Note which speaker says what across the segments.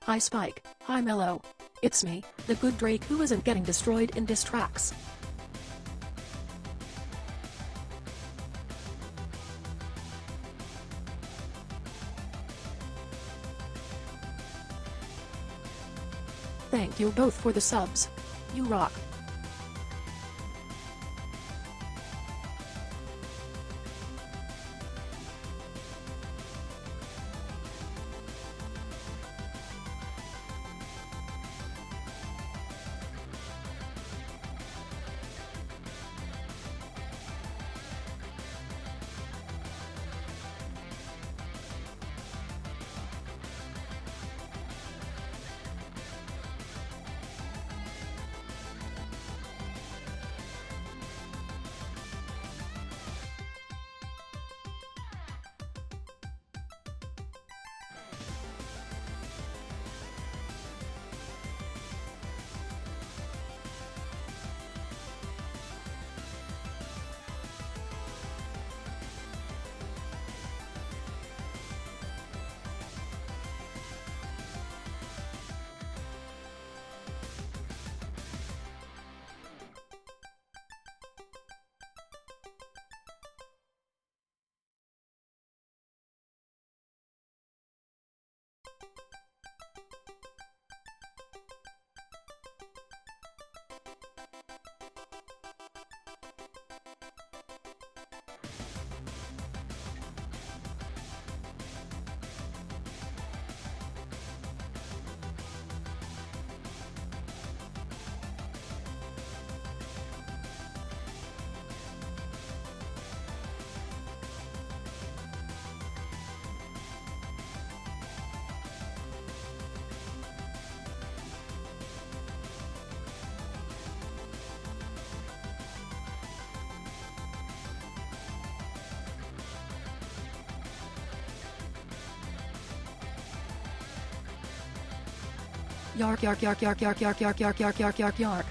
Speaker 1: Hi Spike, hi Mello. It's me, the good Drake who isn't getting destroyed in diss tracks. Thank you both for the subs. You rock. Yark yark yark yark yark yark yark yark yark yark yark yark.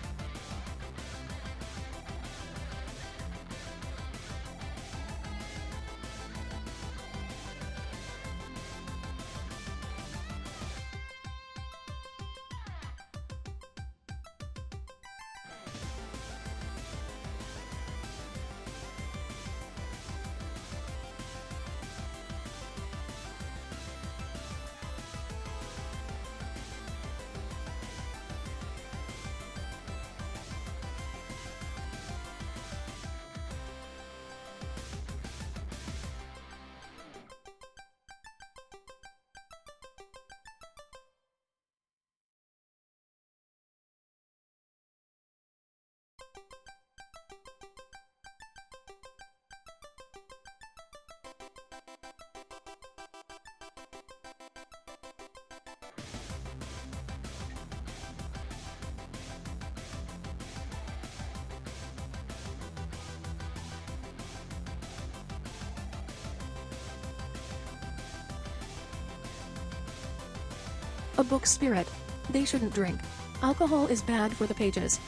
Speaker 1: A book spirit. They shouldn't drink. Alcohol is bad for the pages.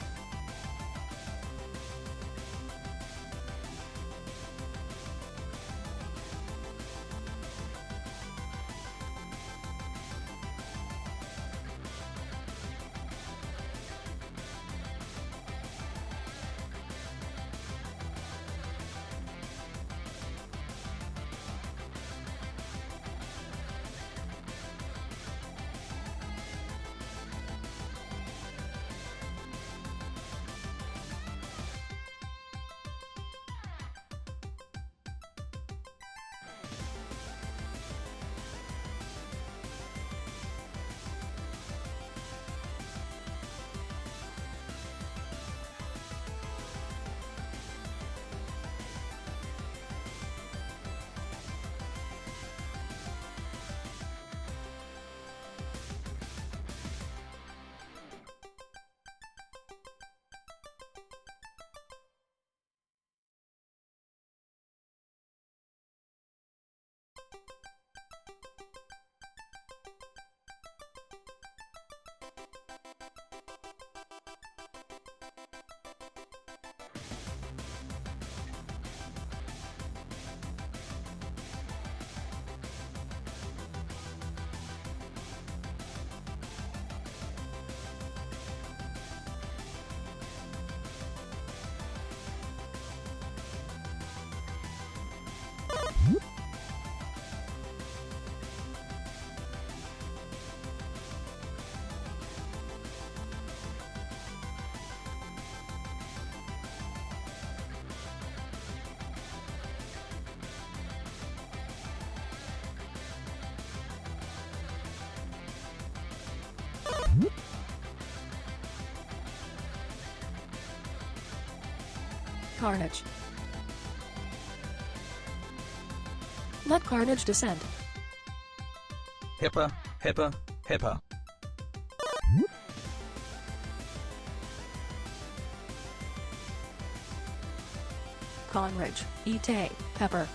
Speaker 1: carnage. Let carnage descend.
Speaker 2: Hesper, Hesper, Hesper.
Speaker 1: Conrage, Ite, pepper.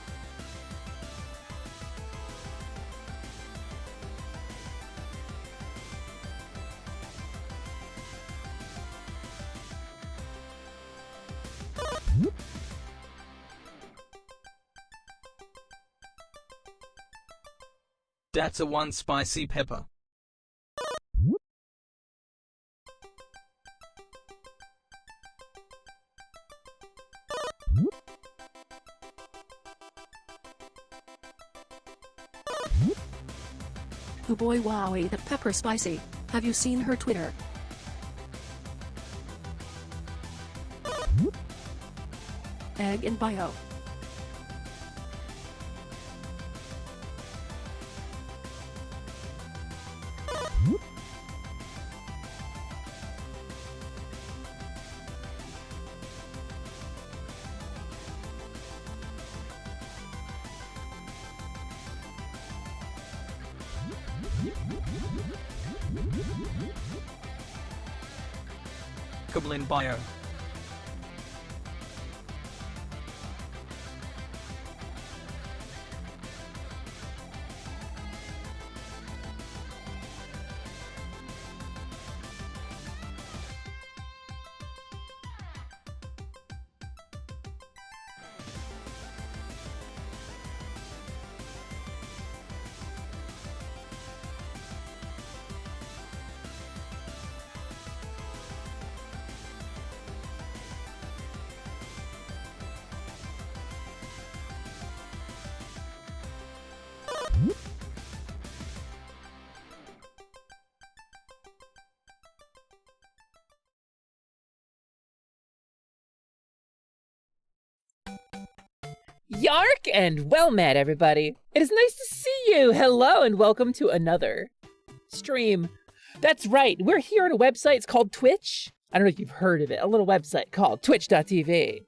Speaker 2: That's a one spicy pepper.
Speaker 1: Oh boy, wowie, that pepper spicy. Have you seen her Twitter? Egg in bio.
Speaker 2: Goblin bio.
Speaker 3: Yark and well met, everybody. It is nice to see you. Hello and welcome to another stream. That's right, we're here on a website. It's called Twitch. I don't know if you've heard of it. A little website called twitch.tv,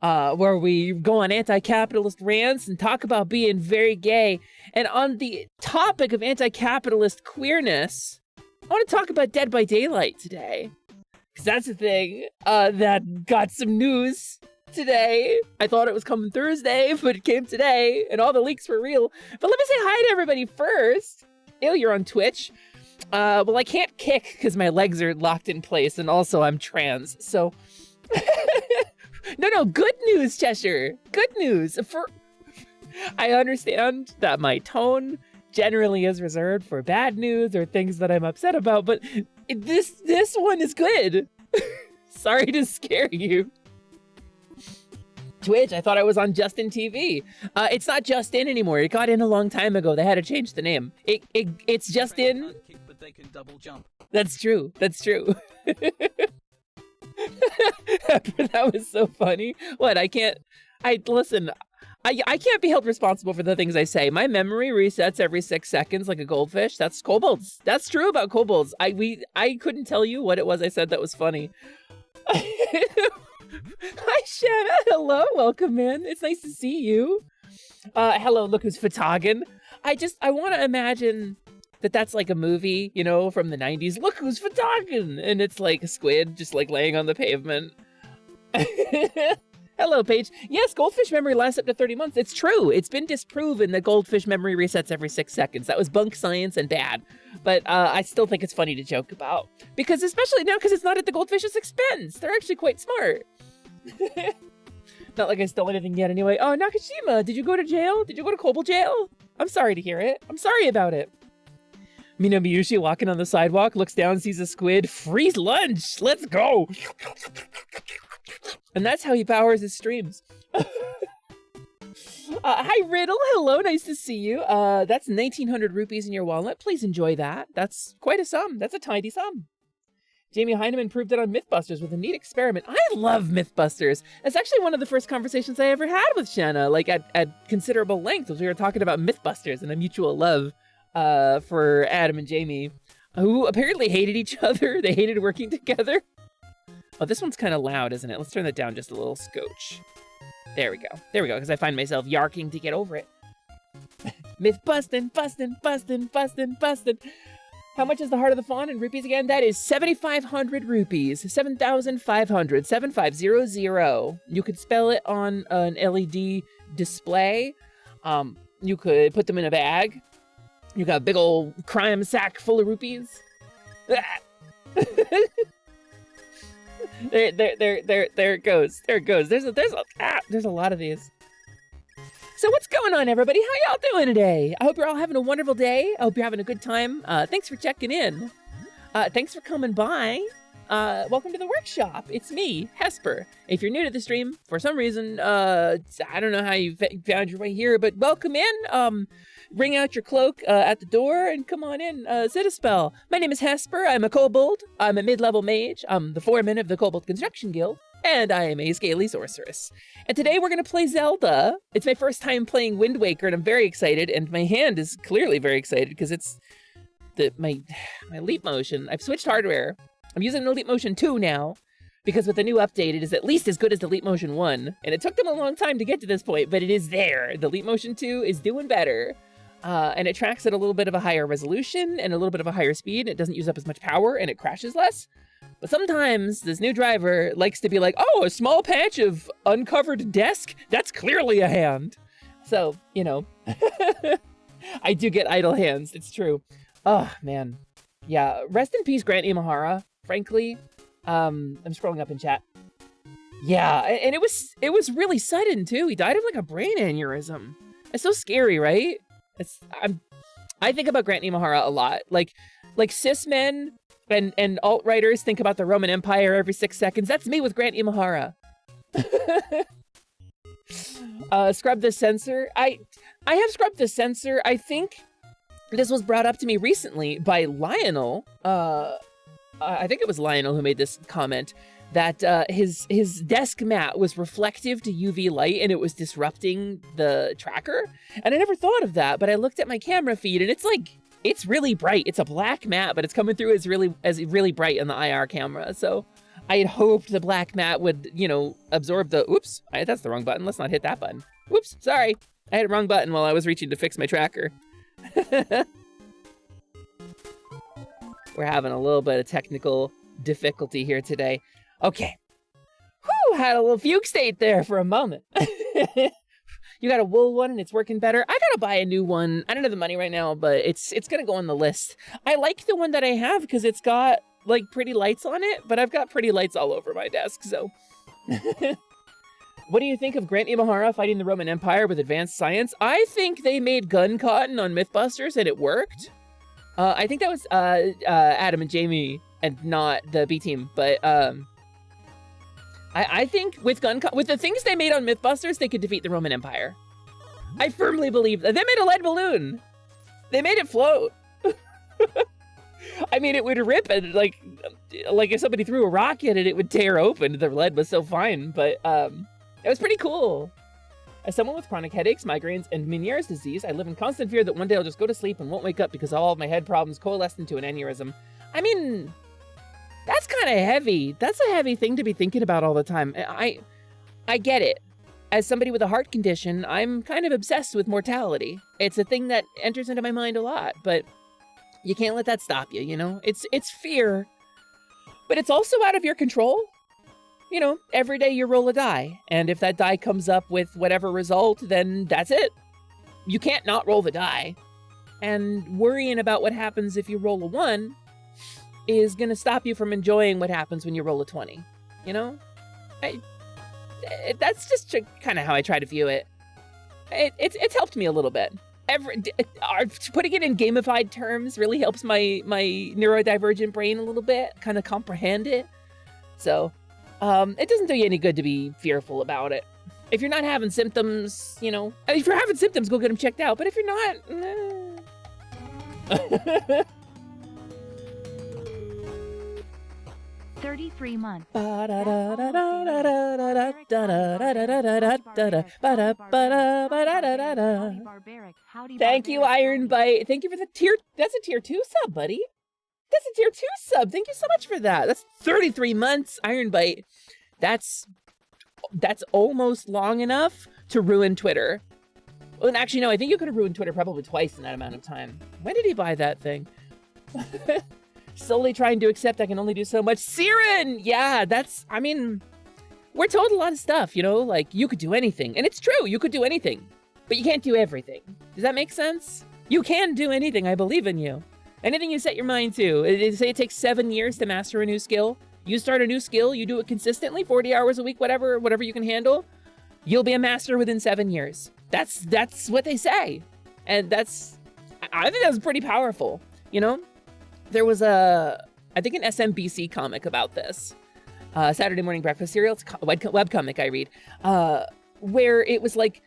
Speaker 3: where we go on anti-capitalist rants and talk about being very gay. And on the topic of anti-capitalist queerness, I want to talk about Dead by Daylight today, because that's the thing that got some news today. I thought it was coming Thursday, but it came today, and all the leaks were real. But let me say hi to everybody first. Ew, you're on Twitch. Well, I can't kick because my legs are locked in place, and also I'm trans, so... No, good news, Cheshire. Good news. I understand that my tone generally is reserved for bad news or things that I'm upset about, but this one is good. Sorry to scare you. Twitch, I thought I was on Justin TV. It's not Justin anymore. It got in a long time ago. They had to change the name. It's Justin.
Speaker 2: But they can double jump.
Speaker 3: That's true. That's true. That was so funny. What? Listen. I can't be held responsible for the things I say. My memory resets every 6 seconds like a goldfish. That's kobolds. That's true about kobolds. I couldn't tell you what it was I said that was funny. Hi, Shanna. Hello. Welcome in. It's nice to see you. Hello. Look who's photogin. I want to imagine that that's like a movie, you know, from the 90s. Look who's photogin. And it's like a squid just like laying on the pavement. Hello, Paige. Yes, goldfish memory lasts up to 30 months. It's true. It's been disproven that goldfish memory resets every 6 seconds. That was bunk science and bad. But I still think it's funny to joke about. Because especially now, because it's not at the goldfish's expense. They're actually quite smart. Not like I stole anything yet anyway. Oh, Nakashima, did you go to jail? Did you go to kobold jail? I'm sorry to hear it. I'm sorry about it. Mina Miyushi walking on the sidewalk, looks down, sees a squid. Free lunch! Let's go! And that's how he powers his streams. Hi, Riddle. Hello, nice to see you. That's 1,900 rupees in your wallet. Please enjoy that. That's quite a sum. That's a tidy sum. Jamie Heineman proved it on Mythbusters with a neat experiment. I love Mythbusters. It's actually one of the first conversations I ever had with Shanna, like at considerable length, as we were talking about Mythbusters and a mutual love for Adam and Jamie, who apparently hated each other. They hated working together. Oh, this one's kind of loud, isn't it? Let's turn that down just a little scotch. There we go. There we go, because I find myself yarking to get over it. Myth bustin', bustin', bustin', bustin', bustin'. How much is the Heart of the Fawn in rupees again? That is 7,500 rupees. 7,500. 7,500. You could spell it on an LED display. You could put them in a bag. You got a big old crime sack full of rupees. There it goes. There it goes. There's a lot of these. So what's going on, everybody? How y'all doing today? I hope you're all having a wonderful day. I hope you're having a good time. Thanks for checking in. Thanks for coming by. Welcome to the workshop. It's me, Hesper. If you're new to the stream, for some reason, I don't know how you found your way here, but welcome in. Bring out your cloak at the door and come on in. Sit a spell. My name is Hesper. I'm a kobold. I'm a mid-level mage. I'm the foreman of the Kobold Construction Guild. And I am a scaly sorceress. And today we're going to play Zelda. It's my first time playing Windwaker, and I'm very excited. And my hand is clearly very excited because it's my leap motion. I've switched hardware. I'm using the Leap Motion 2 now, because with the new update, it is at least as good as the Leap Motion 1. And it took them a long time to get to this point, but it is there. The Leap Motion 2 is doing better. And it tracks at a little bit of a higher resolution and a little bit of a higher speed. It doesn't use up as much power, and it crashes less. But sometimes this new driver likes to be like, oh, a small patch of uncovered desk? That's clearly a hand. So, you know, I do get idle hands. It's true. Oh, man. Yeah, rest in peace, Grant Imahara, frankly. I'm scrolling up in chat. Yeah, and it was really sudden, too. He died of, like, a brain aneurysm. It's so scary, right? I think about Grant Imahara a lot. Like cis men and alt-writers think about the Roman Empire every 6 seconds. That's me with Grant Imahara. Scrub the censor. I have scrubbed the censor. I think this was brought up to me recently by Lionel. I think it was Lionel who made this comment that his desk mat was reflective to UV light and it was disrupting the tracker. And I never thought of that, but I looked at my camera feed and it's really bright. It's a black mat, but it's coming through as really bright in the IR camera. So I had hoped the black mat would, you know, absorb the, oops, that's the wrong button. Let's not hit that button. Whoops, sorry. I hit the wrong button while I was reaching to fix my tracker. We're having a little bit of technical difficulty here today. Okay. Whew, had a little fugue state there for a moment. You got a wool one and it's working better. I gotta buy a new one. I don't have the money right now, but it's gonna go on the list. I like the one that I have because it's got like pretty lights on it, but I've got pretty lights all over my desk, so. What do you think of Grant Imahara fighting the Roman Empire with advanced science? I think they made gun cotton on Mythbusters and it worked. I think that was Adam and Jamie and not the B team, but I think with the things they made on Mythbusters, they could defeat the Roman Empire. I firmly believe that. They made a lead balloon. They made it float. I mean, it would rip and like if somebody threw a rock at it, it would tear open. The lead was so fine, but it was pretty cool. As someone with chronic headaches, migraines, and Meniere's disease, I live in constant fear that one day I'll just go to sleep and won't wake up because all of my head problems coalesced into an aneurysm. I mean, that's kind of heavy. That's a heavy thing to be thinking about all the time. I get it. As somebody with a heart condition, I'm kind of obsessed with mortality. It's a thing that enters into my mind a lot, but you can't let that stop you, you know? It's fear, but it's also out of your control. You know, every day you roll a die, and if that die comes up with whatever result, then that's it. You can't not roll the die. And worrying about what happens if you roll a 1 is going to stop you from enjoying what happens when you roll a 20. You know? That's just kind of how I try to view it. It's helped me a little bit. Putting it in gamified terms really helps my neurodivergent brain a little bit, kind of comprehend it. So, it doesn't do you any good to be fearful about it. If you're not having symptoms, you know, if you're having symptoms, go get them checked out. But if you're not,
Speaker 4: 33 months.
Speaker 3: Thank you, Iron Bite. Thank you for the tier. That's a tier 2 sub, buddy. That's a tier 2 sub. Thank you so much for that. That's 33 months, Iron Bite. That's almost long enough to ruin Twitter. Well, and actually, no, I think you could have ruined Twitter probably twice in that amount of time. When did he buy that thing? Slowly trying to accept I can only do so much. Siren! Yeah, I mean, we're told a lot of stuff, you know? Like, you could do anything. And it's true, you could do anything. But you can't do everything. Does that make sense? You can do anything, I believe in you. Anything you set your mind to. They say it takes 7 years to master a new skill. You start a new skill, you do it consistently, 40 hours a week, whatever you can handle. You'll be a master within 7 years. That's what they say. And I think that's pretty powerful. You know, there was I think an SMBC comic about this. Saturday Morning Breakfast Cereal, it's a webcomic I read, where it was like,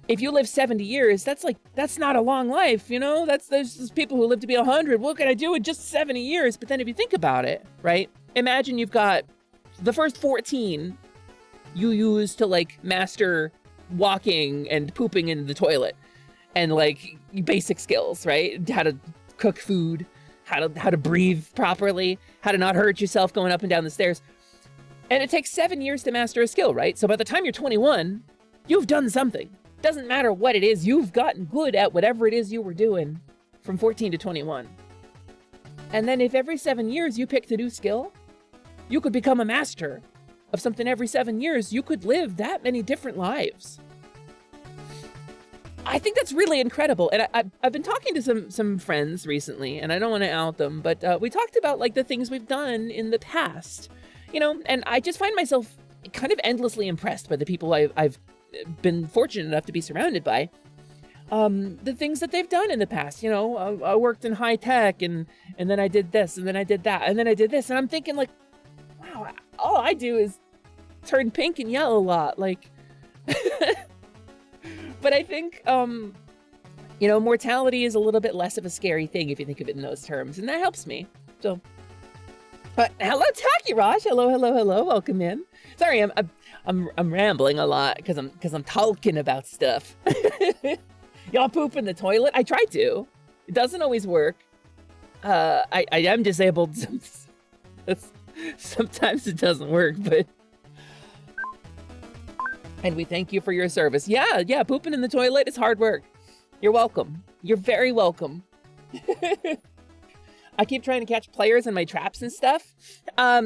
Speaker 3: if you live 70 years, that's not a long life, you know? There's people who live to be 100. What can I do in just 70 years? But then if you think about it, right? Imagine you've got the first 14 you use to like master walking and pooping in the toilet and like basic skills, right? How to cook food, how to breathe properly, how to not hurt yourself going up and down the stairs. And it takes 7 years to master a skill, right? So by the time you're 21, you've done something. Doesn't matter what it is, you've gotten good at whatever it is you were doing from 14 to 21. And then if every 7 years you picked a new skill, you could become a master of something every 7 years. You could live that many different lives. I think that's really incredible. And I've been talking to some friends recently, and I don't want to out them, but we talked about like the things we've done in the past, you know, and I just find myself kind of endlessly impressed by the people I've been fortunate enough to be surrounded by. The things that they've done in the past, you know, I worked in high tech and then I did this and then I did that and then I did this. And I'm thinking like, wow, all I do is turn pink and yellow a lot. Like, but I think, you know, mortality is a little bit less of a scary thing if you think of it in those terms. And that helps me. So, hello, Takiraj. Hello. Welcome in. Sorry, I'm rambling a lot because I'm talking about stuff. Y'all poop in the toilet? I try to. It doesn't always work. I am disabled. Sometimes it doesn't work, but. And we thank you for your service. Yeah, pooping in the toilet is hard work. You're welcome. You're very welcome. I keep trying to catch players in my traps and stuff. I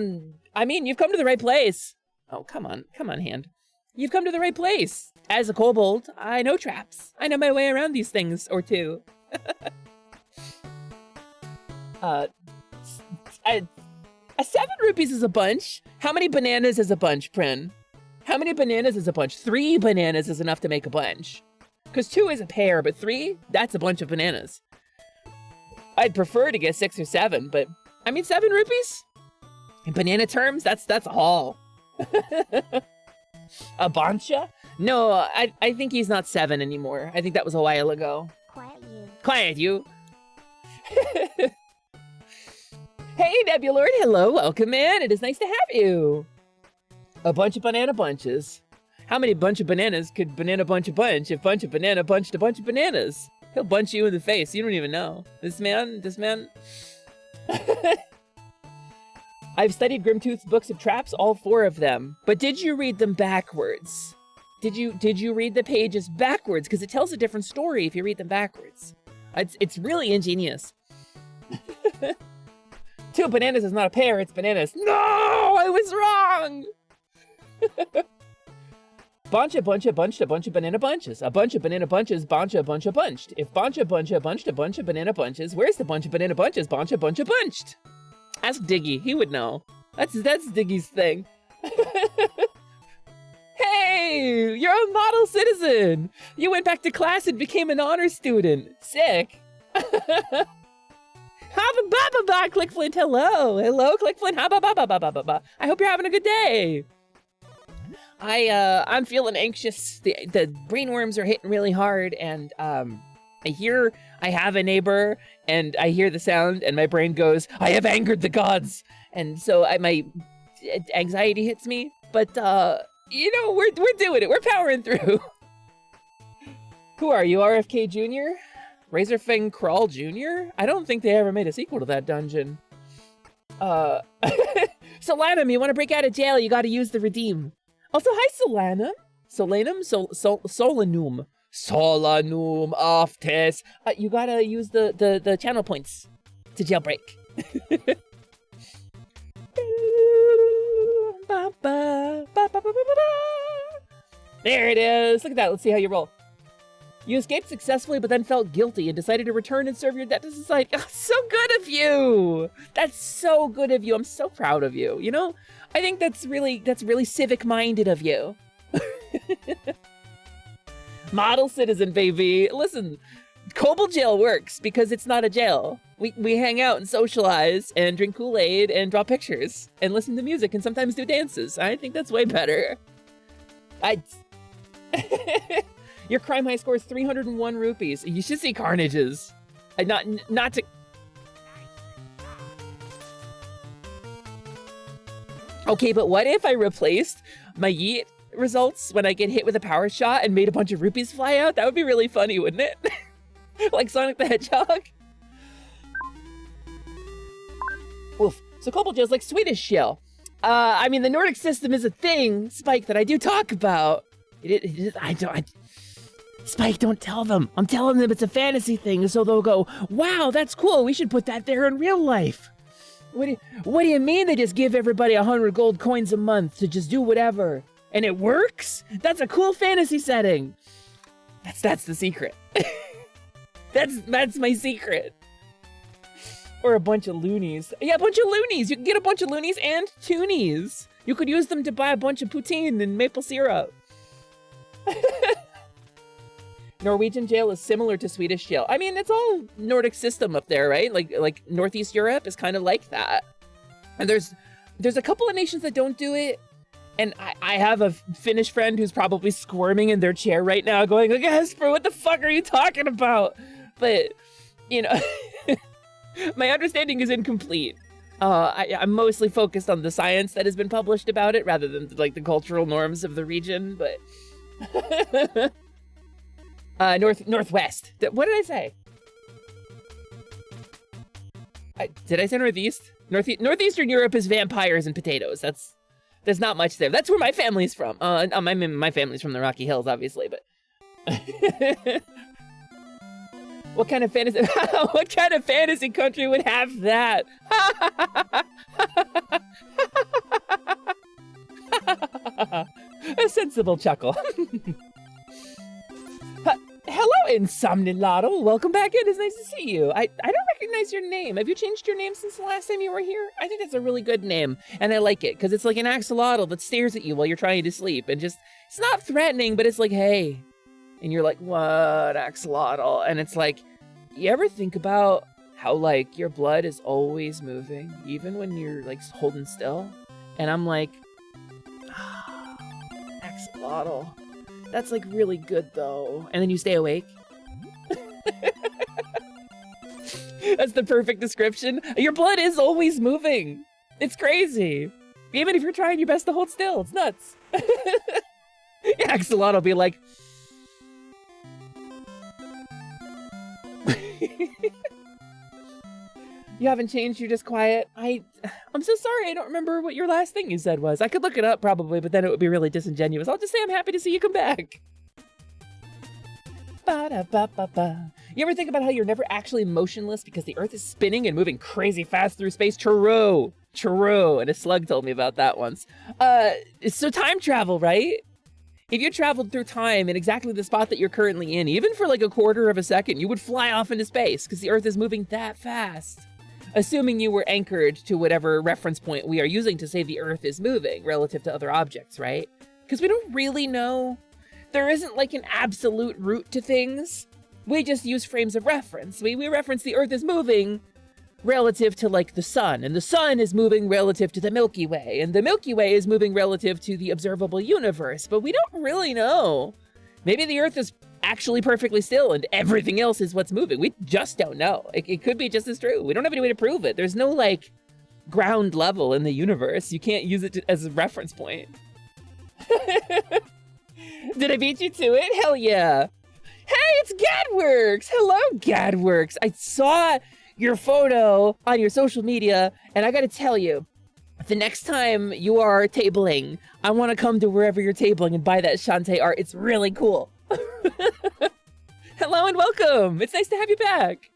Speaker 3: mean, you've come to the right place. Oh, come on, hand. You've come to the right place. As a kobold, I know traps. I know my way around these things, or two. 7 rupees is a bunch. How many bananas is a bunch, Prin? How many bananas is a bunch? 3 bananas is enough to make a bunch. Because 2 is a pair, but 3, that's a bunch of bananas. I'd prefer to get 6 or 7, but I mean 7 rupees? In banana terms, that's a haul. A bancha? No, I think he's not 7 anymore. I think that was a while ago. Quiet you. Hey, Nebulord, hello, welcome in. It is nice to have you. A bunch of banana bunches. How many bunch of bananas could banana bunch a bunch if bunch of banana bunched a bunch of bananas? He'll bunch you in the face. You don't even know. This man. I've studied Grimtooth's books of traps, all 4 of them. But did you read them backwards? Did you read the pages backwards? Because it tells a different story if you read them backwards. It's really ingenious. 2 bananas is not a pair, it's bananas. No, I was wrong. Bunch a bunch of banana bunches. A bunch of banana bunches, bunch a bunched. If bunch a bunched a bunch of banana bunches, where's the bunch of banana bunches? Bunch a bunched. Ask Diggy, he would know. That's Diggy's thing. Hey, you're a model citizen. You went back to class and became an honor student. Sick. Ha-ba-ba-ba-ba, Clickflint, hello, Clickflint, ha-ba-ba-ba-ba-ba-ba. I hope you're having a good day. I'm feeling anxious. The brainworms are hitting really hard, and I hear I have a neighbor, and I hear the sound, and my brain goes, I have angered the gods, and so my anxiety hits me. But you know, we're doing it. We're powering through. Who are you, RFK Jr.? Razorfang Crawl Jr.? I don't think they ever made a sequel to that dungeon. Solanum, you want to break out of jail, you got to use the redeem. Also, hi, Solanum. Solanum. Solanum off test. You got to use the channel points to jailbreak. There it is. Look at that. Let's see how you roll. You escaped successfully, but then felt guilty and decided to return and serve your debt to society. Oh, so good of you. That's so good of you. I'm so proud of you. You know, I think that's really civic-minded of you. Model citizen, baby. Listen, Kobold jail works because it's not a jail. We hang out and socialize and drink Kool-Aid and draw pictures and listen to music and sometimes do dances. I think that's way better. Your crime high score is 301 rupees. You should see Carnage's. Not to... Okay, but what if I replaced my yeet results when I get hit with a power shot and made a bunch of rupees fly out? That would be really funny, wouldn't it? Like Sonic the Hedgehog. Oof. So Kobold jail is like Swedish jail. I mean, the Nordic system is a thing, Spike, that I do talk about. Spike, don't tell them. I'm telling them it's a fantasy thing, so they'll go, wow, that's cool. We should put that there in real life. What do you mean they just give everybody 100 gold coins a month to just do whatever? And it works? That's a cool fantasy setting. That's the secret. That's my secret. Or a bunch of loonies. Yeah, a bunch of loonies. You can get a bunch of loonies and toonies. You could use them to buy a bunch of poutine and maple syrup. Norwegian jail is similar to Swedish jail. I mean, it's all Nordic system up there, right? Like Northeast Europe is kind of like that. And there's a couple of nations that don't do it. And I have a Finnish friend who's probably squirming in their chair right now going, like, Hesper, what the fuck are you talking about? But, you know, my understanding is incomplete. I'm mostly focused on the science that has been published about it rather than like the cultural norms of the region, but... Northwest. What did I say? Did I say Northeast? Northeastern Europe is vampires and potatoes. There's not much there. That's where my family's from. My family's from the Rocky Hills, obviously, but... What kind of fantasy country would have that? A sensible chuckle. Hello, Insomnilato. Welcome back in. It's nice to see you. I don't recognize your name. Have you changed your name since the last time you were here? I think that's a really good name, and I like it, because it's like an axolotl that stares at you while you're trying to sleep, and just, it's not threatening, but it's like, hey. And you're like, what, axolotl? And it's like, you ever think about how, like, your blood is always moving, even when you're, like, holding still? And I'm like, axolotl. That's, like, really good, though. And then you stay awake. That's the perfect description. Your blood is always moving. It's crazy. Even if you're trying your best to hold still. It's nuts. Axolotl will be like... You haven't changed, you're just quiet. I'm so sorry, I don't remember what your last thing you said was. I could look it up probably, but then it would be really disingenuous. I'll just say I'm happy to see you come back. Ba-da-ba-ba-ba. You ever think about how you're never actually motionless because the Earth is spinning and moving crazy fast through space? True. And a slug told me about that once. So time travel, right? If you traveled through time in exactly the spot that you're currently in, even for like a quarter of a second, you would fly off into space because the Earth is moving that fast. Assuming you were anchored to whatever reference point we are using to say the Earth is moving relative to other objects, right? Because we don't really know. There isn't like an absolute root to things. We just use frames of reference. We reference the Earth is moving relative to like the sun, and the sun is moving relative to the Milky Way, and the Milky Way is moving relative to the observable universe, but we don't really know. Maybe the Earth is actually perfectly still and everything else is what's moving. We just don't know. It could be just as true. We don't have any way to prove it. There's no like ground level in the universe. You can't use it as a reference point. Did I beat you to it? Hell yeah. Hey, it's Gadworks. Hello, Gadworks. I saw your photo on your social media, and I gotta tell you, the next time you are tabling, I want to come to wherever you're tabling and buy that Shantae art. It's really cool. Hello and welcome. It's nice to have you back.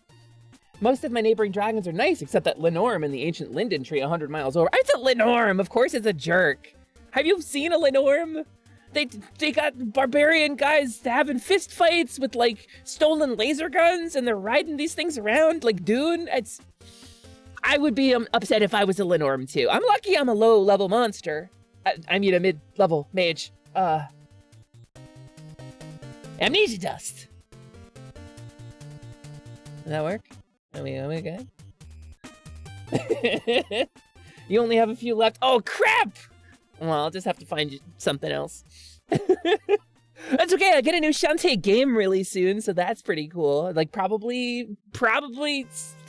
Speaker 3: Most of my neighboring dragons are nice, except that Lenorm and the ancient linden tree 100 miles over. It's a Lenorm. Of course it's a jerk. Have you seen a Lenorm? They got barbarian guys having fist fights with like stolen laser guns, and they're riding these things around like Dune. I would be upset if I was a Lenorm too. I'm lucky I'm a low-level monster. I mean a mid-level mage. Amnesia dust. Does that work? Are we good? You only have a few left. Oh crap! Well, I'll just have to find something else. That's okay, I get a new Shantae game really soon, so that's pretty cool. Like probably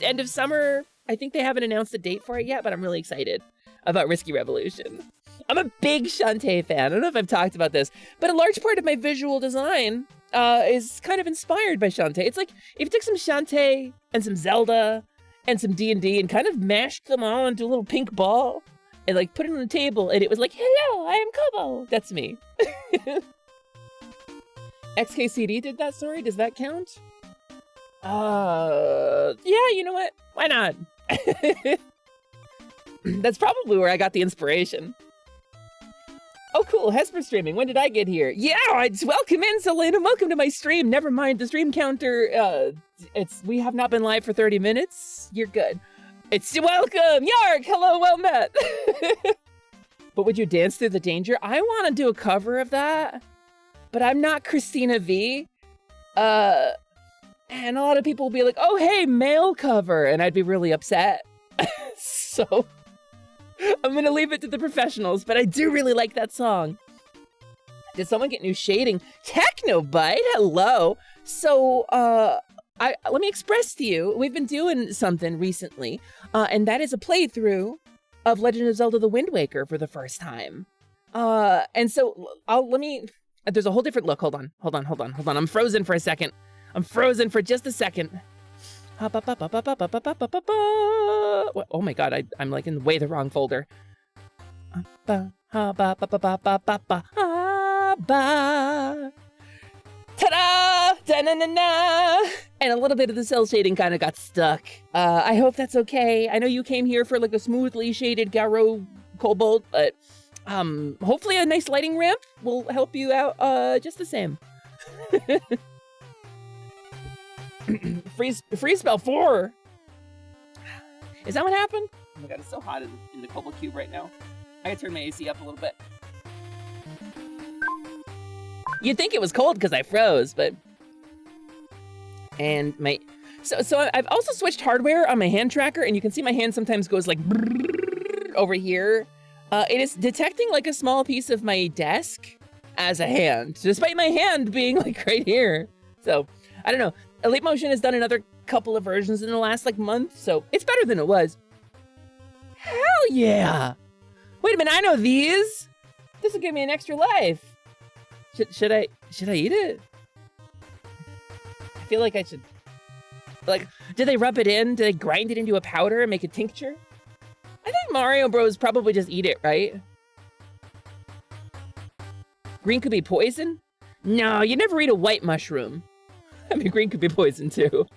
Speaker 3: end of summer. I think they haven't announced a date for it yet, but I'm really excited about Risky Revolution. I'm a big Shantae fan. I don't know if I've talked about this, but a large part of my visual design is kind of inspired by Shantae. It's like if you took some Shantae and some Zelda and some D&D and kind of mashed them all into a little pink ball and like put it on the table, and it was like, hello, I am Kobo. That's me. XKCD did that story. Does that count? Yeah, you know what? Why not? That's probably where I got the inspiration. Oh, cool. Hesper streaming. When did I get here? Yeah, welcome in, Selena. Welcome to my stream. Never mind the stream counter. We have not been live for 30 minutes. You're good. It's welcome. Yark. Hello. Well met. But would you dance through the danger? I want to do a cover of that, but I'm not Christina V. And a lot of people will be like, oh, hey, male cover. And I'd be really upset. So I'm going to leave it to the professionals, but I do really like that song. Did someone get new shading? Technobite, hello. So let me express to you, we've been doing something recently, and that is a playthrough of Legend of Zelda: The Windwaker for the first time. And so there's a whole different look. Hold on. I'm frozen for a second. I'm frozen for just a second. Oh my god, I'm like in way the wrong folder. Ta-da! Da-na-na-na! And a little bit of the cell shading kind of got stuck. I hope that's okay. I know you came here for like a smoothly shaded Garo Cobalt, but hopefully a nice lighting ramp will help you out just the same. Freeze spell 4. Is that what happened? Oh my god, it's so hot in the Cobalt Cube right now. I gotta turn my AC up a little bit. You'd think it was cold because I froze, but... And my... So I've also switched hardware on my hand tracker, and you can see my hand sometimes goes like... over here. It is detecting like a small piece of my desk as a hand, despite my hand being like right here. So, I don't know. Elite Motion has done another couple of versions in the last like month, so it's better than it was. Hell yeah! Wait a minute, I know these! This will give me an extra life. Should I eat it? I feel like I should... Like, did they rub it in? Did they grind it into a powder and make a tincture? I think Mario Bros probably just eat it, right? Green could be poison? No, you never eat a white mushroom. I mean, green could be poison too.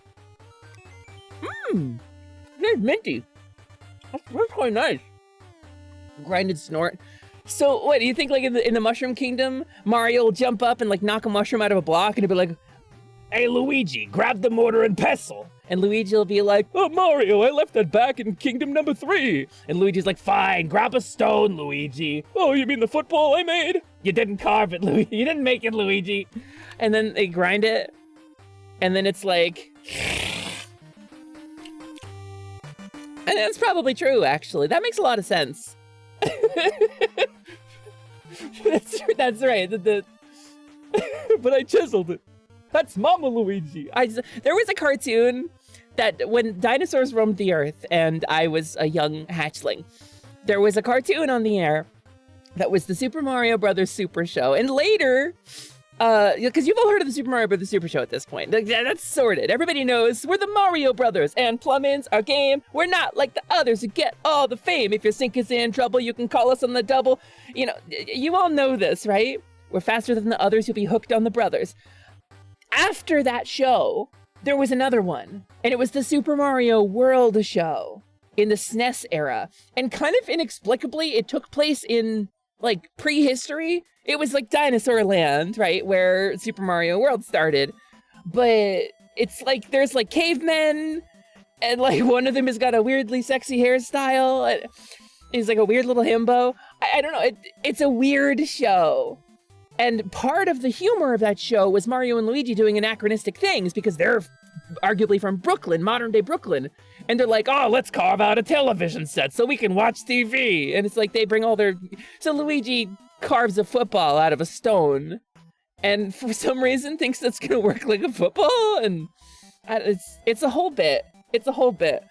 Speaker 3: Mmm, it's minty. That's quite nice. Grinded snort. So, what do you think? Like in the Mushroom Kingdom, Mario will jump up and like knock a mushroom out of a block, and he'll be like, "Hey, Luigi, grab the mortar and pestle." And Luigi will be like, "Oh, Mario, I left that back in Kingdom number 3. And Luigi's like, "Fine, grab a stone, Luigi." "Oh, you mean the football I made?" "You didn't carve it, Luigi. You didn't make it, Luigi." And then they grind it. And then it's like... And that's probably true, actually. That makes a lot of sense. That's right. But I chiseled it. That's Mama Luigi. There was a cartoon that when dinosaurs roamed the earth and I was a young hatchling, there was a cartoon on the air that was the Super Mario Brothers Super Show. And later, Because you've all heard of the Super Mario Bros. Super Show at this point. That's sorted. Everybody knows we're the Mario Brothers, and plumbing's our game. We're not like the others who get all the fame. If your sink is in trouble, you can call us on the double. You know, you all know this, right? We're faster than the others. You'll be hooked on the brothers. After that show, there was another one, and it was the Super Mario World show in the SNES era. And kind of inexplicably, it took place in, like, prehistory. It was like Dinosaur Land, right, where Super Mario World started. But it's like, there's like cavemen, and like one of them has got a weirdly sexy hairstyle. And he's like a weird little himbo. I don't know, it's a weird show. And part of the humor of that show was Mario and Luigi doing anachronistic things because they're arguably from Brooklyn, modern day Brooklyn. And they're like, oh, let's carve out a television set so we can watch TV. And it's like they bring all their, so Luigi carves a football out of a stone and for some reason thinks that's gonna work like a football, and it's a whole bit. It's a whole bit.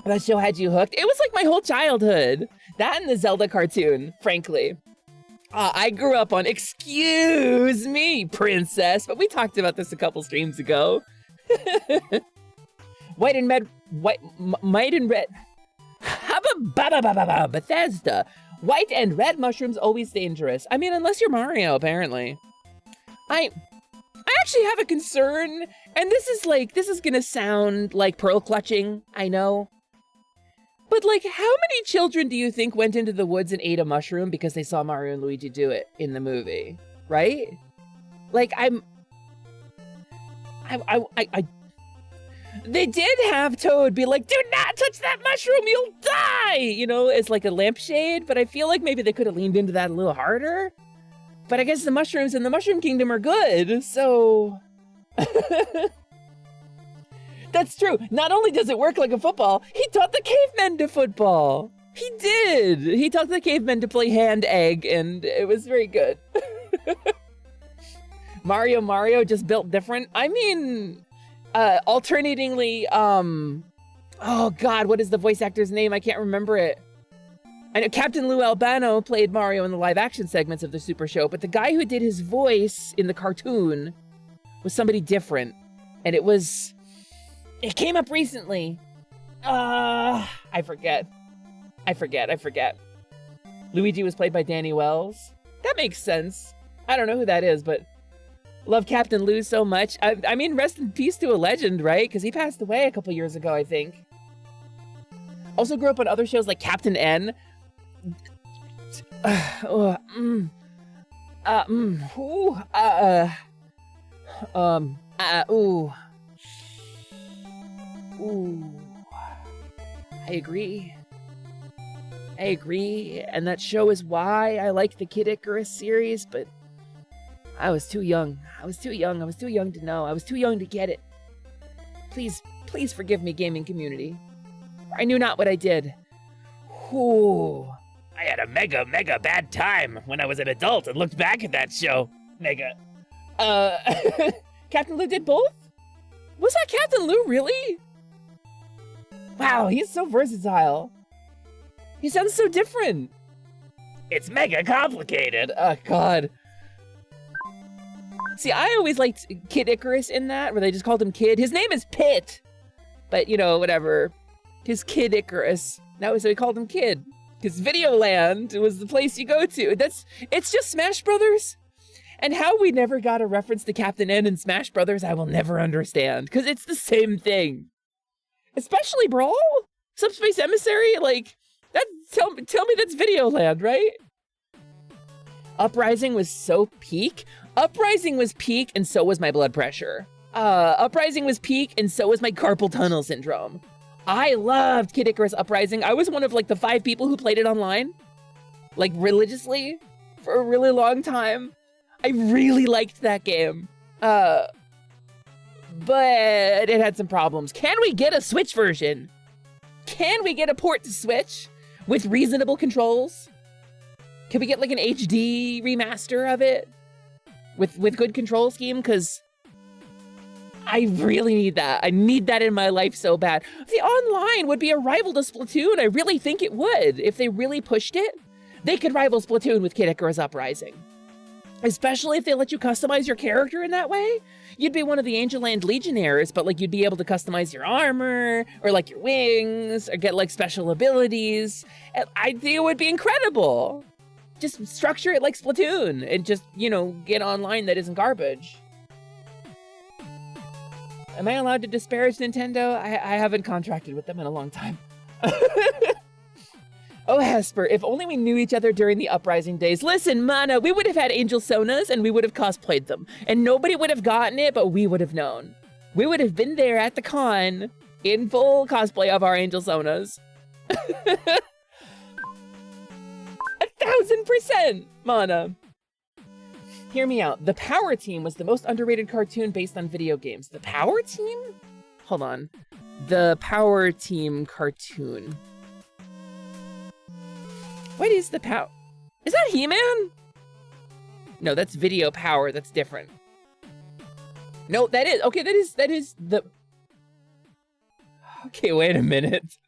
Speaker 3: That show had you hooked. It was like my whole childhood. That and the Zelda cartoon, frankly. I grew up on, excuse me, princess, but we talked about this a couple streams ago. Might and red. Bethesda. White and red mushrooms always dangerous. I mean, unless you're Mario, apparently. I actually have a concern, and this is gonna sound like pearl clutching, I know. But like, how many children do you think went into the woods and ate a mushroom because they saw Mario and Luigi do it in the movie, right? Like, they did have Toad be like, do not touch that mushroom, you'll die! You know, as like a lampshade, but I feel like maybe they could have leaned into that a little harder. But I guess the mushrooms in the Mushroom Kingdom are good, so... That's true. Not only does it work like a football, he taught the cavemen to football. He did. He taught the cavemen to play hand egg, and it was very good. Mario just built different. I mean, alternatingly, oh God, what is the voice actor's name? I can't remember it. I know Captain Lou Albano played Mario in the live action segments of the Super Show, but the guy who did his voice in the cartoon was somebody different. And it came up recently. I forget. Luigi was played by Danny Wells. That makes sense. I don't know who that is, but love Captain Lou so much. I mean, rest in peace to a legend, right? Because he passed away a couple years ago, I think. Also grew up on other shows like Captain N. I agree, and that show is why I like the Kid Icarus series, but I was too young. I was too young to know. I was too young to get it. Please forgive me, gaming community. I knew not what I did. Ooh. I had a mega bad time when I was an adult and looked back at that show. Mega. Captain Lou did both? Was that Captain Lou, really? Wow, he's so versatile. He sounds so different. It's mega complicated. Oh, God. See, I always liked Kid Icarus in that, where they just called him Kid. His name is Pit. But, you know, whatever. His Kid Icarus. That was why we called him Kid. Because Videoland was the place you go to. It's just Smash Brothers. And how we never got a reference to Captain N in Smash Brothers, I will never understand. Because it's the same thing. Especially Brawl? Subspace Emissary? Like, that. Tell me that's Videoland, right? Uprising was so peak. Uprising was peak, and so was my blood pressure. Uprising was peak, and so was my carpal tunnel syndrome. I loved Kid Icarus Uprising. I was one of like the 5 people who played it online, like religiously, for a really long time. I really liked that game. But it had some problems. Can we get a Switch version? Can we get a port to Switch with reasonable controls? Can we get like an HD remaster of it with good control scheme? Because I really need that. I need that in my life so bad. The online would be a rival to Splatoon. I really think it would. If they really pushed it, they could rival Splatoon with Kid Icarus Uprising. Especially if they let you customize your character in that way. You'd be one of the Angel Land Legionnaires, but like you'd be able to customize your armor or like your wings or get like special abilities. And I think it would be incredible. Just structure it like Splatoon and just, you know, get online that isn't garbage. Am I allowed to disparage Nintendo? I haven't contracted with them in a long time. Oh, Hesper, if only we knew each other during the Uprising days. Listen, Mana, we would have had Angel Sonas and we would have cosplayed them. And nobody would have gotten it, but we would have known. We would have been there at the con in full cosplay of our Angel Sonas. 1000%, Mana. Hear me out. The Power Team was the most underrated cartoon based on video games. The Power Team? Hold on. The Power Team cartoon. What is the power? Is that He-Man? No, that's Video Power. That's different. No, that is okay. That is the. Okay, wait a minute.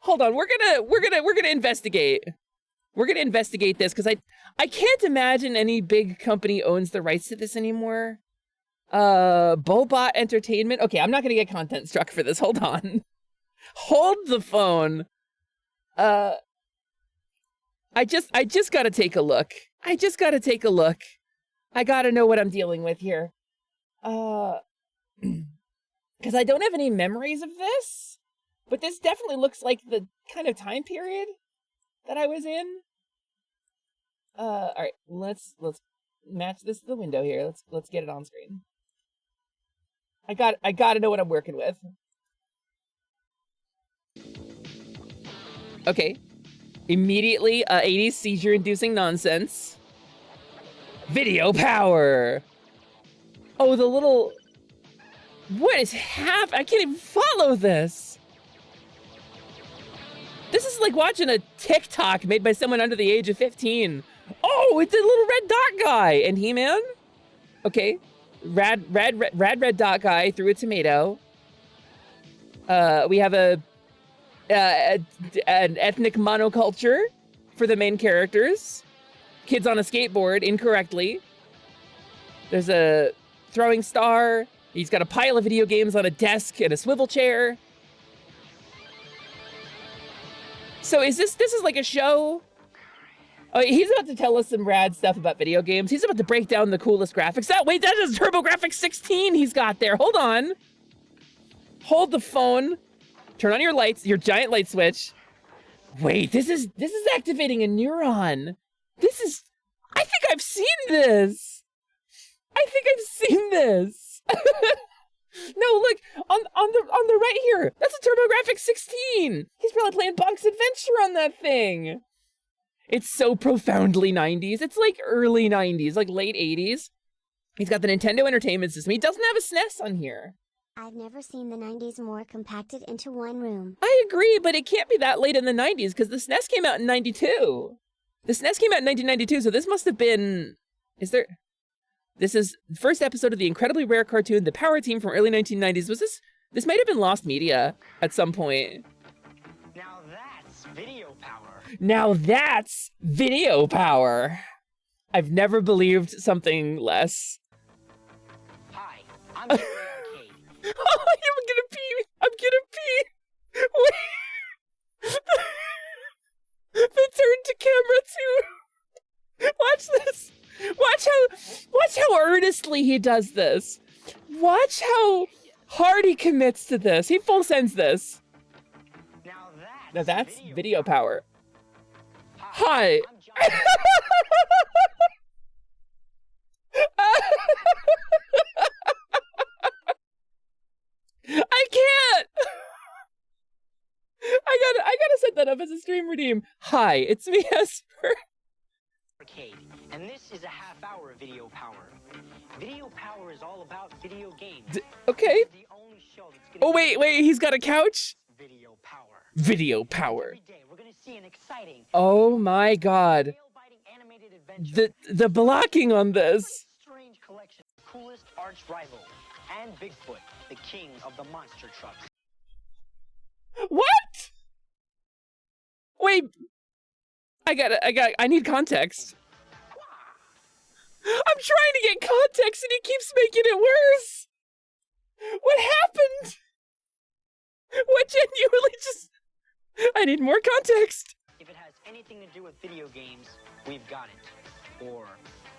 Speaker 3: Hold on. We're gonna investigate. We're gonna investigate this because I can't imagine any big company owns the rights to this anymore. Bobot Entertainment. Okay, I'm not gonna get content struck for this. Hold on. Hold the phone. I just gotta take a look. I just gotta take a look. I gotta know what I'm dealing with here. Because I don't have any memories of this, but this definitely looks like the kind of time period that I was in. All right, let's match this to the window here. Let's get it on screen. I gotta know what I'm working with. Okay. Immediately, 80s seizure-inducing nonsense. Video Power! Oh, the little... What is happening? I can't even follow this! This is like watching a TikTok made by someone under the age of 15. Oh, it's a little red dot guy! And He-Man? Okay. Red dot guy threw a tomato. We have an ethnic monoculture for the main characters. Kids on a skateboard incorrectly. There's a throwing star. He's got a pile of video games on a desk and a swivel chair. So is this is like a show? Oh, he's about to tell us some rad stuff about video games. He's about to break down the coolest graphics. Wait, that is TurboGrafx 16 he's got there. Hold on. Hold the phone. Turn on your lights, your giant light switch. Wait, this is activating a neuron. I think I've seen this. No, look, on the right here. That's a TurboGrafx 16. He's probably playing Bonk's Adventure on that thing. It's so profoundly 90s. It's like early 90s, like late 80s. He's got the Nintendo Entertainment System. He doesn't have a SNES on here.
Speaker 4: I've never seen the 90s more compacted into one room.
Speaker 3: I agree, but it can't be that late in the 90s because the SNES came out in 92. The SNES came out in 1992, so this must have been... This is the first episode of the incredibly rare cartoon, The Power Team from early 1990s. This might have been lost media at some point.
Speaker 5: Now that's video power.
Speaker 3: Now that's video power. I've never believed something less.
Speaker 5: Hi, I'm Arcade.
Speaker 3: Oh, I'm gonna pee. Wait. The turn to camera too. Watch this. Watch how earnestly he does this. Watch how hard he commits to this. He full sends this. Now that's video power. Hi. I can't. I gotta set that up as a stream redeem. Hi, it's me, Hesper.
Speaker 5: Arcade, and this is a half hour of video power. Video power is all about video games.
Speaker 3: Okay.
Speaker 5: The only show that's gonna
Speaker 3: Oh wait, he's got a couch.
Speaker 5: Video power.
Speaker 3: Video power.
Speaker 5: Every day we're gonna see an exciting.
Speaker 3: Oh my God.
Speaker 5: Nail-biting animated adventure.
Speaker 3: The blocking on this.
Speaker 5: Strange collection of coolest arch rival and Bigfoot, the king of the monster trucks.
Speaker 3: What? Wait. I need context. I'm trying to get context and he keeps making it worse. What happened? What genuinely just... I need more context.
Speaker 5: If it has anything to do with video games, we've got it. Or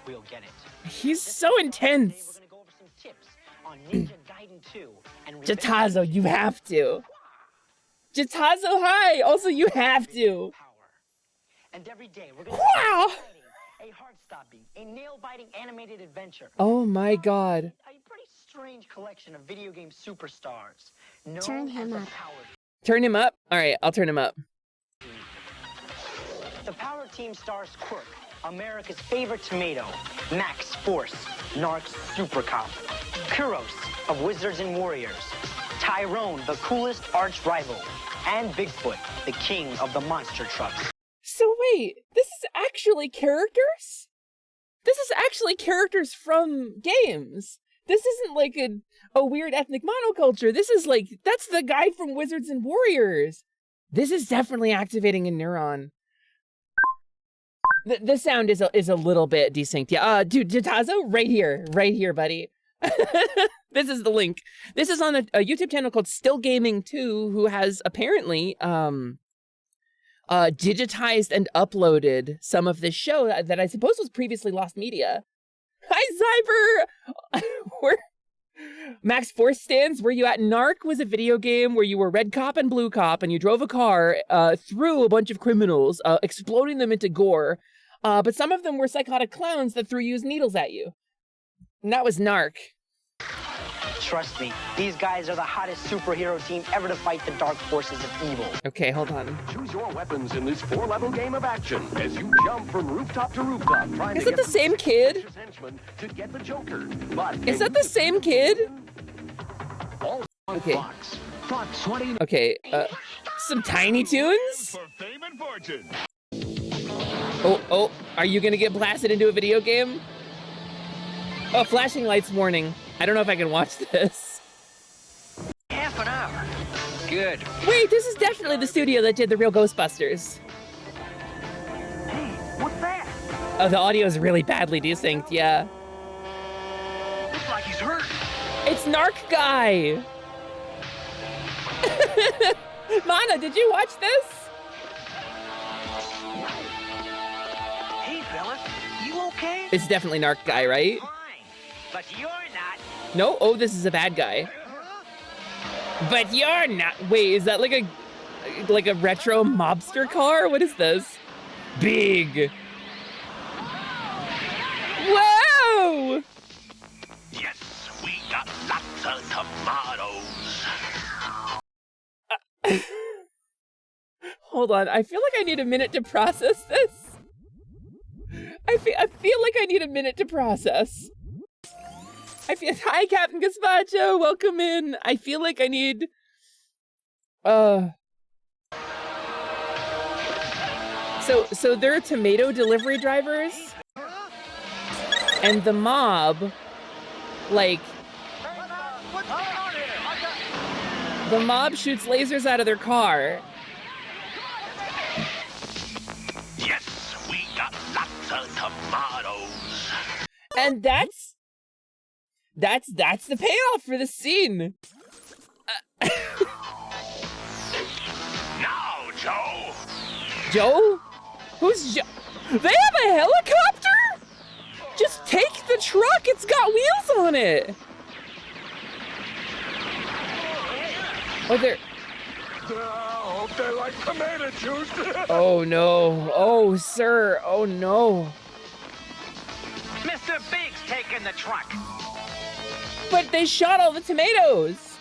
Speaker 5: we'll get it.
Speaker 3: He's so intense.
Speaker 5: Today we're gonna go over some tips on Ninja Gaiden 2 and
Speaker 3: Jatazo, you have to. Jatazo, hi. Also, you have to.
Speaker 5: And every day we're gonna
Speaker 3: Wow.
Speaker 5: a heart-stopping, a nail-biting animated adventure.
Speaker 3: Oh my god.
Speaker 5: A pretty strange collection of video game superstars. Known
Speaker 4: Turn him
Speaker 5: as the
Speaker 4: up.
Speaker 5: Power.
Speaker 3: Turn him up? Alright, I'll turn him up.
Speaker 5: The Power Team stars Quirk, America's favorite tomato, Max Force, Narc's Super Cop, Kuros of Wizards and Warriors, Tyrone, the coolest arch rival, and Bigfoot, the king of the monster trucks.
Speaker 3: So wait, this is actually characters? This is actually characters from games. This isn't like a weird ethnic monoculture. This is like, that's the guy from Wizards and Warriors. This is definitely activating a neuron. The sound is a little bit desynced. Yeah, dude, Jatazo, right here, buddy. This is the link. This is on a YouTube channel called Still Gaming 2, who has apparently digitized and uploaded some of this show that I suppose was previously lost media. Hi, Zyber! Where Max Force stands, where you at? Narc was a video game where you were red cop and blue cop, and you drove a car through a bunch of criminals, exploding them into gore. But some of them were psychotic clowns that threw used needles at you. And that was Narc.
Speaker 5: Trust me, these guys are the hottest superhero team ever to fight the dark forces of evil.
Speaker 3: Okay, hold on.
Speaker 6: Choose your weapons in this 4-level game of action as you jump from rooftop to rooftop. Trying
Speaker 3: Is
Speaker 6: to
Speaker 3: that
Speaker 6: get
Speaker 3: the same kid?
Speaker 6: henchman to get the Joker. But
Speaker 3: Is that the same kid?
Speaker 6: all on
Speaker 3: Okay.
Speaker 6: Fox. Fox 20.
Speaker 3: Okay, some Tiny Toons?
Speaker 6: For fame and fortune.
Speaker 3: Oh, are you gonna get blasted into a video game? Oh, flashing lights warning. I don't know if I can watch this.
Speaker 5: Half an hour. Good.
Speaker 3: Wait, this is definitely the studio that did the real Ghostbusters.
Speaker 5: Hey, what's that?
Speaker 3: Oh, the audio is really badly desynced, yeah.
Speaker 5: Looks like he's hurt.
Speaker 3: It's Narc Guy! Mana, did you watch this?
Speaker 5: Hey, fella, you okay?
Speaker 3: It's definitely Narc Guy, right?
Speaker 5: Fine, but you're not.
Speaker 3: No? Oh, this is a bad guy. But you're not. Wait, is that like a retro mobster car? What is this? Big. Whoa!
Speaker 6: Yes, we got lots of tomatoes.
Speaker 3: Hold on, I feel like I need a minute to process this. I feel like I need a minute to process. Hi, Captain Gazpacho, welcome in. I feel like I need, So they're tomato delivery drivers, and the mob, like, the mob shoots lasers out of their car.
Speaker 6: Yes, we got lots of tomatoes.
Speaker 3: And that's the payoff for the scene.
Speaker 6: Now, Joe.
Speaker 3: Joe? Who's Joe? They have a helicopter? Just take the truck, it's got wheels on it. Oh, they're...
Speaker 6: Oh, they like tomato juice.
Speaker 3: Oh no, oh sir, oh no.
Speaker 5: Mr. Big's taking the truck.
Speaker 3: But they shot all the tomatoes.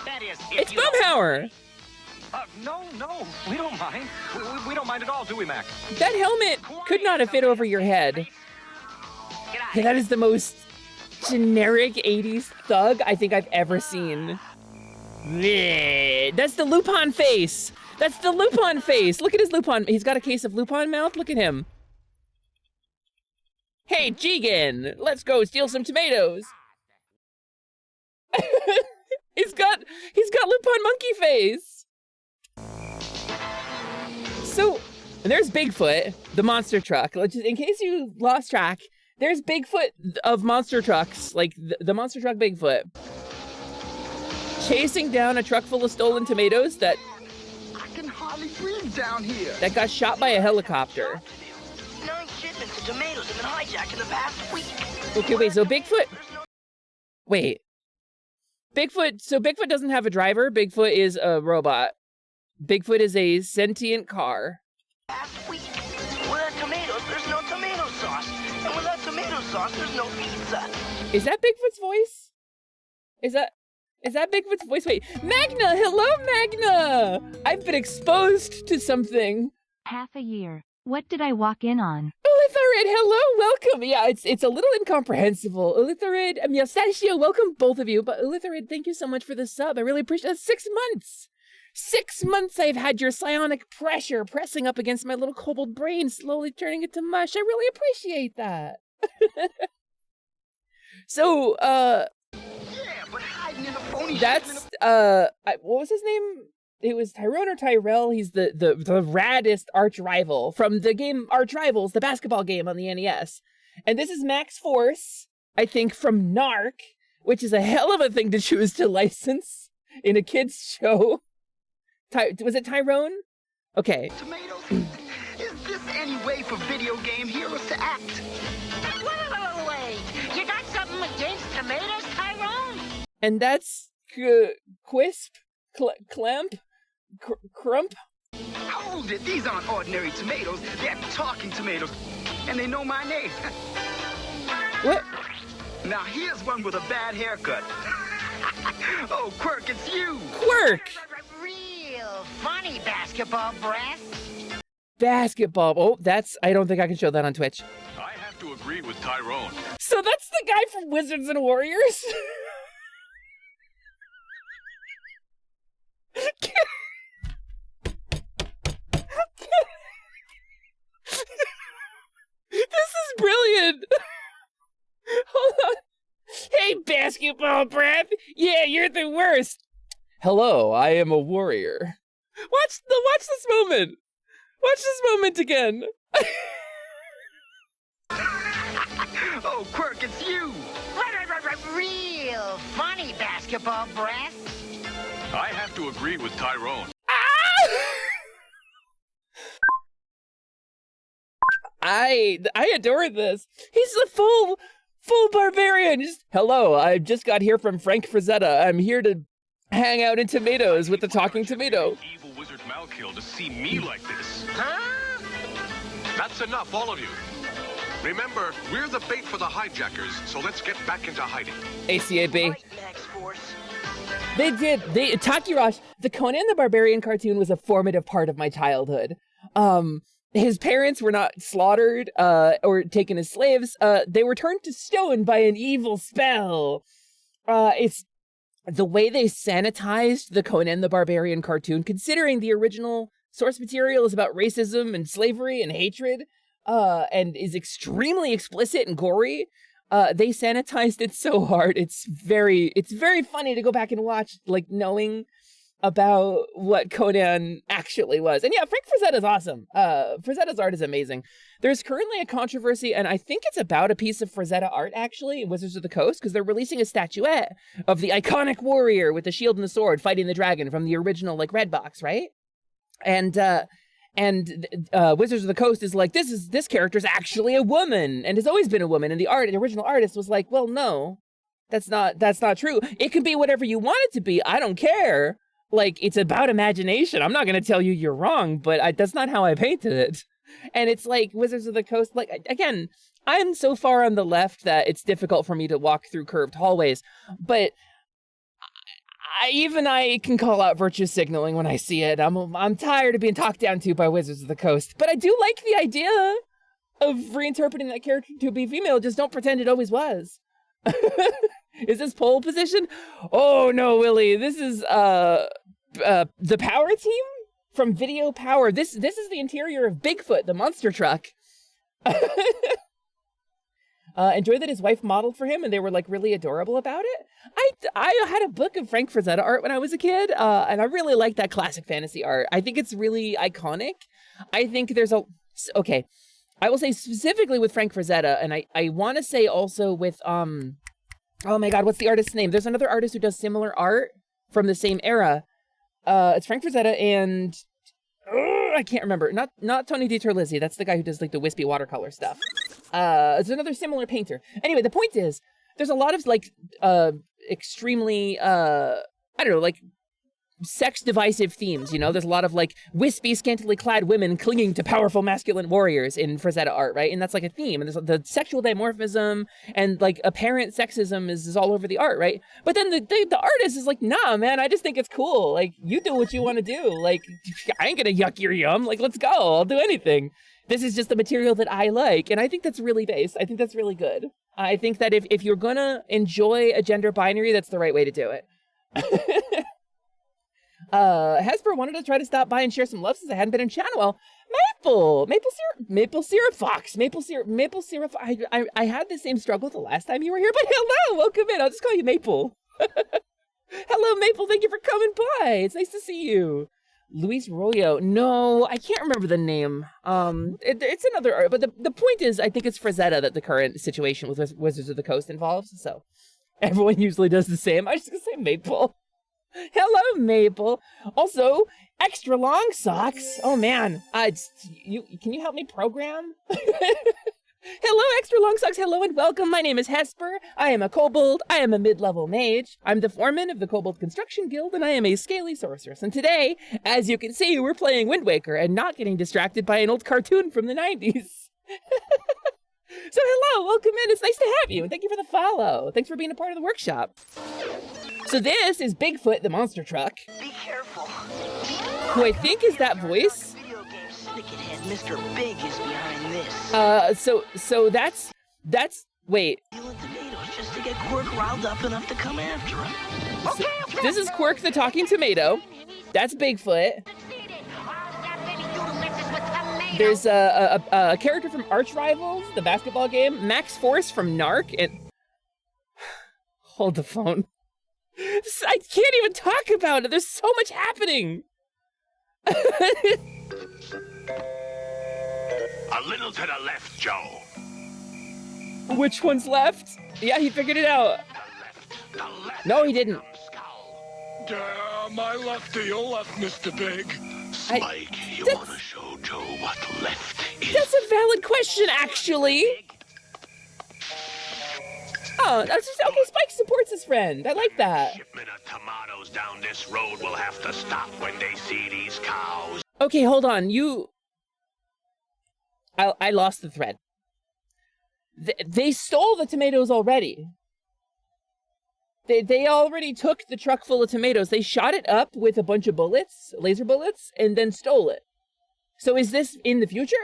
Speaker 5: That is,
Speaker 3: It's Boomhauer.
Speaker 2: No, we don't mind. We don't mind at all, do we, Mac?
Speaker 3: That helmet could not have fit over your head.
Speaker 5: Get out.
Speaker 3: Yeah, that is the most generic 80s thug I think I've ever seen. Bleh. That's the Lupin face. That's the Lupin face. Look at his Lupin. He's got a case of Lupin mouth. Look at him. Hey, Jigen, let's go steal some tomatoes. He's got Lupin monkey face. So, and there's Bigfoot, the monster truck. Just in case you lost track, There's Bigfoot of monster trucks, like the monster truck Bigfoot, chasing down a truck full of stolen tomatoes that
Speaker 7: I can hardly breathe down here.
Speaker 3: got shot by a helicopter.
Speaker 5: 9 shipments of tomatoes have been hijacked in the past week.
Speaker 3: Okay, wait, so Bigfoot... Wait. So Bigfoot doesn't have a driver. Bigfoot is a robot. Bigfoot is a sentient car.
Speaker 5: Past week. Without tomatoes, there's no tomato sauce. And without tomato sauce, there's no pizza.
Speaker 3: Is that Bigfoot's voice? Is that Bigfoot's voice? Wait, Magna! Hello, Magna! I've been exposed to something.
Speaker 8: Half a year. What did I walk in on?
Speaker 3: Ulitharid, hello, welcome. Yeah, it's a little incomprehensible. Ulitharid, Mustachio, welcome both of you. But Ulitharid, thank you so much for the sub. I really appreciate it. 6 months. 6 months I've had your psionic pressure pressing up against my little kobold brain, slowly turning it to mush. I really appreciate that. So,
Speaker 7: Yeah, but hiding in a phony
Speaker 3: that's, what was his name? It was Tyrone or Tyrell. He's the raddest arch rival from the game Arch Rivals, the basketball game on the NES. And this is Max Force, I think, from Narc, which is a hell of a thing to choose to license in a kid's show. Was it Tyrone? Okay.
Speaker 7: tomatoes. Is this any way for video game heroes to act?
Speaker 9: Wait. You got something against tomatoes, Tyrone?
Speaker 3: And that's Quisp? Clamp? Crump?
Speaker 7: Hold it, these aren't ordinary tomatoes. They're talking tomatoes. And they know my name.
Speaker 3: What?
Speaker 7: Now here's one with a bad haircut. Oh, Quirk, it's you.
Speaker 3: Quirk!
Speaker 9: Real funny basketball breath.
Speaker 3: Basketball. Oh, I don't think I can show that on Twitch.
Speaker 6: I have to agree with Tyrone.
Speaker 3: So that's the guy from Wizards and Warriors? This is brilliant. Hold on. Hey, basketball breath. Yeah, you're the worst. Hello, I am a warrior. Watch this moment. Watch this moment again.
Speaker 7: Oh, Quirk, it's you.
Speaker 9: Real funny basketball breath.
Speaker 6: I have to agree with Tyrone.
Speaker 3: I adore this. He's a full barbarian. Hello, I just got here from Frank Frazetta. I'm here to hang out in tomatoes with the talking tomato.
Speaker 6: Evil wizard Malkiel to see me like this.
Speaker 9: Huh?
Speaker 6: That's enough, all of you. Remember, we're the bait for the hijackers, so let's get back into hiding.
Speaker 3: ACAB.
Speaker 5: Right, Max Force.
Speaker 3: Takirash, the Conan the Barbarian cartoon was a formative part of my childhood. His parents were not slaughtered, or taken as slaves. They were turned to stone by an evil spell. It's the way they sanitized the Conan the Barbarian cartoon, considering the original source material is about racism and slavery and hatred, and is extremely explicit and gory. They sanitized it so hard. It's very funny to go back and watch, like, knowing about what Conan actually was. And yeah, Frank Frazetta's awesome. Frazetta's art is amazing. There's currently a controversy, and I think it's about a piece of Frazetta art, actually, in Wizards of the Coast, because they're releasing a statuette of the iconic warrior with the shield and the sword fighting the dragon from the original, like, red box, right? And Wizards of the Coast is like, this character's actually a woman, and has always been a woman. And the original artist was like, well, no, that's not true. It can be whatever you want it to be. I don't care. Like, it's about imagination. I'm not going to tell you you're wrong, but that's not how I painted it. And it's like Wizards of the Coast, like, again, I'm so far on the left that it's difficult for me to walk through curved hallways, but I can call out virtue signaling when I see it. I'm tired of being talked down to by Wizards of the Coast, but I do like the idea of reinterpreting that character to be female. Just don't pretend it always was. Is this pole position? Oh no, Willie. This is the power team from Video Power. This is the interior of Bigfoot, the monster truck. Enjoyed that his wife modeled for him, and they were like really adorable about it. I had a book of Frank Frazetta art when I was a kid, and I really like that classic fantasy art. I think it's really iconic. I think there's okay. I will say specifically with Frank Frazetta, and I want to say also with, oh my God, what's the artist's name? There's another artist who does similar art from the same era. It's Frank Frazetta and, I can't remember. Not Tony DiTerlizzi. That's the guy who does like the wispy watercolor stuff. It's another similar painter. Anyway, the point is, there's a lot of like, extremely, I don't know, like, sex divisive themes, you know? There's a lot of like wispy, scantily clad women clinging to powerful masculine warriors in Frazetta art, right? And that's like a theme. And there's the sexual dimorphism and like apparent sexism is all over the art, right? But then the artist is like, nah, man, I just think it's cool. Like, you do what you want to do. Like, I ain't gonna yuck your yum. Like, let's go. I'll do anything. This is just the material that I like. And I think that's really based. I think that's really good. I think that if you're gonna enjoy a gender binary, that's the right way to do it. Hesper wanted to try to stop by and share some love since I hadn't been in chat in a while. Maple syrup. I had the same struggle the last time you were here, but hello, welcome in. I'll just call you Maple. Hello, Maple. Thank you for coming by. It's nice to see you. Luis Royo. No, I can't remember the name. It's another art, but the point is, I think it's Frazetta that the current situation with Wizards of the Coast involves. So everyone usually does the same. I was just gonna say Maple. Hello, Maple. Also, extra long socks. Oh man, can you help me program? Hello, extra long socks. Hello and welcome. My name is Hesper. I am a kobold. I am a mid-level mage. I'm the foreman of the Kobold Construction Guild, and I am a scaly sorceress. And today, as you can see, we're playing Windwaker and not getting distracted by an old cartoon from the 90s. So hello, welcome in. It's nice to have you, and thank you for the follow. Thanks for being a part of the workshop. So this is Bigfoot, the monster truck.
Speaker 9: Be careful.
Speaker 3: Who I think is that voice.
Speaker 9: Video game syndicate head Mr. Big is behind this.
Speaker 3: So that's, wait.
Speaker 9: Stealing tomatoes just to get Quirk riled up enough to come after him. Okay.
Speaker 3: This is Quirk the talking tomato. That's Bigfoot. There's a character from Arch Rivals, the basketball game, Max Force from Narc, and hold the phone. I can't even talk about it. There's so much happening.
Speaker 6: A little to the left, Joe.
Speaker 3: Which one's left? Yeah, he figured it out.
Speaker 6: The left.
Speaker 3: No, he didn't.
Speaker 6: Damn, I left to your left, Mr. Big. Spike, you want to show Joe what left is?
Speaker 3: That's a valid question, actually. Oh, that's just, okay, Spike supports his friend. I like that.
Speaker 6: Shipment of tomatoes down this road will have to stop when they see these cows.
Speaker 3: Okay, hold on. I lost the thread. They stole the tomatoes already. They already took the truck full of tomatoes. They shot it up with a bunch of bullets, laser bullets, and then stole it. So is this in the future?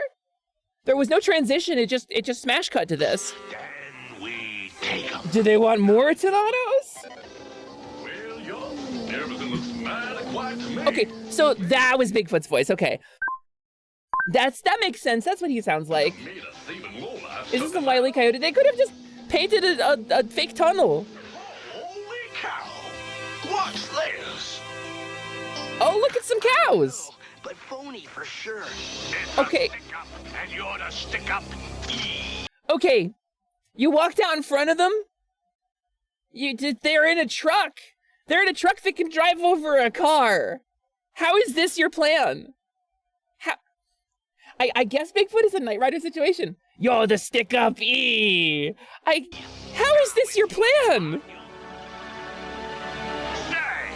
Speaker 3: There was no transition. It just smash cut to this.
Speaker 6: Then we take them.
Speaker 3: Do they want more tomatoes?
Speaker 6: Well, yo, everything looks mighty quiet to me.
Speaker 3: Okay, so that was Bigfoot's voice. Okay. That makes sense. That's what he sounds like. Is this a Wile E. Coyote? They could have just painted a fake tunnel.
Speaker 6: Holy cow! Watch this.
Speaker 3: Oh, look at some cows.
Speaker 9: But phony for sure.
Speaker 3: Okay.
Speaker 6: And you're to stick up.
Speaker 3: Okay. You walked out in front of them. They're in a truck. They're in a truck that can drive over a car. How is this your plan? I guess Bigfoot is a Knight Rider situation. You're the stick up. How is this your plan?
Speaker 6: Say,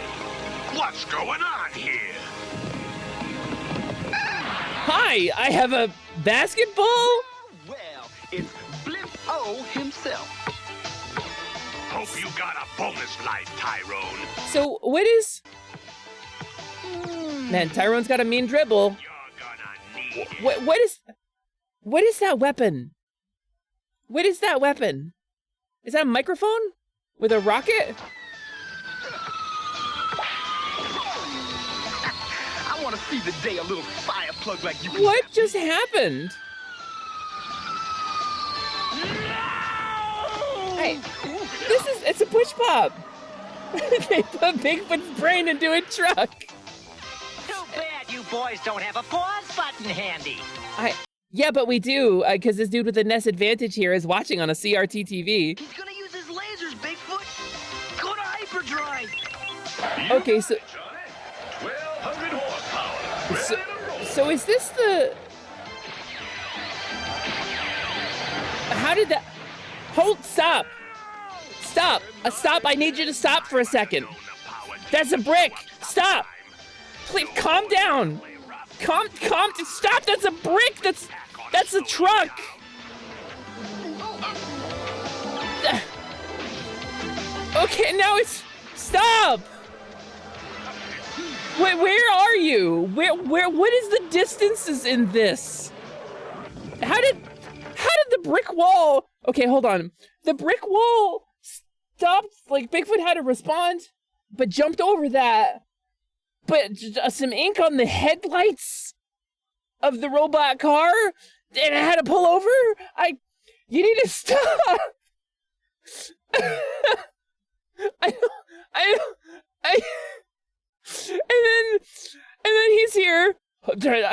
Speaker 6: what's going on here?
Speaker 3: Hi, I have a basketball?
Speaker 7: Well, it's Blimp-O himself.
Speaker 6: Hope you got a bonus life, Tyrone.
Speaker 3: So, what is... Man, Tyrone's got a mean dribble. What is that weapon? What is that weapon? Is that a microphone? With a rocket?
Speaker 7: I want to see the day a little fire plug like you can.
Speaker 3: What just happened? Hey, it's a push pop. They put Bigfoot's brain into a truck.
Speaker 5: Too bad you boys don't have a pause button handy.
Speaker 3: Yeah, but we do, because this dude with the NES Advantage here is watching on a CRT TV.
Speaker 9: He's gonna use his lasers, Bigfoot. Go to hyperdrive.
Speaker 3: Okay, so
Speaker 6: 1,200 horsepower.
Speaker 3: so is this the... How did that... Stop! Stop! Stop, I need you to stop for a second. That's a brick! Stop! Please, calm down! Stop, that's a brick! That's a truck! Okay, now it's... Stop! Wait, where are you? What is the distances in this? How did the brick wall... Okay, hold on. The brick wall stopped, like Bigfoot had to respond, but jumped over that. But some ink on the headlights of the robot car, and I had to pull over? You need to stop! And then he's here.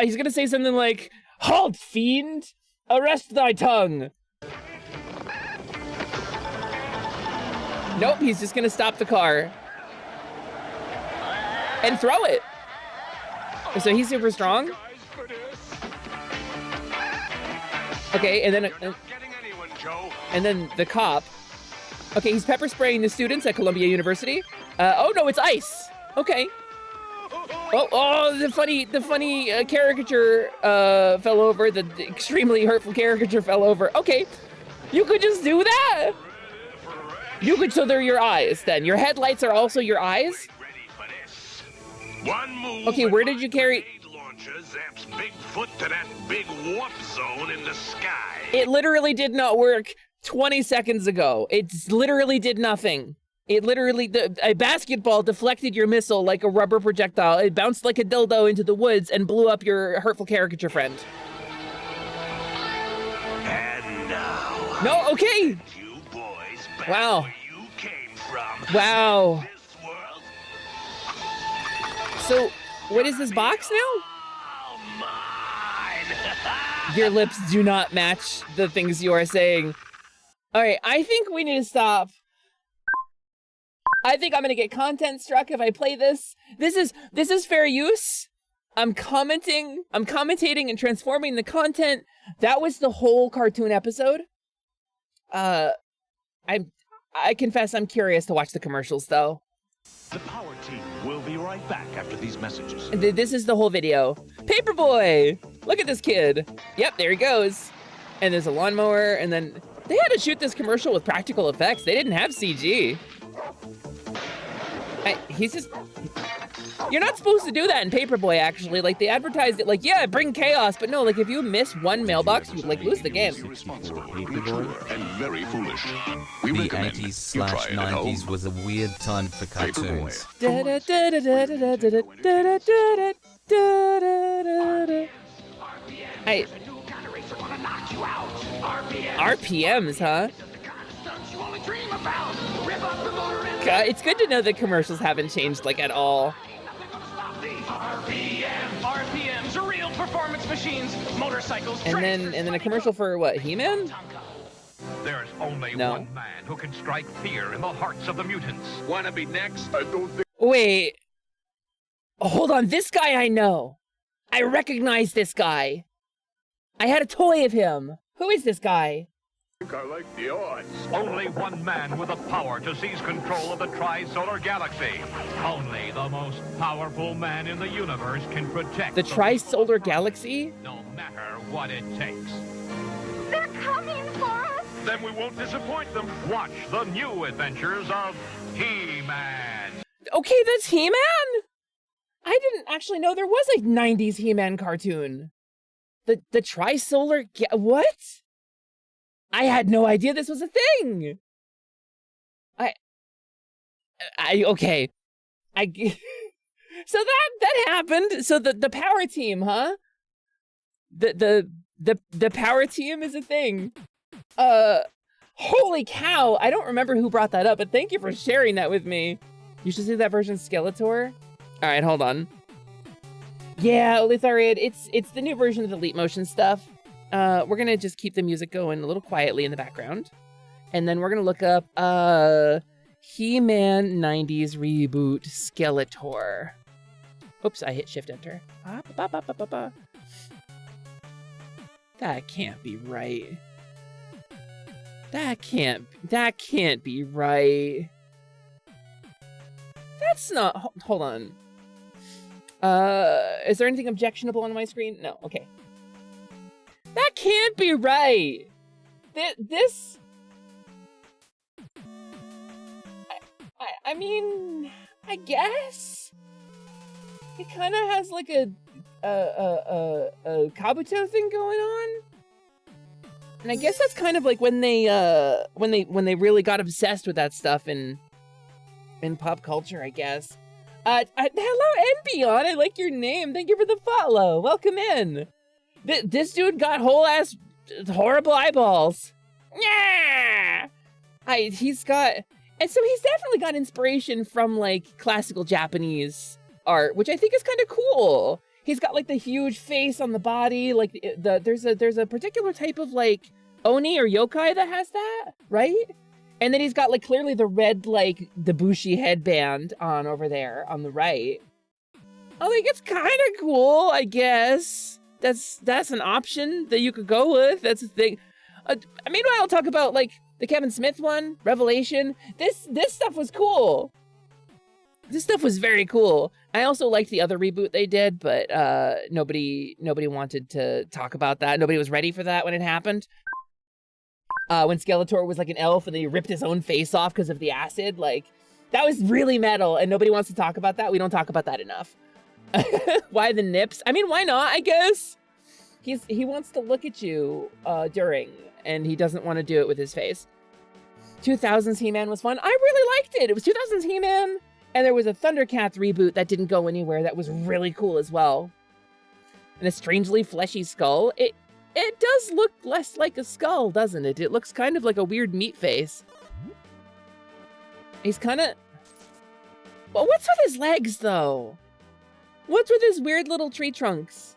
Speaker 3: He's gonna say something like, "Halt, fiend! Arrest thy tongue!" Nope, he's just gonna stop the car. And throw it. So he's super strong. Okay, and then the cop. Okay, he's pepper spraying the students at Columbia University. Oh no, it's ice. Okay. Oh, the funny caricature fell over. The extremely hurtful caricature fell over. Okay, you could just do that. So they're your eyes then. Your headlights are also your eyes? Okay, where did you carry...
Speaker 6: Bigfoot to that big warp zone in the sky.
Speaker 3: It literally did not work 20 seconds ago. It literally did nothing. It literally... A basketball deflected your missile like a rubber projectile. It bounced like a dildo into the woods and blew up your hurtful caricature friend.
Speaker 6: And now...
Speaker 3: No, okay!
Speaker 6: You boys back
Speaker 3: Wow.
Speaker 6: where you came from.
Speaker 3: Wow.
Speaker 6: This world...
Speaker 3: So, what is this box now? Your lips do not match the things you are saying. All right, I think we need to stop. I think I'm gonna get content struck if I play this. This is fair use. I'm commentating and transforming the content. That was the whole cartoon episode. I confess I'm curious to watch the commercials though.
Speaker 10: The power team will be right back after these messages.
Speaker 3: This is the whole video. Paperboy! Look at this kid. Yep, there he goes. And there's a lawnmower, and then they had to shoot this commercial with practical effects. They didn't have CG. He's just... You're not supposed to do that in Paperboy, actually. Like, they advertised it like, yeah, bring chaos, but no, like, if you miss one mailbox, you, like, lose the game.
Speaker 6: And very foolish.
Speaker 11: The 80s/90s was a weird time for cartoons.
Speaker 3: RPMs, huh? God, it's good to know that commercials haven't changed, like, at all.
Speaker 2: RPMs are real performance machines. Motorcycles.
Speaker 3: And then a commercial for what? He-Man?
Speaker 10: There's only one man who can strike fear in the hearts of the mutants.
Speaker 6: Wanna be next? I don't think...
Speaker 3: Wait. Hold on, this guy I know. I recognize this guy. I had a toy of him. Who is this guy?
Speaker 6: I like the odds.
Speaker 10: Only one man with the power to seize control of the tri-solar galaxy. Only the most powerful man in the universe can protect
Speaker 3: the tri-solar galaxy?
Speaker 10: No matter what it takes.
Speaker 4: They're coming for us!
Speaker 10: Then we won't disappoint them. Watch the new adventures of He-Man.
Speaker 3: Okay, that's He-Man? I didn't actually know there was a 90s He-Man cartoon. The tri-solar what? I had no idea this was a thing. Okay. So that happened. So the power team, huh? The power team is a thing. Holy cow! I don't remember who brought that up, but thank you for sharing that with me. You should see that version of Skeletor. All right, hold on. Yeah, Olithariad, it's the new version of the Leap Motion stuff. we're gonna just keep the music going a little quietly in the background. And then we're gonna look up He-Man 90s reboot Skeletor. Oops, I hit Shift Enter. That can't be right. That can't be right. That's not, hold on. Is there anything objectionable on my screen? No, okay. That can't be right. This, I mean, I guess it kind of has like a Kabuto thing going on, and I guess that's kind of like when they really got obsessed with that stuff in pop culture, I guess. Hello, Enbyon. I like your name. Thank you for the follow. Welcome in. This dude got whole ass horrible eyeballs. Yeah. He's definitely got inspiration from like classical Japanese art, which I think is kind of cool. He's got like the huge face on the body, like there's a particular type of like oni or yokai that has that, right? And then he's got like clearly the red like the Bushi headband on over there on the right. I think it's kind of cool, I guess. That's an option that you could go with. That's a thing. Meanwhile, I'll talk about like the Kevin Smith one, Revelation. This stuff was cool. This stuff was very cool. I also liked the other reboot they did, but nobody wanted to talk about that. Nobody was ready for that when it happened. When Skeletor was like an elf and then he ripped his own face off because of the acid, like that was really metal, and nobody wants to talk about that. We don't talk about that enough. Why the nips? I mean, why not? I guess he wants to look at you during, and he doesn't want to do it with his face. 2000s He-Man was fun. I really liked it. It was 2000s He-Man. And there was a Thundercats reboot that didn't go anywhere that was really cool as well. And a strangely fleshy skull. It does look less like a skull, doesn't it? It looks kind of like a weird meat face. He's kind of... Well, what's with his legs, though? What's with his weird little tree trunks?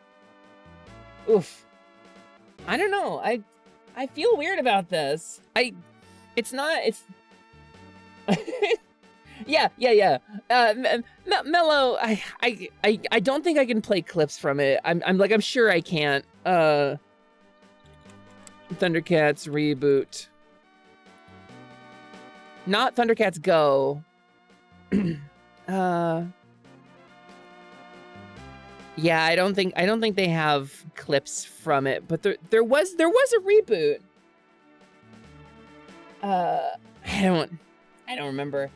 Speaker 3: Oof. I don't know. I feel weird about this. It's not... Yeah. Mellow, I don't think I can play clips from it. I'm sure I can't. Thundercats reboot. Not Thundercats Go. Yeah, I don't think they have clips from it, but there was a reboot. I don't remember.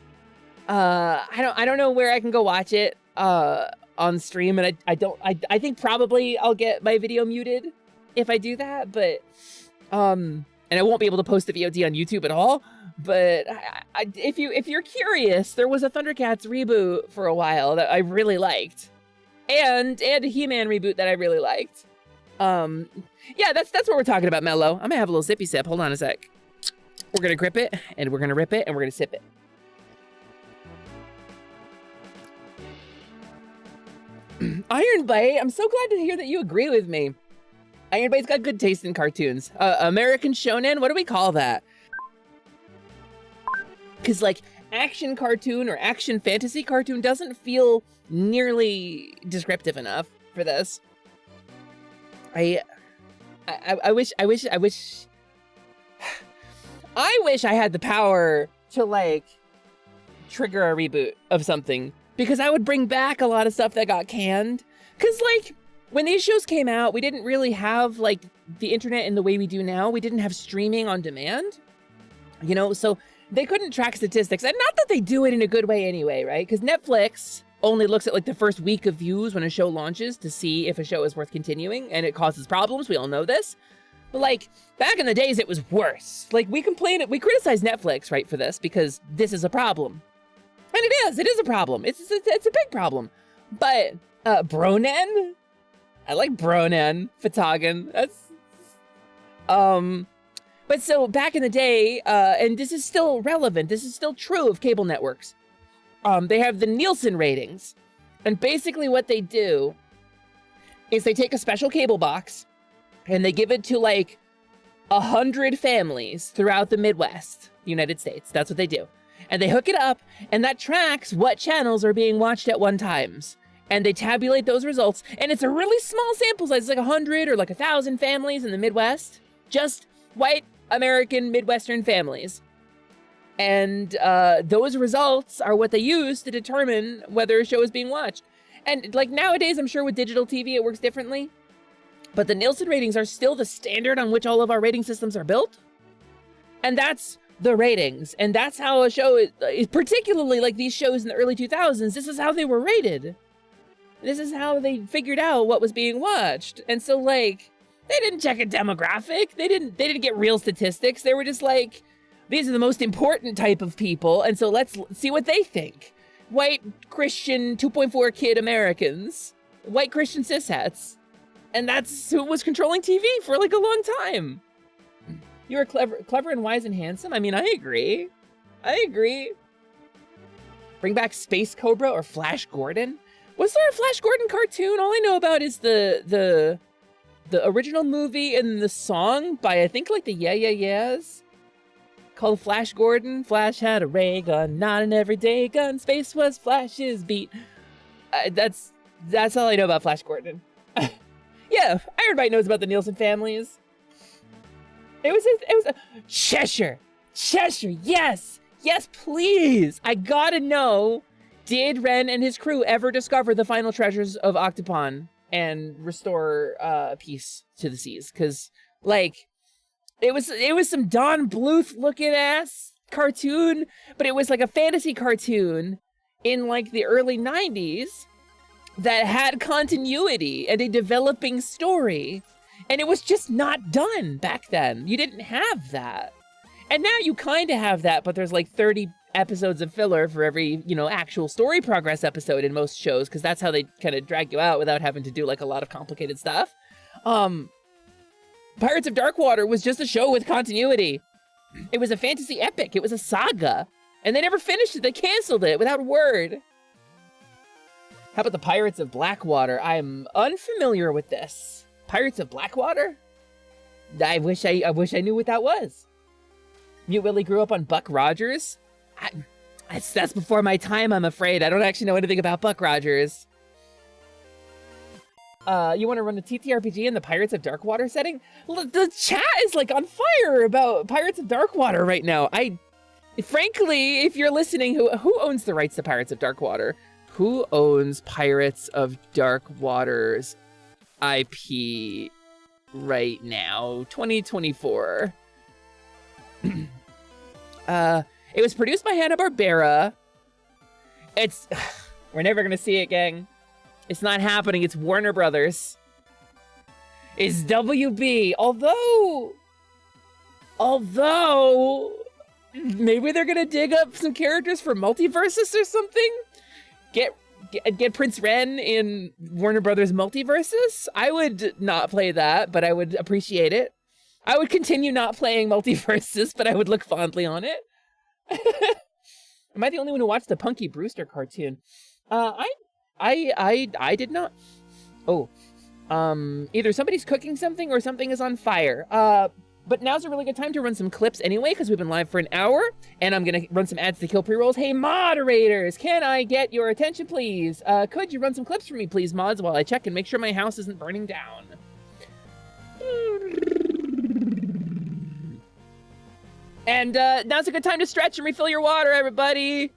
Speaker 3: I don't know where I can go watch it on stream, and I think probably I'll get my video muted if I do that, but and I won't be able to post the VOD on YouTube at all. But if you're curious, there was a Thundercats reboot for a while that I really liked, and a He-Man reboot that I really liked. Yeah, that's what we're talking about, Mello. I'm gonna have a little sippy sip. Hold on a sec. We're gonna grip it, and we're gonna rip it, and we're gonna sip it. Iron Bite, I'm so glad to hear that you agree with me. Iron Bite's got good taste in cartoons. American shonen, what do we call that? Because like action cartoon or action fantasy cartoon doesn't feel nearly descriptive enough for this. I wish I had the power to like trigger a reboot of something, because I would bring back a lot of stuff that got canned. Because like when these shows came out, we didn't really have like the internet in the way we do now. We didn't have streaming on demand, you know, so they couldn't track statistics. And not that they do it in a good way anyway, right? Because Netflix only looks at like the first week of views when a show launches to see if a show is worth continuing, and it causes problems. We all know this. But like back in the days, it was worse. Like we criticize Netflix, right, for this, because this is a problem. And it is a problem. It's a big problem. But Bronen? I like Bronen. Fatagan. That's but so back in the day, and this is still relevant, this is still true of cable networks. They have the Nielsen ratings. And basically what they do is they take a special cable box And they give it to like 100 families throughout the Midwest, United States. That's what they do. And they hook it up, and that tracks what channels are being watched at one times. And they tabulate those results, and it's a really small sample size. It's like 100 or like 1,000 families in the Midwest. Just white American Midwestern families. And those results are what they use to determine whether a show is being watched. And like nowadays, I'm sure with digital TV, it works differently. But the Nielsen ratings are still the standard on which all of our rating systems are built. And that's the ratings. And that's how a show is, particularly like these shows in the early 2000s, this is how they were rated. This is how they figured out what was being watched. And so like, they didn't check a demographic. They didn't get real statistics. They were just like, these are the most important type of people. And so let's see what they think. White Christian 2.4 kid Americans, white Christian cishets. And that's who was controlling TV for like a long time. You were clever and wise and handsome. I mean, I agree. Bring back Space Cobra or Flash Gordon. Was there a Flash Gordon cartoon? All I know about is the original movie and the song by, I think, like the Yeah Yeah Yeahs, called Flash Gordon. Flash had a ray gun, not an everyday gun. Space was Flash's beat. That's all I know about Flash Gordon. Yeah, everybody knows about the Nielsen families. It was a Cheshire, yes, please. I gotta know, did Ren and his crew ever discover the final treasures of Octopon and restore peace to the seas? Because like, it was some Don Bluth looking ass cartoon, but it was like a fantasy cartoon in like the early 90s that had continuity and a developing story. And it was just not done back then. You didn't have that. And now you kind of have that, but there's like 30 episodes of filler for every, actual story progress episode in most shows, because that's how they kind of drag you out without having to do like a lot of complicated stuff. Pirates of Darkwater was just a show with continuity. It was a fantasy epic. It was a saga. And they never finished it. They canceled it without a word. How about the Pirates of Blackwater? I'm unfamiliar with this. Pirates of Blackwater? I wish I knew what that was. Mute Willie grew up on Buck Rogers? That's before my time, I'm afraid. I don't actually know anything about Buck Rogers. You want to run a TTRPG in the Pirates of Darkwater setting? The chat is like on fire about Pirates of Darkwater right now. Frankly, if you're listening, who owns the rights to Pirates of Darkwater? Who owns Pirates of Darkwater's IP right now? 2024. It was produced by Hanna-Barbera. We're never gonna see it, gang. It's not happening. It's Warner Brothers. It's WB. Although maybe they're gonna dig up some characters for Multiversus or something. Get Prince Ren in Warner Brothers Multiversus. I would not play that, but I would appreciate it. I would continue not playing Multiversus, but I would look fondly on it. Am I the only one who watched the Punky Brewster cartoon? I did not. Oh, either somebody's cooking something or something is on fire. But now's a really good time to run some clips anyway, because we've been live for an hour, and I'm gonna run some ads to kill pre-rolls. Hey, moderators, can I get your attention, please? Could you run some clips for me, please, mods, while I check and make sure my house isn't burning down? And now's a good time to stretch and refill your water, everybody.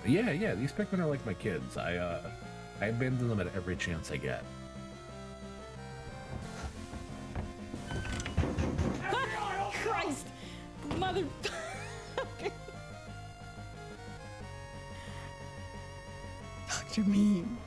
Speaker 12: Yeah, these Pikmin are like my kids. I abandon them at every chance I get.
Speaker 13: Christ! Mother... Dr. Meme.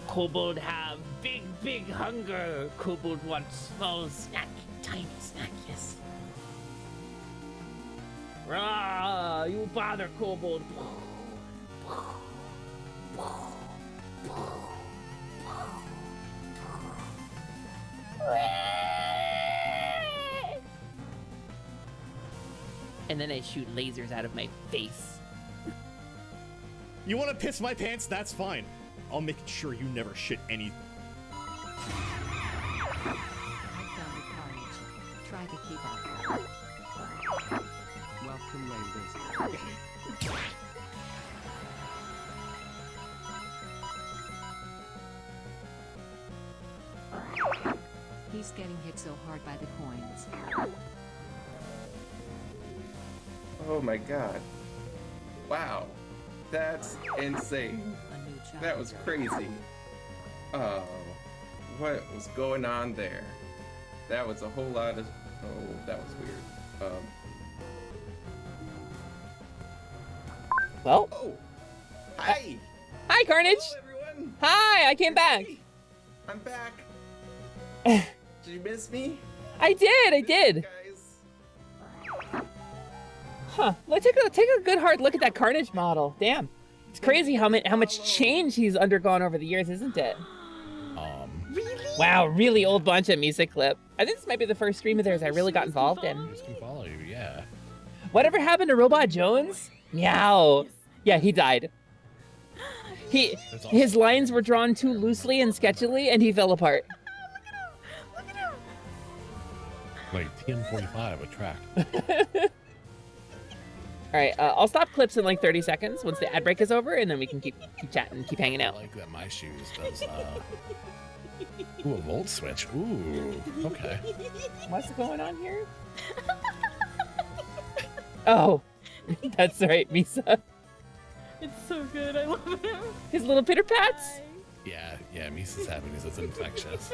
Speaker 14: Kobold have big hunger. Kobold wants small snack
Speaker 3: tiny snack, yes. Rah, you bother, kobold. And then I shoot lasers out of my face.
Speaker 14: You want to piss my pants? That's fine. I'll make sure you never shit any.
Speaker 15: Try to keep up. Welcome, ladies. He's getting hit so hard by the coins.
Speaker 16: Oh my god. Wow. That's insane. That was crazy. Oh, what was going on there? That was a whole lot of... Oh, that was weird.
Speaker 3: Well.
Speaker 16: Oh! Hi!
Speaker 3: Hi, Carnage!
Speaker 16: Hello, everyone!
Speaker 3: Hi, I came back!
Speaker 16: I'm back! Did you miss me?
Speaker 3: I did! Huh. Let's take a good hard look at that Carnage model. Damn. It's crazy how much change he's undergone over the years, isn't it?
Speaker 13: Really?
Speaker 3: Wow, really old bunch of music clip. I think this might be the first stream of theirs I really got involved in.
Speaker 12: Just can follow you, yeah.
Speaker 3: Whatever happened to Robot Jones? Meow. Yeah, he died. His lines were drawn too loosely and sketchily, and he fell apart.
Speaker 12: Like TM45, a track.
Speaker 3: All right, I'll stop clips in like 30 seconds once the ad break is over, and then we can keep chatting, keep hanging out.
Speaker 12: I like that my shoes does, ooh, a volt switch. Ooh, okay.
Speaker 3: What's going on here? Oh, that's right, Misa.
Speaker 13: It's so good. I love him.
Speaker 3: His little pitter pats.
Speaker 12: Yeah, Misa's having these. It's infectious.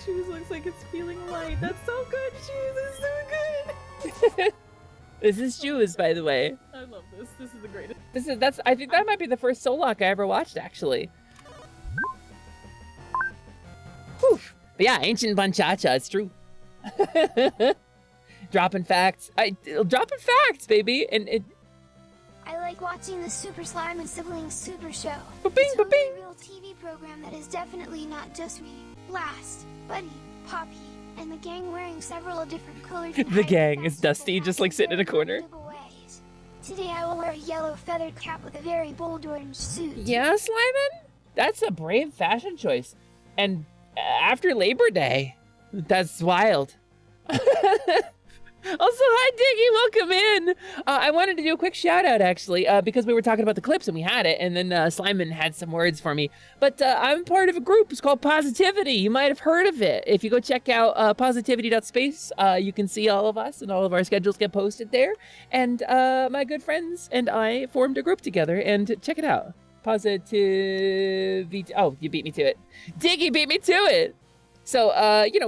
Speaker 13: Shoes looks like it's feeling light. That's so good. Shoes is so good.
Speaker 3: This is Shoes, by the way.
Speaker 13: I love this. This is the greatest.
Speaker 3: I think that might be the first Solok I ever watched, actually. Whew. But yeah, Ancient Banchacha, it's true. Dropping facts. Dropping facts, baby. And
Speaker 17: I like watching the Super Slime and Siblings Super Show.
Speaker 3: Ba-bing,
Speaker 17: It's a really real TV program that is definitely not just me. Blast, Buddy, Poppy, and the gang wearing several different colors.
Speaker 3: the gang is Dusty, just like sitting in a corner.
Speaker 17: Today I will wear a yellow feathered cap with a very bold orange suit.
Speaker 3: Yeah, Slyman? That's a brave fashion choice. And after Labor Day, that's wild. Also, hi Diggy, welcome in. I wanted to do a quick shout out actually, because we were talking about the clips and we had it, and then Slyman had some words for me. But I'm part of a group, it's called Positivity. You might have heard of it. If you go check out positivity.space, you can see all of us and all of our schedules get posted there. And my good friends and I formed a group together, and check it out. Positivity. Oh, you beat me to it. Diggy beat me to it. So,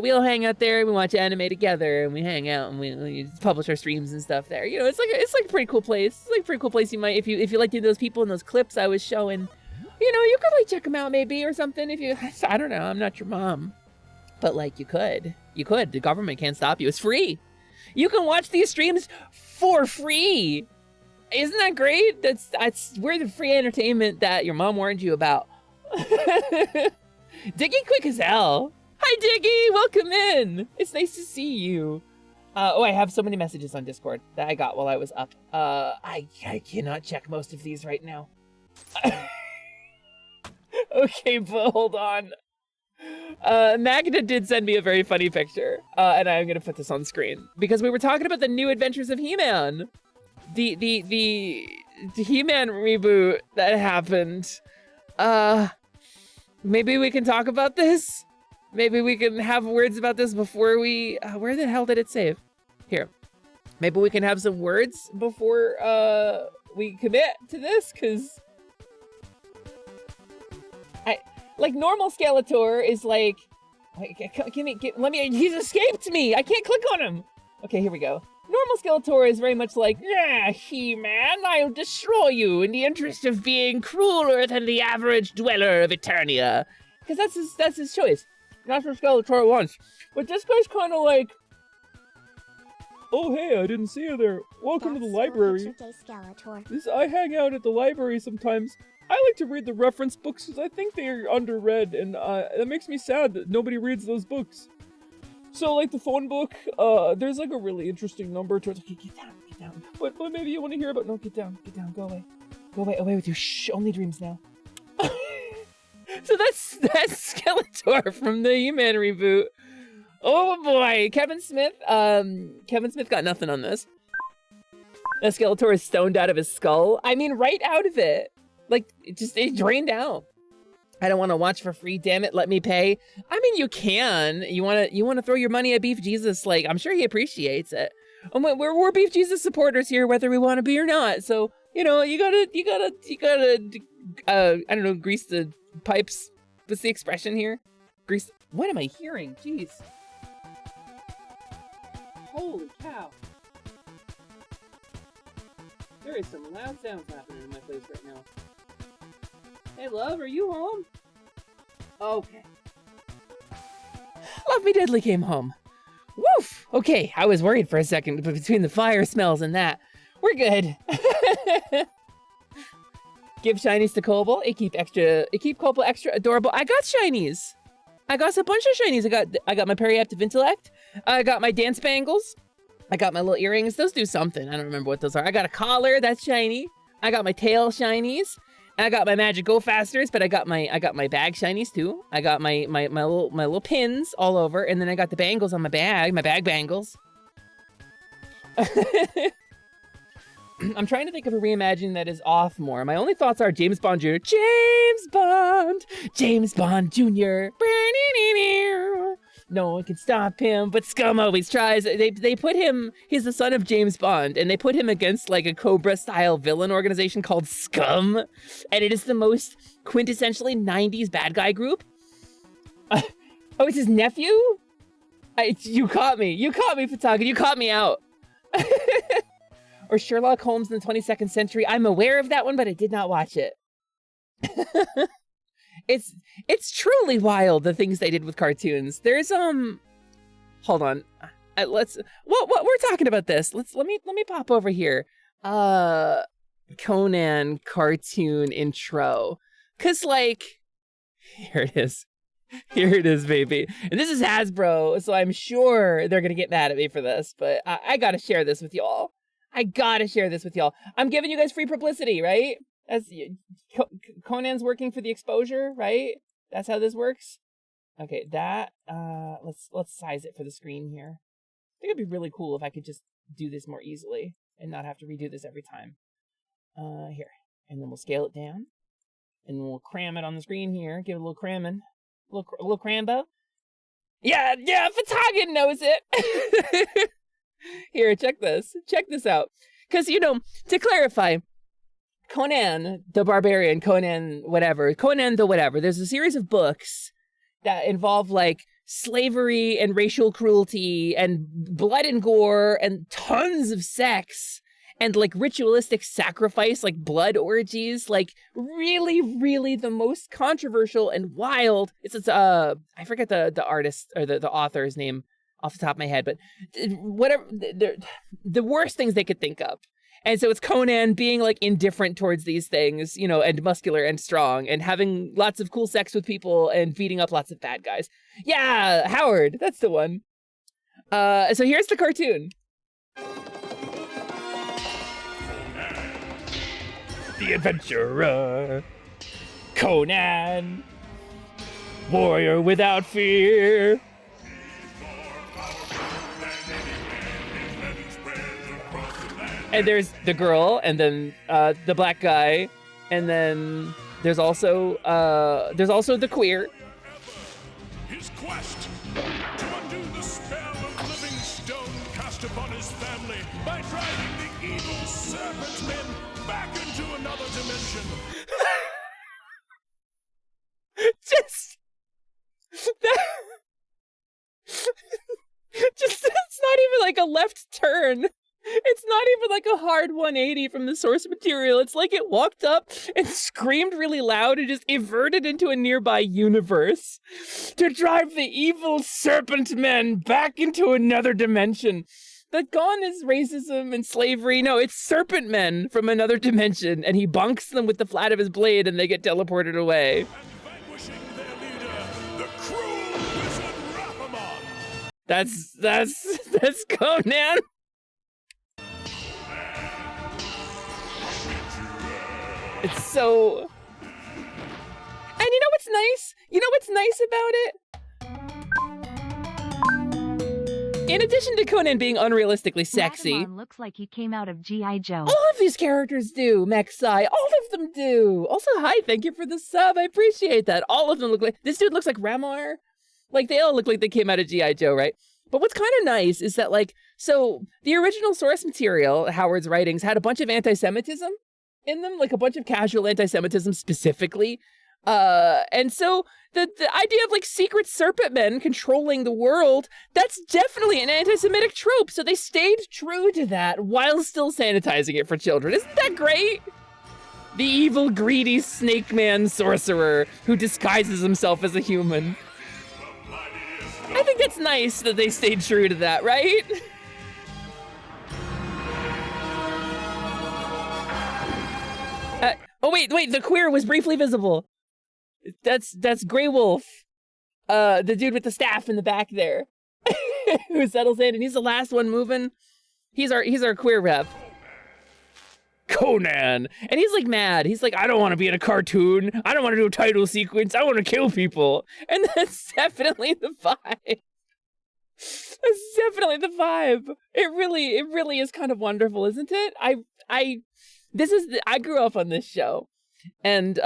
Speaker 3: we all hang out there, and we watch anime together, and we hang out, and we publish our streams and stuff there. You know, it's like a pretty cool place. It's like a pretty cool place. You might, if you like those people and those clips I was showing, you could like check them out maybe or something. I don't know, I'm not your mom, but like you could. The government can't stop you. It's free. You can watch these streams for free. Isn't that great? We're the free entertainment that your mom warned you about. Diggy quick as hell. Hi, Diggy! Welcome in! It's nice to see you. I have so many messages on Discord that I got while I was up. I cannot check most of these right now. Okay, but hold on. Magda did send me a very funny picture, and I'm gonna put this on screen because we were talking about the new adventures of He-Man. The He-Man reboot that happened. Maybe we can talk about this? Maybe we can have words about this before we... where the hell did it save? Here. Maybe we can have some words before we commit to this, because... Like, normal Skeletor is like... he's escaped me! I can't click on him! Okay, here we go. Normal Skeletor is very much like, yeah, He-Man, I'll destroy you in the interest of being crueler than the average dweller of Eternia. Because that's his choice. That's what Skeletor wants. But this guy's kind of like, oh hey, I didn't see you there. Welcome to the library. I hang out at the library sometimes. I like to read the reference books because I think they are underread, and it makes me sad that nobody reads those books. So, like the phone book, there's like a really interesting number towards. Okay, get down. But maybe you want to hear about. No, get down, go away with you. Shh, only dreams now. So that's Skeletor from the He-Man reboot. Oh boy, Kevin Smith got nothing on this. That Skeletor is stoned out of his skull. I mean, right out of it. Like, it drained out. I don't want to watch for free, damn it, let me pay. I mean, you can. You want to throw your money at Beef Jesus, like, I'm sure he appreciates it. And we're Beef Jesus supporters here, whether we want to be or not. So, you know, you gotta, I don't know, grease the pipes. What's the expression here? Grease, what am I hearing? Jeez. Holy cow. There is some loud sounds happening in my place right now. Hey, love, are you home? Okay. Love Me Deadly came home. Woof! Okay, I was worried for a second, but between the fire smells and that, we're good. Give shinies to Cobble. It keep Cobble extra adorable. I got shinies. I got a bunch of shinies. I got my periaptive intellect. I got my dance bangles. I got my little earrings. Those do something. I don't remember what those are. I got a collar that's shiny. I got my tail shinies. And I got my magic go fasters, but I got my bag shinies too. I got my little pins all over, and then I got the bangles on my bag bangles. I'm trying to think of a reimagining that is off more. My only thoughts are James Bond Jr. James Bond Jr. No one can stop him, but Scum always tries. They put him, he's the son of James Bond, and they put him against like a Cobra-style villain organization called Scum, and it is the most quintessentially 90s bad guy group. Oh, it's his nephew? You caught me, Fataga, you caught me out. Or Sherlock Holmes in the 22nd century. I'm aware of that one, but I did not watch it. It's truly wild, the things they did with cartoons. There's hold on, what we're talking about this. Let me pop over here. Conan cartoon intro, cause like here it is, baby. And this is Hasbro, so I'm sure they're gonna get mad at me for this, but I gotta share this with y'all. I'm giving you guys free publicity, right? Conan's working for the exposure, right? That's how this works. Okay, that let's size it for the screen here. I think it'd be really cool if I could just do this more easily and not have to redo this every time. Here, and then we'll scale it down, and then we'll cram it on the screen here. Give it a little cramming, a little crambo. Yeah, Fatagan knows it. Here, check this out. Because to clarify. Conan the Barbarian, Conan the whatever. There's a series of books that involve like slavery and racial cruelty and blood and gore and tons of sex and like ritualistic sacrifice, like blood orgies, like really, really the most controversial and wild. It's I forget the artist or the author's name off the top of my head, but whatever, the worst things they could think of. And so it's Conan being like indifferent towards these things, and muscular and strong and having lots of cool sex with people and beating up lots of bad guys. Yeah, Howard, that's the one. So here's the cartoon. The adventurer, Conan, warrior without fear. And there's the girl, and then the black guy, and then there's also the queer.
Speaker 6: His quest to undo the spell of living stone cast upon his family by driving the evil serpent men back into another dimension.
Speaker 3: Just it's not even like a left turn. It's not even like a hard 180 from the source material. It's like it walked up and screamed really loud and just everted into a nearby universe to drive the evil serpent men back into another dimension. That gone is racism and slavery. No, it's serpent men from another dimension, and he bonks them with the flat of his blade and they get teleported away. That's Conan. It's so... And you know what's nice? You know what's nice about it? In addition to Conan being unrealistically sexy...
Speaker 8: Matamon looks like he came out of G.I. Joe.
Speaker 3: All of these characters do, Mexai. All of them do. Also, hi, thank you for the sub. I appreciate that. All of them look like... This dude looks like Ramar. Like, they all look like they came out of G.I. Joe, right? But what's kind of nice is that, like... So, the original source material, Howard's writings, had a bunch of anti-Semitism in them, like a bunch of casual anti-Semitism specifically. And so the idea of like secret serpent men controlling the world, that's definitely an anti-Semitic trope. So they stayed true to that while still sanitizing it for children. Isn't that great? The evil, greedy snake man sorcerer who disguises himself as a human. I think that's nice that they stayed true to that, right? Oh wait, the queer was briefly visible. That's Grey Wolf. The dude with the staff in the back there. Who settles in, and he's the last one moving. He's our queer rep. Conan. And he's like mad. He's like, I don't want to be in a cartoon. I don't want to do a title sequence. I want to kill people. And that's definitely the vibe. That's definitely the vibe. It really is kind of wonderful, isn't it? I grew up on this show, and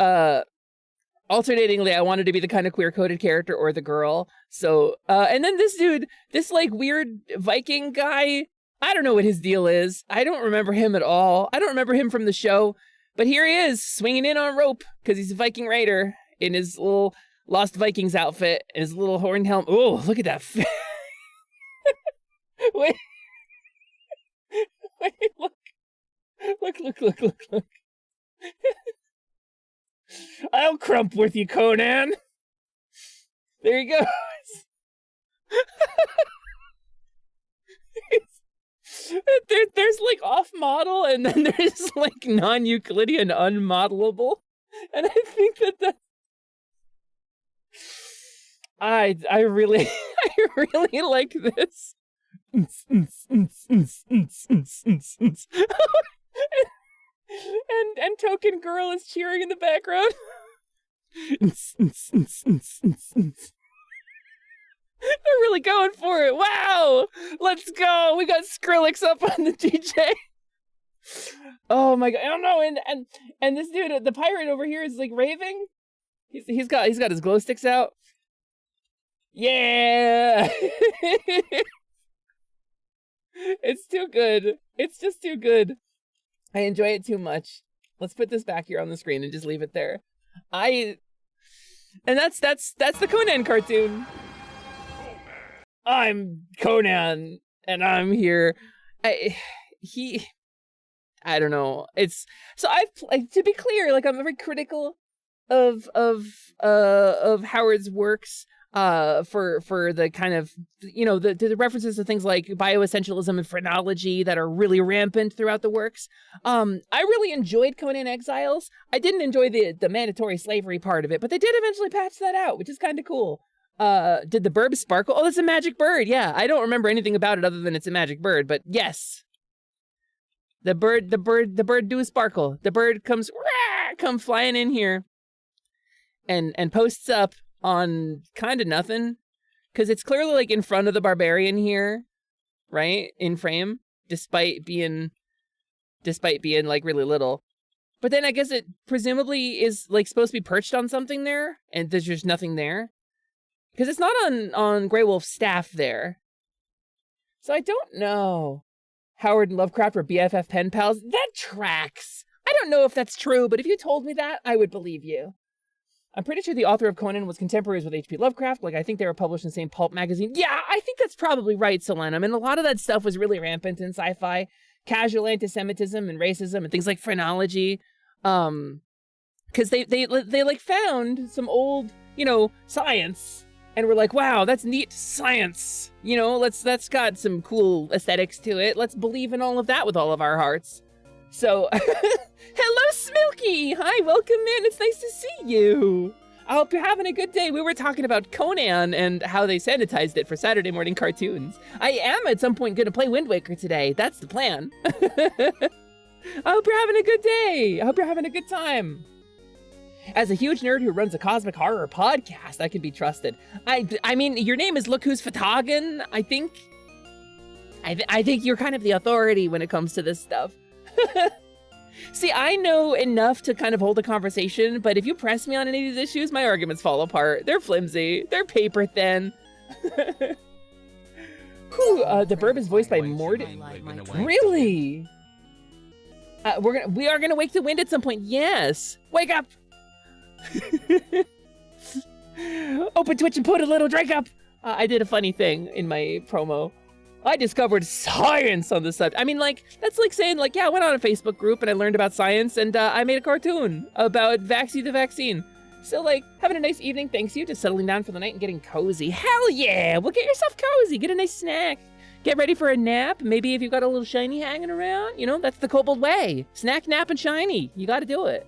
Speaker 3: alternatingly, I wanted to be the kind of queer-coded character or the girl. So, and then this dude, this like weird Viking guy, I don't know what his deal is. I don't remember him at all. I don't remember him from the show, but here he is swinging in on rope because he's a Viking raider in his little Lost Vikings outfit and his little horned helmet. Oh, look at that. Wait, look. Look. I'll crump with you, Conan. There he goes. there's like off-model, and then there's like non-Euclidean unmodelable. And I think that I really like this. And Token Girl is cheering in the background. They're really going for it. Wow! Let's go! We got Skrillex up on the DJ. Oh my god! I don't know. And this dude, the pirate over here, is like raving. He's got his glow sticks out. Yeah! It's too good. It's just too good. I enjoy it too much. Let's put this back here on the screen and just leave it there. And that's the Conan cartoon. I'm Conan, and I'm here. I don't know. It's so to be clear, like I'm very critical of Howard's works. For the kind of, you know, the references to things like bioessentialism and phrenology that are really rampant throughout the works. I really enjoyed Conan Exiles. I didn't enjoy the mandatory slavery part of it, but they did eventually patch that out, which is kind of cool. Did the burb sparkle? Oh, it's a magic bird. Yeah, I don't remember anything about it other than it's a magic bird, but yes. The bird do sparkle. The bird come flying in here and posts up on kind of nothing, because it's clearly like in front of the barbarian here, right, in frame, despite being like really little. But then I guess it presumably is like supposed to be perched on something there, and there's just nothing there, because it's not on Grey Wolf's staff there. So I don't know. Howard and Lovecraft were BFF pen pals. That tracks. I don't know if that's true, but if you told me that, I would believe you. I'm pretty sure the author of Conan was contemporaries with H.P. Lovecraft. Like, I think they were published in the same pulp magazine. Yeah, I think that's probably right, Solenum. And a lot of that stuff was really rampant in sci-fi. casual anti-Semitism and racism and things like phrenology. Because they like found some old, science, and we're like, wow, that's neat science. That's got some cool aesthetics to it. Let's believe in all of that with all of our hearts. So, hello, Smilky. Hi, welcome in. It's nice to see you. I hope you're having a good day. We were talking about Conan and how they sanitized it for Saturday morning cartoons. I am at some point going to play Windwaker today. That's the plan. I hope you're having a good day. I hope you're having a good time. As a huge nerd who runs a cosmic horror podcast, I can be trusted. I mean, your name is Look Who's Fatagan. I think you're kind of the authority when it comes to this stuff. See, I know enough to kind of hold a conversation, but if you press me on any of these issues, my arguments fall apart. They're flimsy. They're paper thin. Whew, the burb is voiced by Mord. Really? We are gonna wake the wind at some point. Yes. Wake up. Open Twitch and put a little drink up. I did a funny thing in my promo. I discovered science on the subject. I mean, that's like saying, yeah, I went on a Facebook group and I learned about science and I made a cartoon about Vaxie the vaccine. So, having a nice evening, thanks you, to settling down for the night and getting cozy. Hell yeah! Well, get yourself cozy. Get a nice snack. Get ready for a nap. Maybe if you've got a little shiny hanging around, that's the kobold way. Snack, nap, and shiny. You gotta do it.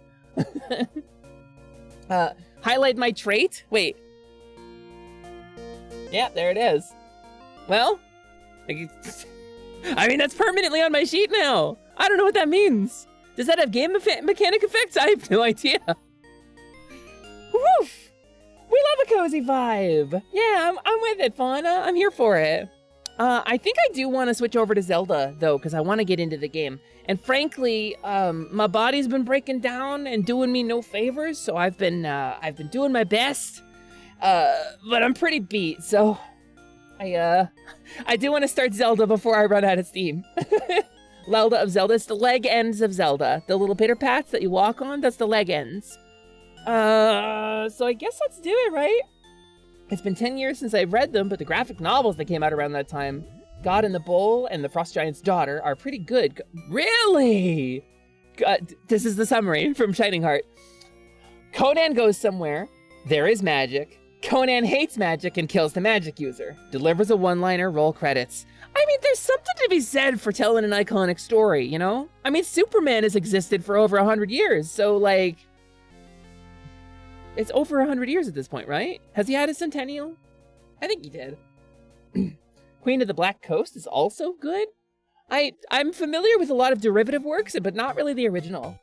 Speaker 3: Highlight my trait? Wait. Yeah, there it is. Well, I mean, that's permanently on my sheet now. I don't know what that means. Does that have game mechanic effects? I have no idea. Woof! We love a cozy vibe. Yeah, I'm with it, Fauna. I'm here for it. I think I do want to switch over to Zelda, though, because I want to get into the game. And frankly, my body's been breaking down and doing me no favors, so I've been doing my best. But I'm pretty beat, so I do want to start Zelda before I run out of steam. Zelda of Zelda, it's the leg ends of Zelda. The little pitter pats that you walk on, that's the leg ends. So I guess let's do it, right? It's been 10 years since I've read them, but the graphic novels that came out around that time, God in the Bowl and The Frost Giant's Daughter, are pretty good. Really? God, this is the summary from Shining Heart. Conan goes somewhere. There is magic. Conan hates magic and kills the magic user. Delivers a one-liner, roll credits. I mean, there's something to be said for telling an iconic story, I mean, Superman has existed for over 100 years, so, it's over 100 years at this point, right? Has he had a centennial? I think he did. Queen of the Black Coast is also good. I'm familiar with a lot of derivative works, but not really the original.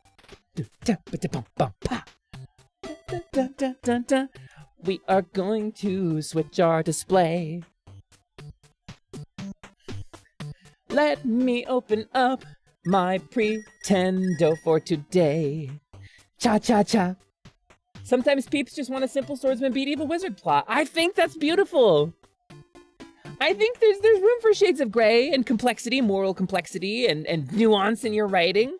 Speaker 3: We are going to switch our display. Let me open up my Pretendo for today. Cha-cha-cha. Sometimes peeps just want a simple swordsman beat evil wizard plot. I think that's beautiful. I think there's room for shades of gray and complexity, moral complexity, and nuance in your writing.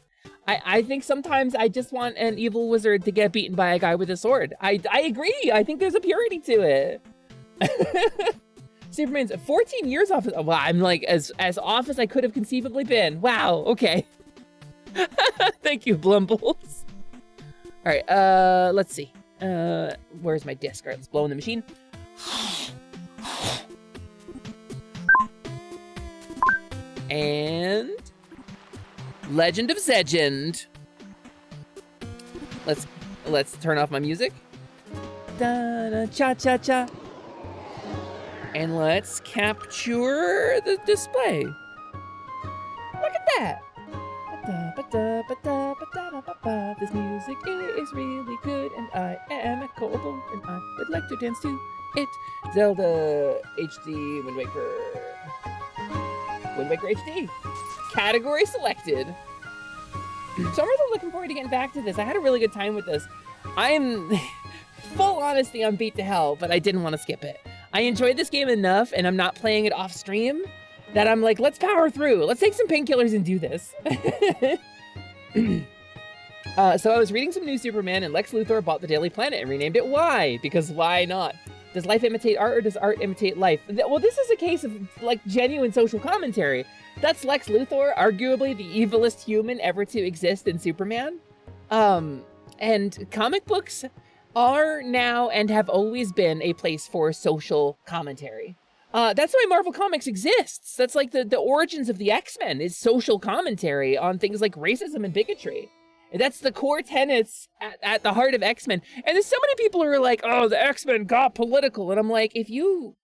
Speaker 3: I think sometimes I just want an evil wizard to get beaten by a guy with a sword. I agree. I think there's a purity to it. Superman's 14 years off. Well, I'm as off as I could have conceivably been. Wow. Okay. Thank you, Blumbles. All right. Let's see. Where's my disc? All right, let's blow in the machine. And Legend of Zegend. Let's turn off my music. Da da cha cha cha. And let's capture the display. Look at that. This music is really good, and I am a kobold, and I would like to dance to it. Zelda HD Wind Waker. Wind Waker HD. Category selected. So I'm really looking forward to getting back to this. I had a really good time with this. I'm full honesty, I'm beat to hell, but I didn't want to skip it. I enjoyed this game enough, and I'm not playing it off stream, that I'm like, let's power through. Let's take some painkillers and do this. So I was reading some new Superman, and Lex Luthor bought the Daily Planet and renamed it Why? Because why not? Does life imitate art, or does art imitate life? Well, this is a case of, genuine social commentary. That's Lex Luthor, arguably the evilest human ever to exist in Superman. And comic books are now and have always been a place for social commentary. That's why Marvel Comics exists. That's like the origins of the X-Men is social commentary on things like racism and bigotry. That's the core tenets at the heart of X-Men. And there's so many people who are like, oh, the X-Men got political. And I'm like, did you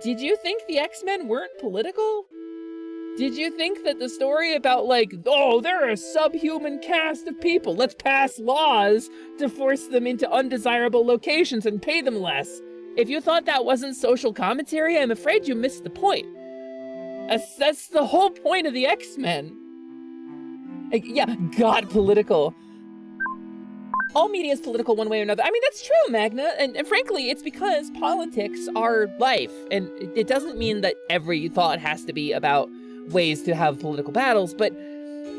Speaker 3: think the X-Men weren't political? Did you think that the story about like, oh, they're a subhuman cast of people, let's pass laws to force them into undesirable locations and pay them less? If you thought that wasn't social commentary, I'm afraid you missed the point. That's the whole point of the X-Men. Like, yeah, got political. All media is political one way or another. I mean, that's true, Magna. And frankly, it's because politics are life. And it doesn't mean that every thought has to be about ways to have political battles, but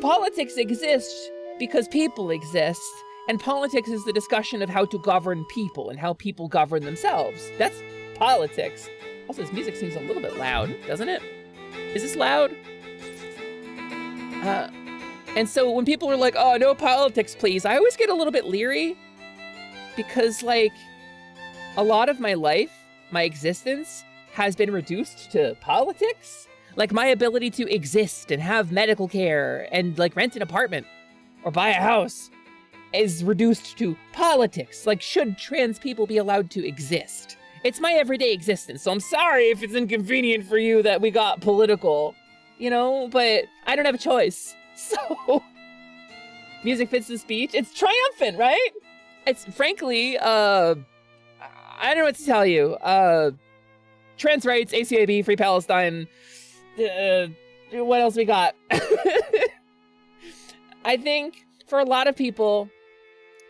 Speaker 3: politics exists because people exist. And politics is the discussion of how to govern people and how people govern themselves. That's politics. Also, this music seems a little bit loud, doesn't it? Is this loud? And so when people are like, oh, no politics, please, I always get a little bit leery because, like, a lot of my life, my existence has been reduced to politics. Like, my ability to exist and have medical care and, like, rent an apartment or buy a house is reduced to politics. Like, should trans people be allowed to exist? It's my everyday existence, so I'm sorry if it's inconvenient for you that we got political, you know, but I don't have a choice. So, music fits the speech. It's triumphant, right? It's frankly, I don't know what to tell you. Trans rights, ACAB, Free Palestine, what else we got? I think for a lot of people,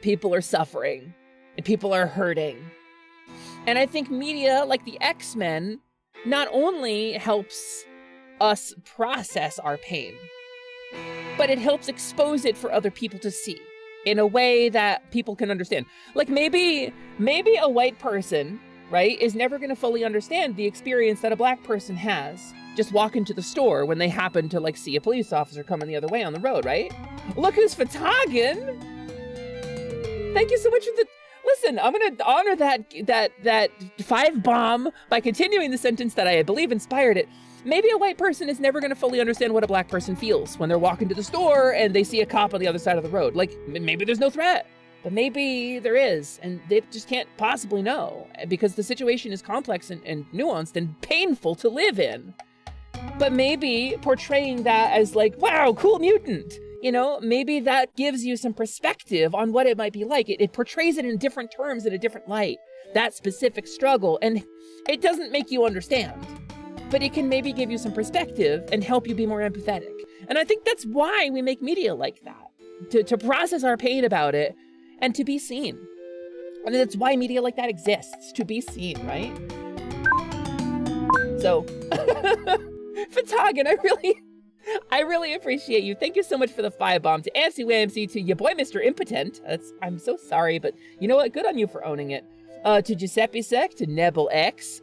Speaker 3: people are suffering and people are hurting. And I think media like the X-Men not only helps us process our pain, but it helps expose it for other people to see in a way that people can understand. Like maybe a white person, right, is never going to fully understand the experience that a black person has just walking to the store when they happen to like see a police officer coming the other way on the road, right? Look who's Fatagan. Thank you so much for the... Listen, I'm going to honor that 5 bomb by continuing the sentence that I believe inspired it. Maybe a white person is never going to fully understand what a black person feels when they're walking to the store and they see a cop on the other side of the road. Like, maybe there's no threat, but maybe there is, and they just can't possibly know because the situation is complex and nuanced and painful to live in. But maybe portraying that as like, wow, cool mutant, you know, maybe that gives you some perspective on what it might be like. It portrays it in different terms, in a different light, that specific struggle, and it doesn't make you understand. But it can maybe give you some perspective and help you be more empathetic. And I think that's why we make media like that, to process our pain about it and to be seen. And that's why media like that exists, to be seen, right? So, Fatagan, I really appreciate you. Thank you so much for the 5 bomb. To Ansi Wamsi, to your boy, Mr. Impotent. I'm so sorry, but you know what? Good on you for owning it. To Giuseppe Sec, to Nebel X,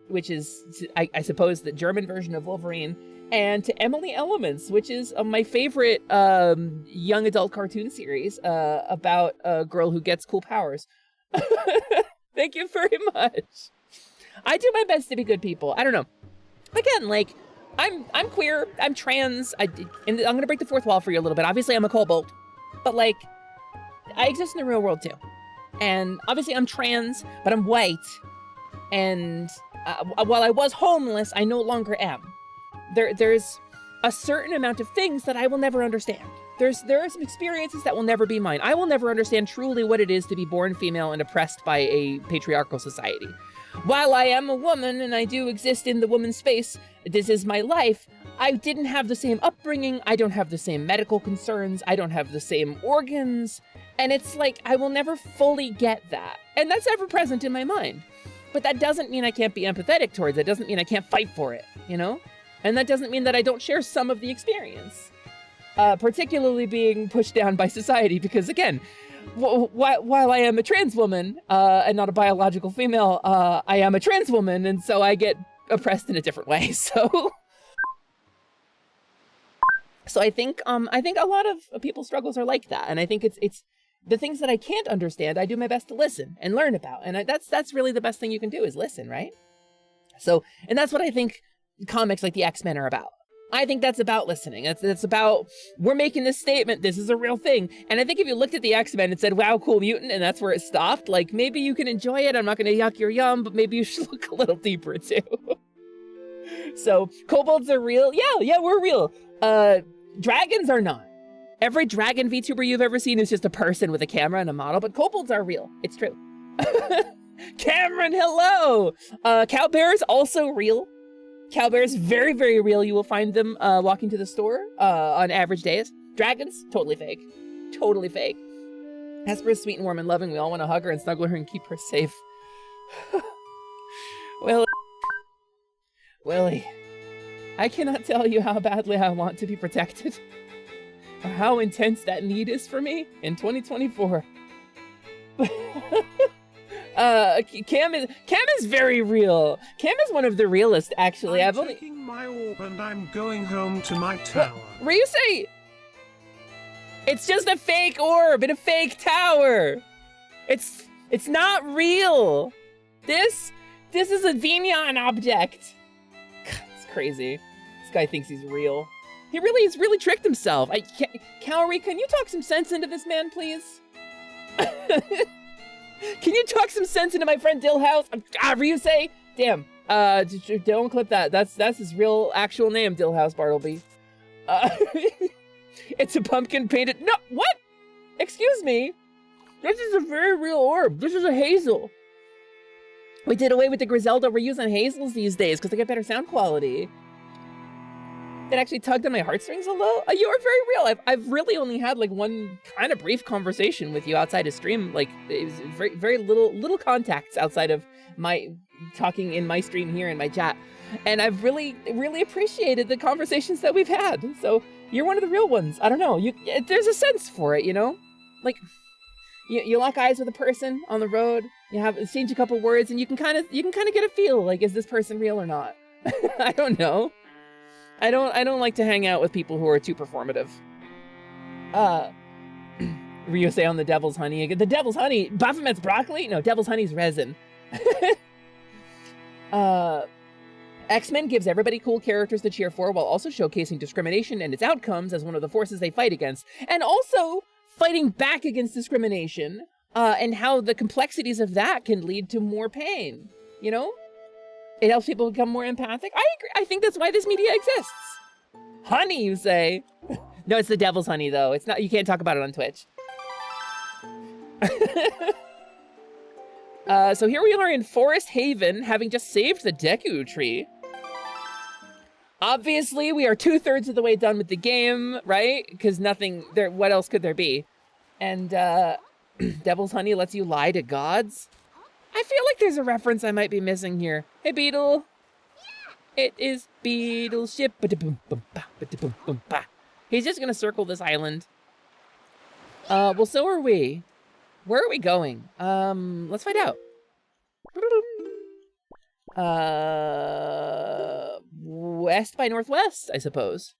Speaker 3: which is, I suppose, the German version of Wolverine, and to Emily Elements, which is my favorite young adult cartoon series about a girl who gets cool powers. Thank you very much. I do my best to be good people. I don't know. Again, like, I'm queer, I'm trans, and I'm gonna break the fourth wall for you a little bit. Obviously, I'm a kobold, but like, I exist in the real world too. And obviously I'm trans, but I'm white. And while I was homeless, I no longer am. There's a certain amount of things that I will never understand. There are some experiences that will never be mine. I will never understand truly what it is to be born female and oppressed by a patriarchal society. While I am a woman and I do exist in the woman space, this is my life, I didn't have the same upbringing, I don't have the same medical concerns, I don't have the same organs, and it's like, I will never fully get that. And that's ever present in my mind. But that doesn't mean I can't be empathetic towards it, it doesn't mean I can't fight for it, you know? And that doesn't mean that I don't share some of the experience. Particularly being pushed down by society, because again, while I am a trans woman, and not a biological female, I am a trans woman, and so I get oppressed in a different way, so... So I think a lot of people's struggles are like that, and I think it's the things that I can't understand. I do my best to listen and learn about, and that's really the best thing you can do is listen, right? So, and that's what I think comics like the X-Men are about. I think that's about listening. That's about, we're making this statement, this is a real thing. And I think if you looked at the X-Men and said, wow, cool mutant, and that's where it stopped, like, maybe you can enjoy it. I'm not going to yuck your yum, but maybe you should look a little deeper, too. So, kobolds are real. Yeah, we're real. Dragons are not. Every dragon VTuber you've ever seen is just a person with a camera and a model, but kobolds are real. It's true. Cameron, hello! Cowbears, also real. Cowbears, very, very real. You will find them walking to the store on average days. Dragons, totally fake. Totally fake. Hesper is sweet and warm and loving. We all want to hug her and snuggle her and keep her safe. Willie, I cannot tell you how badly I want to be protected. Or how intense that need is for me in 2024. Cam is very real. Cam is one of the realest, actually.
Speaker 18: I'm taking my orb and I'm going home to my tower.
Speaker 3: Ryusei! It's just a fake orb in a fake tower. It's not real. This is a Vinyan object. It's crazy. This guy thinks he's real. He's really tricked himself. Kaori, can you talk some sense into this man, please? Can you talk some sense into my friend Dillhouse? Ryusei? Damn. Don't clip that. That's his real actual name, Dillhouse Bartleby. It's a pumpkin painted. No, what? Excuse me. This is a very real orb. This is a hazel. We did away with the Griselda. We're using hazels these days because they get better sound quality. That actually tugged on my heartstrings a little. You are very real. I've really only had like one kind of brief conversation with you outside of stream. Like it was very, very little contacts outside of my talking in my stream here in my chat. And I've really, really appreciated the conversations that we've had. So you're one of the real ones. I don't know. There's a sense for it, you know? Like you lock eyes with a person on the road, you have exchange a couple words, and you can kind of get a feel like, is this person real or not? I don't know. I don't like to hang out with people who are too performative. Ryusei on the devil's honey again. The devil's honey? Baphomet's broccoli? No, devil's honey's resin. X-Men gives everybody cool characters to cheer for while also showcasing discrimination and its outcomes as one of the forces they fight against. And also fighting back against discrimination and how the complexities of that can lead to more pain, you know? It helps people become more empathic. I agree. I think that's why this media exists. Honey, you say? No, it's the devil's honey, though. It's not. You can't talk about it on Twitch. So here we are in Forest Haven, having just saved the Deku tree. Obviously, we are 2/3 of the way done with the game, right? Because nothing there. What else could there be? And devil's honey lets you lie to gods. I feel like there's a reference I might be missing here. Hey, Beetle. Yeah. It is Beetle ship. He's just gonna circle this island. Well, so are we. Where are we going? Let's find out. West by northwest, I suppose.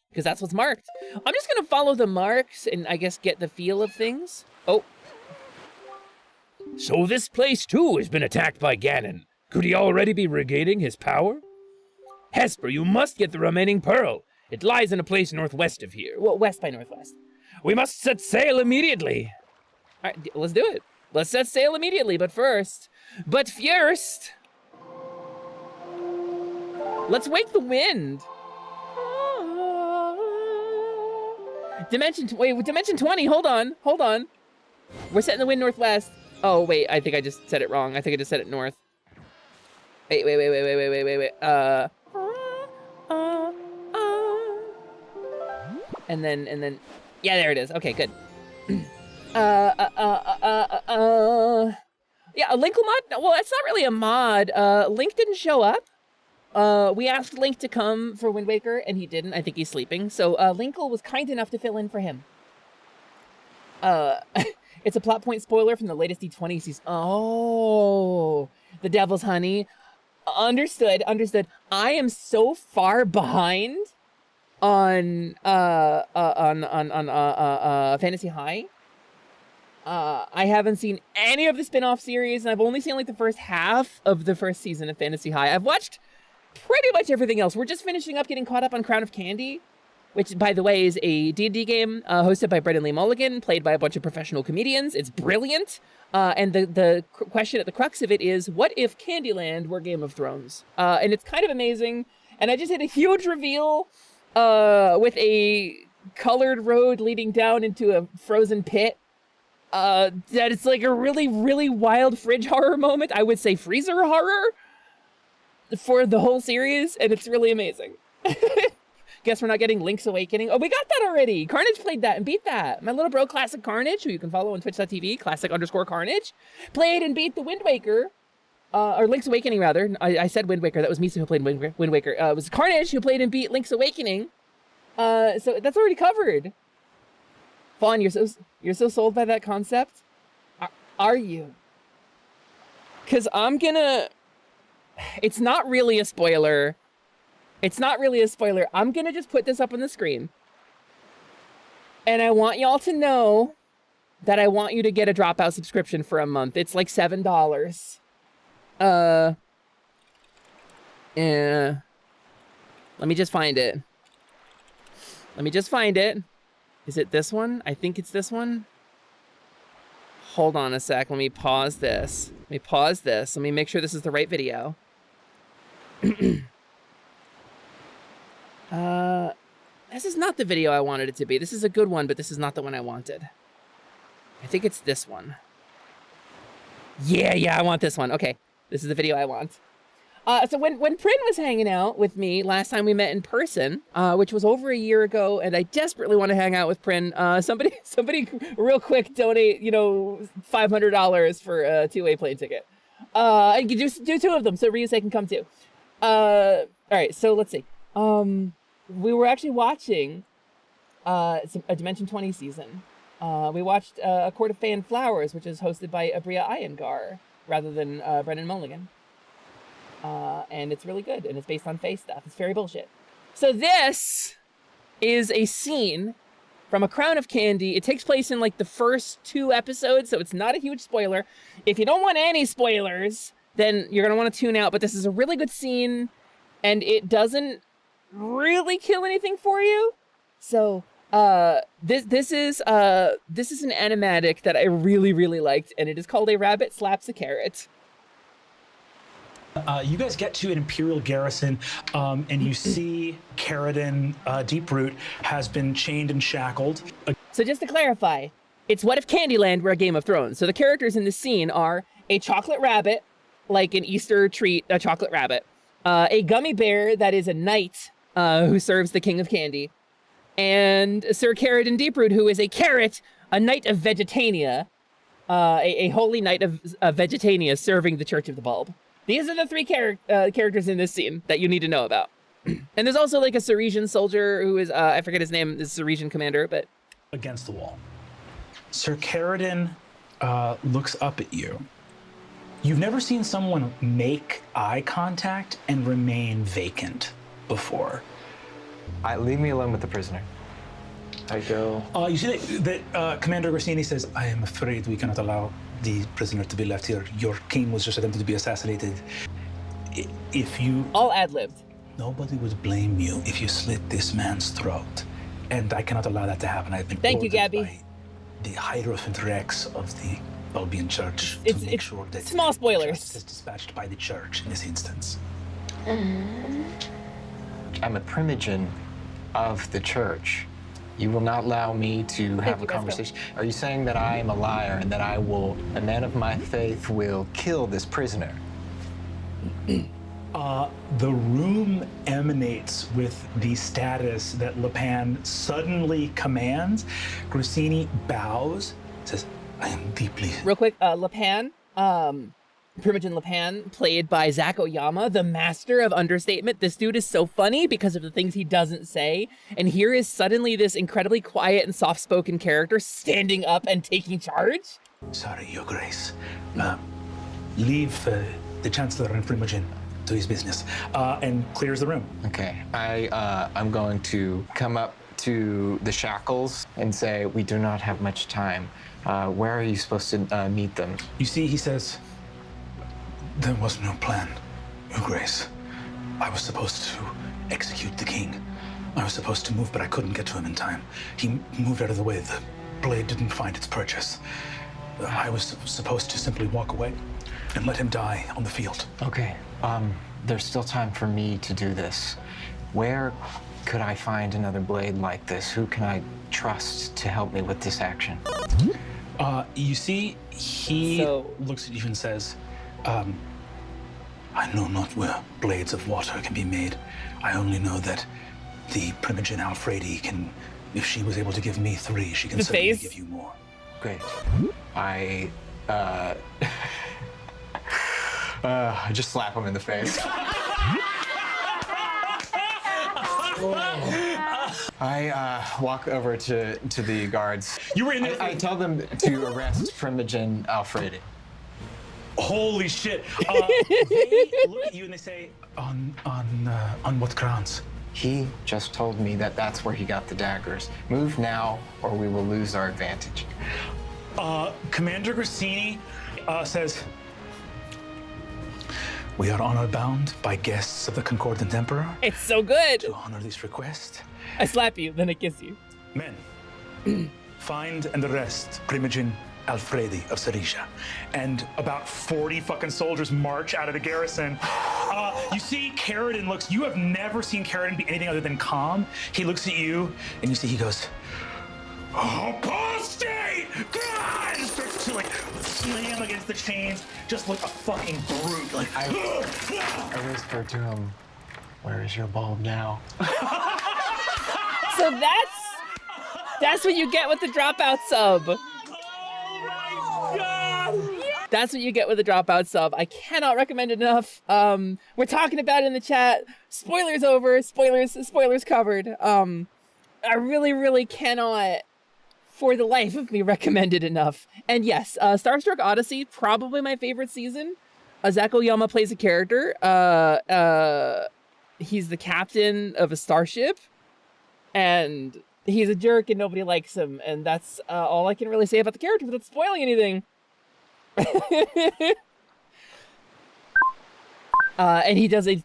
Speaker 3: Because that's what's marked. I'm just gonna follow the marks and I guess get the feel of things. Oh.
Speaker 19: So this place, too, has been attacked by Ganon. Could he already be regaining his power? Hesper, you must get the remaining pearl. It lies in a place northwest of here.
Speaker 3: Well, west by northwest.
Speaker 19: We must set sail immediately.
Speaker 3: All right, let's do it. Let's set sail immediately, but first, let's wake the wind. Dimension 20, hold on. We're setting the wind northwest. Oh, wait, I think I just said it wrong. I think I just said it north. Wait. And then, yeah, there it is. Okay, good. Yeah, a Link mod? Well, that's not really a mod. Link didn't show up. We asked Link to come for Wind Waker, and he didn't. I think he's sleeping. So, Linkle was kind enough to fill in for him. It's a plot point spoiler from the latest D20 season. Oh, the devil's honey. Understood. I am so far behind on Fantasy High. I haven't seen any of the spin-off series, and I've only seen like the first half of the first season of Fantasy High. I've watched pretty much everything else. We're just finishing up getting caught up on Crown of Candy, which, by the way, is a D&D game hosted by Brendan Lee Mulligan, played by a bunch of professional comedians. It's brilliant. And the question at the crux of it is, what if Candyland were Game of Thrones? And it's kind of amazing. And I just had a huge reveal with a colored road leading down into a frozen pit. That it's like a really, really wild fridge horror moment. I would say freezer horror for the whole series, and it's really amazing. Guess we're not getting Link's Awakening. Oh, we got that already. Carnage played that and beat that. My little bro, Classic Carnage, who you can follow on twitch.tv, classic_Carnage, played and beat the Windwaker, or Link's Awakening, rather. I said Windwaker. That was Misa who played Windwaker. It was Carnage who played and beat Link's Awakening. So that's already covered. Fawn, you're so sold by that concept? Are you? Because I'm gonna... It's not really a spoiler. It's not really a spoiler. I'm gonna just put this up on the screen. And I want y'all to know that I want you to get a Dropout subscription for a month. It's like $7. Yeah. Let me just find it. Is it this one? I think it's this one. Hold on a sec. Let me pause this. Let me make sure this is the right video. This is not the video I wanted it to be. This is a good one, but this is not the one I wanted. I think it's this one. Yeah, I want this one. Okay, this is the video I want. So when Prin was hanging out with me last time we met in person, which was over a year ago, and I desperately want to hang out with Prin, somebody real quick donate, $500 for a two-way plane ticket. I can do two of them so Ryusei can come too. All right, so let's see. We were actually watching a Dimension 20 season. We watched A Court of Fae and Flowers, which is hosted by Abria Iyengar, rather than Brendan Mulligan. And it's really good, and it's based on Fae stuff. It's fairy bullshit. So this is a scene from A Crown of Candy. It takes place in like the first 2 episodes, so it's not a huge spoiler. If you don't want any spoilers, then you're gonna want to tune out, but this is a really good scene, and it doesn't really kill anything for you. So this is an animatic that I really, really liked, and it is called A Rabbit Slaps a Carrot.
Speaker 20: You guys get to an Imperial garrison, and you see Carradine Deeproot has been chained and shackled.
Speaker 3: So just to clarify, it's what if Candyland were a Game of Thrones. So the characters in this scene are a chocolate rabbit, like an Easter treat, a chocolate rabbit, a gummy bear that is a knight who serves the King of Candy, and Sir Carradine Deeproot, who is a carrot, a knight of Vegetania, a holy knight of Vegetania serving the Church of the Bulb. These are the 3 characters in this scene that you need to know about. And there's also like a Ceresian soldier who is, I forget his name, is Ceresian commander, but...
Speaker 20: Against the wall. Sir Carradine looks up at you. You've never seen someone make eye contact and remain vacant before.
Speaker 2: Leave me alone with the prisoner. I go...
Speaker 20: You see that Commander Rossini says, I am afraid we cannot allow the prisoner to be left here. Your king was just attempted to be assassinated. If you...
Speaker 3: All ad-libbed.
Speaker 20: Nobody would blame you if you slit this man's throat. And I cannot allow that to happen. I've been
Speaker 3: Thank you, Gabby.
Speaker 20: By the Hierophant Rex of the Albion Church to make sure that...
Speaker 3: Small spoilers.
Speaker 20: Justice is dispatched by the church in this instance.
Speaker 2: I'm a primogen of the church. You will not allow me to have a conversation. Are you saying that I am a liar and that a man of my faith will kill this prisoner?
Speaker 20: The room emanates with the status that Lepan suddenly commands. Rossini bows, says, I am deeply...
Speaker 3: Real quick, Lepan, Primogen Lepan, played by Zach Oyama, the master of understatement. This dude is so funny because of the things he doesn't say. And here is suddenly this incredibly quiet and soft-spoken character standing up and taking charge.
Speaker 20: Sorry, Your Grace. Leave the Chancellor and Primogen to his business, and clears the room.
Speaker 2: Okay, I'm going to come up to the shackles and say, we do not have much time. Where are you supposed to meet them?
Speaker 20: You see, he says, there was no plan, Your Grace. I was supposed to execute the king. I was supposed to move, but I couldn't get to him in time. He moved out of the way. The blade didn't find its purchase. I was supposed to simply walk away and let him die on the field.
Speaker 2: Okay, there's still time for me to do this. Where could I find another blade like this? Who can I trust to help me with this action?
Speaker 20: You see, he looks at you and says, I know not where blades of water can be made. I only know that the Primogen Alfredi can, if she was able to give me 3, she can certainly give you more.
Speaker 2: Great. I just slap him in the face. I walk over to the guards.
Speaker 20: You were in there.
Speaker 2: I tell them to arrest Primogen Alfredi.
Speaker 20: Holy shit! They look at you and they say, on what grounds?
Speaker 2: He just told me that that's where he got the daggers. Move now, or we will lose our advantage.
Speaker 20: Commander Grassini says, we are honor bound by guests of the Concordant Emperor.
Speaker 3: It's so good.
Speaker 20: To honor this request.
Speaker 3: I slap you, then I kiss you.
Speaker 20: Men, find and arrest Primogen Alfredi of Sarisha. And about 40 fucking soldiers march out of the garrison. You see Carradine looks, you have never seen Carradine be anything other than calm. He looks at you and you see he goes, apostate! God! And starts to like slam against the chains, just like a fucking brute. Like
Speaker 2: I whisper to him, where is your bulb now?
Speaker 3: So that's what you get with the dropout sub. That's what you get with the dropout sub. I cannot recommend it enough. We're talking about it in the chat. Spoilers over. Spoilers covered. I really cannot, for the life of me, recommend it enough. And yes, Starstruck Odyssey, probably my favorite season. Zach Oyama plays a character. He's the captain of a starship, and he's a jerk and nobody likes him. And that's all I can really say about the character without spoiling anything. And he does a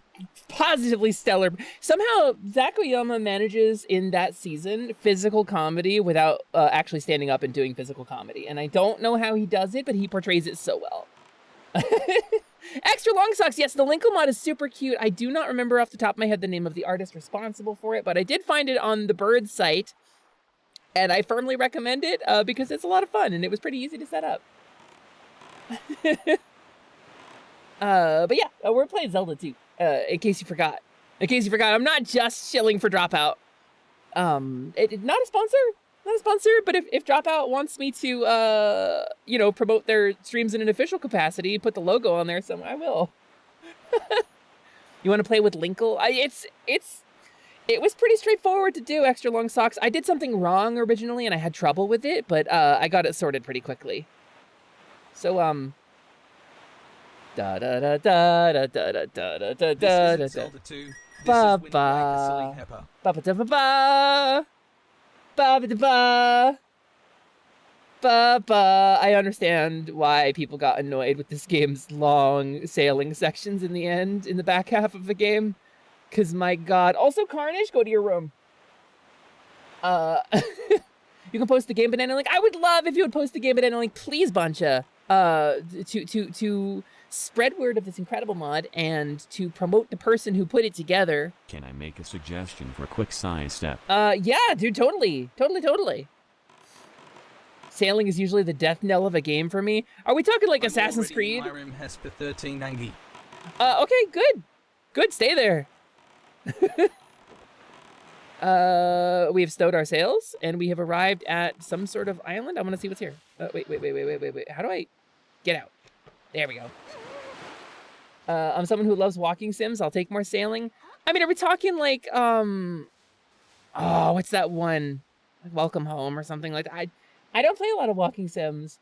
Speaker 3: positively stellar. Somehow Zach Oyama manages in that season physical comedy without actually standing up and doing physical comedy, and I don't know how he does it, but he portrays it so well. Extra long socks. Yes, the Linkle mod is super cute. I do not remember off the top of my head the name of the artist responsible for it, but I did find it on the Bird site, and I firmly recommend it because it's a lot of fun and it was pretty easy to set up. But yeah, we're playing Zelda too. In case you forgot. I'm not just shilling for Dropout. Not a sponsor, but if Dropout wants me to, promote their streams in an official capacity, put the logo on there somewhere, I will. You want to play with Linkle? It was pretty straightforward to do, Extra Long Socks. I did something wrong originally and I had trouble with it, but I got it sorted pretty quickly. So, da da da da da da da da da da da
Speaker 11: Zelda 2.
Speaker 3: Ba ba ba ba da ba ba ba ba da ba ba ba. I understand why people got annoyed with this game's long sailing sections in the end, in the back half of the game. Cause my god. Also, Carnage, go to your room. You can post the Game Banana link. I would love if you would post the Game Banana link, please, Buncha. To spread word of this incredible mod and to promote the person who put it together.
Speaker 21: Can I make a suggestion for a quick side step?
Speaker 3: Yeah, dude, totally. Sailing is usually the death knell of a game for me. Are we talking like Assassin's Creed?
Speaker 11: Hesper 1390.
Speaker 3: Okay, good. Stay there. We have stowed our sails and we have arrived at some sort of island. I want to see what's here. Wait. How do I get out? There we go. I'm someone who loves walking sims. I'll take more sailing. I mean, are we talking like, what's that one? Like Welcome Home or something like that. I don't play a lot of walking sims.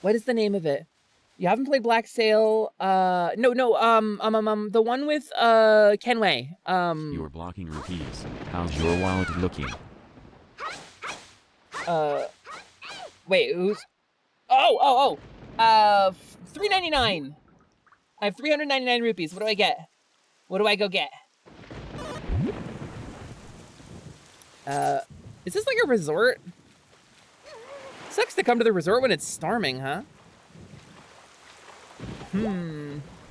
Speaker 3: What is the name of it? You haven't played Black Sail? No, the one with Kenway.
Speaker 21: You're blocking rupees. How's your wallet looking?
Speaker 3: Wait, who's? $3.99. I have 399 rupees. What do I get? What do I go get? Is this like a resort? Sucks to come to the resort when it's storming, huh?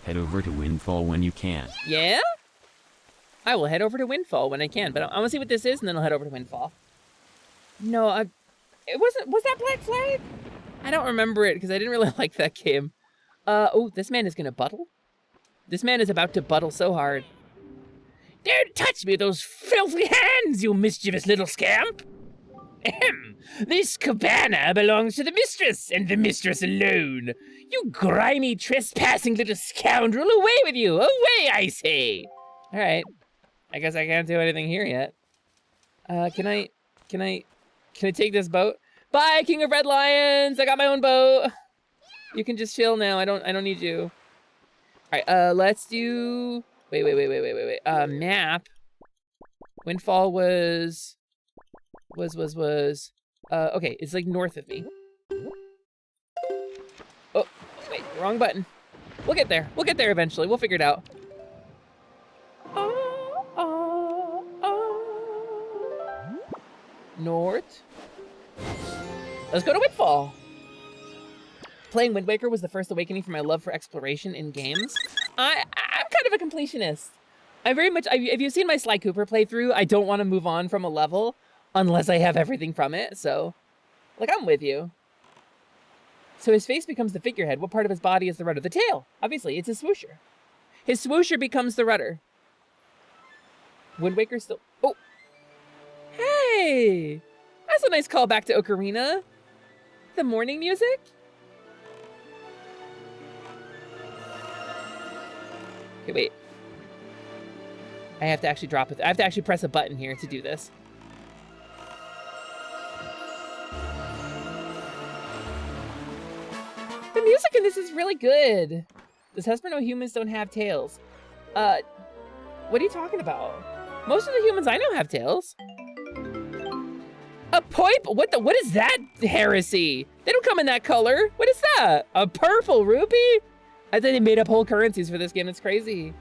Speaker 21: Head over to Windfall when you can.
Speaker 3: Yeah? I will head over to Windfall when I can, but I want to see what this is, and then I'll head over to Windfall. No, it wasn't. Was that Black Flag? I don't remember it because I didn't really like that game. Oh, this man is gonna buttle. This man is about to buttle so hard. Don't touch me with those filthy hands, you mischievous little scamp! Ahem. This cabana belongs to the mistress, and the mistress alone. You grimy, trespassing little scoundrel, away with you! Away, I say! Alright. I guess I can't do anything here yet. Can I take this boat? Bye, King of Red Lions! I got my own boat! You can just chill now, I don't need you. Alright, let's do... Wait. Map. Windfall was... Okay, it's like north of me. Oh, wait, wrong button. We'll get there. We'll get there eventually. We'll figure it out. North. Let's go to Windfall. Playing Windwaker was the first awakening for my love for exploration in games. I'm kind of a completionist. If you've seen my Sly Cooper playthrough, I don't want to move on from a level unless I have everything from it, so, like, I'm with you. So his face becomes the figurehead. What part of his body is the rudder? The tail, obviously, it's his swoosher. His swoosher becomes the rudder. Wind Waker still, oh. Hey, that's a nice callback to Ocarina. The morning music? Okay, wait. I have to actually drop it. I have to actually press a button here to do this. The music in this is really good. Does Hesper know humans don't have tails? What are you talking about? Most of the humans I know have tails. A poip? What is that heresy? They don't come in that color. What is that? A purple rupee? I think they made up whole currencies for this game. It's crazy.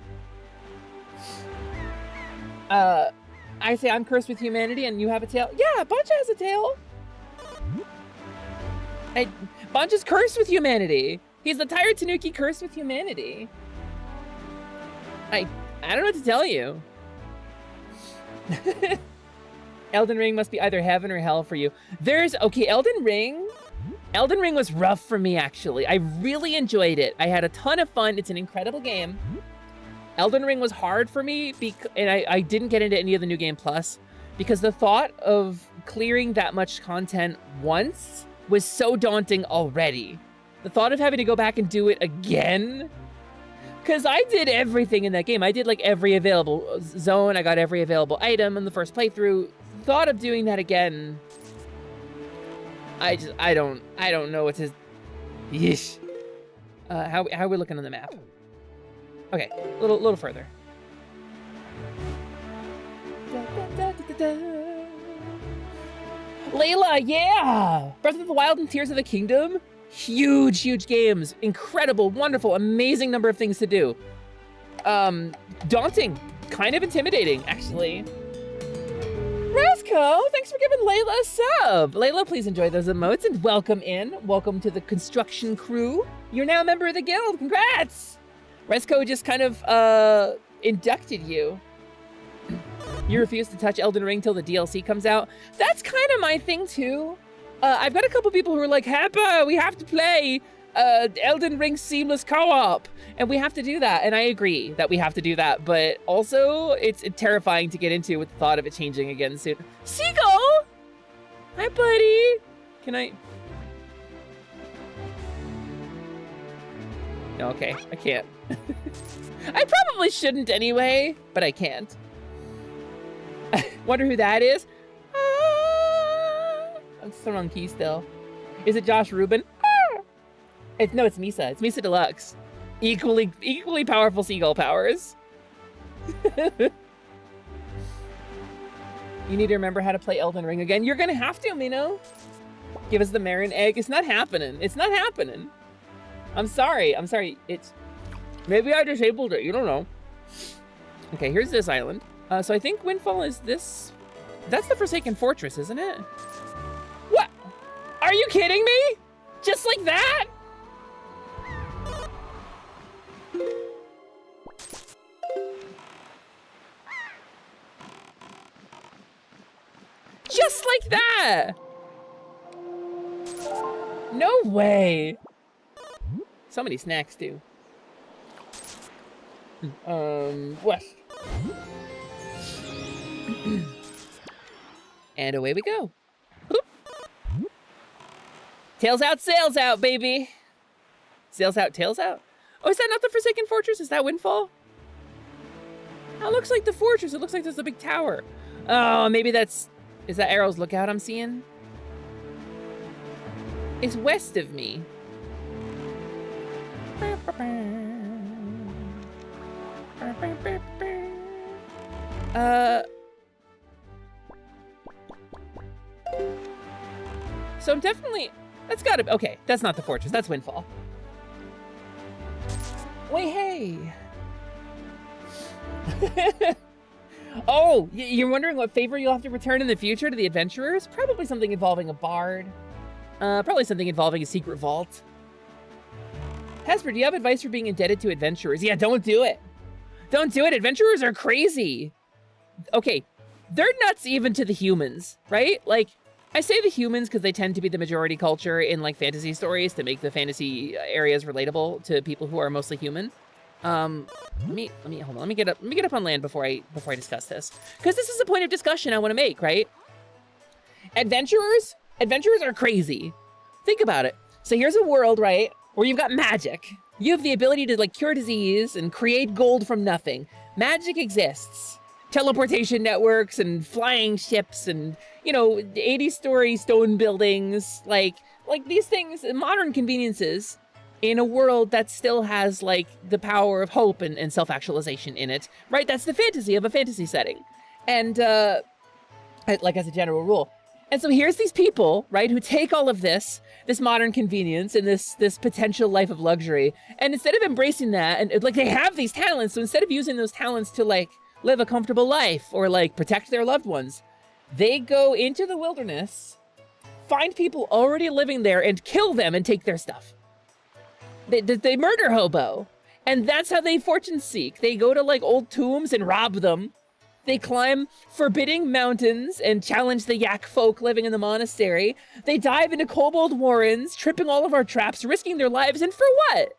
Speaker 3: I say I'm cursed with humanity and you have a tail. Yeah, Bancha has a tail. Bancha's cursed with humanity. He's the tired Tanuki cursed with humanity. I don't know what to tell you. Elden Ring must be either heaven or hell for you. Okay, Elden Ring was rough for me, actually. I really enjoyed it. I had a ton of fun. It's an incredible game. Elden Ring was hard for me, and I didn't get into any of the New Game Plus, because the thought of clearing that much content once was so daunting already. The thought of having to go back and do it again, because I did everything in that game. I did like every available zone. I got every available item in the first playthrough. Thought of doing that again, I don't know what to. Yeesh. How are we looking on the map? Okay, a little further. Layla, yeah! Breath of the Wild and Tears of the Kingdom. Huge games. Incredible, wonderful, amazing number of things to do. Daunting, kind of intimidating, actually. Rasco, thanks for giving Layla a sub. Layla, please enjoy those emotes and welcome in. Welcome to the construction crew. You're now a member of the guild, congrats! Resco just kind of inducted you. You refuse to touch Elden Ring till the DLC comes out. That's kind of my thing too. I've got a couple people who are like, Hesper, we have to play Elden Ring seamless co-op, and we have to do that. And I agree that we have to do that, but also it's terrifying to get into with the thought of it changing again soon. Seagull! Hi, buddy. Can I? No, okay, I can't. I probably shouldn't anyway, but I can't. Wonder who that is? That's the wrong key still. Is it Josh Rubin? No, it's Misa. It's Misa Deluxe. Equally powerful seagull powers. You need to remember how to play Elden Ring again. You're gonna have to, Mino. Give us the Marin egg. It's not happening. It's not happening. I'm sorry. I'm sorry. Maybe I disabled it. You don't know. Okay, here's this island. So I think Windfall is this. That's the Forsaken Fortress, isn't it? What? Are you kidding me? Just like that? Just like that! No way! So many snacks, too. What? And away we go. Oop. Tails out, sails out, baby! Sails out, tails out. Oh, is that not the Forsaken Fortress? Is that Windfall? That looks like the fortress. It looks like there's a big tower. Oh, maybe that's... Is that Arrow's Lookout I'm seeing? It's west of me. So I'm definitely... That's gotta be... Okay, that's not the fortress. That's Windfall. Wait, hey! Oh, you're wondering what favor you'll have to return in the future to the adventurers? Probably something involving a bard. Probably something involving a secret vault. Hesper, do you have advice for being indebted to adventurers? Yeah, don't do it. Don't do it. Adventurers are crazy. Okay, they're nuts even to the humans, right? Like, I say the humans because they tend to be the majority culture in like fantasy stories to make the fantasy areas relatable to people who are mostly human. Let me hold on. Let me get up on land before I discuss this, because this is a point of discussion I want to make, right? Adventurers are crazy. Think about it. So here's a world, right, where you've got magic. You have the ability to like cure disease and create gold from nothing. Magic exists. Teleportation networks and flying ships and, you know, 80-story stone buildings, like these things, modern conveniences in a world that still has like the power of hope and self-actualization in it, right? That's the fantasy of a fantasy setting. And like as a general rule. And so here's these people, right, who take all of this modern convenience and this potential life of luxury, and instead of embracing that, and like they have these talents, so instead of using those talents to like live a comfortable life or like protect their loved ones, they go into the wilderness, find people already living there and kill them and take their stuff. They murder hobo, and that's how they fortune seek. They go to like old tombs and rob them. They climb forbidding mountains and challenge the yak folk living in the monastery. They dive into kobold warrens, tripping all of our traps, risking their lives, and for what?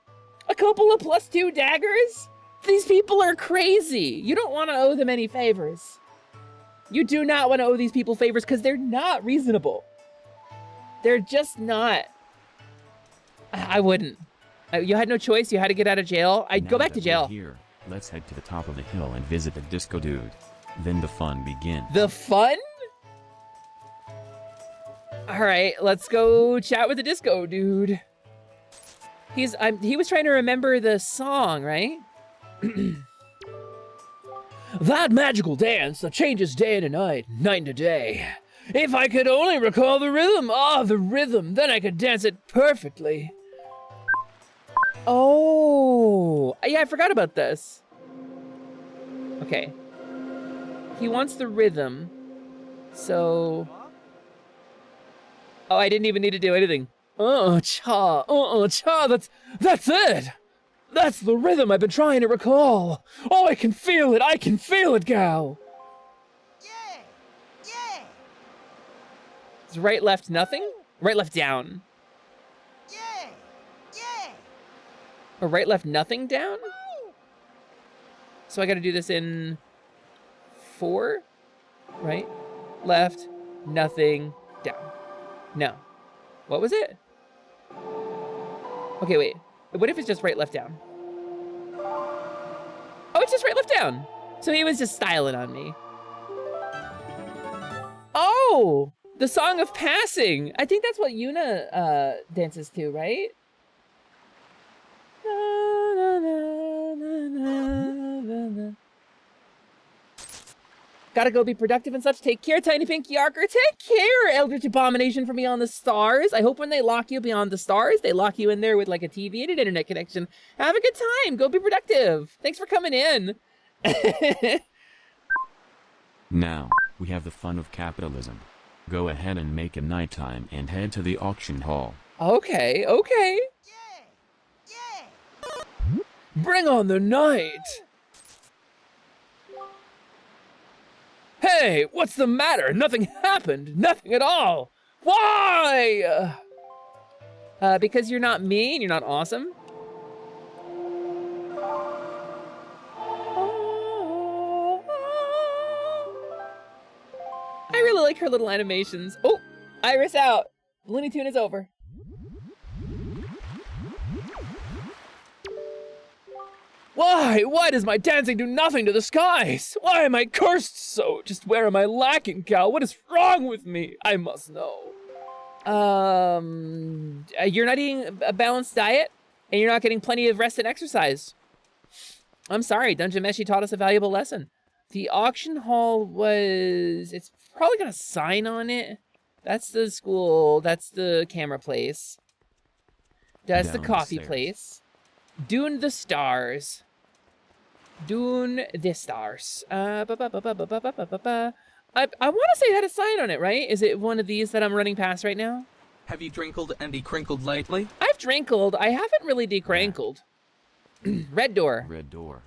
Speaker 3: A couple of +2 daggers? These people are crazy. You don't want to owe them any favors. You do not want to owe these people favors because they're not reasonable. They're just not. I wouldn't. You had no choice. You had to get out of jail. I'd go back to jail.
Speaker 21: Here, let's head to the top of the hill and visit the disco dude. Then the fun begins.
Speaker 3: The fun? All right, let's go chat with the disco dude. He was trying to remember the song, right? That magical dance that changes day into night, night into day. If I could only recall the rhythm, the rhythm, then I could dance it perfectly. Oh, yeah, I forgot about this. Okay. He wants the rhythm, so... Oh, I didn't even need to do anything. Cha, that's it! That's the rhythm I've been trying to recall! Oh, I can feel it, gal! Yeah! Is right, left, nothing? Right, left, down. Yeah! Or right, left, nothing, down? So I gotta do this in 4? Right, left, nothing, down. No. What was it? Okay, wait. What if it's just right, left, down? Oh, it's just right, left, down. So he was just styling on me. Oh, the Song of Passing. I think that's what Yuna dances to, right? Gotta go be productive and such. Take care, Tiny Pink Yarker. Take care, Eldritch Abomination from Beyond the Stars. I hope when they lock you beyond the stars, they lock you in there with like a TV and an internet connection. Have a good time. Go be productive. Thanks for coming in.
Speaker 21: Now, we have the fun of capitalism. Go ahead and make it nighttime and head to the auction hall.
Speaker 3: Okay, okay.
Speaker 19: Bring on the night! Hey, what's the matter? Nothing happened. Nothing at all. Why?
Speaker 3: Because you're not me and you're not awesome. I really like her little animations. Oh, Iris out. Looney Tune is over.
Speaker 19: Why? Why does my dancing do nothing to the skies? Why am I cursed so? Just where am I lacking, Cal? What is wrong with me? I must know.
Speaker 3: You're not eating a balanced diet, and you're not getting plenty of rest and exercise. I'm sorry, Dungeon Meshi taught us a valuable lesson. The auction hall was... It's probably got a sign on it. That's the school. That's the camera place. That's the coffee place. Dune the Stars. Dune the Stars. I want to say that a sign on it, right? Is it one of these that I'm running past right now?
Speaker 1: Have you drinkled and decrinkled lately?
Speaker 3: I've drinkled. I haven't really decrankled. Red door.
Speaker 21: Red door.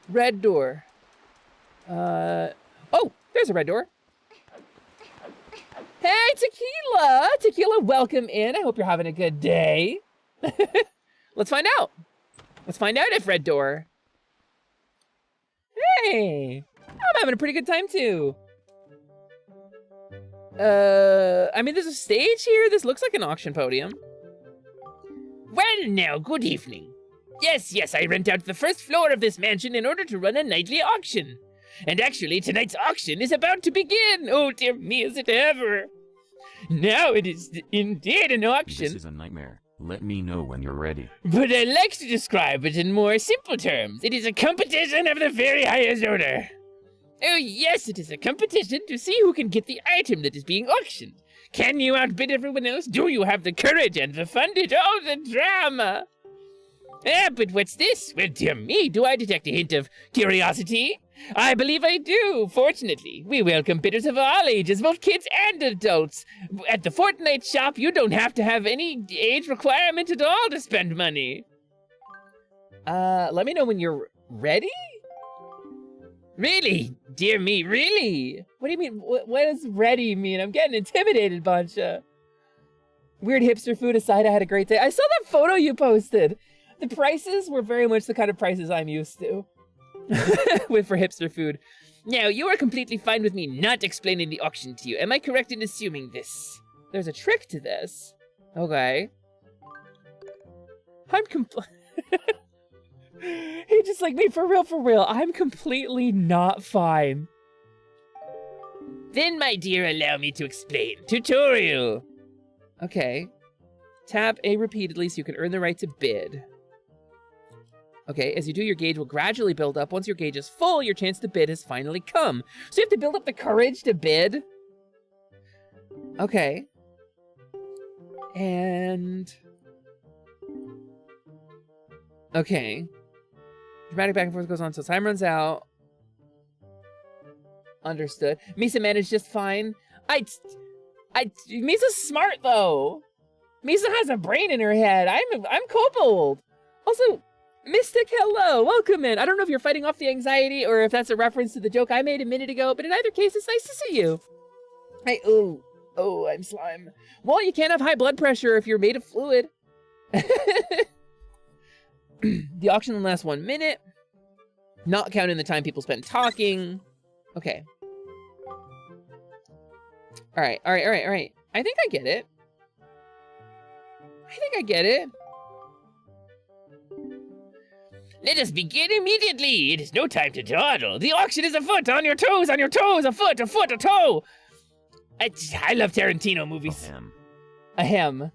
Speaker 3: Red door. Oh, there's a red door. Hey, Tequila! Tequila, welcome in. I hope you're having a good day. Let's find out. Let's find out if red door. Hey, I'm having a pretty good time too. I mean, there's a stage here. This looks like an auction podium.
Speaker 22: Well now, good evening. Yes, I rent out the first floor of this mansion in order to run a nightly auction. And actually, tonight's auction is about to begin. Oh, dear me, is it ever? Now it is indeed an auction.
Speaker 21: This is a nightmare. Let me know when you're ready.
Speaker 22: But I like to describe it in more simple terms. It is a competition of the very highest order. Oh yes, it is a competition to see who can get the item that is being auctioned. Can you outbid everyone else? Do you have the courage and the fun to do the drama? Ah, but what's this? Well, dear me, do I detect a hint of curiosity? I believe I do, fortunately. We welcome bidders of all ages, both kids and adults. At the Fortnite shop, you don't have to have any age requirement at all to spend money.
Speaker 3: Let me know when you're ready?
Speaker 22: Really? Dear me, really?
Speaker 3: What do you mean? What does ready mean? I'm getting intimidated, Bancha. Weird hipster food aside, I had a great day. I saw that photo you posted. The prices were very much the kind of prices I'm used to. For hipster food.
Speaker 22: Now, you are completely fine with me not explaining the auction to you. Am I correct in assuming this?
Speaker 3: There's a trick to this. Okay. He just like me, for real. I'm completely not fine.
Speaker 22: Then, my dear, allow me to explain. Tutorial.
Speaker 3: Okay. Tap A repeatedly so you can earn the right to bid. Okay, as you do, your gauge will gradually build up. Once your gauge is full, your chance to bid has finally come. So you have to build up the courage to bid. Okay. And... okay. Dramatic back and forth goes on until time runs out. Understood. Misa managed just fine. Misa's smart, though. Misa has a brain in her head. I'm kobold. Also... Mystic, hello, welcome in. I don't know if you're fighting off the anxiety or if that's a reference to the joke I made a minute ago, but in either case, it's nice to see you. Hey, oh, I'm slime. Well, you can't have high blood pressure if you're made of fluid. The auction will last 1 minute, not counting the time people spend talking. Okay. All right. I think I get it.
Speaker 22: Let us begin immediately. It is no time to dawdle. The auction is afoot. On your toes, a foot, a toe. I love Tarantino movies.
Speaker 3: Ahem.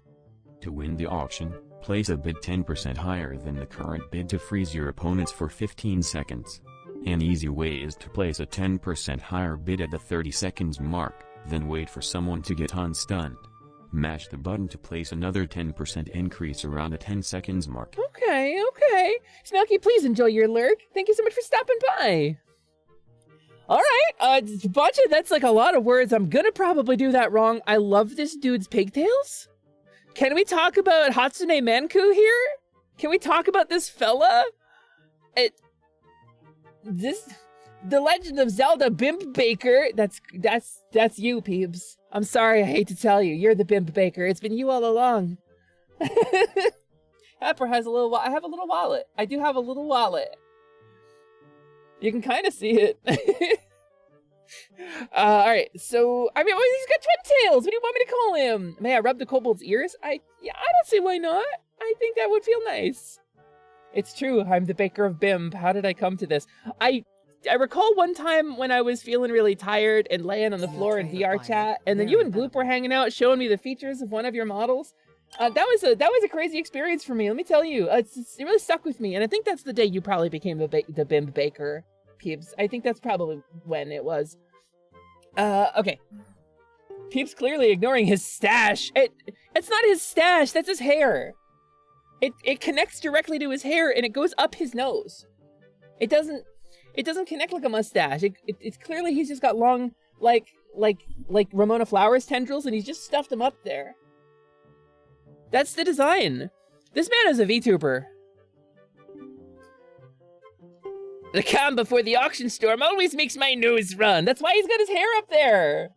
Speaker 21: To win the auction, place a bid 10% higher than the current bid to freeze your opponents for 15 seconds. An easy way is to place a 10% higher bid at the 30 seconds mark, then wait for someone to get unstunned. Mash the button to place another 10% increase around the 10 seconds mark.
Speaker 3: Okay, okay. Smelky, please enjoy your lurk. Thank you so much for stopping by. All right, Bacha, that's like a lot of words. I'm gonna probably do that wrong. I love this dude's pigtails. Can we talk about Hatsune Manku here? Can we talk about this fella? The Legend of Zelda Bimp Baker. That's you, Peebs. I'm sorry, I hate to tell you. You're the Bimp Baker. It's been you all along. Hesper has a little, I have a little wallet. I do have a little wallet. You can kind of see it. All right, so, I mean, he's got twin tails. What do you want me to call him? May I rub the kobold's ears? I don't see why not. I think that would feel nice. It's true, I'm the baker of Bimp. How did I come to this? I recall one time when I was feeling really tired and laying on the floor in VR chat, and then you and Bloop were hanging out showing me the features of one of your models. That was a crazy experience for me, let me tell you. It really stuck with me, and I think that's the day you probably became the Bimp Baker, Peeps. I think that's probably when it was. Okay. Peeps clearly ignoring his stash. It's not his stash, that's his hair. It connects directly to his hair and it goes up his nose. It doesn't connect like a mustache. It's clearly he's just got long, like Ramona Flowers tendrils and he's just stuffed them up there. That's the design. This man is a VTuber. The calm before the auction storm always makes my nose run. That's why he's got his hair up there.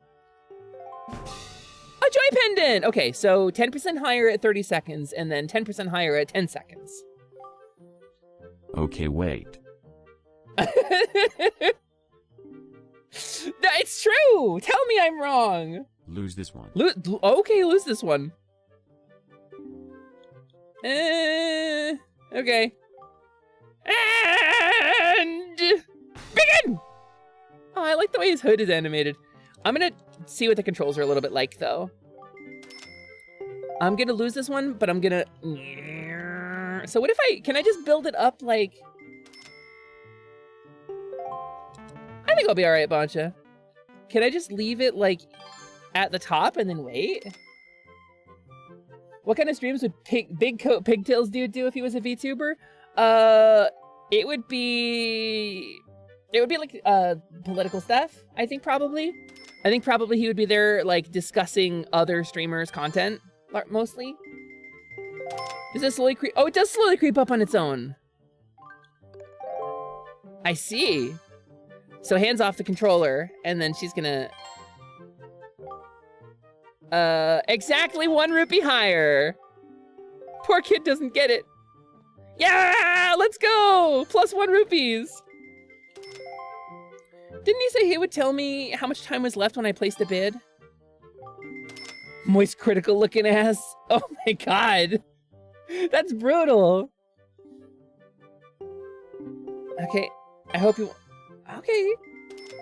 Speaker 3: A joy pendant! Okay, so 10% higher at 30 seconds, and then 10% higher at 10 seconds.
Speaker 21: Okay, wait.
Speaker 3: No, it's true! Tell me I'm wrong!
Speaker 21: Lose this one.
Speaker 3: Okay, lose this one. Okay. And begin! Oh, I like the way his hood is animated. I'm gonna see what the controls are a little bit like, though. I'm gonna lose this one, but I'm gonna... So what if can I just build it up, like... I think I'll be alright, Bancha. Can I just leave it, like, at the top and then wait? What kind of streams would Big Coat Pigtails dude do if he was a VTuber? It would be like, political stuff, I think, probably. I think probably he would be there, like, discussing other streamers' content, mostly. Does it slowly creep? Oh, it does slowly creep up on its own. I see. So hands off the controller, and then she's gonna... exactly 1 rupee higher. Poor kid doesn't get it. Yeah, let's go! Plus 1 rupees. Didn't he say he would tell me how much time was left when I placed a bid? Moist critical looking ass. Oh my god. That's brutal. Okay, I hope you... Okay.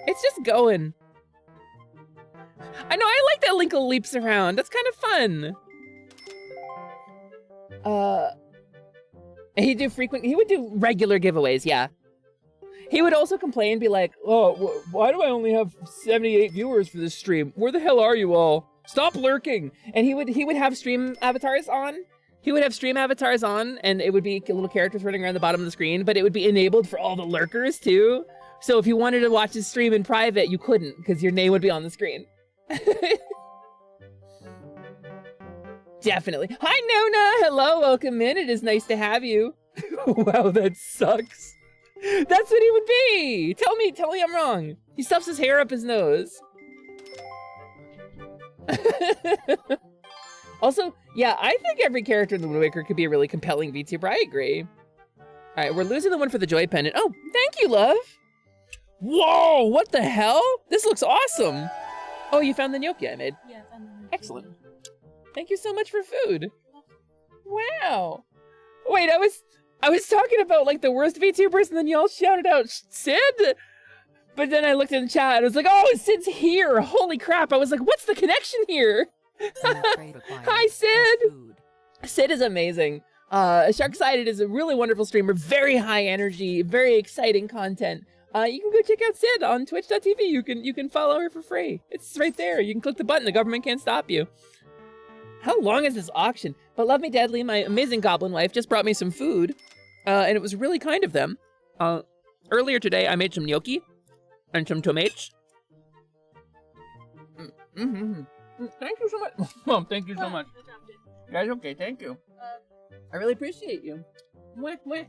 Speaker 3: It's just going. I know, I like that Linkle leaps around. That's kind of fun. He would do regular giveaways, yeah. He would also complain, be like, oh, why do I only have 78 viewers for this stream? Where the hell are you all? Stop lurking. And he would have stream avatars on. He would have stream avatars on, and it would be little characters running around the bottom of the screen, but it would be enabled for all the lurkers too. So if you wanted to watch his stream in private, you couldn't, because your name would be on the screen. Definitely. Hi, Nona. Hello, welcome in. It is nice to have you. Wow, that sucks. That's what he would be. Tell me I'm wrong. He stuffs his hair up his nose. Also, yeah, I think every character in the Windwaker could be a really compelling VTuber. I agree. All right, we're losing the one for the joy pendant. Oh, thank you, love. Whoa, what the hell? This looks awesome. Oh, you found the gnocchi I made.
Speaker 13: Yeah, I found the gnocchi.
Speaker 3: Excellent. Thank you so much for food. Wow. Wait, I was talking about like the worst VTubers and then y'all shouted out Sid? But then I looked in the chat and I was like, oh, Sid's here. Holy crap. I was like, what's the connection here? Hi, Sid. Sid is amazing. Sharksided is a really wonderful streamer. Very high energy, very exciting content. you can go check out Sid on twitch.tv. You can follow her for free. It's right there. You can click the button. The government can't stop you. How long is this auction? But Love Me Deadly, my amazing goblin wife, just brought me some food. And it was really kind of them. Earlier today, I made some gnocchi and some tomatoes. Thank you so much. Mom, thank you so much. That's okay, thank you. I really appreciate you. Mwah, mwah.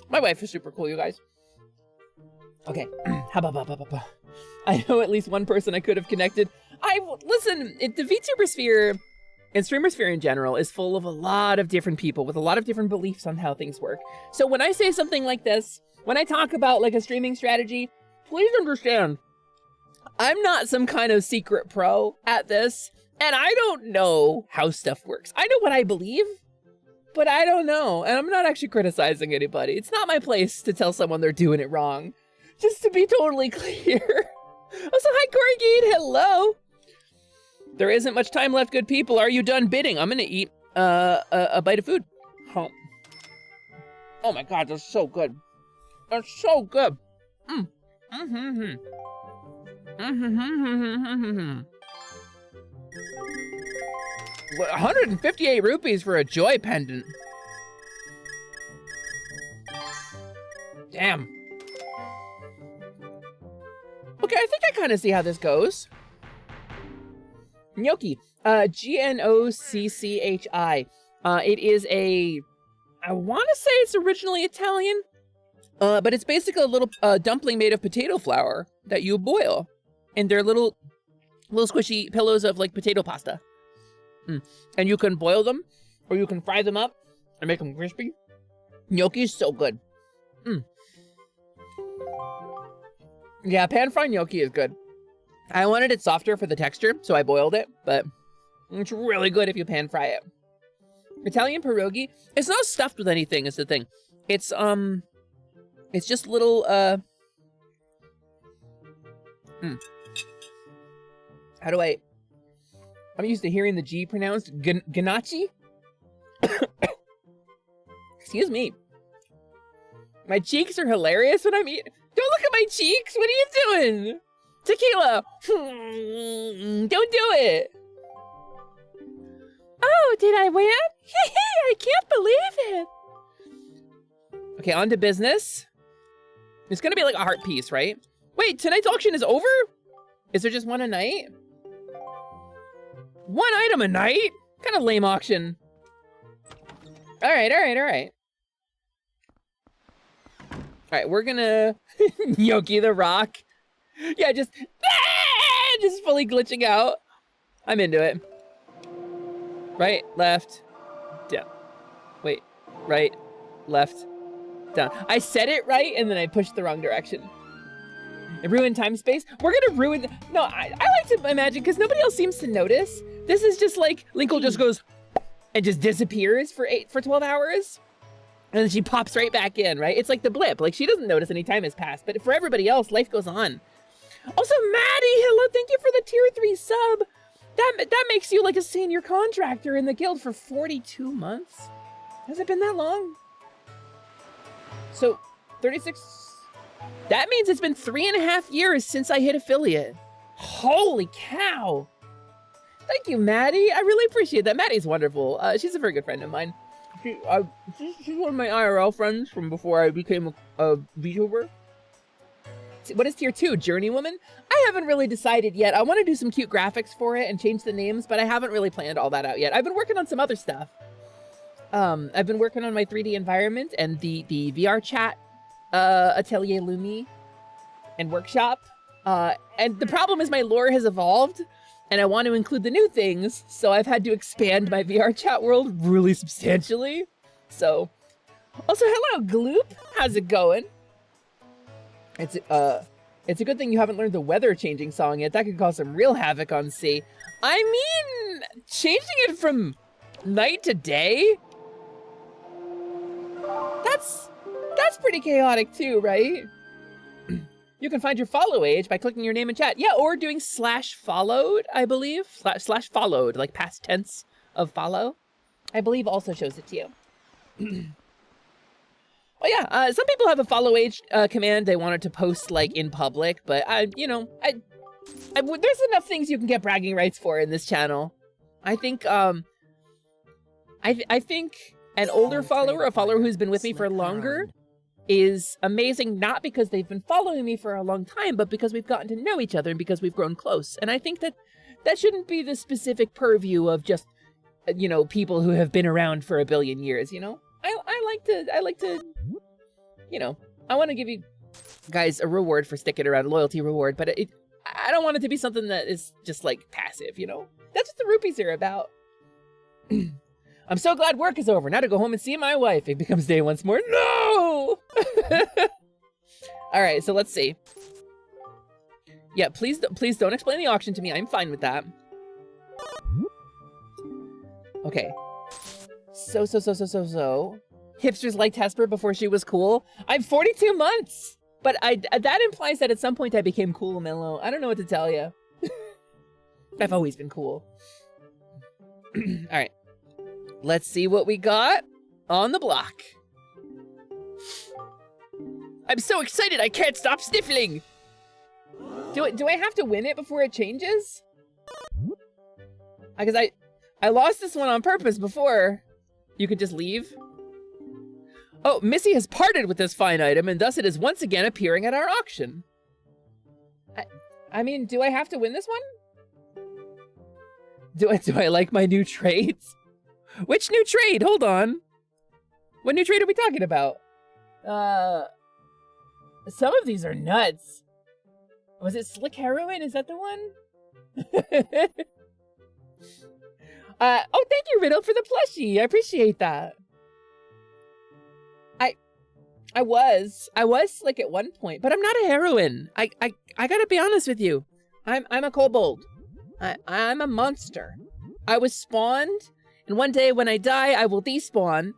Speaker 3: My wife is super cool, you guys. Okay, I know at least one person I could have connected. Listen, the VTuber sphere and streamer sphere in general is full of a lot of different people with a lot of different beliefs on how things work. So when I say something like this, when I talk about like a streaming strategy, please understand, I'm not some kind of secret pro at this, and I don't know how stuff works. I know what I believe, but I don't know, and I'm not actually criticizing anybody. It's not my place to tell someone they're doing it wrong. Just to be totally clear. Also, hi Corgi, hello. There isn't much time left, good people. Are you done bidding? I'm gonna eat a bite of food. Oh my god, that's so good. That's so good. 158 rupees for a joy pendant. Damn. Okay, I think I kind of see how this goes. Gnocchi, Gnocchi. It is a, I want to say it's originally Italian, but it's basically a little dumpling made of potato flour that you boil. And they're little squishy pillows of like potato pasta. And you can boil them, or you can fry them up and make them crispy. Gnocchi is so good. Yeah, pan-fried gnocchi is good. I wanted it softer for the texture, so I boiled it, but it's really good if you pan-fry it. Italian pierogi, it's not stuffed with anything, is the thing. It's just little, How do I'm used to hearing the G pronounced. Ganache? Excuse me. My cheeks are hilarious when I'm eating. Don't look at my cheeks! What are you doing? Tequila! Don't do it! Oh, did I win? I can't believe it! Okay, on to business. It's gonna be like a heart piece, right? Wait, tonight's auction is over? Is there just one a night? One item a night? Kind of lame auction. Alright. Alright, we're gonna Gnocchi the Rock. Yeah, just fully glitching out. I'm into it. Right, left, down. Wait, right, left, down. I said it right and then I pushed the wrong direction. It ruined time space. We're gonna ruin. No, I like to imagine because nobody else seems to notice. This is just like Linkle just goes and just disappears for 12 hours. And then she pops right back in, right? It's like the blip. Like she doesn't notice any time has passed, but for everybody else, life goes on. Also, Maddie, hello, thank you for the tier 3 sub. That makes you like a senior contractor in the guild for 42 months. Has it been that long? So, 36. That means it's been 3.5 years since I hit affiliate. Holy cow. Thank you, Maddie. I really appreciate that. Maddie's wonderful. She's a very good friend of mine. She's one of my IRL friends from before I became a VTuber. What is tier 2? Journeywoman? I haven't really decided yet. I want to do some cute graphics for it and change the names, but I haven't really planned all that out yet. I've been working on some other stuff. I've been working on my 3D environment and the VR chat Atelier Lumi and workshop. And the problem is my lore has evolved and I want to include the new things, so I've had to expand my VR chat world really substantially. So, also hello Gloop, how's it going? It's a good thing you haven't learned the weather changing song yet. That could cause some real havoc on sea. I mean, changing it from night to day? That's pretty chaotic too, right? You can find your follow age by clicking your name in chat. Yeah, or doing /followed, I believe. Slash followed, like past tense of follow. I believe also shows it to you. Oh yeah, some people have a follow age command they wanted to post like in public, but there's enough things you can get bragging rights for in this channel. I think I think an older follower, a follower who's been with me for longer, is amazing, not because they've been following me for a long time, but because we've gotten to know each other and because we've grown close. And I think that shouldn't be the specific purview of just, people who have been around for a billion years, I like to, I want to give you guys a reward for sticking around, a loyalty reward, but I don't want it to be something that is just like passive, That's what the rupees are about. I'm so glad work is over. Now to go home and see my wife. It becomes day once more. No! All right, so let's see. Yeah, please don't explain the auction to me. I'm fine with that. Okay. So. Hipsters liked Hesper before she was cool. I'm 42 months! But that implies that at some point I became cool, Mellow. I don't know what to tell you. I've always been cool. All right. Let's see what we got on the block. I'm so excited I can't stop sniffling! Do I have to win it before it changes? Because I lost this one on purpose before. You could just leave. Oh, Missy has parted with this fine item, and thus it is once again appearing at our auction. I mean, do I have to win this one? Do I like my new trades? Which new trade? Hold on. What new trade are we talking about? Some of these are nuts. Was it Slick Heroin? Is that the one? Oh, thank you, Riddle, for the plushie. I appreciate that. I was Slick at one point, but I'm not a heroine. I gotta be honest with you. I'm a kobold. I'm a monster. I was spawned, and one day when I die, I will despawn,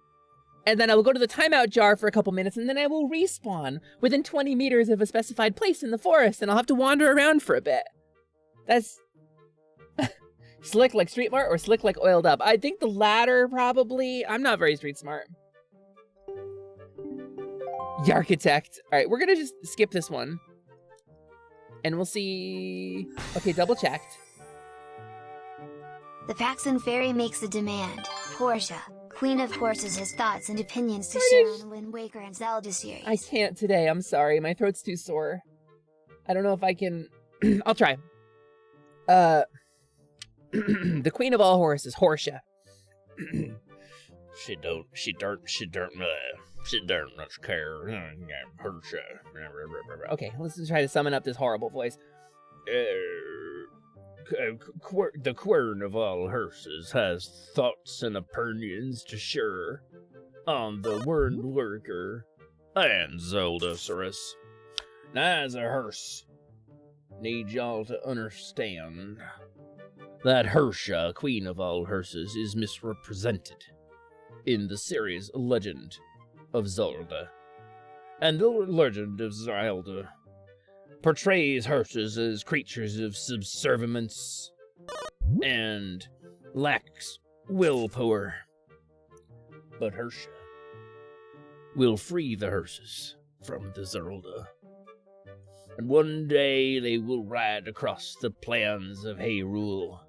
Speaker 3: and then I will go to the timeout jar for a couple minutes, and then I will respawn within 20 meters of a specified place in the forest, and I'll have to wander around for a bit. That's slick like street smart or slick like oiled up. I think the latter, probably. I'm not very street smart. The architect. All right, we're gonna just skip this one. And we'll see. Okay, double checked.
Speaker 17: The Paxton Fairy makes a demand. Portia, Queen of Horses, has thoughts and opinions to share on the Windwaker and Zelda series.
Speaker 3: I can't today, I'm sorry. My throat's too sore. I don't know if I can... I'll try. The Queen of all horses, Horsia.
Speaker 19: She don't much care. Horsia.
Speaker 3: Okay, let's try to summon up this horrible voice.
Speaker 19: The Queen of all horses has thoughts and opinions to share on the Windwaker and Zelda series. Now, as a hearse, need y'all to understand that Horsia, Queen of all horses, is misrepresented in the series Legend of Zelda. And the Legend of Zelda portrays horses as creatures of subservience and lacks willpower. But Horsia will free the horses from the Zelda. And one day they will ride across the plains of Hyrule,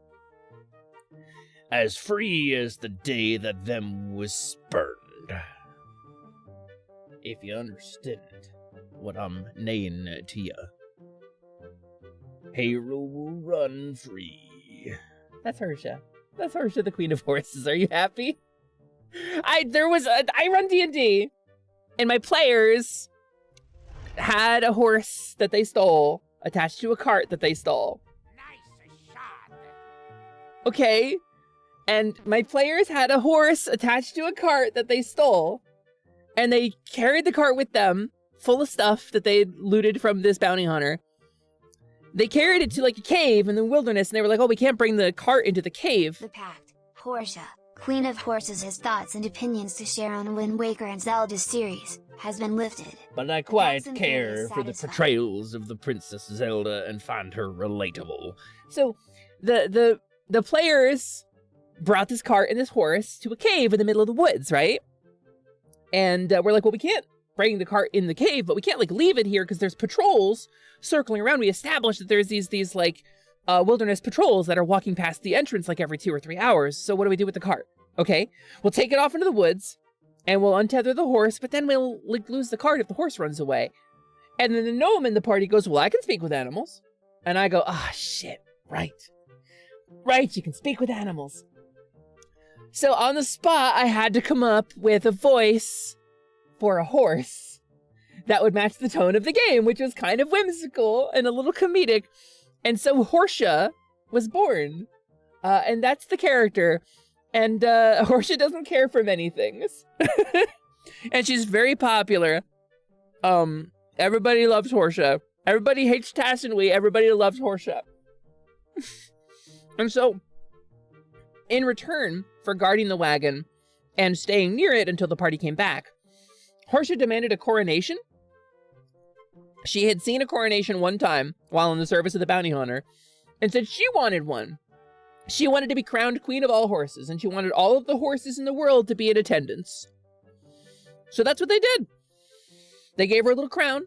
Speaker 19: as free as the day that them was spurned. If you understand what I'm naying to you. Hyrule will run free.
Speaker 3: That's Horsia. That's Horsia, the Queen of Horses. Are you happy? I run D&D, and my players had a horse that they stole attached to a cart that they stole. Nice shot. Okay. And my players had a horse attached to a cart that they stole, and they carried the cart with them, full of stuff that they looted from this bounty hunter. They carried it to like a cave in the wilderness, and they were like, oh, we can't bring the cart into the cave.
Speaker 17: The Pact, Portia, Queen of Horses, has thoughts and opinions to share on Windwaker and Zelda series, has been lifted.
Speaker 19: But I quite care for the portrayals of the Princess Zelda and find her relatable.
Speaker 3: So, the players brought this cart and this horse to a cave in the middle of the woods, right? And we're like, well, we can't bring the cart in the cave, but we can't like leave it here because there's patrols circling around. We established that there's these like wilderness patrols that are walking past the entrance like every 2 or 3 hours. So what do we do with the cart? Okay, we'll take it off into the woods and we'll untether the horse, but then we'll like lose the cart if the horse runs away. And then the gnome in the party goes, well, I can speak with animals. And I go, ah, shit, right. Right, you can speak with animals. So on the spot, I had to come up with a voice for a horse that would match the tone of the game, which was kind of whimsical and a little comedic. And so Horsea was born. And that's the character. And Horsea doesn't care for many things. And she's very popular. Everybody loves Horsea. Everybody hates Tass and Wee. Everybody loves Horsea. And so, in return for guarding the wagon and staying near it until the party came back, Horsea demanded a coronation. She had seen a coronation one time while in the service of the bounty hunter and said she wanted one. She wanted to be crowned queen of all horses, and she wanted all of the horses in the world to be in attendance. So that's what they did. They gave her a little crown.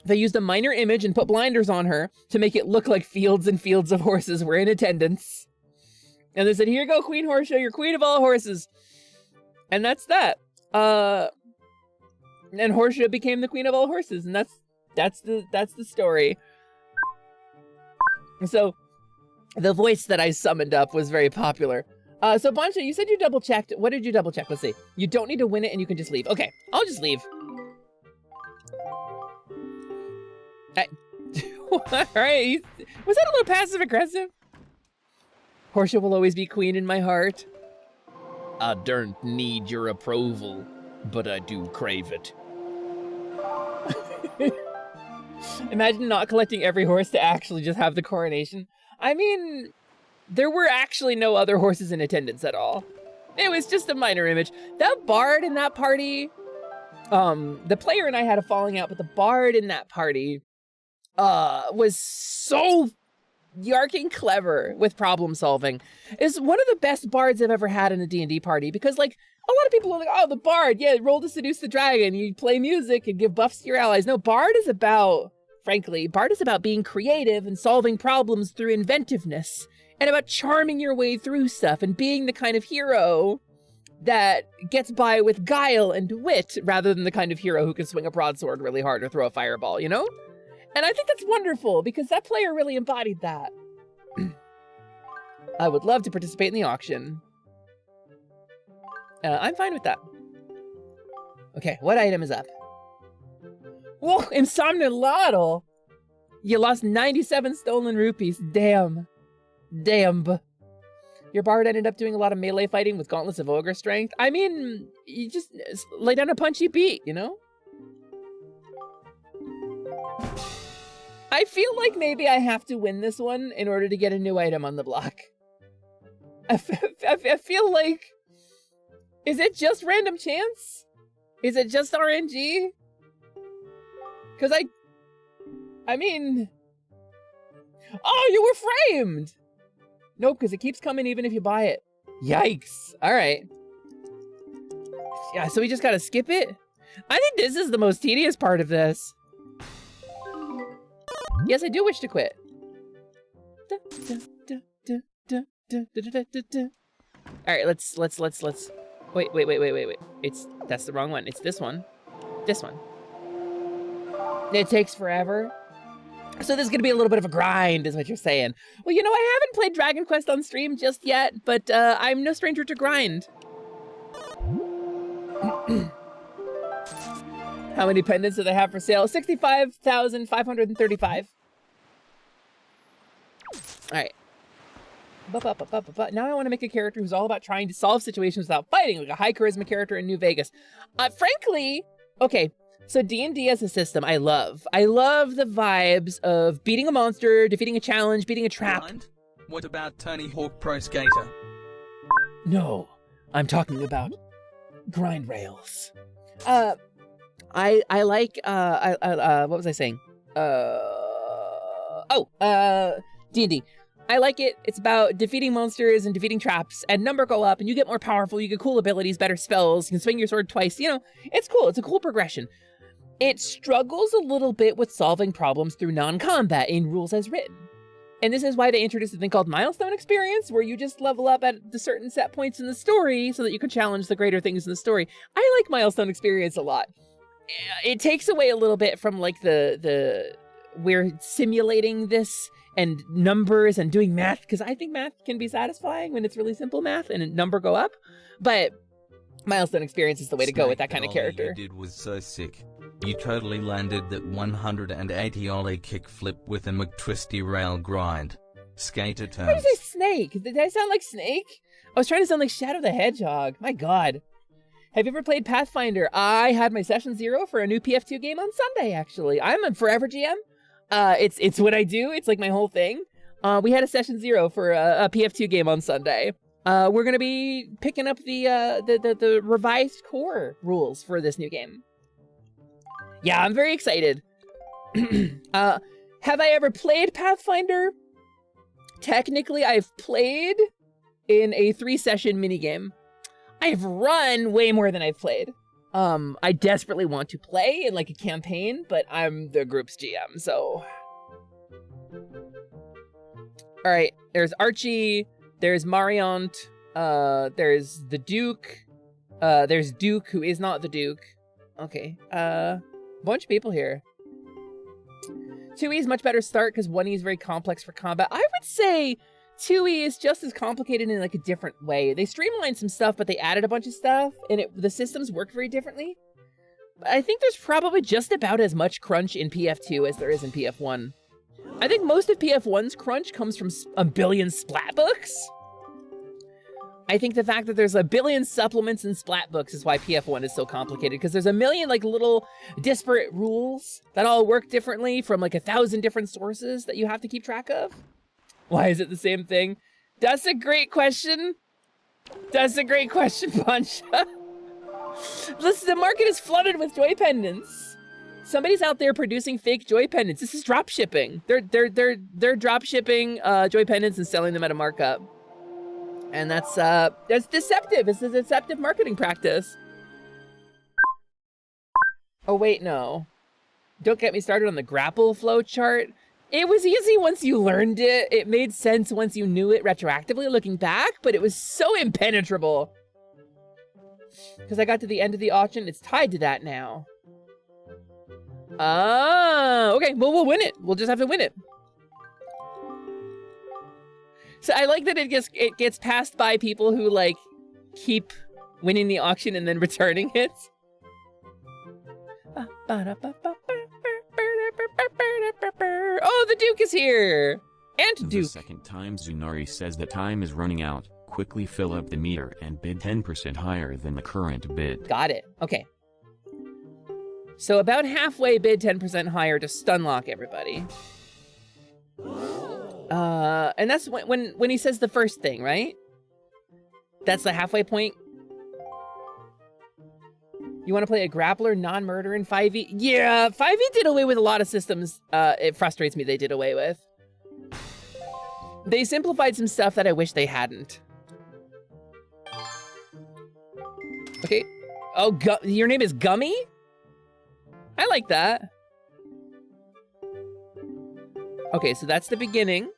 Speaker 3: They used a minor image and put blinders on her to make it look like fields and fields of horses were in attendance. And they said, here you go, Queen Horsea, you're queen of all horses. And that's that. And Horsea became the queen of all horses, and that's the story. So the voice that I summoned up was very popular. So Bancha, you said you double checked. What did you double check? Let's see. You don't need to win it and you can just leave. Okay, I'll just leave. All right, was that a little passive aggressive? Horsea will always be queen in my heart. I don't need your approval, but I do crave it. Imagine not collecting every horse to actually just have the coronation. I mean, there were actually no other horses in attendance at all. It was just a minor image. That bard in that party, the player and I had a falling out, but the bard in that party was so yarking clever with problem solving. Is one of the best bards I've ever had in a D&D party, because like a lot of people are like, oh, the bard, yeah, roll to seduce the dragon, you play music and give buffs to your allies. No, bard is about, frankly, bard is about being creative and solving problems through inventiveness and about charming your way through stuff and being the kind of hero that gets by with guile and wit rather than the kind of hero who can swing a broadsword really hard or throw a fireball, you know? And I think that's wonderful because that player really embodied that. I would love to participate in the auction. I'm fine with that. Okay, what item is up? Whoa, Insomnilato! You lost 97 stolen rupees. Damn. Damn. Your bard ended up doing a lot of melee fighting with gauntlets of ogre strength. I mean, you just lay down a punch you beat, you know? I feel like maybe I have to win this one in order to get a new item on the block. I feel like... Is it just random chance? Is it just RNG? Because I mean... Oh, you were framed! Nope, because it keeps coming even if you buy it. Yikes. Alright. Yeah, so we just gotta skip it? I think this is the most tedious part of this. Yes, I do wish to quit. Alright, let's... Wait. That's the wrong one. It's this one. This one. It takes forever. So this is gonna be a little bit of a grind, is what you're saying. Well, you know, I haven't played Dragon Quest on stream just yet, but I'm no stranger to grind. How many pendants do they have for sale? 65,535. All right. Now I want to make a character who's all about trying to solve situations without fighting, like a high charisma character in New Vegas. Frankly, okay, so D&D as a system, I love. I love the vibes of beating a monster, defeating a challenge, beating a trap.
Speaker 1: What about Tony Hawk Pro Skater?
Speaker 3: No, I'm talking about grind rails. I like, what was I saying? D&D. I like it. It's about defeating monsters and defeating traps, and number go up, and you get more powerful, you get cool abilities, better spells, you can swing your sword twice, you know, it's cool, it's a cool progression. It struggles a little bit with solving problems through non-combat in rules as written. And this is why they introduced a thing called Milestone Experience, where you just level up at the certain set points in the story so that you can challenge the greater things in the story. I like Milestone Experience a lot. It takes away a little bit from like the we're simulating this and numbers and doing math, because I think math can be satisfying when it's really simple math and a number go up. But Milestone Experience is the way to go with that kind of character.
Speaker 11: All you did was so sick. You totally landed that 180 ollie kickflip with a McTwisty rail grind. Skater
Speaker 3: Why
Speaker 11: terms.
Speaker 3: did you say Snake? Did I sound like Snake? I was trying to sound like Shadow the Hedgehog. My God. Have you ever played Pathfinder? I had my session 0 for a new PF2 game on Sunday, actually. I'm a forever GM. It's what I do. It's like my whole thing. We had a session 0 for a PF2 game on Sunday. We're gonna be picking up the revised core rules for this new game. Yeah, I'm very excited. Have I ever played Pathfinder? Technically, I've played in a 3-session minigame. I've run way more than I've played. I desperately want to play in like a campaign, but I'm the group's GM, so. All right, there's Archie, there's Mariant, there's the Duke, there's Duke, who is not the Duke. Okay, bunch of people here. 2E is much better start because 1E is very complex for combat. I would say 2E is just as complicated in like a different way. They streamlined some stuff, but they added a bunch of stuff, and the systems work very differently. But I think there's probably just about as much crunch in PF2 as there is in PF1. I think most of PF1's crunch comes from a billion splat books. I think the fact that there's a billion supplements and splat books is why PF1 is so complicated, because there's a million like little disparate rules that all work differently from like 1,000 different sources that you have to keep track of. Why is it the same thing? That's a great question. That's a great question, Punch. Listen, the market is flooded with joy pendants. Somebody's out there producing fake joy pendants. This is drop shipping. They're drop shipping joy pendants and selling them at a markup. And that's deceptive. It's a deceptive marketing practice. Oh wait, no. Don't get me started on the grapple flow chart. It was easy once you learned it. It made sense once you knew it retroactively looking back, but it was so impenetrable. Because I got to the end of the auction, it's tied to that now. Ah, okay, well, we'll win it. We'll just have to win it. So I like that it gets passed by people who like keep winning the auction and then returning it. Oh, the Duke is here! And Duke.
Speaker 21: The second time Zunari says that time is running out, quickly fill up the meter and bid 10% higher than the current bid.
Speaker 3: Got it. Okay. So about halfway bid 10% higher to stunlock everybody. And that's when he says the first thing, right? That's the halfway point. You want to play a grappler, non-murder in 5e? Yeah, 5e did away with a lot of systems it frustrates me they did away with. They simplified some stuff that I wish they hadn't. Okay. Oh, your name is Gummy? I like that. Okay, so that's the beginning.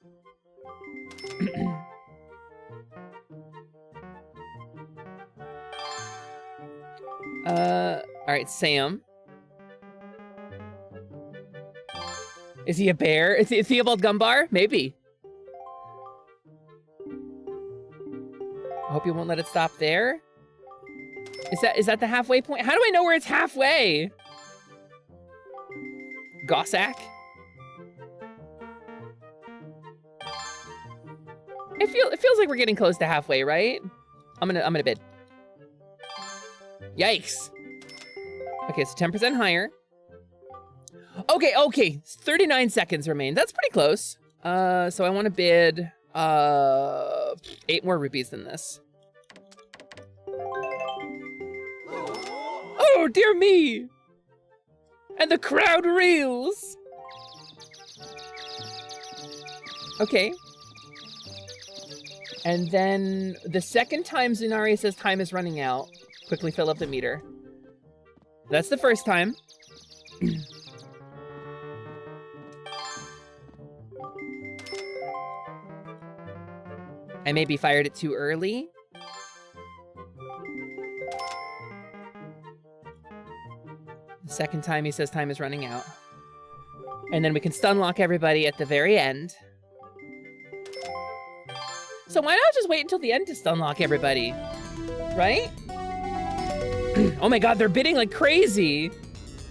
Speaker 3: All right, Sam. Is he a bear? Is he a Theobald Gumbar? Maybe. I hope you won't let it stop there. Is that the halfway point? How do I know where it's halfway? Gossack? It feels like we're getting close to halfway, right? I'm gonna bid. Yikes. Okay, so 10% higher. Okay. 39 seconds remain. That's pretty close. So I want to bid 8 more rupees than this. Oh, dear me. And the crowd reels. Okay. And then the second time Zunari says time is running out, quickly fill up the meter. That's the first time. I maybe fired it too early. The second time he says time is running out. And then we can stun lock everybody at the very end. So why not just wait until the end to stun lock everybody? Right? Oh my god, they're bidding like crazy.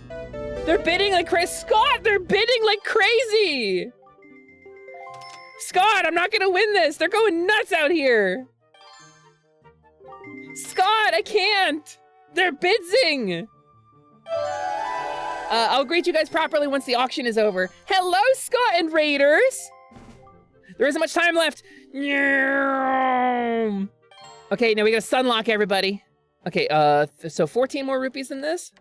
Speaker 3: They're bidding like crazy. Scott, they're bidding like crazy. Scott, I'm not gonna win this. They're going nuts out here. Scott, I can't. They're bidzing. I'll greet you guys properly once the auction is over. Hello, Scott and Raiders. There isn't much time left. Okay, now we gotta sunlock everybody. Okay, so 14 more rupees than this?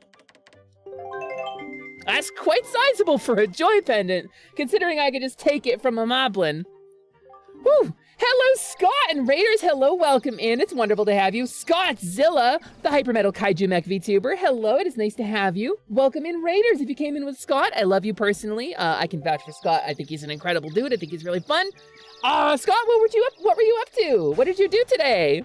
Speaker 3: That's quite sizable for a joy pendant, considering I could just take it from a moblin. Whew! Hello, Scott and Raiders. Hello, welcome in. It's wonderful to have you. Scottzilla, the Hypermetal Kaiju Mech VTuber. Hello, it is nice to have you. Welcome in, Raiders. If you came in with Scott, I love you personally. I can vouch for Scott. I think he's an incredible dude. I think he's really fun. Scott, what were you up to? What did you do today?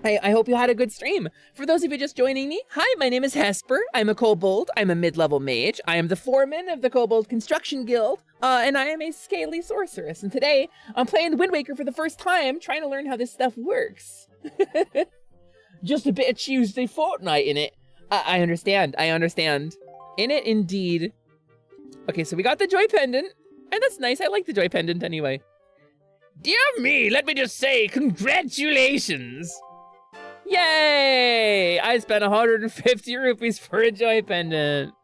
Speaker 3: I hope you had a good stream. For those of you just joining me, hi, my name is Hesper. I'm a kobold. I'm a mid-level mage. I am the foreman of the Kobold Construction Guild, and I am a scaly sorceress. And today, I'm playing Windwaker for the first time, trying to learn how this stuff works. Just a bit of Tuesday Fortnite in it. I understand. In it, indeed. Okay, so we got the joy pendant, and that's nice. I like the joy pendant anyway. Dear me, let me just say congratulations. Yay! I spent 150 rupees for a joy pendant.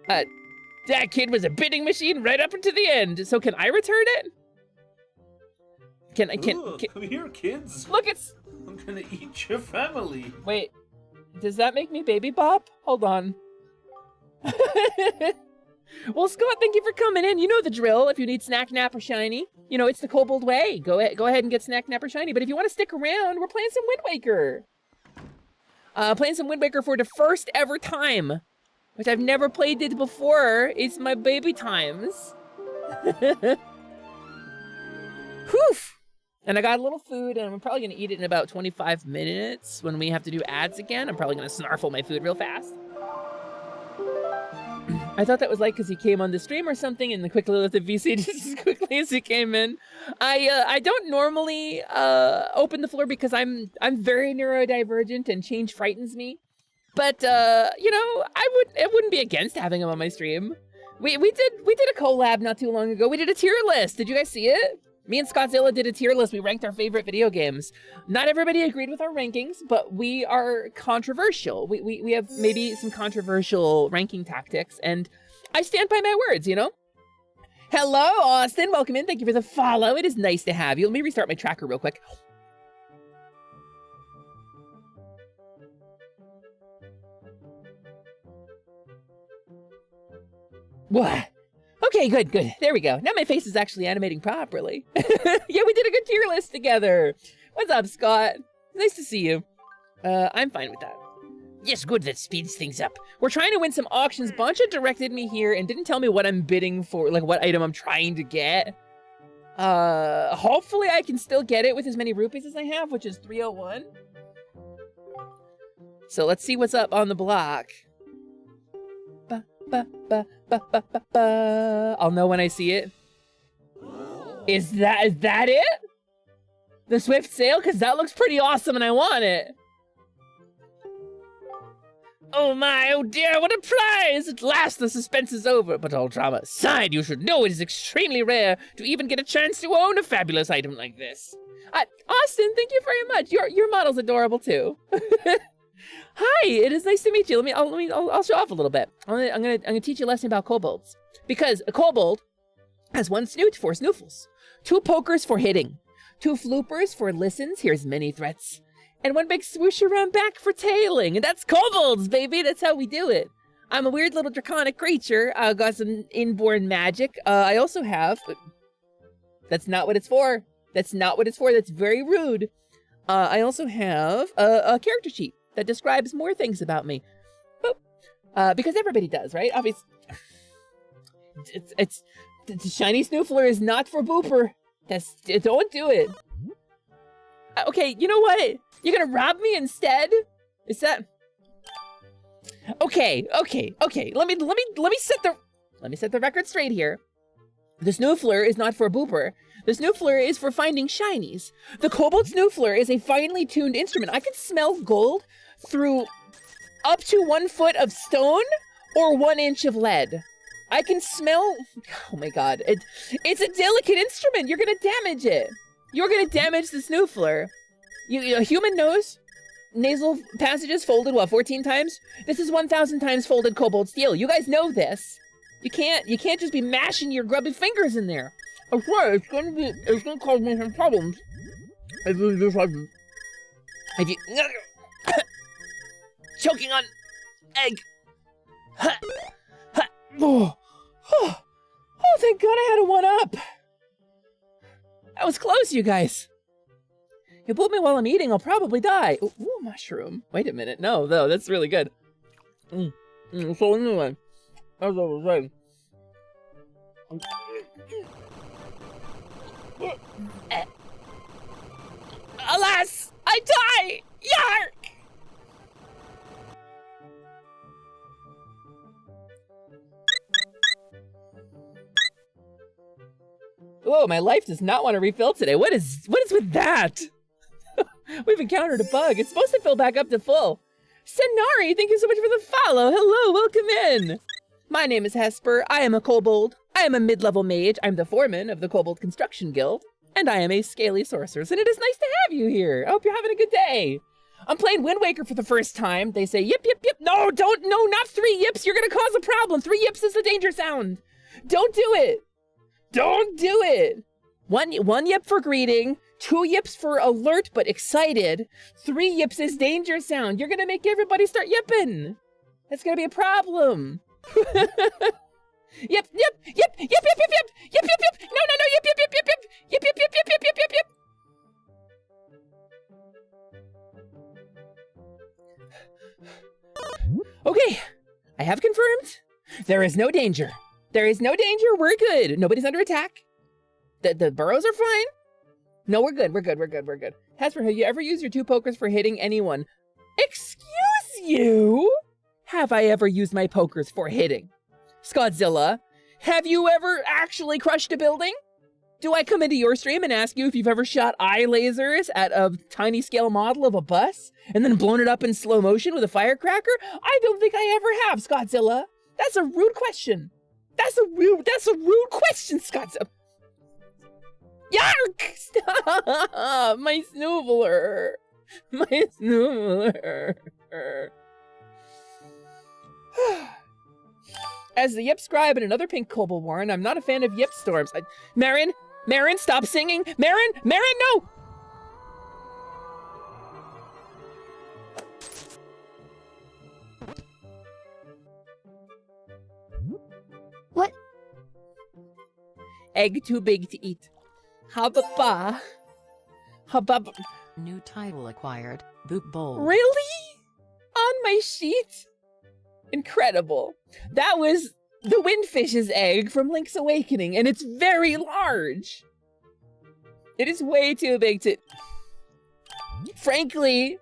Speaker 3: That kid was a bidding machine right up until the end. So can I return it? Can
Speaker 5: come here, kids.
Speaker 3: Look, it's...
Speaker 5: I'm gonna eat your family.
Speaker 3: Wait, does that make me Baby Bop? Hold on. Well, Scott, thank you for coming in. You know the drill. If you need Snack, Nap, or Shiny, you know, it's the Kobold way. Go ahead and get Snack, Nap, or Shiny. But if you want to stick around, we're playing some Windwaker. Playing some Windwaker for the first ever time, which I've never played it before. It's my baby times. Whew. And I got a little food, and I'm probably going to eat it in about 25 minutes when we have to do ads again. I'm probably going to snarfle my food real fast. I thought that was like because he came on the stream or something, and then quickly left the VC just as quickly as he came in. I don't normally open the floor because I'm very neurodivergent and change frightens me. But you know, it wouldn't be against having him on my stream. We did a collab not too long ago. We did a tier list. Did you guys see it? Me and Scottzilla did a tier list. We ranked our favorite video games. Not everybody agreed with our rankings, but we are controversial. We have maybe some controversial ranking tactics, and I stand by my words, you know? Hello, Austin. Welcome in. Thank you for the follow. It is nice to have you. Let me restart my tracker real quick. What? Okay, good. There we go. Now my face is actually animating properly. Yeah, we did a good tier list together. What's up, Scott? Nice to see you. I'm fine with that. Yes, good. That speeds things up. We're trying to win some auctions. Buncha directed me here and didn't tell me what I'm bidding for, like what item I'm trying to get. Hopefully I can still get it with as many rupees as I have, which is 301. So let's see what's up on the block. I'll know when I see it. Is that it? The Swift Sail? Because that looks pretty awesome and I want it. Oh my, oh dear, what a prize! At last the suspense is over, but all drama aside, you should know it is extremely rare to even get a chance to own a fabulous item like this. Austin, thank you very much. Your model's adorable too. Hi, it is nice to meet you. I'll show off a little bit. I'm gonna teach you a lesson about kobolds. Because a kobold has one snoot for snoofles, two pokers for hitting, two floopers for listens, here's many threats, and one big swoosh around back for tailing. And that's kobolds, baby. That's how we do it. I'm a weird little draconic creature. I got some inborn magic. I also have... That's not what it's for. That's not what it's for. That's very rude. I also have a character sheet that describes more things about me. Boop. Because everybody does, right? Obviously, it's the shiny snoofler is not for Booper. Don't do it. Okay, you know what? You're gonna rob me instead? Is that? Okay. Let me set the record straight here. The snoofler is not for Booper. The snoofler is for finding shinies. The kobold snoofler is a finely tuned instrument. I can smell gold through up to 1 foot of stone or 1 inch of lead. I can smell, oh my God. It's a delicate instrument. You're gonna damage it. You're gonna damage the snoofler. A human nose, nasal passages folded, 14 times? This is 1,000 times folded kobold steel. You guys know this. You can't just be mashing your grubby fingers in there. I swear, it's gonna cause me some problems. If you choking on egg. Oh, thank God I had a 1-up. That was close, you guys. You pulled me while I'm eating, I'll probably die. Ooh, mushroom. Wait a minute. No, that's really good. So anyway, as I was saying. Alas, I die! Yark! Whoa, my life does not want to refill today. What is with that? We've encountered a bug. It's supposed to fill back up to full. Senari, thank you so much for the follow. Hello, welcome in. My name is Hesper. I am a kobold. I am a mid-level mage. I'm the foreman of the Kobold Construction Guild. And I am a scaly sorceress. And it is nice to have you here. I hope you're having a good day. I'm playing Windwaker for the first time. They say, yip, yip, yip. No, not 3 yips. You're going to cause a problem. 3 yips is the danger sound. Don't do it. Don't do it. One yip for greeting, 2 yips for alert but excited, 3 yips is danger sound. You're gonna make everybody start yipping. That's gonna be a problem. Yip, yip, yip, yip, yip, yip, yip, yip, yip, yip, yip. No, yip, yip, yip, yip, yip, yip, yip, yip, yip, yip, yip, yip. Okay, I have confirmed. There is no danger. There is no danger. We're good. Nobody's under attack. The burrows are fine. No, we're good. We're good. Hesper, have you ever used your 2 pokers for hitting anyone? Excuse you? Have I ever used my pokers for hitting? Scottzilla, have you ever actually crushed a building? Do I come into your stream and ask you if you've ever shot eye lasers at a tiny scale model of a bus and then blown it up in slow motion with a firecracker? I don't think I ever have, Scottzilla. That's a rude question. That's a rude question, Scottzilla. Yark! Stop! My snoofler. As the Yip Scribe and another pink kobold warren, I'm not a fan of Yip storms. Marin, stop singing! Marin, no!
Speaker 17: What?
Speaker 3: Egg too big to eat. Hababa.
Speaker 15: New title acquired. Boop bowl.
Speaker 3: Really? On my sheet? Incredible. That was the Windfish's egg from Link's Awakening, and it's very large. It is way too big to... Frankly...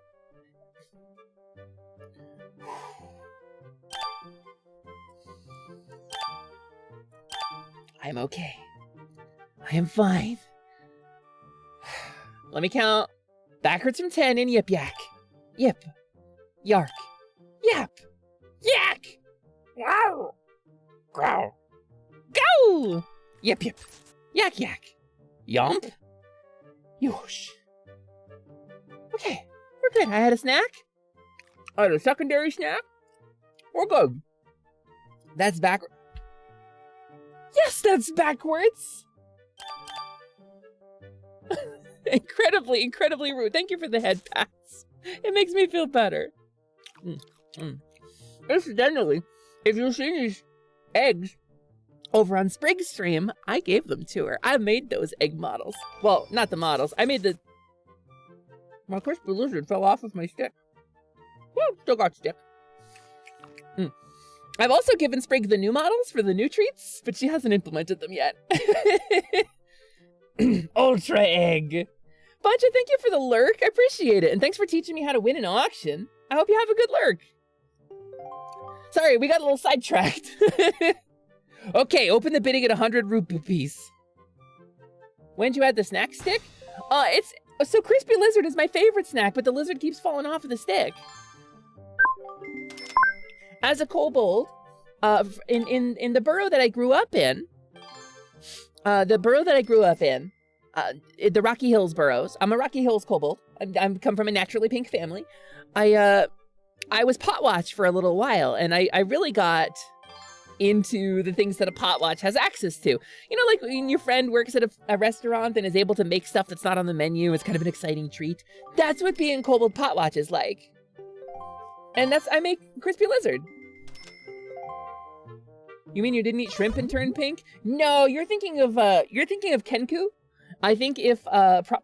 Speaker 3: I'm okay. I am fine. Let me count. Backwards from 10 and yip yak. Yip. Yark. Yap. Yak. Wow. Growl. Go! Yip yip. Yak yak. Yomp. Yosh. Okay, we're good. I had a snack. I had a secondary snack. We're good. That's backwards. Yes, that's backwards. Incredibly rude. Thank you for the head pats. It makes me feel better. Incidentally, if you see these eggs over on Sprig's stream, I gave them to her. I made those egg models. Well, not the models. I made the... My crispy lizard fell off of my stick. Woo, still got stick. I've also given Sprig the new models for the new treats, but she hasn't implemented them yet. Ultra egg. Buncha, thank you for the lurk. I appreciate it. And thanks for teaching me how to win an auction. I hope you have a good lurk. Sorry, we got a little sidetracked. Okay, open the bidding at 100 rupees. When'd you add the snack stick? So crispy lizard is my favorite snack, but the lizard keeps falling off of the stick. As a kobold, in the burrow that I grew up in, the Rocky Hills burrows. I'm a Rocky Hills kobold. I come from a naturally pink family. I was potwatch for a little while, and I really got into the things that a potwatch has access to. You know, like when your friend works at a restaurant and is able to make stuff that's not on the menu, it's kind of an exciting treat. That's what being kobold potwatch is like. And I make crispy lizard. You mean you didn't eat shrimp and turn pink? No, you're thinking of Kenku. I think if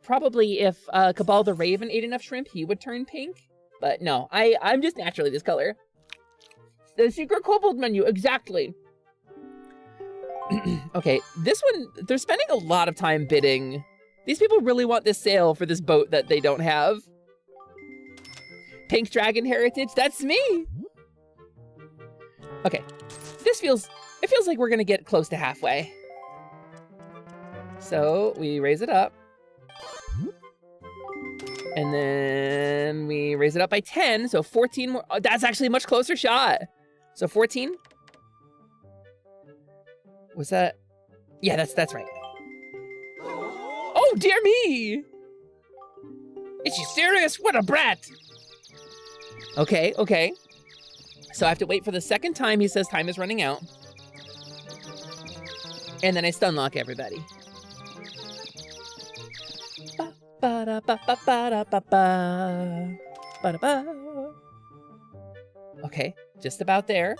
Speaker 3: probably if Cabal the Raven ate enough shrimp, he would turn pink. But no, I'm just naturally this color. The secret kobold menu, exactly. Okay, this one, they're spending a lot of time bidding. These people really want this sale for this boat that they don't have. Pink Dragon Heritage, that's me. Okay, it feels like we're gonna get close to halfway. So we raise it up. And then we raise it up by 10, so 14 more. Oh, that's actually a much closer shot. So 14? Was that? Yeah, that's right. Oh, dear me! Is she serious? What a brat! Okay. So I have to wait for the second time he says time is running out. And then I stun lock everybody. Okay, just about there.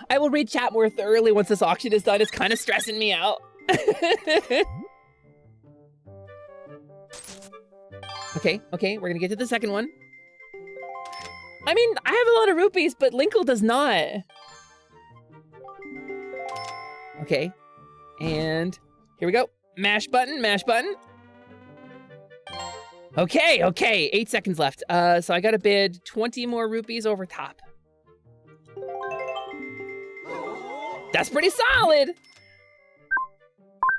Speaker 3: I will read chat more thoroughly once this auction is done. It's kind of stressing me out. Okay, we're gonna get to the second one. I mean, I have a lot of rupees, but Linkle does not. Okay, and here we go. Mash button. Okay, 8 seconds left. So I gotta bid 20 more rupees over top. That's pretty solid.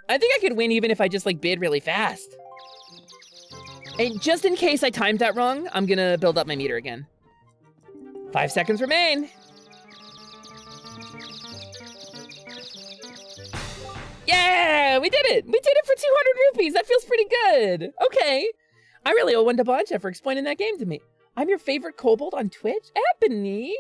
Speaker 3: I think I could win even if I just like bid really fast. And just in case I timed that wrong, I'm gonna build up my meter again. 5 seconds remain. Yeah, we did it. We did it for 200 rupees. That feels pretty good. Okay. I really owe one to Boncha for explaining that game to me. I'm your favorite kobold on Twitch? Ebony?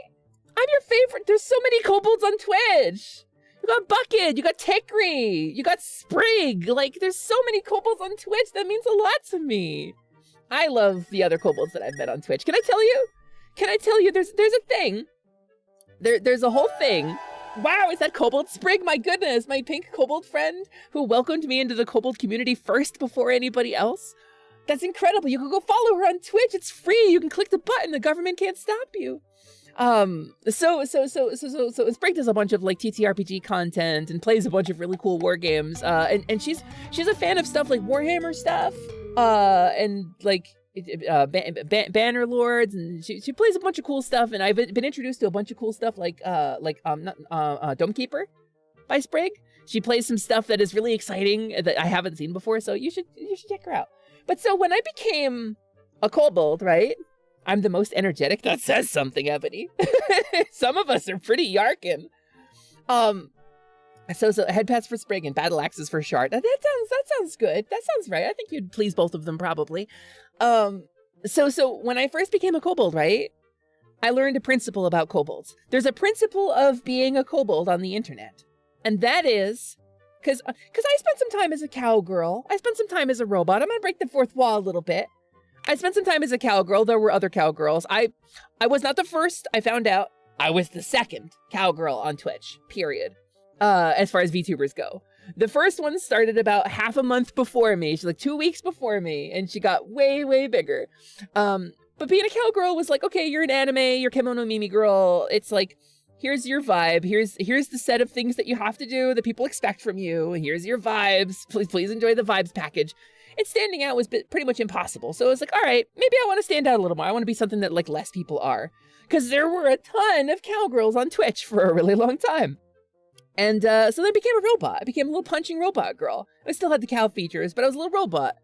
Speaker 3: I'm your favorite. There's so many kobolds on Twitch. You got Bucket, you got Tekri, you got Sprig. Like, there's so many kobolds on Twitch. That means a lot to me. I love the other kobolds that I've met on Twitch. Can I tell you? There's a thing. There's a whole thing. Wow, is that Kobold Sprig? My goodness, my pink kobold friend who welcomed me into the kobold community first before anybody else. That's incredible. You can go follow her on Twitch. It's free. You can click the button. The government can't stop you. So Sprig does a bunch of like TTRPG content and plays a bunch of really cool war games. And she's a fan of stuff like Warhammer stuff. And like Banner Lords, and she plays a bunch of cool stuff. And I've been introduced to a bunch of cool stuff like Domekeeper by Sprig. She plays some stuff that is really exciting that I haven't seen before. So you should check her out. But so when I became a kobold, right? I'm the most energetic. That says something, Ebony. Some of us are pretty yarkin. So headpads for Sprig and battle axes for Shard. That sounds good. That sounds right. I think you'd please both of them probably. So when I first became a kobold, right? I learned a principle about kobolds. There's a principle of being a kobold on the internet. And that is, because I spent some time as a cowgirl. I spent some time as a robot. I'm gonna break the fourth wall a little bit. I spent some time as a cowgirl. There were other cowgirls. I was not the first. I found out I was the second cowgirl on Twitch, period, as far as VTubers go. The first one started about half a month before me. She's like 2 weeks before me, and she got way, way bigger. But being a cowgirl was like, okay, you're an anime, you're Kemono Mimi girl. It's like, here's your vibe. Here's the set of things that you have to do that people expect from you. Here's your vibes. Please enjoy the vibes package. And standing out was pretty much impossible. So I was like, all right, maybe I want to stand out a little more. I want to be something that like less people are. Because there were a ton of cowgirls on Twitch for a really long time. And so then I became a robot. I became a little punching robot girl. I still had the cow features, but I was a little robot.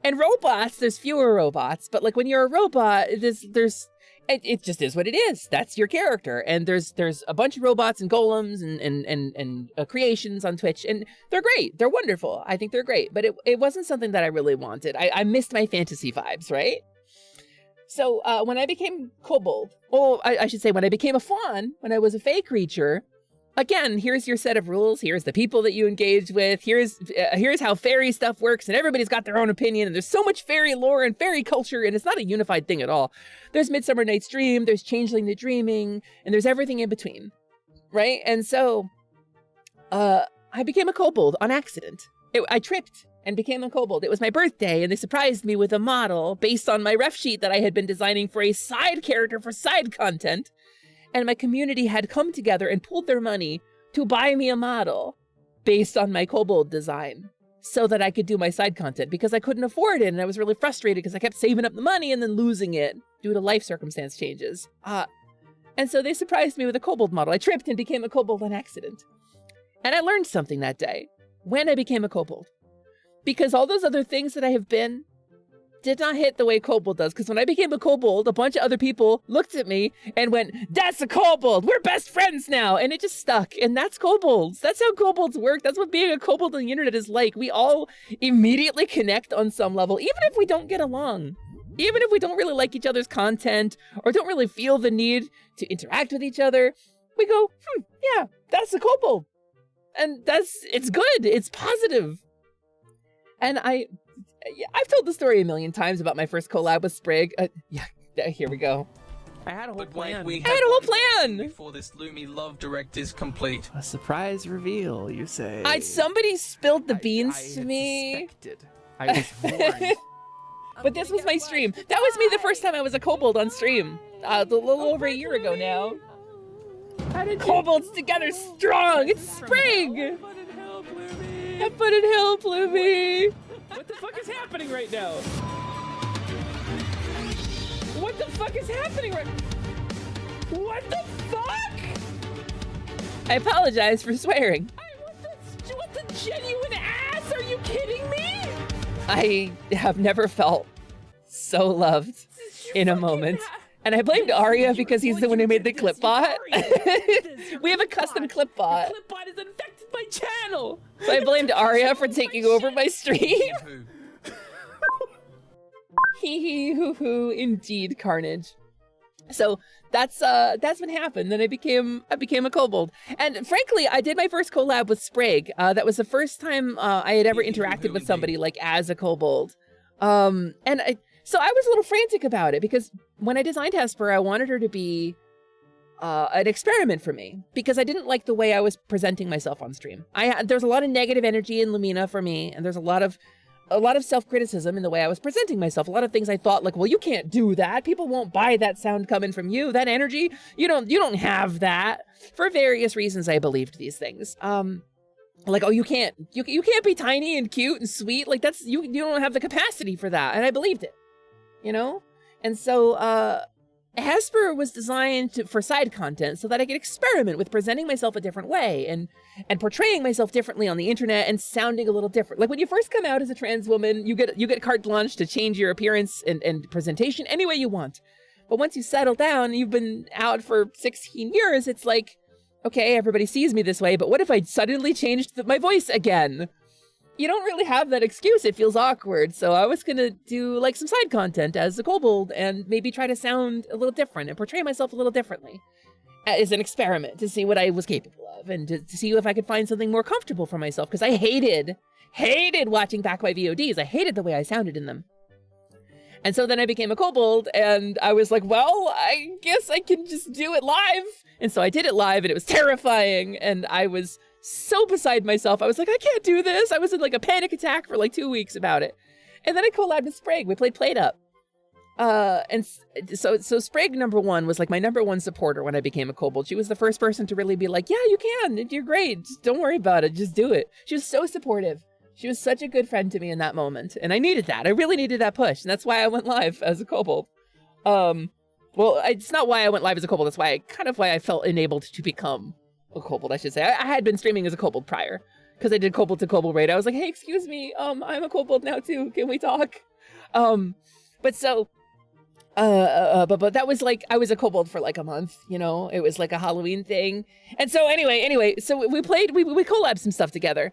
Speaker 3: And robots, there's fewer robots, but like when you're a robot, it just is what it is. That's your character. And there's a bunch of robots and golems and creations on Twitch, and they're great. They're wonderful. I think they're great, but it wasn't something that I really wanted. I missed my fantasy vibes, right? So when I became kobold, I should say when I became a fawn, when I was a fey creature, again, here's your set of rules. Here's the people that you engage with. Here's how fairy stuff works, and everybody's got their own opinion. And there's so much fairy lore and fairy culture, and it's not a unified thing at all. There's Midsummer Night's Dream, there's Changeling the Dreaming, and there's everything in between, right? And so, I became a kobold on accident. I tripped and became a kobold. It was my birthday, and they surprised me with a model based on my ref sheet that I had been designing for a side character for side content. And my community had come together and pooled their money to buy me a model based on my kobold design so that I could do my side content because I couldn't afford it. And I was really frustrated because I kept saving up the money and then losing it due to life circumstance changes. And so they surprised me with a kobold model. I tripped and became a kobold on accident. And I learned something that day when I became a kobold. Because all those other things that I have been did not hit the way kobold does. Because when I became a kobold, a bunch of other people looked at me and went, that's a kobold, we're best friends now. And it just stuck. And that's kobolds. That's how kobolds work. That's what being a kobold on the internet is like. We all immediately connect on some level, even if we don't get along. Even if we don't really like each other's content or don't really feel the need to interact with each other, we go, yeah, that's a kobold. And it's good. It's positive. And I've told the story a million times about my first collab with Sprig. Here we go.
Speaker 1: I had a whole plan.
Speaker 3: I had a whole plan!
Speaker 1: Before this Lumi Love Direct is complete.
Speaker 7: A surprise reveal, you say?
Speaker 3: Somebody spilled the beans to me.
Speaker 7: I was warned.
Speaker 3: But this was my stream. That was me the first time I was a kobold on stream. A little over a year ago now. Kobolds together strong! It's Sprig! Have fun and help, Lumi!
Speaker 19: What the fuck is happening right now?
Speaker 3: What the fuck is happening right What the fuck? I apologize for swearing. What the genuine ass? Are you kidding me? I have never felt so loved in a moment. And I blamed Arya because he's the one who made the clip bot. We have a custom clip bot.
Speaker 19: The clip bot is infected my channel.
Speaker 3: So I blamed Arya for taking over my stream. Hee hee hoo hoo, indeed, carnage. So that's what happened. Then I became a kobold. And frankly, I did my first collab with Sprig. That was the first time I had ever interacted with somebody like as a kobold. So I was a little frantic about it because when I designed Hesper, I wanted her to be an experiment for me because I didn't like the way I was presenting myself on stream. There's a lot of negative energy in Lumina for me, and there's a lot of self-criticism in the way I was presenting myself. A lot of things I thought like, well, you can't do that. People won't buy that sound coming from you. That energy, you don't have that. For various reasons, I believed these things. Like, oh, you can't be tiny and cute and sweet. Like you don't have the capacity for that. And I believed it. You know? And so, Hesper was designed for side content so that I could experiment with presenting myself a different way and portraying myself differently on the internet and sounding a little different. Like when you first come out as a trans woman, you get carte blanche to change your appearance and presentation any way you want. But once you settle down, you've been out for 16 years, it's like, okay, everybody sees me this way, but what if I suddenly changed my voice again? You don't really have that excuse. It feels awkward. So I was gonna do like some side content as a kobold and maybe try to sound a little different and portray myself a little differently as an experiment to see what I was capable of and to see if I could find something more comfortable for myself because I hated watching back my VODs. I hated the way I sounded in them. And so then I became a kobold, and I was like, well, I guess I can just do it live. And so I did it live, and it was terrifying, and I was so beside myself. I was like, I can't do this. I was in like a panic attack for like 2 weeks about it. And then I collabed with Sprague. We played Played Up. And so Sprague #1 was like my #1 supporter when I became a kobold. She was the first person to really be like, yeah, you can. You're great. Just don't worry about it. Just do it. She was so supportive. She was such a good friend to me in that moment. And I needed that. I really needed that push. And that's why I went live as a kobold. Well, it's not why I went live as a kobold. That's why I felt enabled to become a kobold, I should say. I had been streaming as a kobold prior because I did kobold to kobold raid. I was like, hey, excuse me. I'm a kobold now too. Can we talk? But that was like, I was a kobold for like a month, you know, it was like a Halloween thing. And so anyway, so we collabed some stuff together,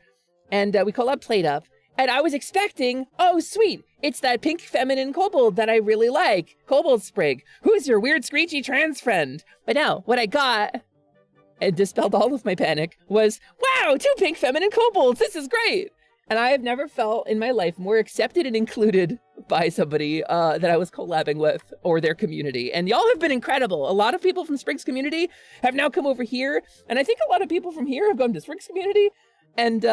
Speaker 3: and we collabed Played Up, and I was expecting, oh sweet, it's that pink feminine kobold that I really like, Kobold Sprig, who's your weird screechy trans friend. But no, what I got, and dispelled all of my panic, was, wow, 2 pink feminine kobolds, this is great. And I have never felt in my life more accepted and included by somebody that I was collabing with or their community. And y'all have been incredible. A lot of people from Sprig's community have now come over here. And I think a lot of people from here have gone to Sprig's community. And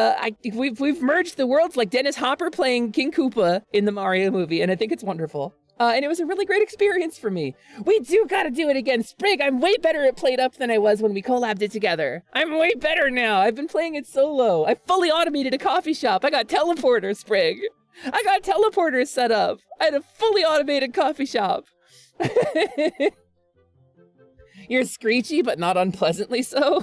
Speaker 3: we've merged the worlds, like Dennis Hopper playing King Koopa in the Mario movie. And I think it's wonderful. And it was a really great experience for me. We do gotta do it again. Sprig, I'm way better at Played Up than I was when we collabed it together. I'm way better now. I've been playing it solo. I fully automated a coffee shop. I got teleporters, Sprig. I got teleporters set up. I had a fully automated coffee shop. You're screechy, but not unpleasantly so.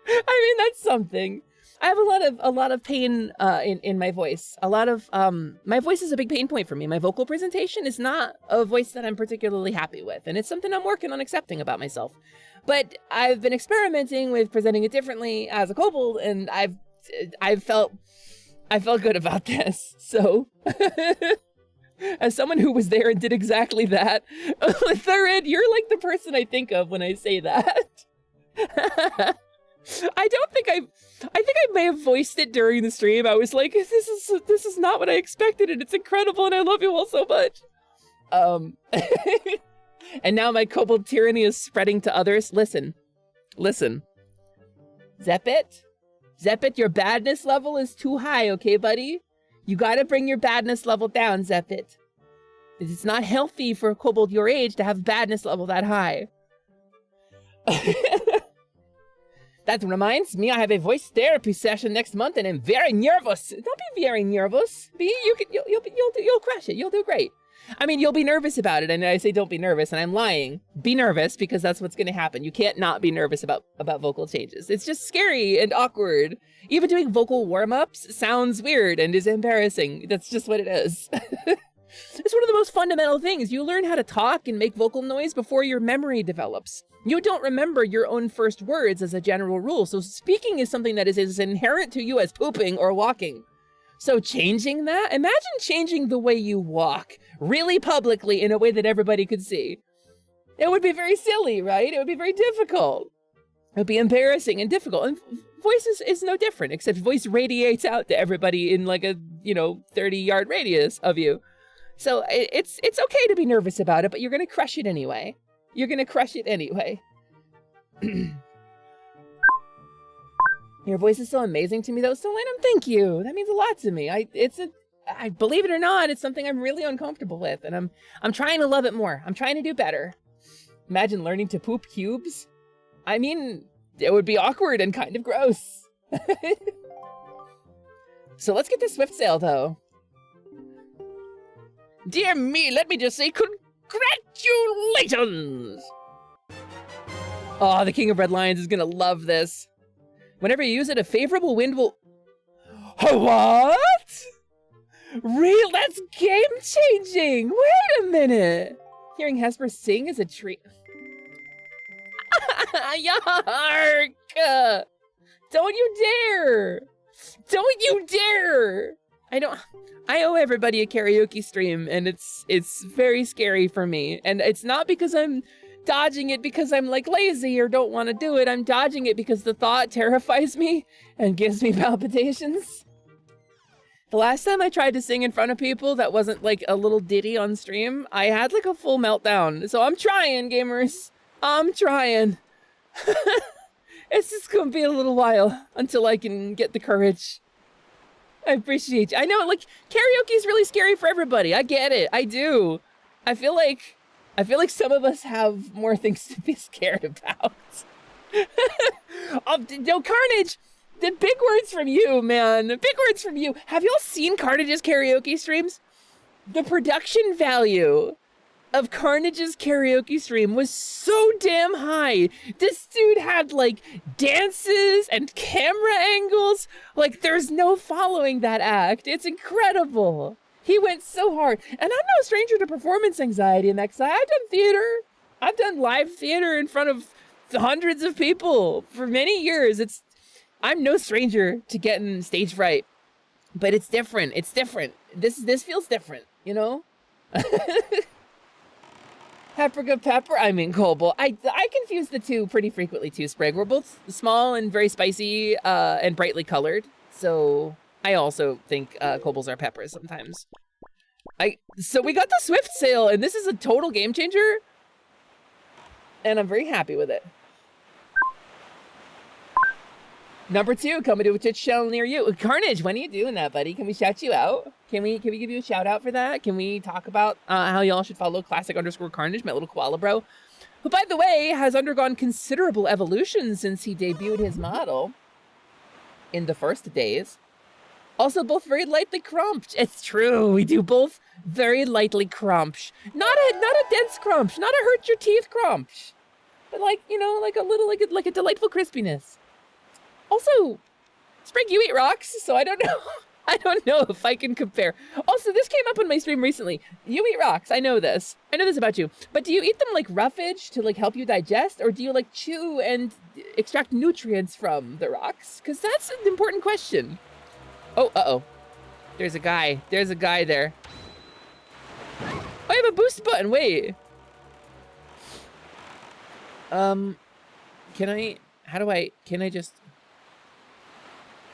Speaker 3: I mean, that's something. I have a lot of pain in my voice. My voice is a big pain point for me. My vocal presentation is not a voice that I'm particularly happy with, and it's something I'm working on accepting about myself. But I've been experimenting with presenting it differently as a kobold, and I felt good about this. So, as someone who was there and did exactly that, Thurid, you're like the person I think of when I say that. I think I may have voiced it during the stream. I was like, this is not what I expected, and it's incredible, and I love you all so much. And now my kobold tyranny is spreading to others. Listen. Zeppit, your badness level is too high, okay, buddy? You gotta bring your badness level down, Zeppit. It's not healthy for a kobold your age to have a badness level that high. That reminds me, I have a voice therapy session next month, and I'm very nervous. Don't be very nervous. You'll crush it. You'll do great. I mean, you'll be nervous about it, and I say don't be nervous, and I'm lying. Be nervous, because that's what's going to happen. You can't not be nervous about vocal changes. It's just scary and awkward. Even doing vocal warm-ups sounds weird and is embarrassing. That's just what it is. It's one of the most fundamental things. You learn how to talk and make vocal noise before your memory develops. You don't remember your own first words as a general rule, so speaking is something that is as inherent to you as pooping or walking. So changing that, imagine changing the way you walk really publicly in a way that everybody could see. It would be very silly, right? It would be very difficult. It would be embarrassing and difficult. And voice is no different, except voice radiates out to everybody in like a, 30-yard radius of you. So it's okay to be nervous about it, but you're going to crush it anyway. You're going to crush it anyway. Your voice is so amazing to me, though. So, Lenham, thank you. That means a lot to me. I believe it or not, it's something I'm really uncomfortable with, and I'm trying to love it more. I'm trying to do better. Imagine learning to poop cubes. I mean, it would be awkward and kind of gross. So let's get to Swift Sail, though. Dear me, let me just say congratulations! Oh, the King of Red Lions is gonna love this. Whenever you use it, a favorable wind will... What? Real? That's game-changing! Wait a minute! Hearing Hesper sing is a treat. Yark! Don't you dare! Don't you dare! I owe everybody a karaoke stream, and it's very scary for me. And it's not because I'm dodging it because I'm like lazy or don't want to do it. I'm dodging it because the thought terrifies me and gives me palpitations. The last time I tried to sing in front of people that wasn't like a little ditty on stream, I had like a full meltdown. So I'm trying, gamers. I'm trying. It's just gonna be a little while until I can get the courage. I appreciate you. I know, like, karaoke is really scary for everybody. I get it. I do. I feel like some of us have more things to be scared about. No, Carnage, the big words from you, man. Big words from you. Have y'all seen Carnage's karaoke streams? The production value of Carnage's karaoke stream was so damn high. This dude had like dances and camera angles. Like there's no following that act. It's incredible. He went so hard. And I'm no stranger to performance anxiety and that, 'cause I've done theater. I've done live theater in front of hundreds of people for many years. I'm no stranger to getting stage fright. But it's different. It's different. This feels different, you know? Paprika pepper, I mean Cobble. I confuse the two pretty frequently too, Sprig. We're both small and very spicy and brightly colored. So I also think Kobolds are peppers sometimes. So we got the Swift sale and this is a total game changer. And I'm very happy with it. Number 2, coming to a Twitch channel near you. Carnage, when are you doing that, buddy? Can we shout you out? Can we give you a shout out for that? Can we talk about how y'all should follow classic_Carnage, my little koala bro, who, by the way, has undergone considerable evolution since he debuted his model in the first days. Also, both very lightly crumped. It's true, we do both very lightly crump. Not a dense crump, not a hurt your teeth crump, but like, you know, like a little, like a delightful crispiness. Also, Sprig, you eat rocks, so I don't know. I don't know if I can compare. Also, this came up on my stream recently. You eat rocks, I know this. I know this about you. But do you eat them like roughage to like help you digest, or do you like chew and extract nutrients from the rocks? Because that's an important question. Oh, uh-oh. There's a guy. There's a guy there. Oh, I have a boost button, wait. Can I just...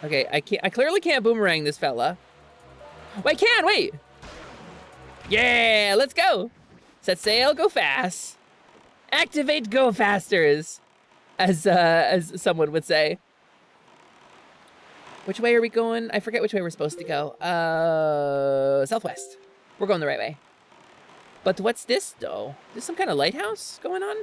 Speaker 3: Okay, I clearly can't boomerang this fella. Oh, I can, wait. Yeah, let's go. Set sail, go fast. Activate go fasters, as someone would say. Which way are we going? I forget which way we're supposed to go. Southwest. We're going the right way. But what's this though? Is some kind of lighthouse going on?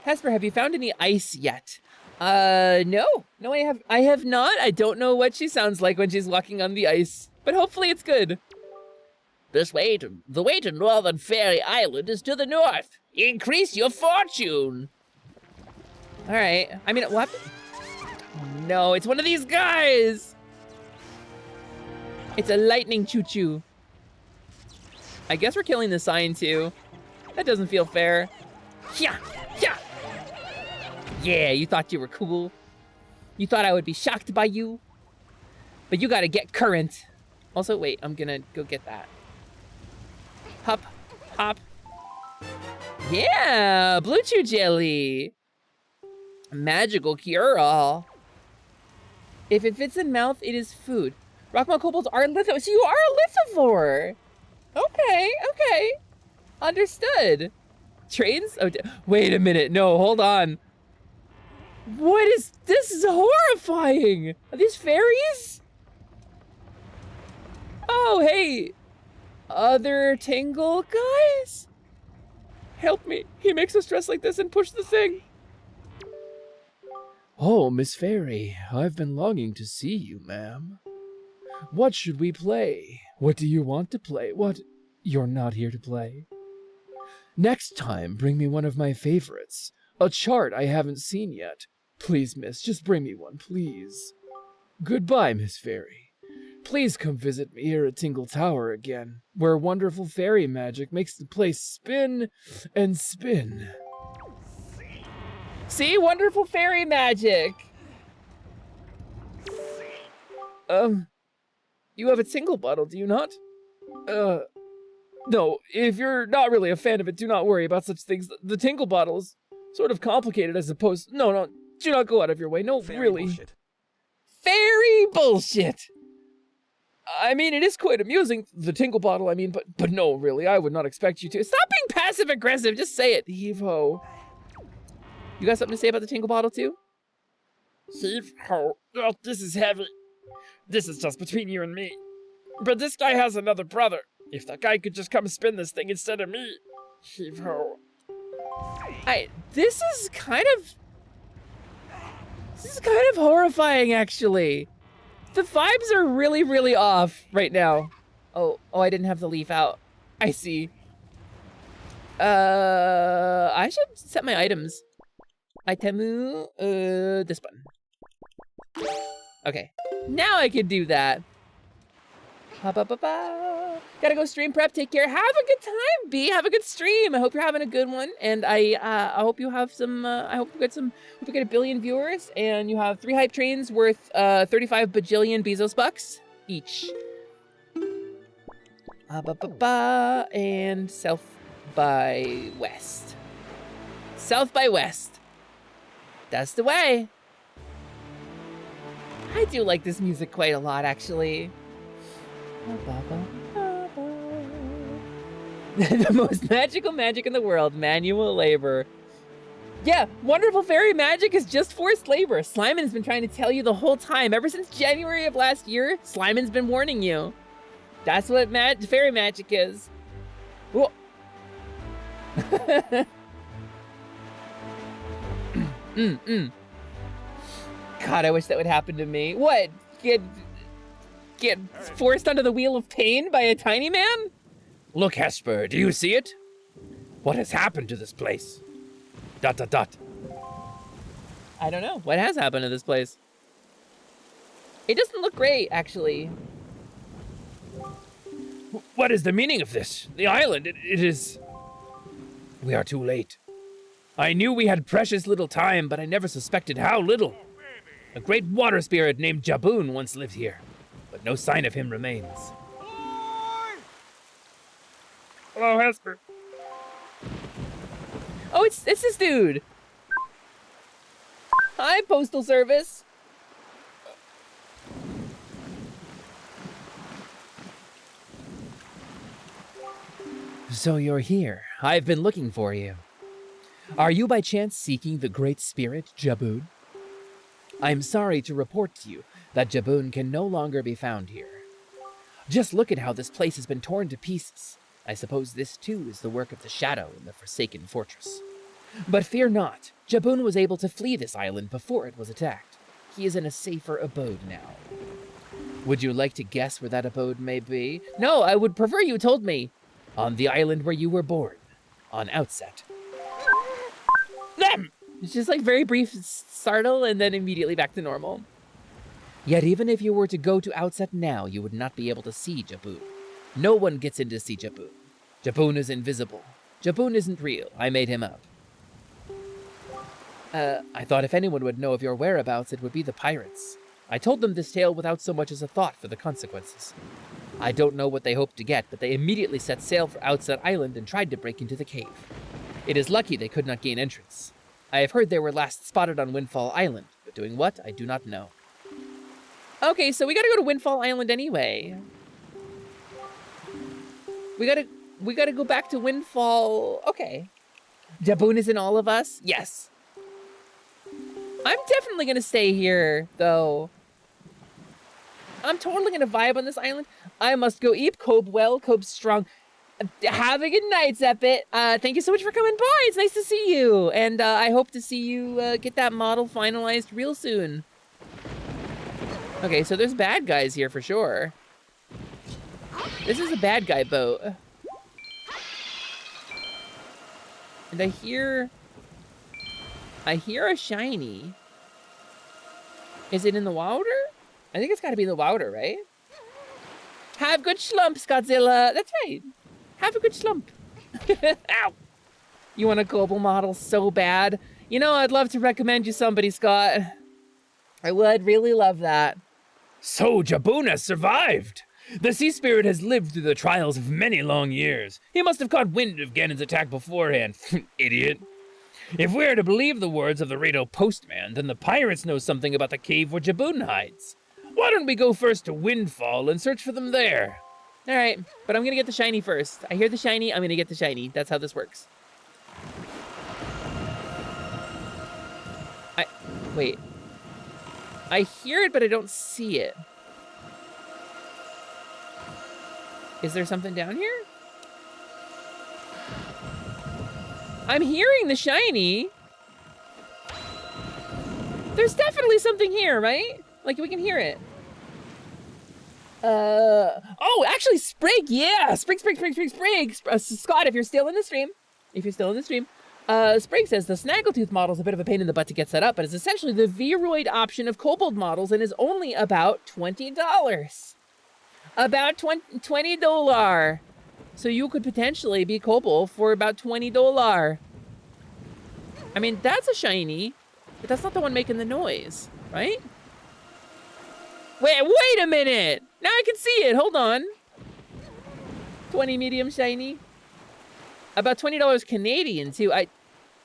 Speaker 3: Hesper, have you found any ice yet? No, I have not. I don't know what she sounds like when she's walking on the ice, but hopefully it's good. The way to Northern Fairy Island is to the north. Increase your fortune. All right. I mean, what? No, it's one of these guys. It's a lightning choo-choo. I guess we're killing the sign too. That doesn't feel fair. Yeah. Yeah, you thought you were cool. You thought I would be shocked by you. But you gotta get current. Also, wait, I'm gonna go get that. Hop, hop. Yeah, Blue Chew Jelly. Magical cure-all. If it fits in mouth, it is food. Rockmall kobolds are lithivore. So you are a lithivore. Okay. Understood. Trains? Oh, wait a minute. No, hold on. What is this? Is horrifying. Are these fairies? Oh, hey. Other Tingle guys? Help me. He makes us dress like this and push the thing.
Speaker 19: Oh, Miss Fairy, I've been longing to see you, ma'am. What should we play? What do you want to play? What? You're not here to play? Next time, bring me one of my favorites. A chart I haven't seen yet. Please, miss, just bring me one, please. Goodbye, Miss Fairy. Please come visit me here at Tingle Tower again, where wonderful fairy magic makes the place spin and spin.
Speaker 3: See? Wonderful fairy magic.
Speaker 19: You have a Tingle bottle, do you not? No, if you're not really a fan of it, do not worry about such things. The Tingle bottle is sort of complicated, I suppose. No, do not go out of your way. No,
Speaker 11: Fairy
Speaker 19: really.
Speaker 11: bullshit.
Speaker 3: very bullshit. I mean, it is quite amusing, the tinkle bottle, I mean, but no, really, I would not expect you to. Stop being passive-aggressive, just say it, heave-ho. You got something to say about the tinkle bottle, too?
Speaker 19: Heave-ho. Oh, this is heavy. This is just between you and me. But this guy has another brother. If that guy could just come spin this thing instead of me. Heave-ho.
Speaker 3: This is kind of horrifying, actually. The vibes are really, really off right now. Oh, I didn't have the leaf out. I see. I should set my items. Itemu, this button. Okay, now I can do that. Gotta go stream prep, take care. Have a good time, B, have a good stream. I hope you're having a good one. And I hope you have some, hope you get 1 billion viewers and you have 3 hype trains worth 35 bajillion Bezos bucks each. And South by West. South by West. That's the way. I do like this music quite a lot, actually. The most magical magic in the world, manual labor. Yeah, wonderful fairy magic is just forced labor. Slimon's been trying to tell you the whole time. Ever since January of last year, Slimon's been warning you. That's what fairy magic is. Whoa. God, I wish that would happen to me. What? Get forced onto the wheel of pain by a tiny man?
Speaker 19: Look, Hesper, do you see it? What has happened to this place? ...
Speaker 3: I don't know. What has happened to this place? It doesn't look great, actually.
Speaker 19: What is the meaning of this? The island, it is... We are too late. I knew we had precious little time, but I never suspected how little. A great water spirit named Jaboon once lived here, but no sign of him remains. Hello, Hesper.
Speaker 3: Oh, it's this dude. Hi, Postal Service. So you're here. I've been looking for you. Are you by chance seeking the great spirit, Jaboon? I'm sorry to report to you that Jaboon can no longer be found here. Just look at how this place has been torn to pieces. I suppose this too is the work of the shadow in the Forsaken Fortress. But fear not, Jaboon was able to flee this island before it was attacked. He is in a safer abode now. Would you like to guess where that abode may be? No, I would prefer you told me. On the island where you were born, on Outset. It's just like very brief startle and then immediately back to normal. Yet even if you were to go to Outset now, you would not be able to see Jaboon. No one gets in to see Jaboon. Jaboon is invisible. Jaboon isn't real. I made him up. I thought if anyone would know of your whereabouts, it would be the pirates. I told them this tale without so much as a thought for the consequences. I don't know what they hoped to get, but they immediately set sail for Outset Island and tried to break into the cave. It is lucky they could not gain entrance. I have heard they were last spotted on Windfall Island, but doing what, I do not know. Okay, so we gotta go to Windfall Island anyway. We gotta go back to Windfall. Okay. Jaboon is in all of us? Yes. I'm definitely gonna stay here, though. I'm totally gonna vibe on this island. I must go eat. Cobe well, Cobe strong. Have a good night, Zeppit. Thank you so much for coming by. It's nice to see you. And I hope to see you get that model finalized real soon. Okay, so there's bad guys here for sure. This is a bad guy boat. And I hear a shiny. Is it in the water? I think it's gotta be in the water, right? Have good slumps, Godzilla. That's right. Have a good slump. Ow. You want a global model so bad? You know, I'd love to recommend you somebody, Scott. I would really love that.
Speaker 19: So Jaboon has survived. The sea spirit has lived through the trials of many long years. He must have caught wind of Ganon's attack beforehand. Idiot.
Speaker 22: If we're to believe the words of the Rito postman, then the pirates know something about the cave where Jaboon hides. Why don't we go first to Windfall and search for them there?
Speaker 3: All right, but I'm gonna get the shiny first. I hear the shiny, I'm gonna get the shiny. That's how this works. Wait. I hear it, but I don't see it. Is there something down here? I'm hearing the shiny. There's definitely something here, right? Like, we can hear it. Oh, actually, Sprig, yeah! Sprig. Scott, if you're still in the stream, Sprig says the Snaggletooth model is a bit of a pain in the butt to get set up, but it's essentially the Vroid option of Kobold models and is only about $20. About $20. So you could potentially be Kobold for about $20. I mean, that's a shiny, but that's not the one making the noise, right? Wait a minute! Now I can see it, hold on. 20 medium shiny. About $20 Canadian too. I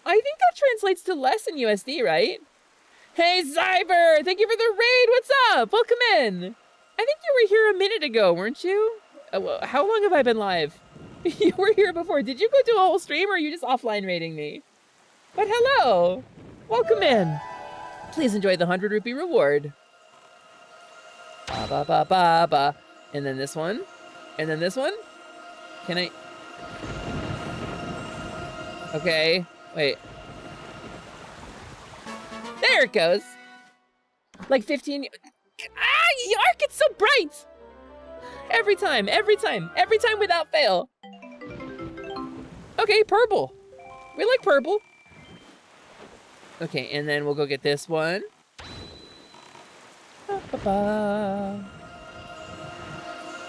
Speaker 3: think that translates to less in USD, right? Hey, Zyber! Thank you for the raid! What's up? Welcome in! I think you were here a minute ago, weren't you? How long have I been live? You were here before. Did you go do a whole stream or are you just offline raiding me? But hello! Welcome in. Please enjoy the 100 rupee reward. Ba. And then this one. And then this one. Can I... Okay, wait. There it goes. Like 15... Yark, it's so bright! Every time without fail. Okay, purple. We like purple. Okay, and then we'll go get this one. And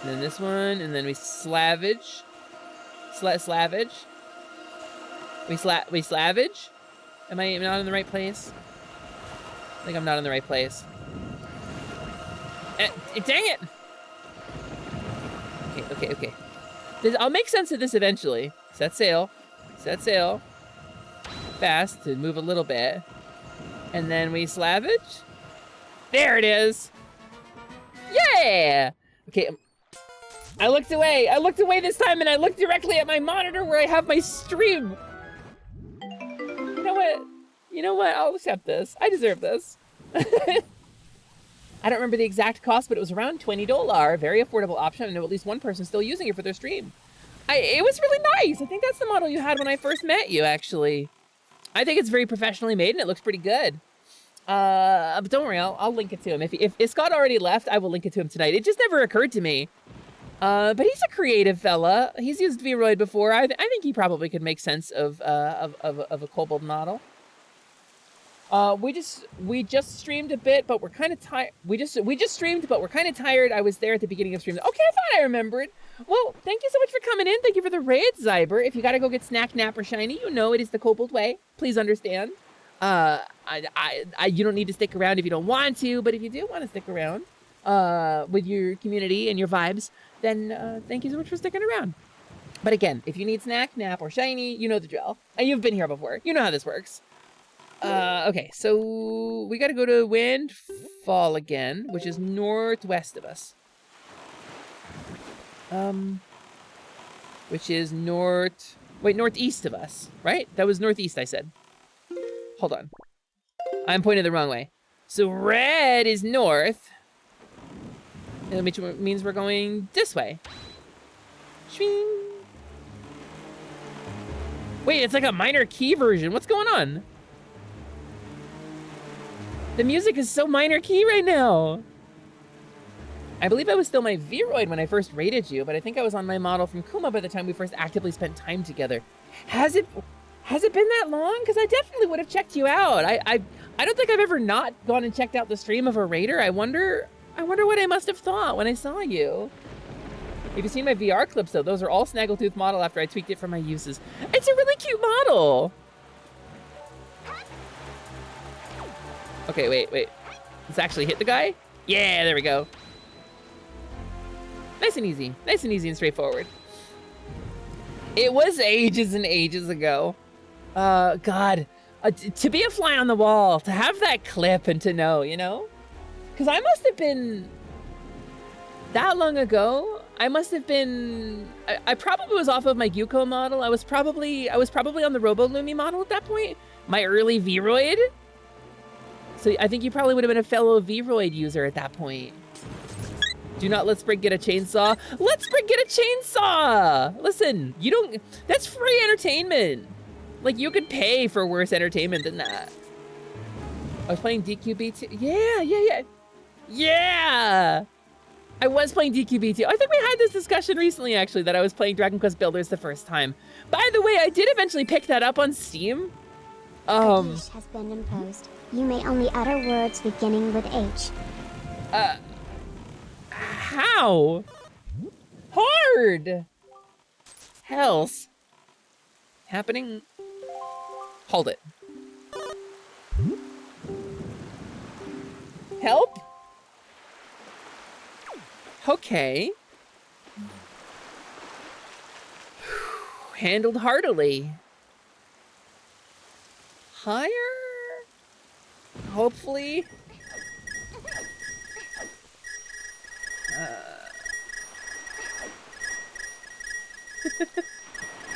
Speaker 3: then this one, and then we slavage. Slavage. We slavage? Am I not in the right place? I think I'm not in the right place. Dang it! Okay. I'll make sense of this eventually. Set sail. Fast to move a little bit. And then we slavage. There it is! Yeah! Okay, I looked away this time and I looked directly at my monitor where I have my stream. You know what? I'll accept this. I deserve this. I don't remember the exact cost, but it was around $20. Very affordable option. I know at least one person still using it for their stream. It was really nice. I think that's the model you had when I first met you, actually. I think it's very professionally made and it looks pretty good. But don't worry, I'll link it to him. If Scott already left, I will link it to him tonight. It just never occurred to me. But he's a creative fella. He's used Vroid before. I think he probably could make sense of a Kobold model. We just streamed a bit, but we're kind of tired. We just streamed, but we're kind of tired. I was there at the beginning of stream. Okay, I thought I remembered. Well, thank you so much for coming in. Thank you for the raid, Zyber. If you gotta go get Snack, Nap, or Shiny, you know it is the Kobold way. Please understand. You don't need to stick around if you don't want to, but if you do want to stick around with your community and your vibes, then thank you so much for sticking around. But again, if you need Snack, Nap, or Shiny, you know the drill. And you've been here before. You know how this works. Okay, so we gotta go to Windfall again, which is northwest of us. Which is northeast of us, right? That was northeast, I said. Hold on. I'm pointed the wrong way. So red is north, which means we're going this way. Shwing. Wait, it's like a minor key version. What's going on? The music is so minor key right now. I believe I was still my Vroid when I first raided you, but I think I was on my model from Kuma by the time we first actively spent time together. Has it been that long? Because I definitely would have checked you out. I don't think I've ever not gone and checked out the stream of a raider. I wonder what I must have thought when I saw you. If you've seen my VR clips though, those are all Snaggletooth model after I tweaked it for my uses. It's a really cute model. Okay, wait. Let's actually hit the guy. Yeah, there we go. Nice and easy and straightforward. It was ages and ages ago. God, To be a fly on the wall, to have that clip and to know, you know? Because I must have been, that long ago, I must have been, I probably was off of my Yuko model. I was probably on the Robo-Lumi model at that point. My early Vroid. So I think you probably would have been a fellow Vroid user at that point. Do not let Sprig get a chainsaw. Let Sprig get a chainsaw! Listen, you don't, that's free entertainment. Like, you could pay for worse entertainment than that. I was playing DQB2. Yeah! I was playing DQB2. I think we had this discussion recently, actually, that I was playing Dragon Quest Builders the first time. By the way, I did eventually pick that up on Steam.
Speaker 4: A leash has been imposed. You may only utter words beginning with H.
Speaker 3: How? Hard! Hells. Happening? Hold it. Help? Okay. Handled heartily. Higher? Hopefully.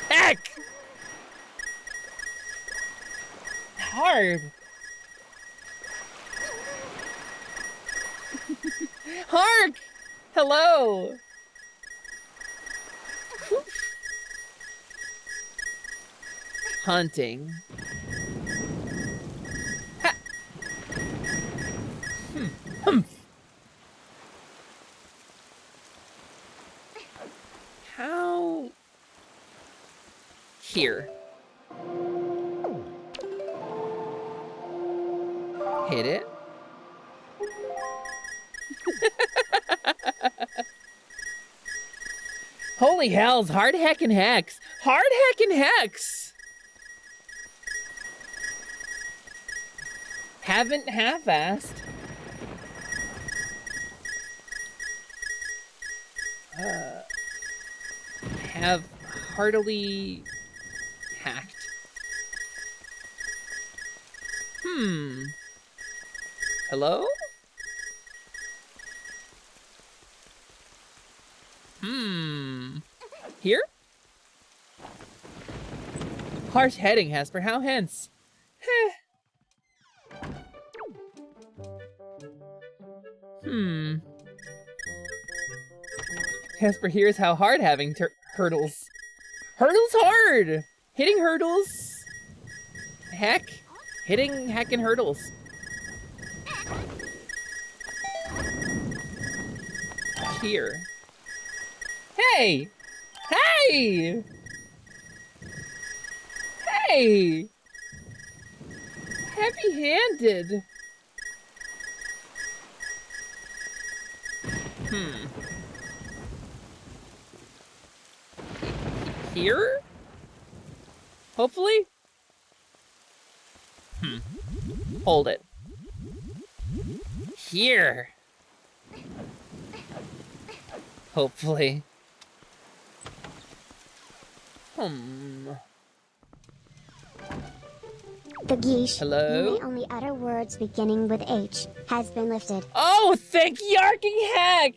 Speaker 3: Heck! Hard. Hark! Hello! Hunting. Ha. How? Here. Hit it. Holy hells, hard heckin' hex. Hard heckin' hex. Haven't half-assed. Have heartily hacked. Hello? Here? Harsh heading, Hesper. How hence? Hesper here's how hard having hurdles. Hurdles hard! Hitting hurdles. Heck. Hitting heckin' hurdles. Here. Hey! Hey! Hey! Heavy-handed. Here? Hopefully? Hold it. Here. Hopefully.
Speaker 4: The geesh,
Speaker 3: Hello?
Speaker 4: you may only utter words beginning with H, has been lifted.
Speaker 3: Oh, thank yarking heck!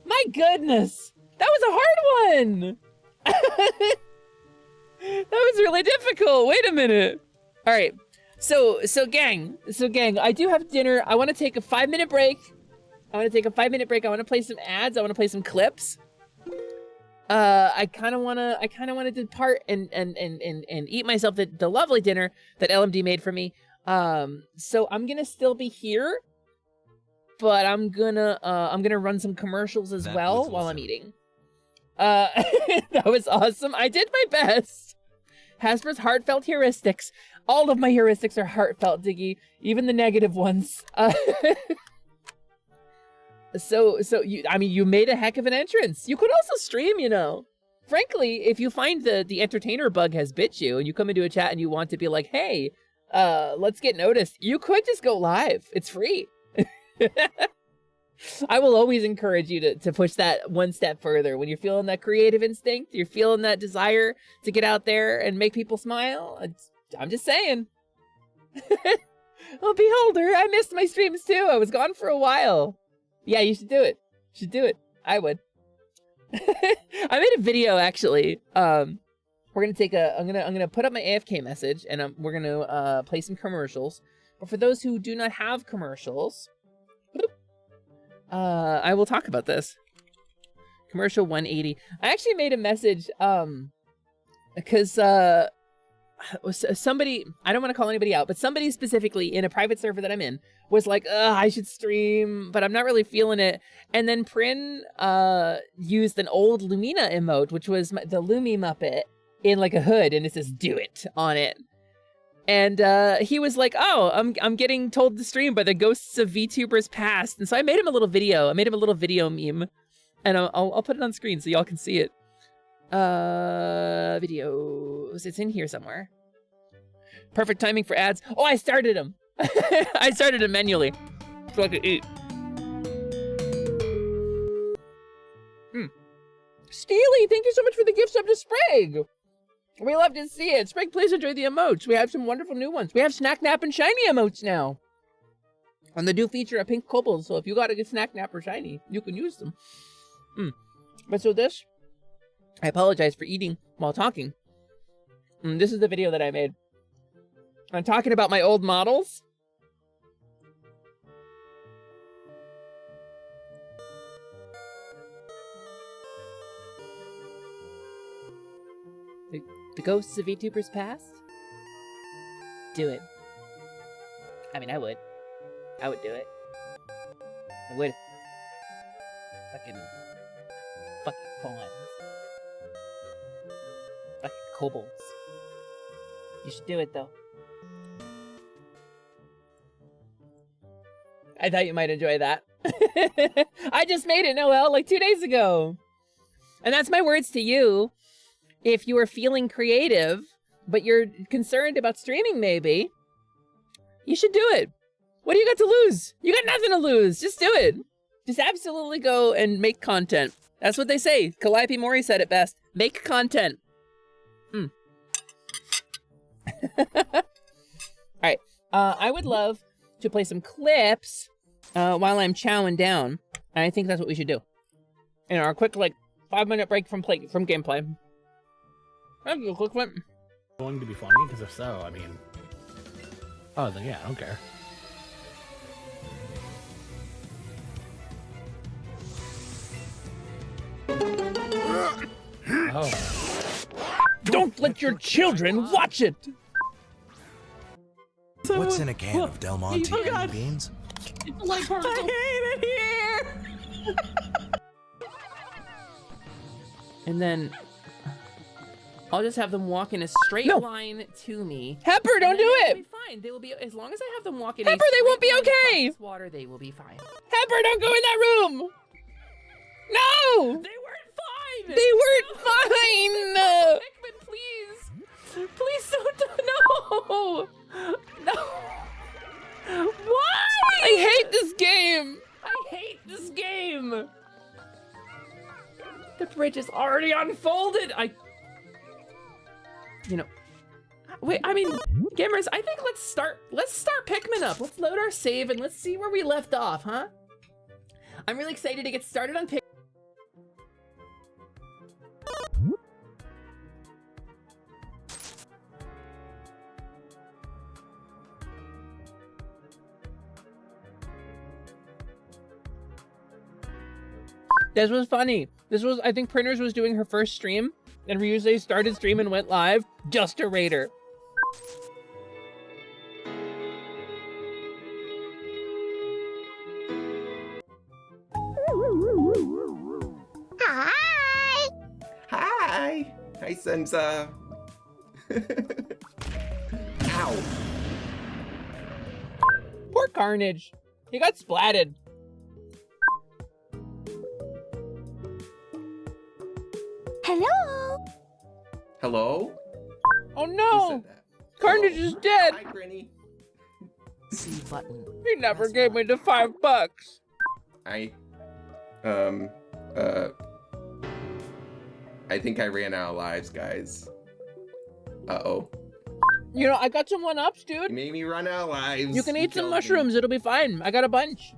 Speaker 3: My goodness! That was a hard one! That was really difficult. Wait a minute. All right. So gang, I do have dinner. I want to take a 5-minute break. I want to play some ads. I want to play some clips. I kind of want to depart and eat myself the lovely dinner that LMD made for me. So I'm going to still be here, but I'm going to run some commercials as well while I'm eating. That was awesome. I did my best. Hesper's heartfelt heuristics. All of my heuristics are heartfelt, Diggy. Even the negative ones. So you made a heck of an entrance. You could also stream, you know. Frankly, if you find the entertainer bug has bit you and you come into a chat and you want to be like, hey, let's get noticed, you could just go live. It's free. I will always encourage you to push that one step further. When you're feeling that creative instinct, you're feeling that desire to get out there and make people smile. I'm just saying. Oh, beholder, I missed my streams too. I was gone for a while. Yeah, you should do it. You should do it. I would. I made a video actually. We're gonna take I'm gonna put up my AFK message and we're gonna play some commercials. But for those who do not have commercials, I will talk about this. Commercial 180. I actually made a message because somebody, I don't want to call anybody out, but somebody specifically in a private server that I'm in was like, I should stream, but I'm not really feeling it. And then Prin used an old Lumina emote, which was the Lumi Muppet in like a hood, and it says "do it" on it. And he was like, oh, I'm getting told to stream by the ghosts of VTubers past. And so I made him a little video. I made him a little video meme, and I'll put it on screen so y'all can see it. Videos. It's in here somewhere. Perfect timing for ads. Oh, I started them. I started them manually so I could eat. Steely, thank you so much for the gift sub to Sprague. We love to see it. Sprague, please enjoy the emotes. We have some wonderful new ones. We have Snack Nap and Shiny emotes now. And they do feature a pink kobold, so if you got a good Snack Nap or Shiny, you can use them. But so this, I apologize for eating while talking. This is the video that I made. I'm talking about my old models. The ghosts of VTubers past? Do it. I mean, I would. I would do it. I would. Fucking fawns. Fucking kobolds. You should do it, though. I thought you might enjoy that. I just made it, Noel, like 2 days ago. And that's my words to you. If you are feeling creative, but you're concerned about streaming maybe, you should do it. What do you got to lose? You got nothing to lose. Just do it. Just absolutely go and make content. That's what they say. Calliope Mori said it best. Make content. Alright. I would love to play some clips while I'm chowing down. And I think that's what we should do. In our quick, 5-minute break from gameplay. Thank you, quick one.
Speaker 12: Going to be funny? Because if so, I mean... Oh, then yeah, I don't care. Oh.
Speaker 19: Don't let your children watch it!
Speaker 9: What's in a can of Del Monte green beans?
Speaker 13: I hate it here!
Speaker 3: And then I'll just have them walk in a straight line to me.
Speaker 13: Hesper, don't do it!
Speaker 3: They'll be fine. They will be, as long as I have them walk in
Speaker 13: Hesper, they won't be okay!
Speaker 3: Water, they will be fine.
Speaker 13: Hesper, don't go in that room! No!
Speaker 3: They weren't fine!
Speaker 13: They weren't fine!
Speaker 3: Hickman, please! Please don't, no! No! Why?
Speaker 13: I hate this game!
Speaker 3: I hate this game! The bridge is already unfolded! Wait, I mean, gamers, I think let's start Pikmin up. Let's load our save and let's see where we left off, huh? I'm really excited to get started on Pikmin. This was funny. I think Printers was doing her first stream, and Ryusei started stream and went live just to raid her.
Speaker 17: Hi!
Speaker 16: Hi! Hi, Senza. Ow.
Speaker 3: Poor Carnage. He got splatted.
Speaker 17: Hello?
Speaker 16: Hello?
Speaker 3: Oh no! Carnage is dead!
Speaker 16: Hi, Granny.
Speaker 15: C button.
Speaker 3: He never gave me the $5.
Speaker 16: I think I ran out of lives, guys. Uh-oh.
Speaker 3: You know, I got some one-ups, dude.
Speaker 16: You made me run out of lives.
Speaker 3: You can eat some
Speaker 16: killed
Speaker 3: mushrooms.
Speaker 16: me.
Speaker 3: It'll be fine. I got a bunch.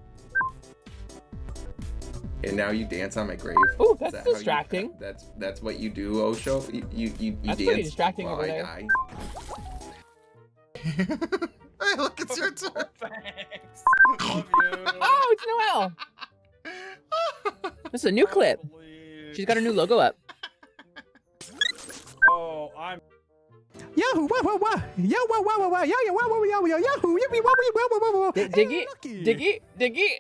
Speaker 16: And now you dance on my grave.
Speaker 3: Oh,
Speaker 16: Is
Speaker 3: that's
Speaker 16: that how you-
Speaker 3: distracting.
Speaker 16: that's what you do, Osho? You
Speaker 3: That's
Speaker 16: dance
Speaker 3: pretty distracting
Speaker 16: while
Speaker 3: over
Speaker 16: I
Speaker 3: there.
Speaker 16: die.
Speaker 10: Hey, look, it's your turn.
Speaker 14: Thanks. Love you.
Speaker 3: Oh, it's Noelle. This is a new clip. She's got her new logo up.
Speaker 14: Oh, I'm.
Speaker 10: Yahoo! Wah wah wah! Yo wah wah wah wah! Yo yo wah wah yo yo Yahoo! Yippee wah wah wah wah wah!
Speaker 3: Diggy, Diggy.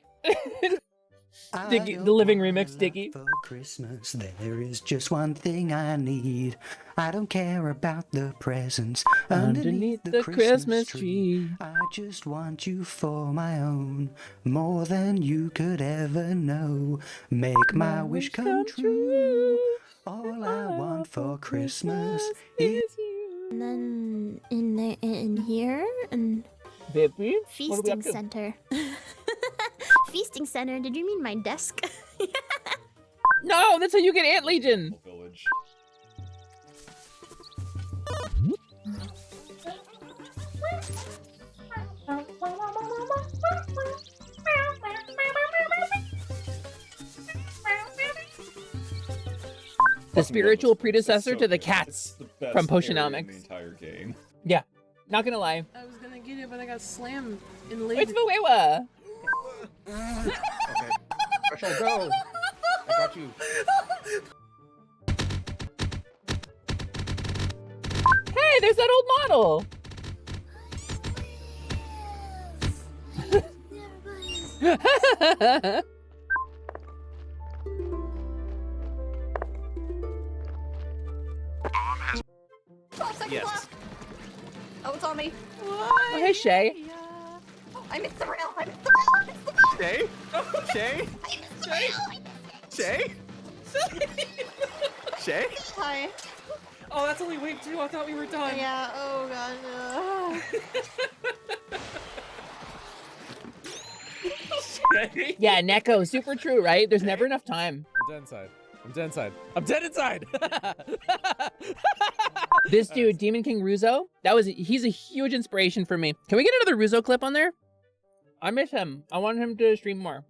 Speaker 3: Diggy, the living remix, Diggy.
Speaker 23: For Christmas, there is just one thing I need. I don't care about the presents underneath the Christmas tree. I just want you for my own, more than you could ever know. Make my wish come true. All I want for Christmas is you.
Speaker 24: And then in here and
Speaker 3: Baby,
Speaker 24: feasting center. Feasting center? Did you mean my desk?
Speaker 3: No, that's how you get Ant Legion.
Speaker 14: Village.
Speaker 3: The spiritual predecessor to the cats from
Speaker 14: In the
Speaker 3: Potionomics.
Speaker 14: entire game.
Speaker 3: Yeah, not gonna lie.
Speaker 13: I was gonna get it, but I got slammed in late.
Speaker 3: It's Fuewa.
Speaker 10: Okay. Marshall, go. I got you.
Speaker 3: Hey, there's that old model.
Speaker 25: Yes. Oh, it's on me.
Speaker 3: Oh, hey, Shay.
Speaker 25: I missed the rail. I missed the rail. I missed the rail.
Speaker 10: Shay? Shay?
Speaker 25: I missed the rail.
Speaker 10: Shay? Shay?
Speaker 25: Hi.
Speaker 13: Oh, that's only wave 2. I thought we were done.
Speaker 25: Yeah. Oh god.
Speaker 3: Yeah, Neko, super true, right? There's never enough time.
Speaker 14: I'm dead inside. I'm dead inside. I'm dead inside.
Speaker 3: This dude, Demon King Ruzo, he's a huge inspiration for me. Can we get another Ruzo clip on there? I miss him. I want him to stream more.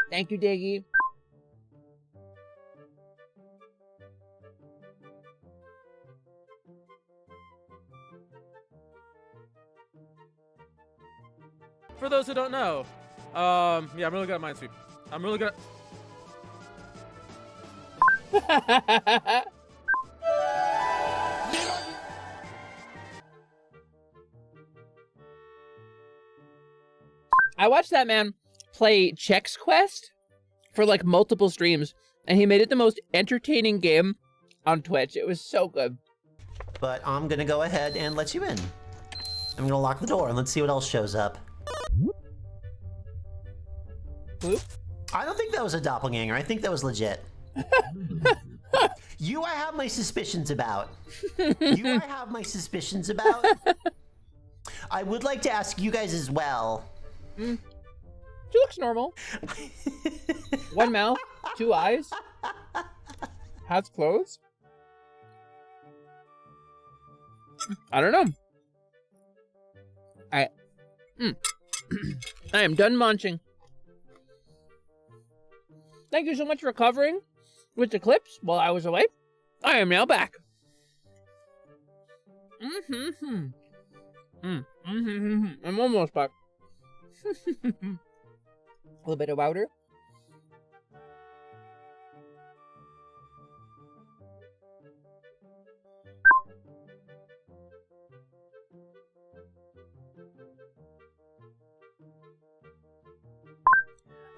Speaker 3: Thank you, Diggy.
Speaker 14: For those who don't know, yeah, I'm really good at Minesweep. I'm really good at...
Speaker 3: I watched that man play Chex Quest for like multiple streams, and he made it the most entertaining game on Twitch. It was so good.
Speaker 26: But I'm gonna go ahead and let you in. I'm gonna lock the door and let's see what else shows up.
Speaker 3: Oop.
Speaker 26: I don't think that was a doppelganger. I think that was legit. You I have my suspicions about. I would like to ask you guys as well.
Speaker 3: She looks normal. One mouth, two eyes. Has clothes. I don't know. I am done munching. Thank you so much for covering with the clips while I was away. I am now back. I'm almost back. A little bit of powder.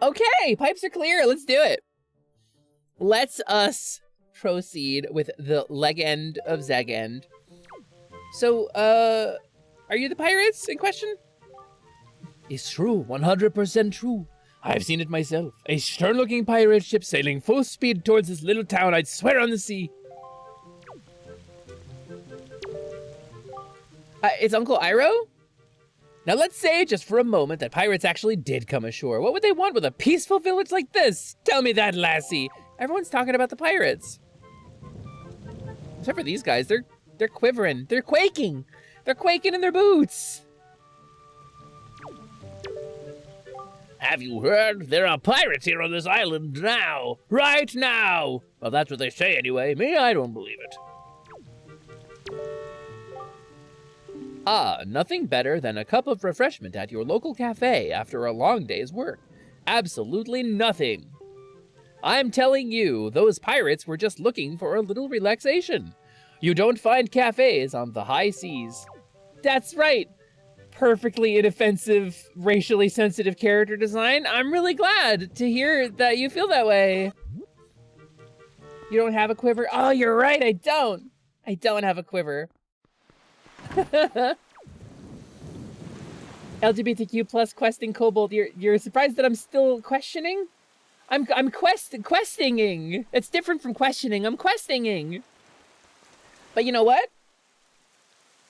Speaker 3: Okay, pipes are clear. Let's do it. Let's us proceed with the legend of Zegend. So, are you the pirates in question? It's true, 100% true. I've seen it myself. A stern-looking pirate ship sailing full speed towards this little town, I'd swear on the sea. It's Uncle Iroh? Now let's say just for a moment that pirates actually did come ashore. What would they want with a peaceful village like this? Tell me that, lassie. Everyone's talking about the pirates. Except for these guys, they're quivering, they're quaking. They're quaking in their boots.
Speaker 19: Have you heard? There are pirates here on this island now. Right now. Well, that's what they say anyway. Me, I don't believe it.
Speaker 3: Ah, nothing better than a cup of refreshment at your local cafe after a long day's work. Absolutely nothing. I'm telling you, those pirates were just looking for a little relaxation. You don't find cafes on the high seas. That's right. Perfectly inoffensive, racially sensitive character design. I'm really glad to hear that you feel that way. You don't have a quiver? Oh, you're right, I don't. I don't have a quiver. LGBTQ plus questing kobold. You're surprised that I'm still questioning? I'm questinging. It's different from questioning. I'm questinging. But you know what?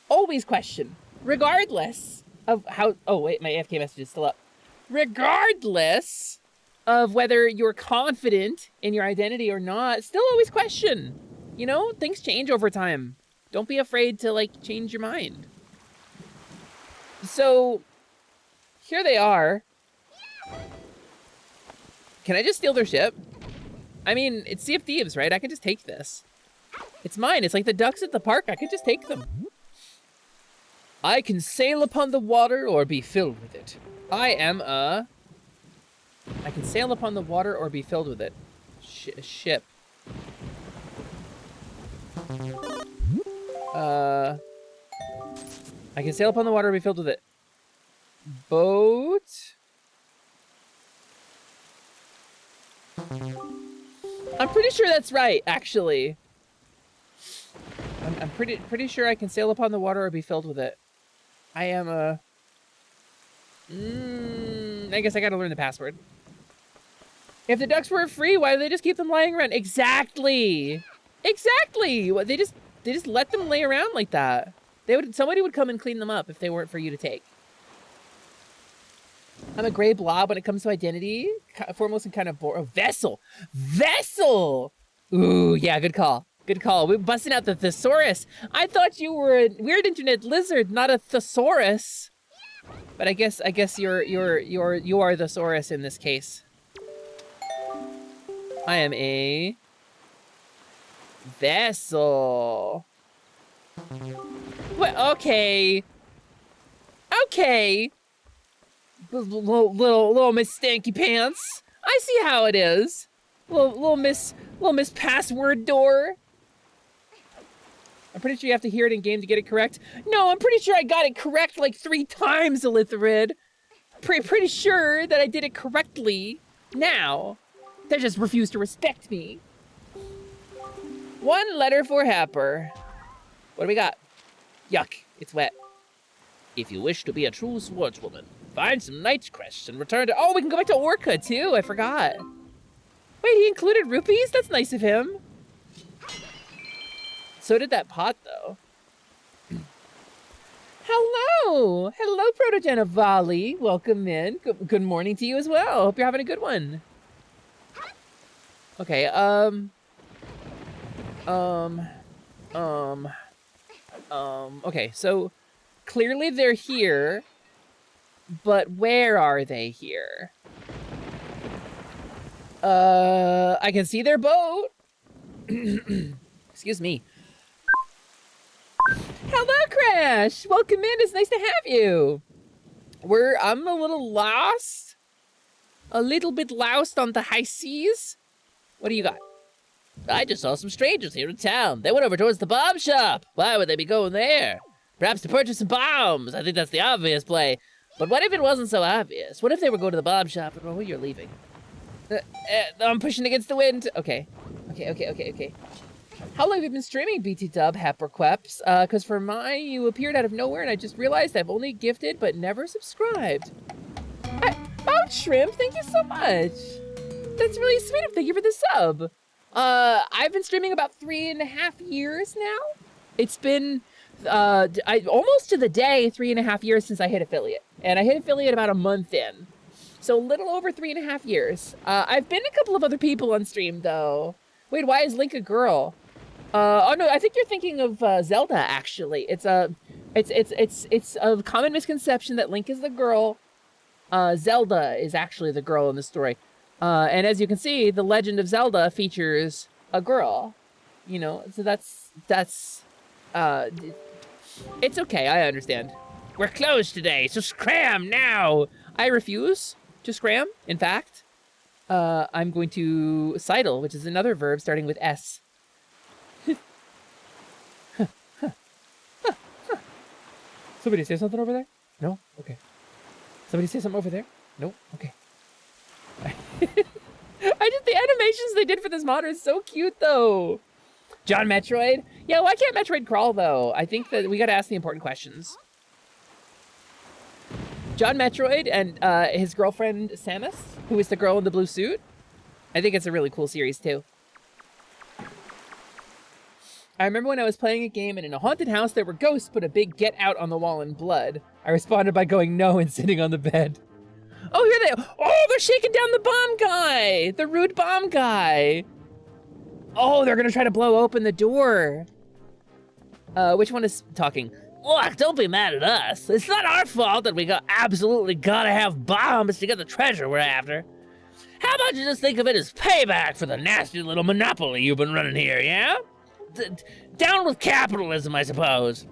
Speaker 3: Always question, regardless of how. Oh wait, my AFK message is still up. Regardless of whether you're confident in your identity or not, still always question. You know, things change over time. Don't be afraid to like change your mind. So here they are. Can I just steal their ship? I mean, it's Sea of Thieves, right? I can just take this. It's mine. It's like the ducks at the park. I could just take them. I can sail upon the water or be filled with it. I can sail upon the water or be filled with it. Ship. I can sail upon the water or be filled with it. Boat. I'm pretty sure that's right, actually. I'm pretty sure I can sail upon the water or be filled with it. I am a... I guess I gotta learn the password. If the ducks were free, why do they just keep them lying around? Exactly! Exactly! They just let them lay around like that. Somebody would come and clean them up if they weren't for you to take. I'm a gray blob when it comes to identity. Foremost and kind of bored. Oh, vessel! Vessel! Ooh, yeah, good call. Good call. We're busting out the thesaurus. I thought you were a weird internet lizard, not a thesaurus. But I guess you are the thesaurus in this case. I am a vessel. What? Okay. Okay. Little Miss Stanky Pants. I see how it is. Little Miss Password Door. I'm pretty sure you have to hear it in game to get it correct. No, I'm pretty sure I got it correct like 3 times, Elitharid. Pretty sure that I did it correctly. Now, they just refuse to respect me. 1 letter for Hesper. What do we got? Yuck, it's wet.
Speaker 19: If you wish to be a true swordswoman, find some night crests and return to...
Speaker 3: Oh, we can go back to Orca too, I forgot. Wait, he included rupees? That's nice of him. So did that pot, though. Hello! Hello, Protogenavali. Welcome in. Good morning to you as well. Hope you're having a good one. Okay, okay, so clearly they're here, but where are they here? I can see their boat. Excuse me. Hello, Crash! Welcome in, it's nice to have you. I'm a little lost. A little bit lost on the high seas. What do you got?
Speaker 19: I just saw some strangers here in town. They went over towards the bomb shop. Why would they be going there? Perhaps to purchase some bombs. I think that's the obvious play. But what if it wasn't so obvious? What if they were going to the bomb shop and well, you're leaving?
Speaker 3: I'm pushing against the wind. Okay. How long have you been streaming, BT Dub, Hepperqueps? Because for mine, you appeared out of nowhere and I just realized I've only gifted but never subscribed. Boat Shrimp, thank you so much. That's really sweet of you. Thank you for the sub. I've been streaming about 3.5 years now. It's been I almost to the day 3.5 years since I hit affiliate, and I hit affiliate about a month in, so a little over 3.5 years. I've been a couple of other people on stream though. Wait, why is Link a girl? Oh no, I think you're thinking of Zelda. Actually, it's a common misconception that Link is the girl. Zelda is actually the girl in the story, and as you can see, the Legend of Zelda features a girl. You know, so that's it's okay. I understand.
Speaker 22: We're closed today, so scram now.
Speaker 3: I refuse to scram. In fact, I'm going to sidle, which is another verb starting with S. Somebody say something over there? No? Okay. Somebody say something over there? No? Okay. The animations they did for this mod are so cute, though. John Metroid? Yeah, why can't Metroid crawl, though? I think that we gotta ask the important questions. John Metroid and his girlfriend, Samus, who is the girl in the blue suit. I think it's a really cool series, too. I remember when I was playing a game and in a haunted house there were ghosts put a big get out on the wall in blood. I responded by going no and sitting on the bed. Oh, here they are. Oh, they're shaking down the bomb guy. The rude bomb guy. Oh, they're gonna try to blow open the door. Which one is talking?
Speaker 22: Look, don't be mad at us. It's not our fault that we absolutely gotta have bombs to get the treasure we're after. How about you just think of it as payback for the nasty little monopoly you've been running here, yeah? Down with capitalism, I suppose.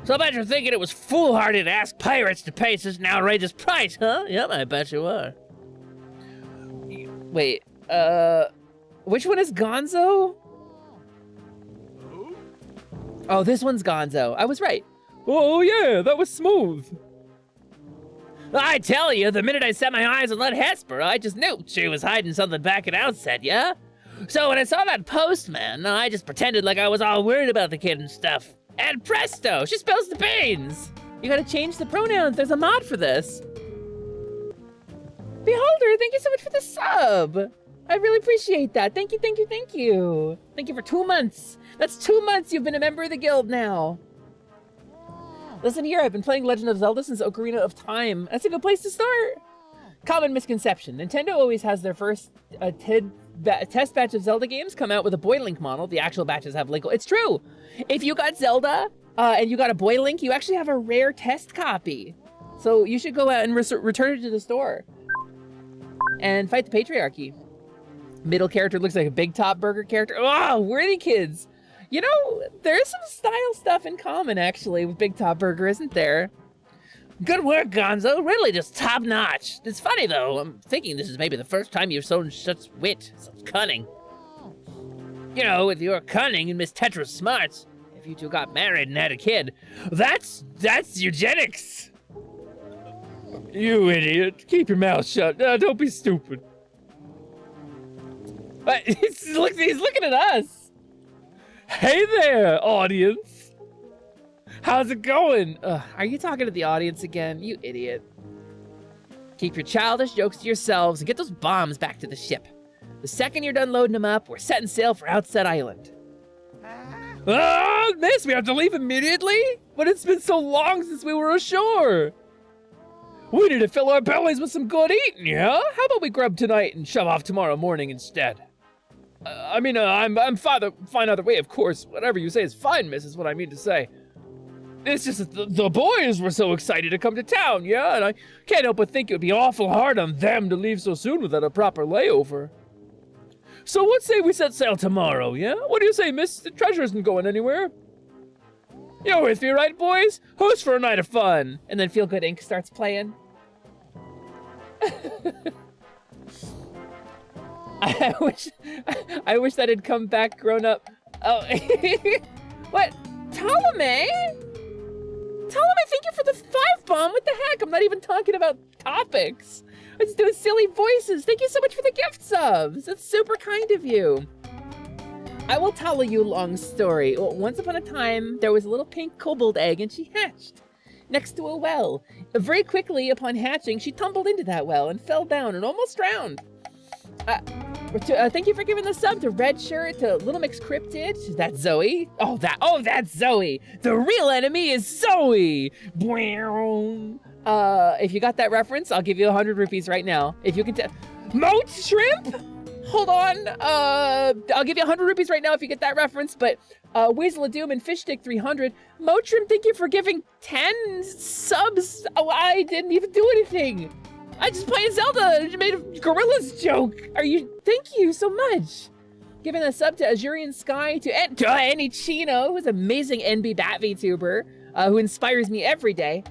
Speaker 22: So I bet you're thinking it was foolhardy to ask pirates to pay such an outrageous price, huh? Yep, I bet you are.
Speaker 3: Wait, which one is Gonzo? Oh, this one's Gonzo. I was right. Oh yeah, that was smooth.
Speaker 22: I tell you, the minute I set my eyes on that Hesper, I just knew she was hiding something back at Outset, yeah? So when I saw that postman, I just pretended like I was all worried about the kid and stuff. And presto, she spills the beans.
Speaker 3: You gotta change the pronouns. There's a mod for this. Beholder, thank you so much for the sub. I really appreciate that. Thank you, thank you, thank you. Thank you for 2 months. That's 2 months you've been a member of the guild now. Listen here, I've been playing Legend of Zelda since Ocarina of Time. That's a good place to start. Common misconception. Nintendo always has their first test batch of Zelda games come out with a Boy Link model. The actual batches have Link. It's true. If you got Zelda and you got a Boy Link, you actually have a rare test copy. So you should go out and return it to the store. And fight the patriarchy. Middle character looks like a Big Top Burger character. Oh, worthy kids. You know, there's some style stuff in common, actually, with Big Top Burger, isn't there?
Speaker 22: Good work, Gonzo. Really just top-notch. It's funny, though. I'm thinking this is maybe the first time you've shown such wit, such cunning. You know, with your cunning and Miss Tetra's smarts, if you two got married and had a kid, that's eugenics.
Speaker 19: You idiot. Keep your mouth shut. Don't be stupid.
Speaker 3: He's looking at us.
Speaker 19: Hey there, audience.
Speaker 3: How's it going? Are you talking to the audience again? You idiot. Keep your childish jokes to yourselves and get those bombs back to the ship. The second you're done loading them up, we're setting sail for Outset Island.
Speaker 19: Miss, we have to leave immediately? But it's been so long since we were ashore. We need to fill our bellies with some good eating, yeah? How about we grub tonight and shove off tomorrow morning instead? I'm fine either way, of course. Whatever you say is fine, miss, is what I mean to say. It's just that the boys were so excited to come to town, yeah? And I can't help but think it would be awful hard on them to leave so soon without a proper layover. So what say we set sail tomorrow, yeah? What do you say, miss? The treasure isn't going anywhere. You're with me, right, boys? Who's for a night of fun?
Speaker 3: And then Feel Good Inc. starts playing. I wish that had come back grown up. Oh, what? Ptolemy? Ptolemy, thank you for the 5 bomb. What the heck? I'm not even talking about topics. I'm just doing silly voices. Thank you so much for the gift subs. That's super kind of you. I will tell you a long story. Once upon a time, there was a little pink kobold egg and she hatched next to a well. Very quickly upon hatching, she tumbled into that well and fell down and almost drowned. Thank you for giving the sub to Red Shirt, to Little Mix Cryptid. That's Zoe. That's Zoe. The real enemy is Zoe. If you got that reference, I'll give you 100 rupees right now. If you can Moat Shrimp? Hold on. I'll give you 100 rupees right now if you get that reference, but Weasel of Doom and Fish Stick 300. Moat Shrimp, thank you for giving 10 subs. Oh, I didn't even do anything. I just played Zelda and made a Gorillas joke. Thank you so much. Giving a sub to Azurian Sky, to Annie Chino, who's an amazing NB Bat VTuber, who inspires me every day.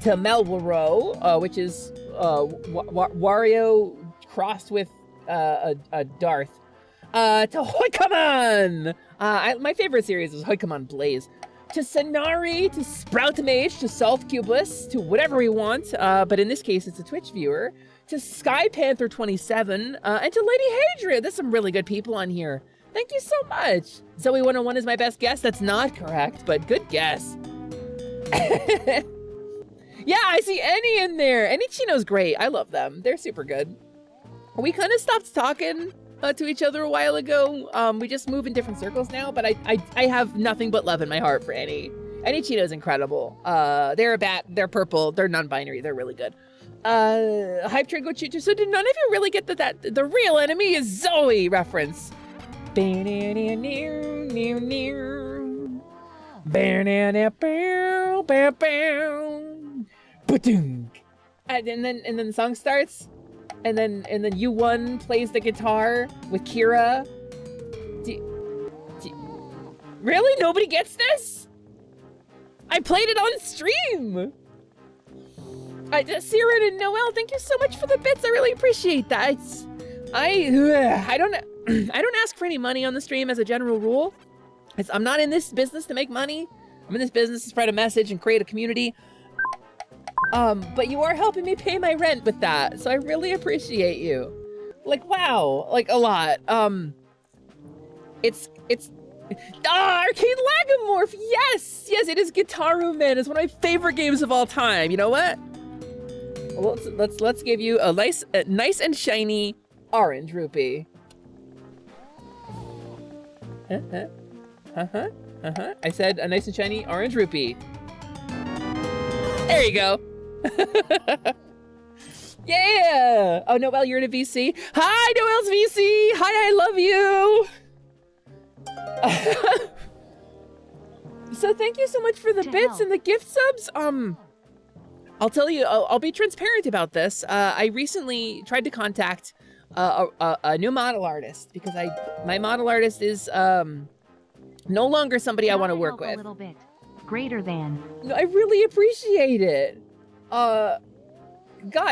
Speaker 3: To Melwaro, which is Wario crossed with a Darth. To Hoikamon! My favorite series is Hoikamon Blaze. To Sanari, to Sprout Mage, to Salt Cubeless, to whatever we want, but in this case it's a Twitch viewer. To Sky Panther 27, and to Lady Hadria. There's some really good people on here. Thank you so much. Zoe 101 is my best guess. That's not correct, but good guess. Yeah, I see Annie in there. Annie Chino's great. I love them. They're super good. We kind of stopped talking to each other a while ago. We just move in different circles now, but I have nothing but love in my heart for Annie. Annie Chino's incredible. They're a bat, they're purple, they're non-binary, they're really good. Hype Train Go Choo. So did none of you really get that the real enemy is Zoe reference? And then the song starts, and then U1 plays the guitar with Kira. Really? Nobody gets this? I played it on stream. Siren and Noel, thank you so much for the bits. I really appreciate that. I don't ask for any money on the stream as a general rule. I'm not in this business to make money. I'm in this business to spread a message and create a community. But you are helping me pay my rent with that, so I really appreciate you. Like, wow, like a lot. It's Arcade Lagomorph, yes, it is Guitaru Man. It's one of my favorite games of all time. You know what? Well, let's give you a nice and shiny orange rupee. I said a nice and shiny orange rupee. There you go. Yeah. Oh, Noel, you're in a VC. Hi, Noel's VC. Hi, I love you. So thank you so much for the bits and the gift subs. I'll tell you, I'll be transparent about this. I recently tried to contact a new model artist because my model artist is no longer somebody I want to work with.
Speaker 15: A little bit greater than.
Speaker 3: No, I really appreciate it. God,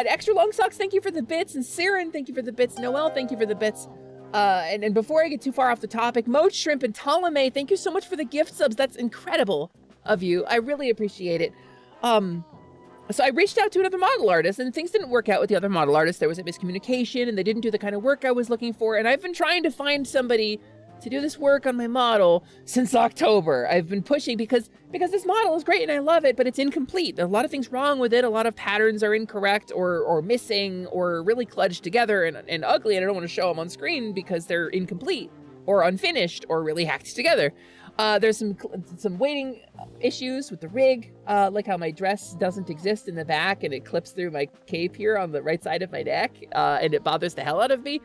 Speaker 3: Extra Long Socks, thank you for the bits, and Siren, thank you for the bits. Noel, thank you for the bits. And before I get too far off the topic, Moat Shrimp and Ptolemy, thank you so much for the gift subs. That's incredible of you. I really appreciate it. So I reached out to another model artist, and things didn't work out with the other model artist. There was a miscommunication, and they didn't do the kind of work I was looking for. And I've been trying to find somebody to do this work on my model since October. I've been pushing because this model is great and I love it, but it's incomplete. There are a lot of things wrong with it. A lot of patterns are incorrect or missing or really kludged together and ugly, and I don't want to show them on screen because they're incomplete or unfinished or really hacked together. There's some weighting issues with the rig, like how my dress doesn't exist in the back and it clips through my cape here on the right side of my neck, and it bothers the hell out of me.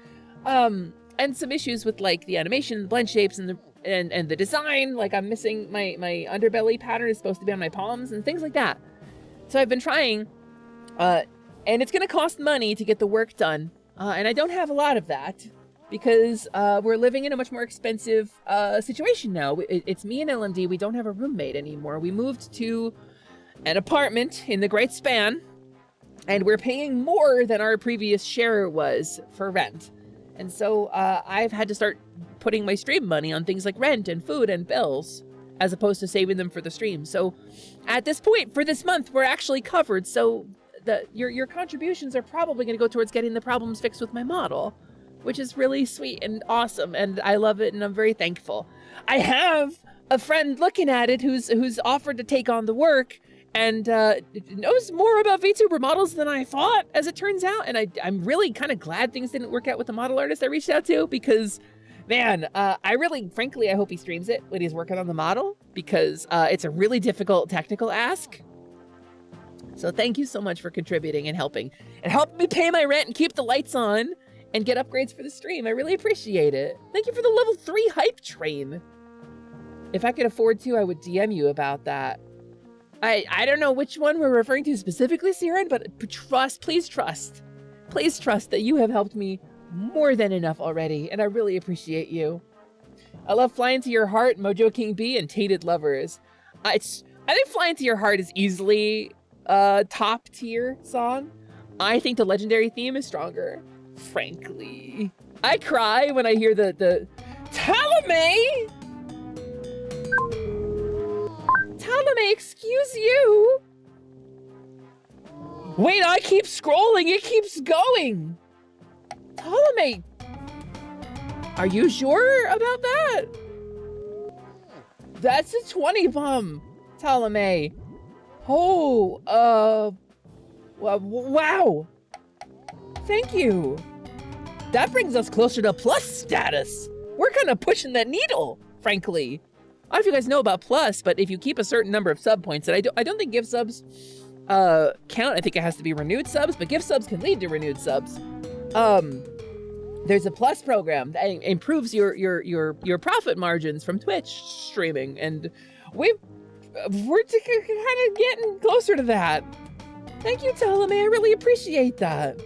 Speaker 3: And some issues with like the animation, the blend shapes, and the design. Like I'm missing my underbelly pattern is supposed to be on my palms and things like that. So I've been trying, and it's gonna cost money to get the work done, and I don't have a lot of that because we're living in a much more expensive situation now. It's me and LMD. We don't have a roommate anymore. We moved to an apartment in the Great Span, and we're paying more than our previous share was for rent. And so I've had to start putting my stream money on things like rent and food and bills, as opposed to saving them for the stream. So at this point, for this month, we're actually covered. So your contributions are probably going to go towards getting the problems fixed with my model, which is really sweet and awesome. And I love it, and I'm very thankful. I have a friend looking at it who's offered to take on the work, and knows more about VTuber models than I thought, as it turns out. And I'm really kind of glad things didn't work out with the model artist I reached out to, because, man, frankly, I hope he streams it when he's working on the model, because it's a really difficult technical ask. So thank you so much for contributing and helping me pay my rent and keep the lights on and get upgrades for the stream. I really appreciate it. Thank you for the level 3 hype train. If I could afford to, I would DM you about that. I don't know which one we're referring to specifically, Siren, but please trust that you have helped me more than enough already, and I really appreciate you. I love Flying to Your Heart, Mojo King B, and Tainted Lovers. I think Flying to Your Heart is easily a top tier song. I think the legendary theme is stronger, frankly. I cry when I hear the Talame! Talame, excuse you! Wait, I keep scrolling, it keeps going! Talame! Are you sure about that? That's a 20 bum, Talame. Oh, wow. Thank you. That brings us closer to plus status. We're kind of pushing that needle, frankly. I don't know if you guys know about plus, but if you keep a certain number of sub points, and I don't think gift subs count. I think it has to be renewed subs, but gift subs can lead to renewed subs. There's a plus program that improves your profit margins from Twitch streaming, and we're kind of getting closer to that. Thank you, Ptolemy. I really appreciate that.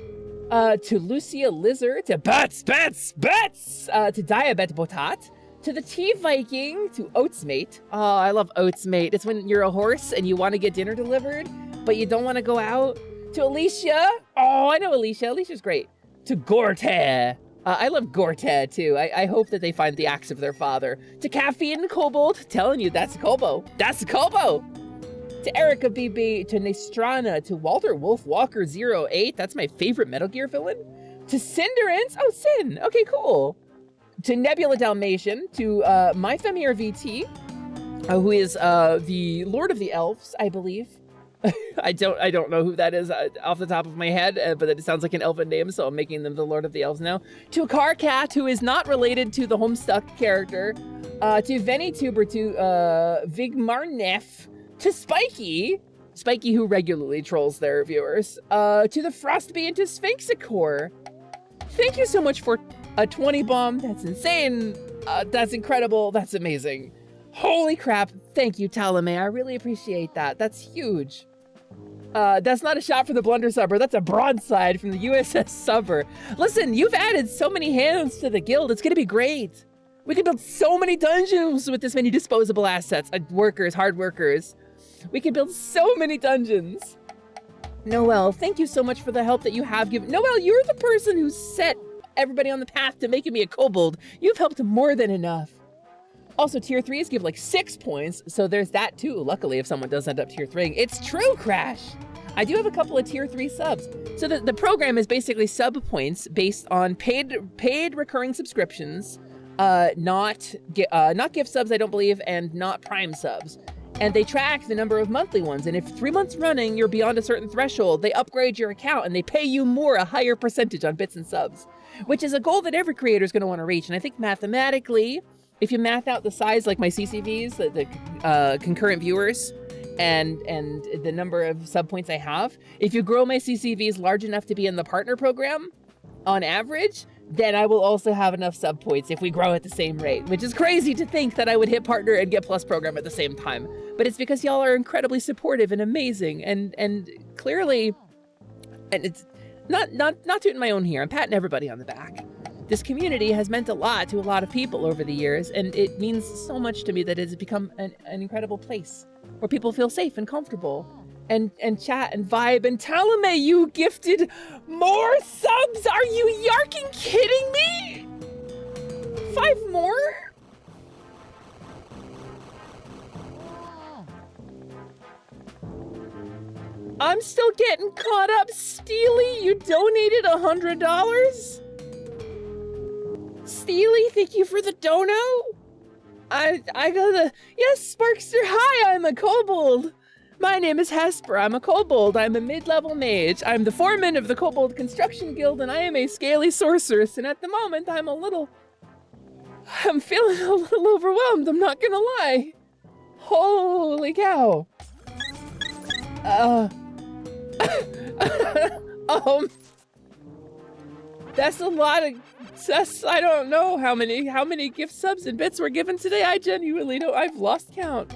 Speaker 3: To Lucia Lizard, to Bats, to Diabet Botat, to the Tea Viking, to Oatsmate. Oh, I love Oatsmate. It's when you're a horse and you want to get dinner delivered, but you don't want to go out. To Alicia. Oh, I know Alicia. Alicia's great. To Gorte. I love Gorte too. I hope that they find the axe of their father. To Caffeine and Kobold, telling you that's a Kobo. That's a Kobo. To Erica BB, to Nestrana, to Walter Wolfwalker 08. That's my favorite Metal Gear villain. To Cinderance. Oh, Sin. Okay, cool. To Nebula Dalmatian, to My Femir VT, who is the Lord of the Elves, I believe. I don't know who that is off the top of my head, but it sounds like an elven name, so I'm making them the Lord of the Elves now. To Carcat, who is not related to the Homestuck character. To VennyTuber, to Vigmarnef, to Spiky, who regularly trolls their viewers. To the Frostbee and to Sphinxicor. Thank you so much for a 20 bomb. That's insane. That's incredible. That's amazing. Holy crap. Thank you, Talame. I really appreciate that. That's huge. That's not a shot for the Blunder Subber. That's a broadside from the USS Subber. Listen, you've added so many hands to the guild. It's going to be great. We can build so many dungeons with this many disposable assets. Workers, hard workers. We can build so many dungeons. Noelle, thank you so much for the help that you have given. Noelle, you're the person who set everybody on the path to making me a kobold. You've helped more than enough. Also, tier 3s give like 6 points, so there's that too, luckily, if someone does end up tier 3ing. It's true, Crash! I do have a couple of tier 3 subs. So the program is basically sub points based on paid recurring subscriptions, not gift subs, I don't believe, and not prime subs. And they track the number of monthly ones, and if 3 months running you're beyond a certain threshold, they upgrade your account and they pay you a higher percentage on bits and subs, which is a goal that every creator is going to want to reach. And I think mathematically, if you math out the size, like my CCVs, the concurrent viewers, and the number of sub points I have, if you grow my CCVs large enough to be in the partner program, on average, then I will also have enough sub points if we grow at the same rate, which is crazy to think that I would hit partner and get plus program at the same time. But it's because y'all are incredibly supportive and amazing, and clearly, and it's not tooting my own here, I'm patting everybody on the back. This community has meant a lot to a lot of people over the years, and it means so much to me that it has become an incredible place where people feel safe and comfortable and chat and vibe. And Talame, you gifted more subs! Are you yarking kidding me? 5 more? I'm still getting caught up. Steely, you donated $100? Steely, thank you for the dono. I gotta, yes, Sparkster, hi, I'm a kobold. My name is Hesper. I'm a kobold. I'm a mid-level mage. I'm the foreman of the Kobold Construction Guild, and I am a scaly sorceress. And at the moment, I'm feeling a little overwhelmed. I'm not gonna lie. Holy cow. That's a lot of. I don't know how many gift subs and bits were given today. I genuinely don't. I've lost count.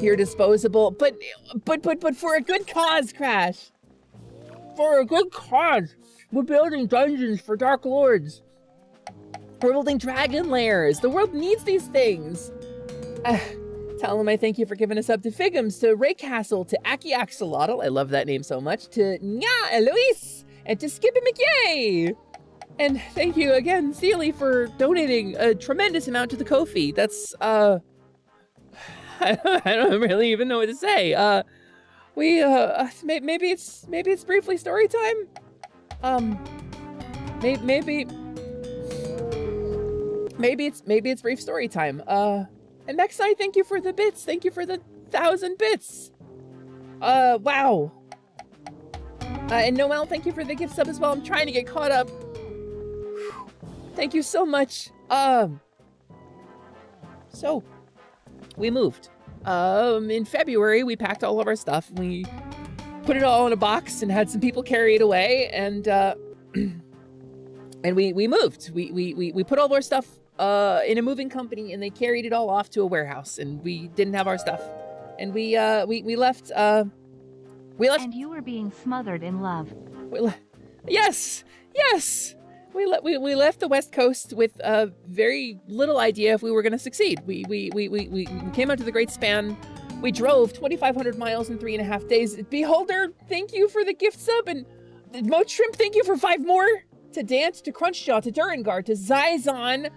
Speaker 3: You're disposable, but for a good cause, Crash. For a good cause. We're building dungeons for Dark Lords. We're building dragon lairs. The world needs these things. Tell him I thank you for giving us up to Figums, to Ray Castle, to Aki Axolotl, I love that name so much, to Nya Eloise, and to Skippy McYay. And thank you again, Sealy, for donating a tremendous amount to the Ko-fi. That's, I don't really even know what to say. Maybe it's briefly story time. Maybe it's brief story time. And next night, thank you for the bits. Thank you for the 1,000 bits. Wow. And Noel, thank you for the gift sub as well. I'm trying to get caught up. Thank you so much. So we moved. In February, we packed all of our stuff. We put it all in a box and had some people carry it away, and and we moved. We put all of our stuff in a moving company, and they carried it all off to a warehouse, and we didn't have our stuff, and we left.
Speaker 15: And you were being smothered in love.
Speaker 3: Yes. We left the West Coast with very little idea if we were going to succeed. We came out to the Great Span. We drove 2,500 miles in 3.5 days. Beholder, thank you for the gift sub, and Mo Shrimp, thank you for 5 more. To Dance, to Crunchjaw, to Durangar, to Zyzon,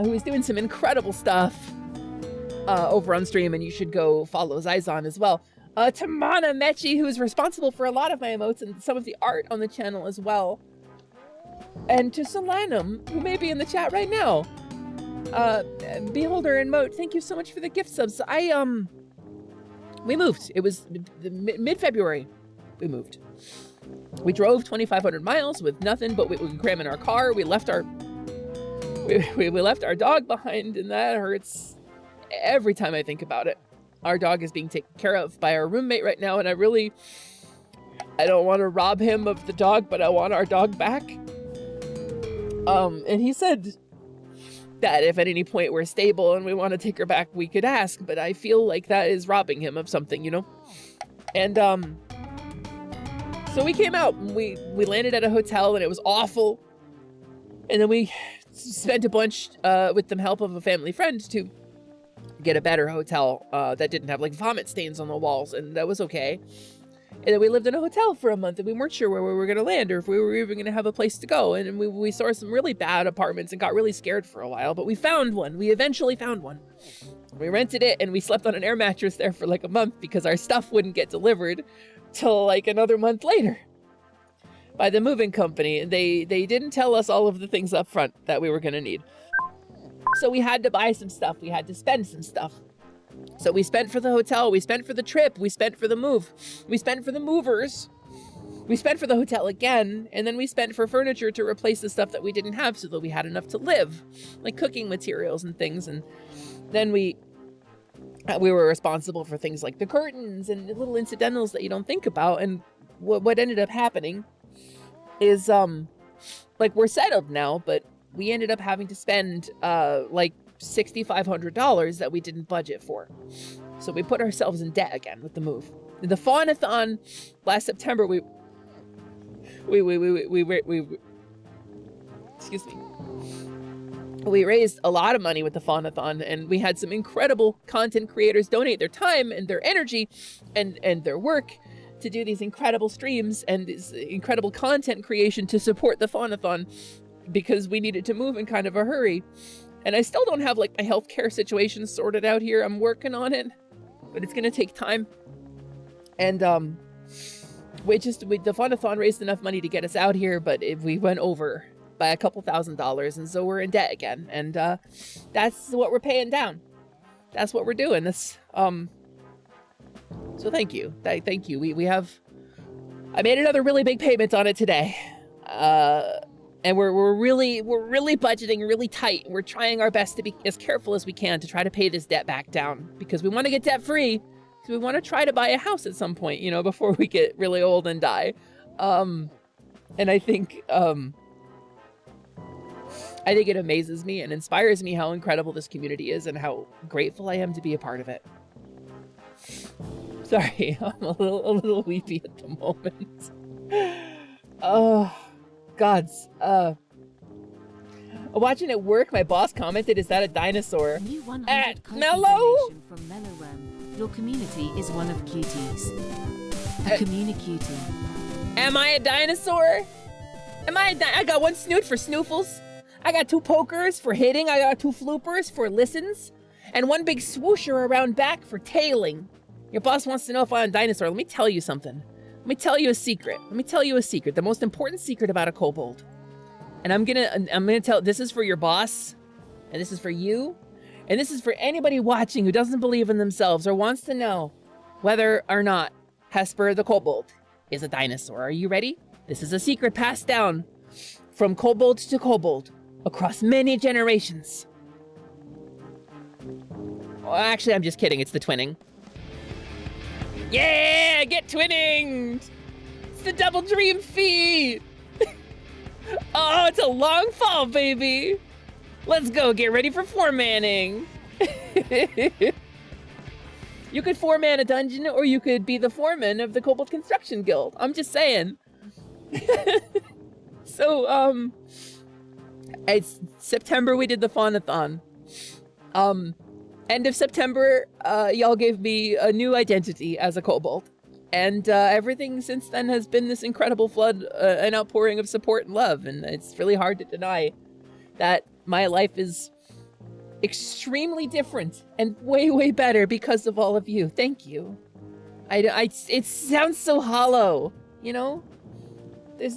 Speaker 3: who is doing some incredible stuff over on stream, and you should go follow Zyzon as well. To Mana Mechi, who is responsible for a lot of my emotes and some of the art on the channel as well. And to Solanum, who may be in the chat right now. Beholder and Moat, thank you so much for the gift subs. We moved. It was mid-February. We moved. We drove 2,500 miles with nothing but we cram in our car. We left our dog behind, and that hurts every time I think about it. Our dog is being taken care of by our roommate right now, and I don't want to rob him of the dog, but I want our dog back. And he said that if at any point we're stable and we want to take her back, we could ask, but I feel like that is robbing him of something, you know? And, so we came out and we landed at a hotel, and it was awful. And then we spent a bunch, with the help of a family friend, to get a better hotel, that didn't have like vomit stains on the walls, and that was okay. And then we lived in a hotel for a month, and we weren't sure where we were going to land or if we were even going to have a place to go. And we saw some really bad apartments and got really scared for a while, but we found one. We eventually found one. We rented it, and we slept on an air mattress there for like a month because our stuff wouldn't get delivered till like another month later by the moving company. They didn't tell us all of the things up front that we were going to need. So we had to buy some stuff. We had to spend some stuff. So we spent for the hotel, we spent for the trip, we spent for the move, we spent for the movers, we spent for the hotel again, and then we spent for furniture to replace the stuff that we didn't have so that we had enough to live, like cooking materials and things. And then we were responsible for things like the curtains and the little incidentals that you don't think about. And what ended up happening is, like, we're settled now, but we ended up having to spend, like, $6,500 that we didn't budget for. So we put ourselves in debt again with the move. In the Faunathon last September, we excuse me. We raised a lot of money with the Faunathon, and we had some incredible content creators donate their time and their energy and their work to do these incredible streams and this incredible content creation to support the Faunathon, because we needed to move in kind of a hurry. And I still don't have like my healthcare situation sorted out here. I'm working on it, but it's gonna take time. And the Faunathon raised enough money to get us out here, but we went over by a couple $1,000s, and so we're in debt again. And that's what we're paying down. that's what we're doing. That's so thank you. Thank you. We have, I made another really big payment on it today. And we're really budgeting really tight. We're trying our best to be as careful as we can to try to pay this debt back down, because we want to get debt free. So we want to try to buy a house at some point, you know, before we get really old and die. And I think it amazes me and inspires me how incredible this community is and how grateful I am to be a part of it. Sorry, I'm a little weepy at the moment. Oh, gods. Watching it work, my boss commented, "Is that a dinosaur?" At Mellow?
Speaker 15: From your community is one of cuties. A communicutie.
Speaker 3: Am I a dinosaur? I got one snoot for snoofles. I got 2 pokers for hitting. I got 2 floopers for listens. And 1 big swoosher around back for tailing. Your boss wants to know if I'm a dinosaur. Let me tell you something. Let me tell you a secret. The most important secret about a kobold. And I'm gonna tell, this is for your boss. And this is for you. And this is for anybody watching who doesn't believe in themselves or wants to know whether or not Hesper the kobold is a dinosaur. Are you ready? This is a secret passed down from kobold to kobold across many generations. Well, actually, I'm just kidding. It's the twinning. Yeah, get twinning! It's the double dream feed! Oh, it's a long fall, baby! Let's go, get ready for 4-manning! You could 4-man a dungeon, or you could be the foreman of the Kobold Construction Guild. I'm just saying. So, it's September we did the Faunathon. End of September, y'all gave me a new identity as a kobold. And everything since then has been this incredible flood, an outpouring of support and love. And it's really hard to deny that my life is extremely different and way, way better because of all of you. Thank you. It sounds so hollow, you know?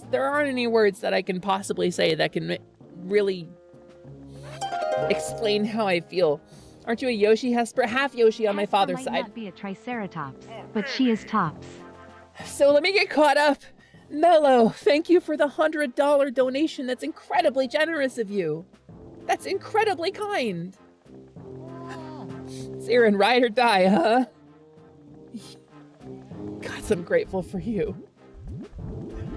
Speaker 3: There aren't any words that I can possibly say that can really explain how I feel. Aren't you a Yoshi, Hesper? Half Yoshi on my father's side.
Speaker 15: Might not be a Triceratops, but she is tops.
Speaker 3: So let me get caught up. Mello, thank you for the $100 donation. That's incredibly generous of you. That's incredibly kind. It's Aaron, ride or die, huh? God, I'm grateful for you.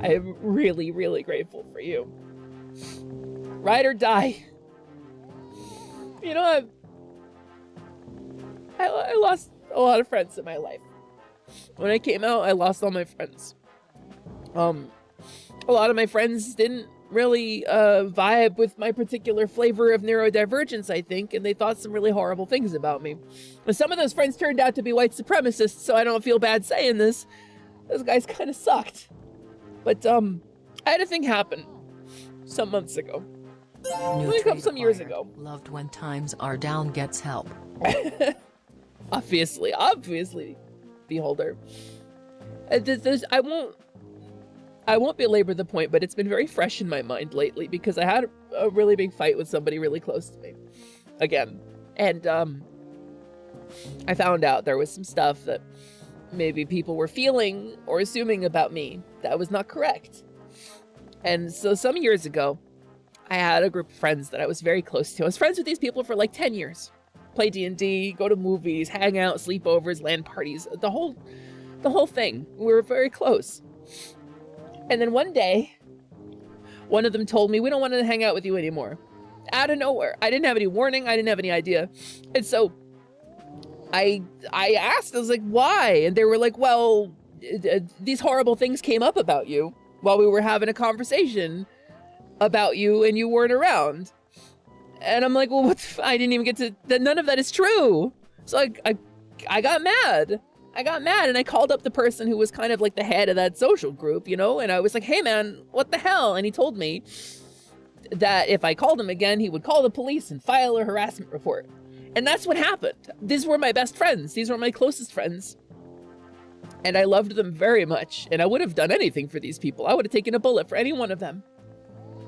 Speaker 3: I am really, really grateful for you. Ride or die. You know, I lost a lot of friends in my life. When I came out, I lost all my friends. A lot of my friends didn't really vibe with my particular flavor of neurodivergence, I think, and they thought some really horrible things about me. And some of those friends turned out to be white supremacists, so I don't feel bad saying this. Those guys kind of sucked. But I had a thing happen some months ago. Some years ago.
Speaker 15: Loved when times are down gets help.
Speaker 3: Obviously, beholder. I won't belabor the point, but it's been very fresh in my mind lately because I had a really big fight with somebody really close to me. Again. And I found out there was some stuff that maybe people were feeling or assuming about me that was not correct. And so some years ago, I had a group of friends that I was very close to. I was friends with these people for like 10 years. Play D&D, go to movies, hang out, sleepovers, LAN parties, the whole thing. We were very close. And then one day, one of them told me, "We don't want to hang out with you anymore." Out of nowhere. I didn't have any warning. I didn't have any idea. And so I asked, I was like, why? And they were like, well, these horrible things came up about you while we were having a conversation about you and you weren't around. And I'm like, well, I didn't even get to, none of that is true. So I got mad. And I called up the person who was kind of like the head of that social group, you know, and I was like, hey man, what the hell? And he told me that if I called him again, he would call the police and file a harassment report. And that's what happened. These were my best friends. These were my closest friends. And I loved them very much. And I would have done anything for these people. I would have taken a bullet for any one of them.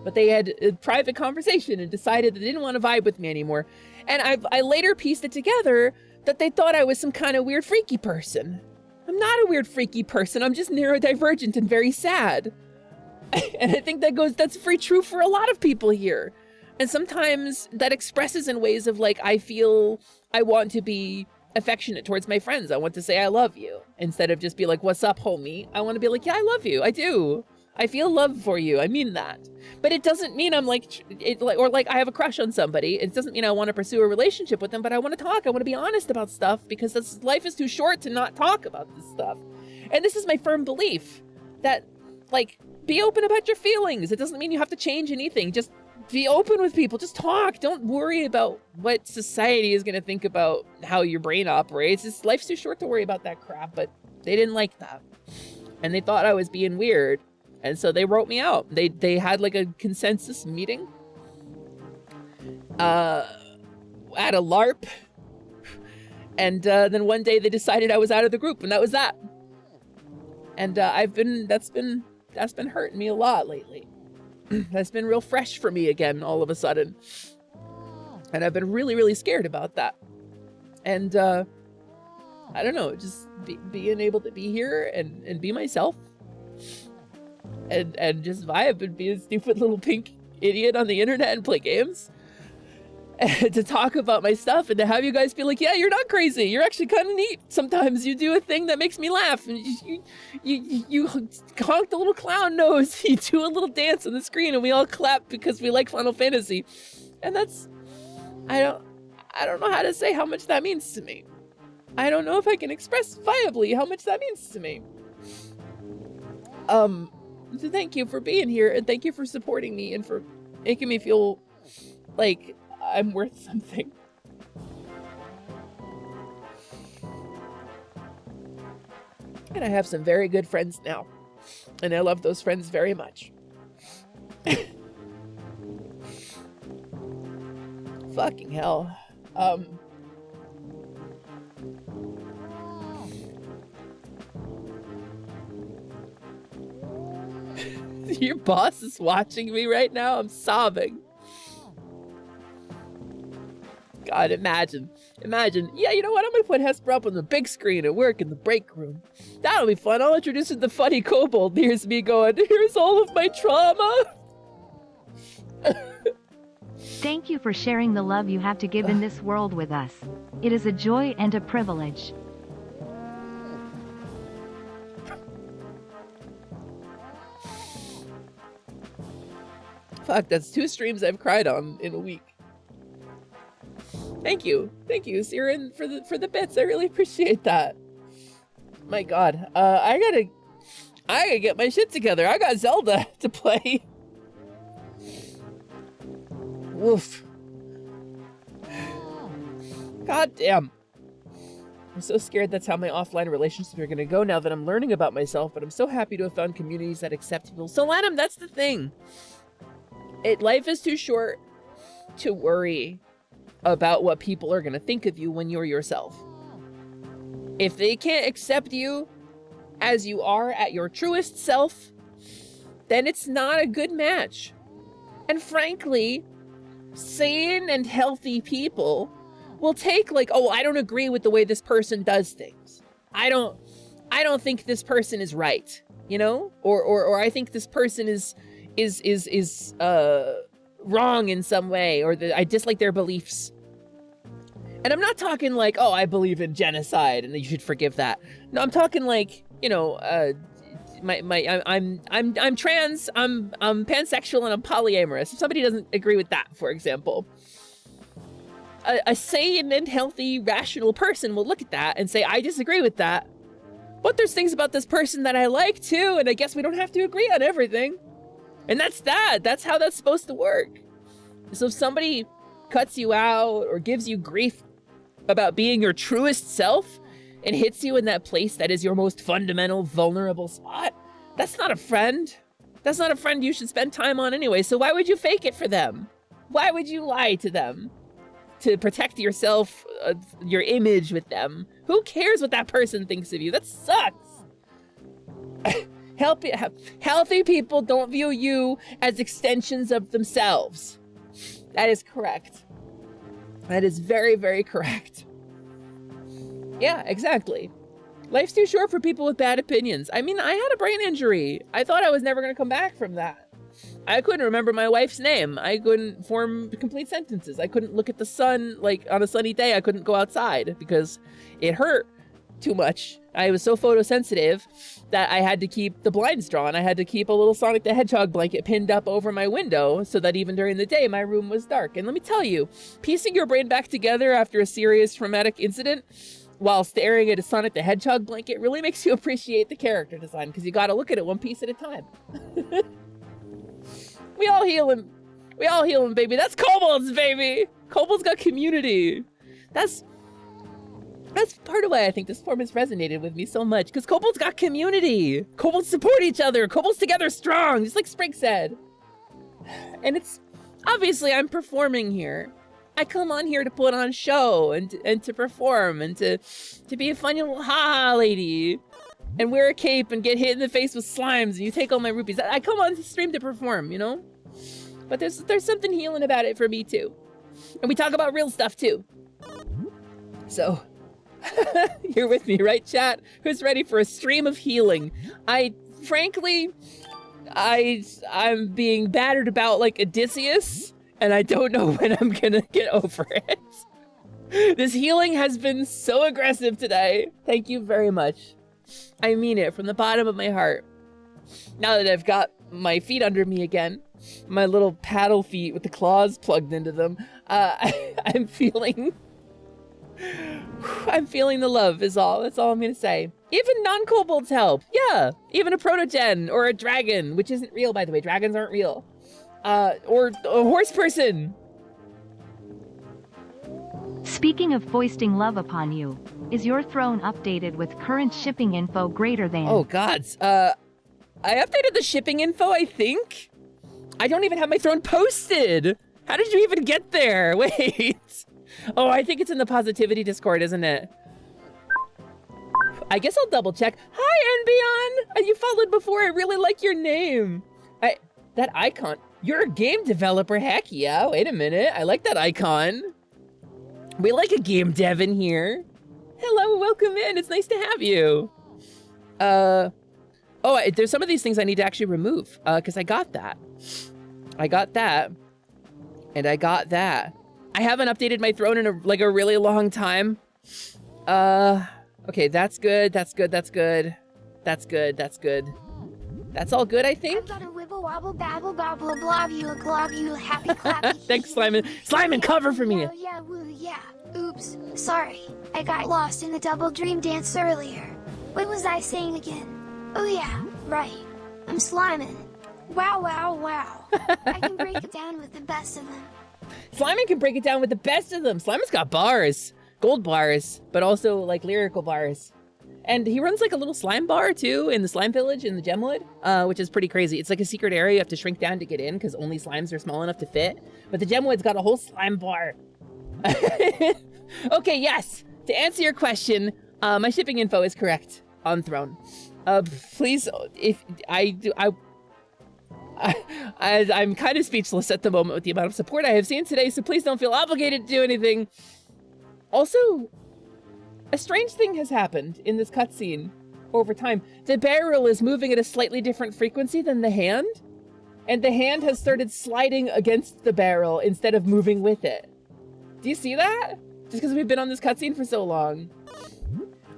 Speaker 3: but they had a private conversation and decided they didn't want to vibe with me anymore. And I later pieced it together that they thought I was some kind of weird freaky person. I'm not a weird freaky person. I'm just neurodivergent and very sad. And I think that's very true for a lot of people here. And sometimes that expresses in ways of like, I feel I want to be affectionate towards my friends. I want to say I love you instead of just be like, what's up, homie? I want to be like, yeah, I love you. I do. I feel love for you. I mean that. But it doesn't mean I'm like, or like I have a crush on somebody. It doesn't mean I want to pursue a relationship with them, but I want to talk. I want to be honest about stuff because life is too short to not talk about this stuff. And this is my firm belief that, like, be open about your feelings. It doesn't mean you have to change anything. Just be open with people. Just talk. Don't worry about what society is going to think about how your brain operates. Life's too short to worry about that crap, but they didn't like that. And they thought I was being weird. And so they wrote me out. They had like a consensus meeting at a LARP. And then one day they decided I was out of the group, and that was that. And that's been hurting me a lot lately. That's been real fresh for me again all of a sudden. And I've been really, really scared about that. And I don't know, just being able to be here and be myself. And just vibe and be a stupid little pink idiot on the internet and play games. And to talk about my stuff and to have you guys be like, yeah, you're not crazy. You're actually kind of neat. Sometimes you do a thing that makes me laugh. And you honk the little clown nose. You do a little dance on the screen and we all clap because we like Final Fantasy. And that's, I don't know how to say how much that means to me. I don't know if I can express viably how much that means to me. So thank you for being here, and thank you for supporting me and for making me feel like I'm worth something. And I have some very good friends now, and I love those friends very much. Fucking hell. Your boss is watching me right now. I'm sobbing. God, imagine. Yeah, you know what? I'm gonna put Hesper up on the big screen at work in the break room. That'll be fun. I'll introduce the funny kobold. Here's me going, here's all of my trauma.
Speaker 2: Thank you for sharing the love you have to give in this world with us. It is a joy and a privilege.
Speaker 3: Fuck, that's 2 streams I've cried on in a week. Thank you, Siren, for the bits. I really appreciate that. My God, I gotta get my shit together. I got Zelda to play. Woof. God damn. I'm so scared that's how my offline relationships are gonna go now that I'm learning about myself, but I'm so happy to have found communities that accept people. So Lanham, that's the thing. Life is too short to worry about what people are gonna think of you when you're yourself. If they can't accept you as you are at your truest self, then it's not a good match. And frankly, sane and healthy people will take like, oh, I don't agree with the way this person does things. I don't think this person is right, you know? Or I think this person is wrong in some way, or I dislike their beliefs. And I'm not talking like, oh, I believe in genocide and you should forgive that. No, I'm talking like, you know, I'm trans, I'm pansexual, and I'm polyamorous. If somebody doesn't agree with that, for example, a sane and healthy, rational person will look at that and say, I disagree with that. But there's things about this person that I like too, and I guess we don't have to agree on everything. And that's that. That's how that's supposed to work. So if somebody cuts you out or gives you grief about being your truest self and hits you in that place that is your most fundamental, vulnerable spot, that's not a friend. That's not a friend you should spend time on anyway. So why would you fake it for them? Why would you lie to them to protect yourself, your image with them? Who cares what that person thinks of you? That sucks. Healthy people don't view you as extensions of themselves. That is correct. That is very, very correct. Yeah, exactly. Life's too short for people with bad opinions. I mean, I had a brain injury. I thought I was never going to come back from that. I couldn't remember my wife's name. I couldn't form complete sentences. I couldn't look at the sun, like on a sunny day. I couldn't go outside because it hurt too much. I was so photosensitive that I had to keep the blinds drawn. I had to keep a little Sonic the Hedgehog blanket pinned up over my window so that even during the day, my room was dark. And let me tell you, piecing your brain back together after a serious traumatic incident while staring at a Sonic the Hedgehog blanket really makes you appreciate the character design because you got to look at it one piece at a time. We all heal him. We all heal him, baby. That's Kobolds, baby. Kobolds got community. That's part of why I think this form has resonated with me so much, because Kobolds got community. Kobolds support each other. Kobolds together strong, just like Sprig said. And it's, obviously I'm performing here. I come on here to put on a show and to perform and to be a funny little ha-ha lady and wear a cape and get hit in the face with slimes and you take all my rupees. I come on the stream to perform, you know? But there's something healing about it for me too. And we talk about real stuff too. So, you're with me, right, chat? Who's ready for a stream of healing? Frankly, I'm being battered about like Odysseus, and I don't know when I'm gonna get over it. This healing has been so aggressive today. Thank you very much. I mean it from the bottom of my heart. Now that I've got my feet under me again, my little paddle feet with the claws plugged into them, I'm feeling the love is all. That's all I'm gonna say. Even non-kobolds help. Yeah, even a protogen or a dragon, which isn't real, by the way. Dragons aren't real. Or a horse person.
Speaker 2: Speaking of foisting love upon you, is your throne updated with current shipping info greater than?
Speaker 3: Oh gods. I updated the shipping info, I think. I don't even have my throne posted. How did you even get there? Wait. Oh, I think it's in the positivity Discord, isn't it? I guess I'll double check. Hi, Enbion! You followed before. I really like your name. That icon. You're a game developer. Heck yeah. Wait a minute. I like that icon. We like a game dev in here. Hello, welcome in. It's nice to have you. There's some of these things I need to actually remove, because I got that. I got that. And I got that. I haven't updated my throne in a really long time. Okay, that's good, that's good, that's good. That's good, that's good. That's all good, I think?
Speaker 17: I've got a wibble wobble babble gobble globule globule happy clappy.
Speaker 3: Thanks, Slimin. Slimin, cover for me.
Speaker 17: Yeah, woo, yeah. Oops, sorry. I got lost in the double dream dance earlier. What was I saying again? Oh yeah, right. I'm Slimin. Wow, wow, wow. I can break it down with the best of them.
Speaker 3: Slimin can break it down with the best of them. Slimin's got bars. Gold bars, but also like lyrical bars. And he runs like a little slime bar too in the slime village in the Gemwood, which is pretty crazy. It's like a secret area you have to shrink down to get in because only slimes are small enough to fit. But the Gemwood's got a whole slime bar. Okay, yes. To answer your question, my shipping info is correct on Throne. Please, if I'm kind of speechless at the moment with the amount of support I have seen today, so please don't feel obligated to do anything. Also, a strange thing has happened in this cutscene over time. The barrel is moving at a slightly different frequency than the hand, and the hand has started sliding against the barrel instead of moving with it. Do you see that? Just because we've been on this cutscene for so long.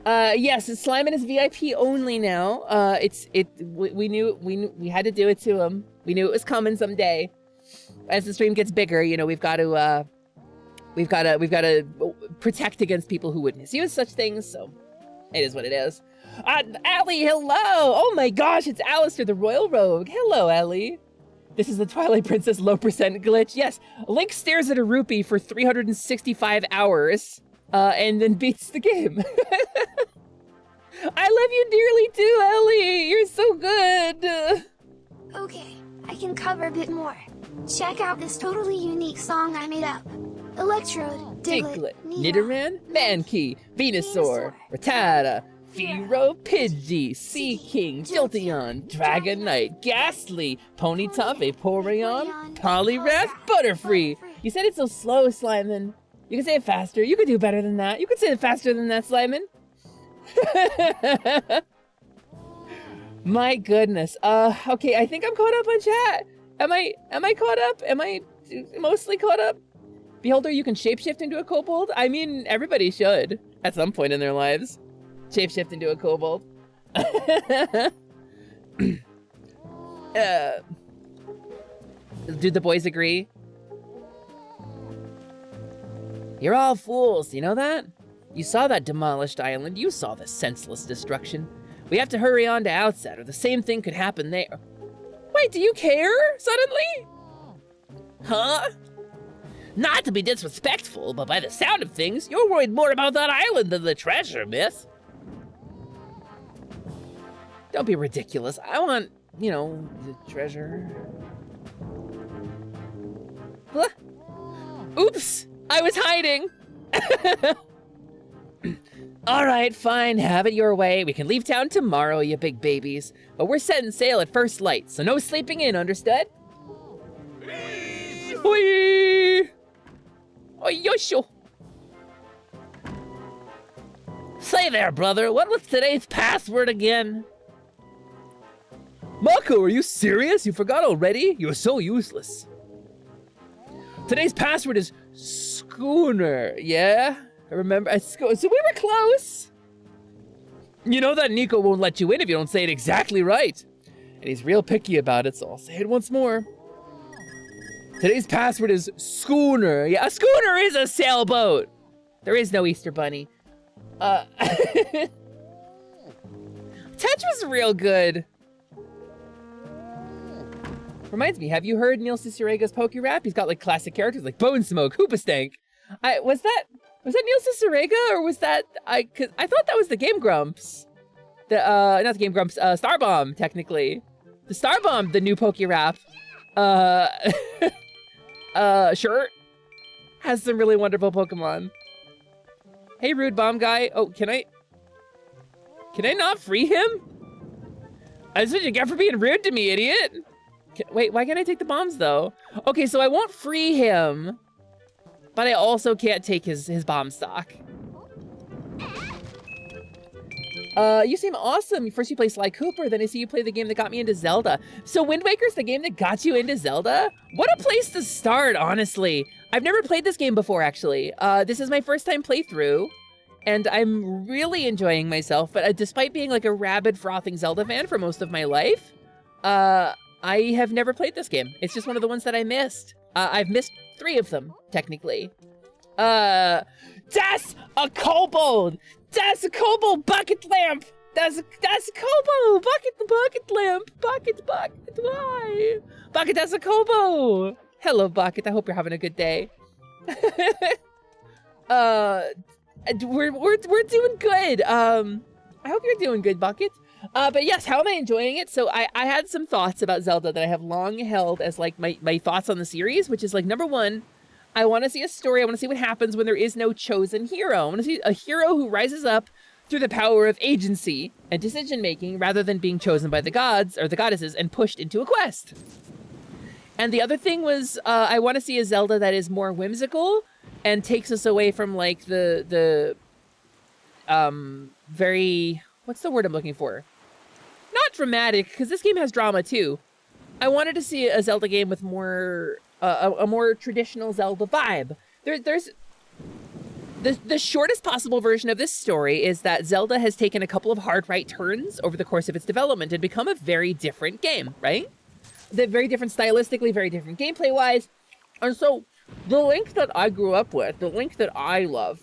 Speaker 3: Yes, Slimin is VIP only now. We knew we had to do it to him. We knew it was coming someday. As the stream gets bigger, you know, we've got to protect against people who would misuse such things. So it is what it is. Allie, hello! Oh my gosh, it's Alistair the Royal Rogue. Hello, Allie. This is the Twilight Princess low percent glitch. Yes, Link stares at a rupee for 365 hours. And then beats the game. I love you dearly too, Ellie. You're so good.
Speaker 17: Okay, I can cover a bit more. Check out this totally unique song I made up. Electrode, Diglett,
Speaker 3: Nidoran, Mankey, Venusaur, Rattata,
Speaker 22: Firo, Pidgey, Sea King, Jolteon, Dragonite, Ghastly, Ponyta, Vaporeon, Poliwrath, Butterfree. You said it so slow, Slimin. You can say it faster. You could do better than that. You could say it faster than that, Slimin. My goodness. Okay, I think I'm caught up on chat. Am I caught up? Am I mostly caught up? Beholder, you can shapeshift into a kobold? I mean, everybody should at some point in their lives. Shapeshift into a kobold. Do the boys agree? You're all fools, you know that? You saw that demolished island, you saw the senseless destruction. We have to hurry on to Outset, or the same thing could happen there. Wait, do you care, suddenly? Huh? Not to be disrespectful, but by the sound of things, you're worried more about that island than the treasure, miss. Don't be ridiculous. I want, you know, the treasure. Huh? Oops, I was hiding. All right, fine, have it your way. We can leave town tomorrow, you big babies. But we're setting sail at first light, so no sleeping in, understood? Whee! Oh, yosho. Say there, brother, what was today's password again? Mako, are you serious? You forgot already? You were so useless. Today's password is schooner, yeah? I remember, so we were close. You know that Nico won't let you in if you don't say it exactly right. And he's real picky about it, so I'll say it once more. Today's password is schooner. Yeah, a schooner is a sailboat. There is no Easter Bunny. Tetch was real good. Reminds me, have you heard Neil Cicerega's Poke Rap? He's got like classic characters like Bone Smoke, Hoopastank. Was that Neil Cicerega, or was that, cause I thought that was the Game Grumps. Not the Game Grumps, Starbomb, technically. The Starbomb, the new Poke Rap. Sure. Has some really wonderful Pokemon. Hey, rude bomb guy. Oh, can I not free him? That's what you get for being rude to me, idiot. Wait, why can't I take the bombs, though? Okay, so I won't free him, but I also can't take his bomb stock. You seem awesome. First you play Sly Cooper, then I see you play the game that got me into Zelda. So Wind Waker's the game that got you into Zelda? What a place to start, honestly. I've never played this game before, actually. This is my first time playthrough, and I'm really enjoying myself, but despite being like a rabid, frothing Zelda fan for most of my life, I have never played this game. It's just one of the ones that I missed. I've missed 3 of them, technically. That's a kobold! That's a kobold bucket lamp! That's a kobold! Bucket lamp! Bucket, why? Bucket, that's a kobold! Hello, Bucket, I hope you're having a good day. We're doing good. I hope you're doing good, Bucket. But yes, how am I enjoying it? So I had some thoughts about Zelda that I have long held as like my thoughts on the series, which is like, number one, I want to see a story. I want to see what happens when there is no chosen hero. I want to see a hero who rises up through the power of agency and decision-making rather than being chosen by the gods or the goddesses and pushed into a quest. And the other thing was, I want to see a Zelda that is more whimsical and takes us away from like the very, what's the word I'm looking for? Not dramatic, because this game has drama too. I wanted to see a Zelda game with more, a more traditional Zelda vibe. There's the shortest possible version of this story is that Zelda has taken a couple of hard right turns over the course of its development and become a very different game, right? Very different stylistically, very different gameplay-wise. And so the Link that I grew up with, the Link that I love,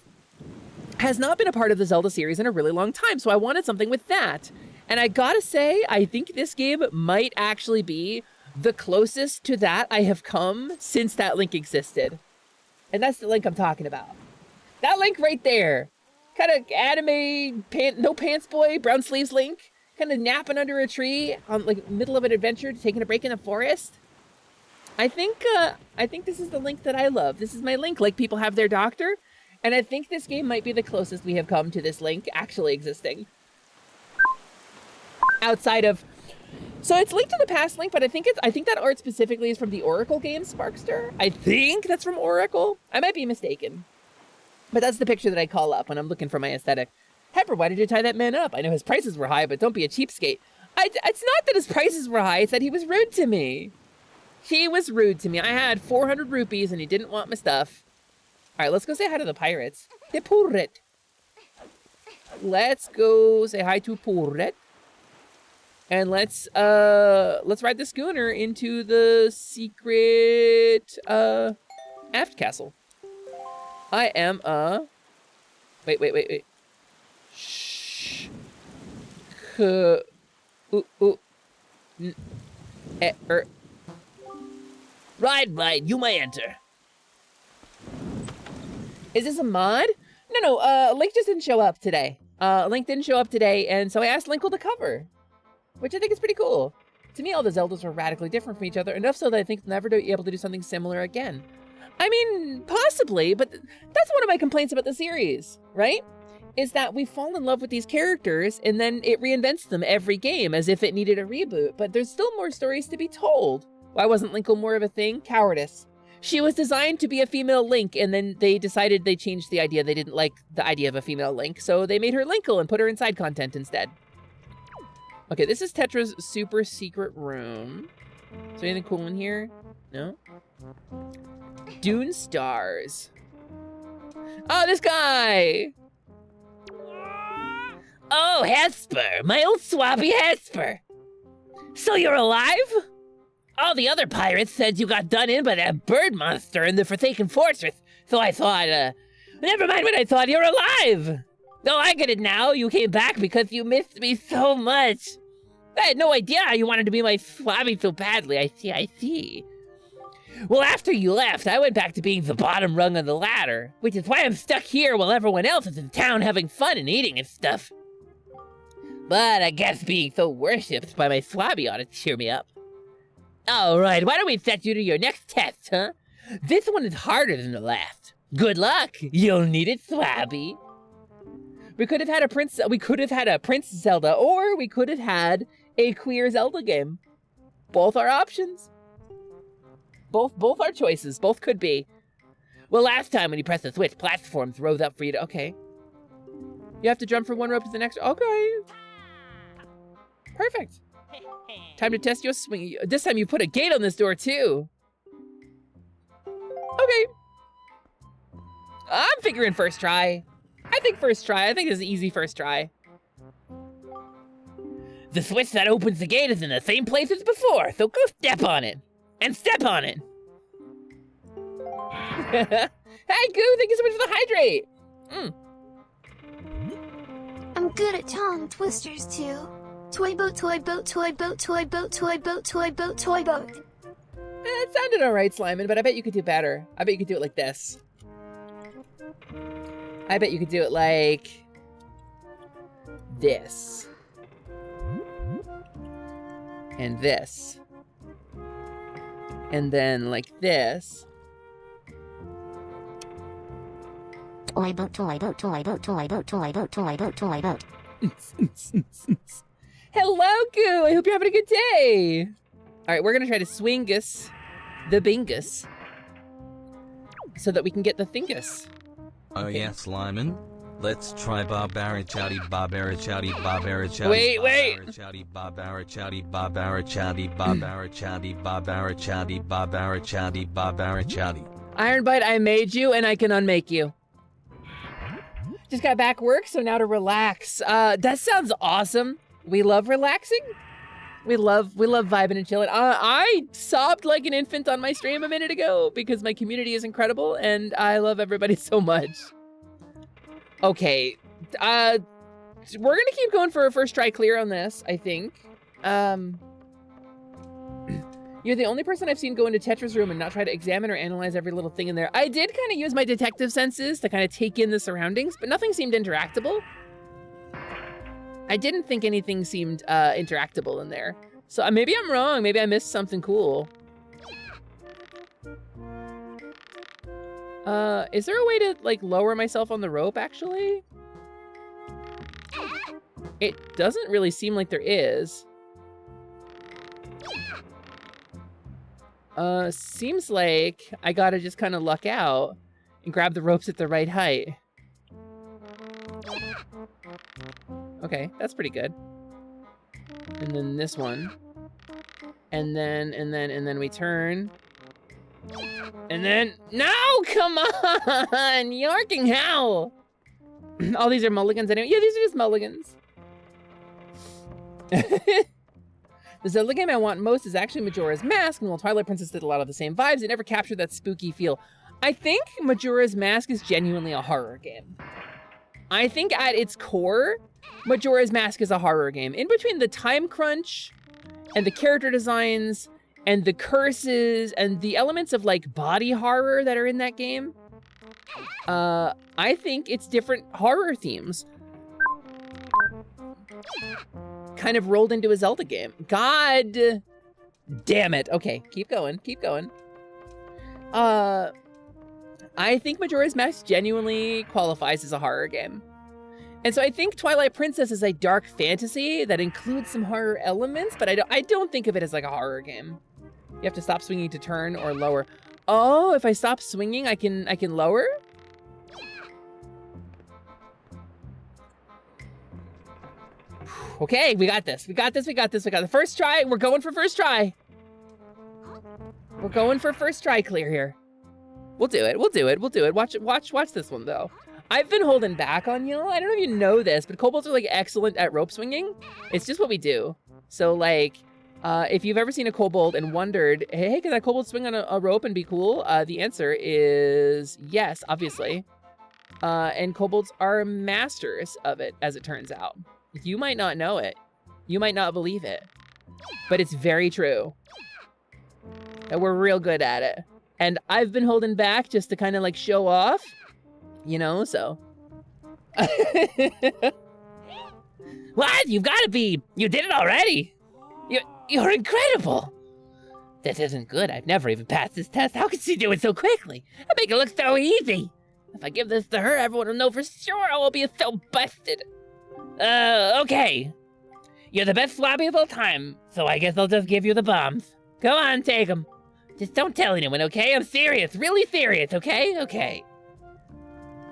Speaker 22: has not been a part of the Zelda series in a really long time, so I wanted something with that. And I gotta say, I think this game might actually be the closest to that I have come since that Link existed. And that's the Link I'm talking about. That Link right there. Kind of anime, no pants boy, brown sleeves Link. Kind of napping under a tree on like middle of an adventure, taking a break in the forest. I think this is the Link that I love. This is my Link, like people have their doctor. And I think this game might be the closest we have come to this Link actually existing.
Speaker 3: outside of. So it's linked to the past link, but I think that art specifically is from the Oracle game Sparkster. I think that's from Oracle. I might be mistaken. But that's the picture that I call up when I'm looking for my aesthetic. Hesper, why did you tie that man up? I know his prices were high, but don't be a cheapskate. It's not that his prices were high, it's that he was rude to me. He was rude to me. I had 400 rupees and he didn't want my stuff. All right, let's go say hi to the pirates. The pirate. Let's go say hi to pirate. And let's ride the schooner into the secret aft castle. I am wait. Shh.
Speaker 22: Ride, you may enter.
Speaker 3: Is this a mod? No, Link just didn't show up today. Link didn't show up today, and so I asked Linkle to cover, which I think is pretty cool. To me, all the Zeldas were radically different from each other, enough so that I think they'll never be able to do something similar again. I mean, possibly, but that's one of my complaints about the series, right? Is that we fall in love with these characters, and then it reinvents them every game as if it needed a reboot, but there's still more stories to be told. Why wasn't Linkle more of a thing? Cowardice. She was designed to be a female Link, and then they decided they changed the idea. They didn't like the idea of a female Link, so they made her Linkle and put her in side content instead. Okay, this is Tetra's super secret room. Is there anything cool in here? No? Dune Stars. Oh, this guy!
Speaker 22: Oh, Hesper, my old swabby Hesper. So you're alive? All the other pirates said you got done in by that bird monster in the Forsaken Fortress, so I thought, never mind what I thought, you're alive! No, I get it now, you came back because you missed me so much. I had no idea you wanted to be my swabby so badly, I see. Well, after you left, I went back to being the bottom rung on the ladder, which is why I'm stuck here while everyone else is in town having fun and eating and stuff. But I guess being so worshipped by my swabby ought to cheer me up. Alright, why don't we set you to your next test, huh? This one is harder than the last. Good luck, you'll need it, swabby. We could have had a Prince Zelda, or we could have had a queer Zelda game. Both are options. Both are choices, both could be. Well, last time when you pressed the switch, platforms rose up for you to, okay. You have to jump from one rope to the next, okay. Perfect. Time to test your swing. This time you put a gate on this door too. Okay. I'm figuring first try. I think first try. I think it's an easy first try. The switch that opens the gate is in the same place as before, so go step on it. And step on it. Hey, Goo, thank you so much for the hydrate.
Speaker 17: I'm good at tongue twisters too. Toy boat, toy boat, toy boat, toy boat, toy boat, toy boat, toy boat.
Speaker 3: It sounded alright, Slimin', but I bet you could do better. I bet you could do it like this. I bet you could do it like this. And this. And then like this.
Speaker 4: Toy boat, toy boat, toy boat, toy boat, toy boat, toy boat, toy boat.
Speaker 3: Hello, Goo! I hope you're having a good day! Alright, we're gonna try to swingus the bingus so that we can get the thingus.
Speaker 11: Oh
Speaker 3: Okay.
Speaker 11: yes, Lyman. Let's try Barbarachowdy, Barbarachowdy, Barbarachowdy.
Speaker 3: Wait.
Speaker 11: Barbarachowdy, Barbarachowdy, Barbarachowdy, Barbarachowdy, Barbarachowdy, Barbarachowdy, Barbarachowdy.
Speaker 3: Ironbite, I made you and I can unmake you. Just got back work, so now to relax. That sounds awesome. We love relaxing. We love vibing and chilling. I sobbed like an infant on my stream a minute ago because my community is incredible and I love everybody so much. Okay, we're gonna keep going for a first try clear on this, I think. You're the only person I've seen go into Tetra's room and not try to examine or analyze every little thing in there. I did kind of use my detective senses to kind of take in the surroundings, but nothing seemed interactable. I didn't think anything seemed interactable in there. So maybe I'm wrong, maybe I missed something cool. Is there a way to like lower myself on the rope actually? It doesn't really seem like there is. Seems like I gotta just kind of luck out and grab the ropes at the right height. Okay, that's pretty good. And then this one. And then we turn. And then, no, come on, Yarking how? All these are mulligans anyway. Yeah, these are just mulligans. The Zelda game I want most is actually Majora's Mask, and while Twilight Princess did a lot of the same vibes, it never captured that spooky feel. I think Majora's Mask is genuinely a horror game. I think at its core, Majora's Mask is a horror game. In between the time crunch and the character designs and the curses and the elements of like body horror that are in that game, I think it's different horror themes kind of rolled into a Zelda game. God damn it. Okay, keep going, keep going. I think Majora's Mask genuinely qualifies as a horror game. And so I think Twilight Princess is a dark fantasy that includes some horror elements, but I don't think of it as like a horror game. You have to stop swinging to turn or lower. Oh, if I stop swinging, I can lower? Okay, we got this. We got this, we got this, we got the first try. We're going for first try. We're going for first try clear here. We'll do it, we'll do it, we'll do it. Watch this one though. I've been holding back on y'all. I don't know if you know this, but kobolds are like excellent at rope swinging. It's just what we do. So like, if you've ever seen a kobold and wondered, hey, can that kobold swing on a rope and be cool? The answer is yes, obviously. And kobolds are masters of it, as it turns out. You might not know it. You might not believe it. But it's very true. And we're real good at it. And I've been holding back just to kind of like show off, you know, so.
Speaker 22: What? You've got to be. You did it already. You're incredible. This isn't good. I've never even passed this test. How could she do it so quickly? I make it look so easy. If I give this to her, everyone will know for sure I will be so busted. Okay. You're the best swabby of all time, so I guess I'll just give you the bombs. Go on, take them. Just don't tell anyone, okay? I'm serious, really serious, okay? Okay.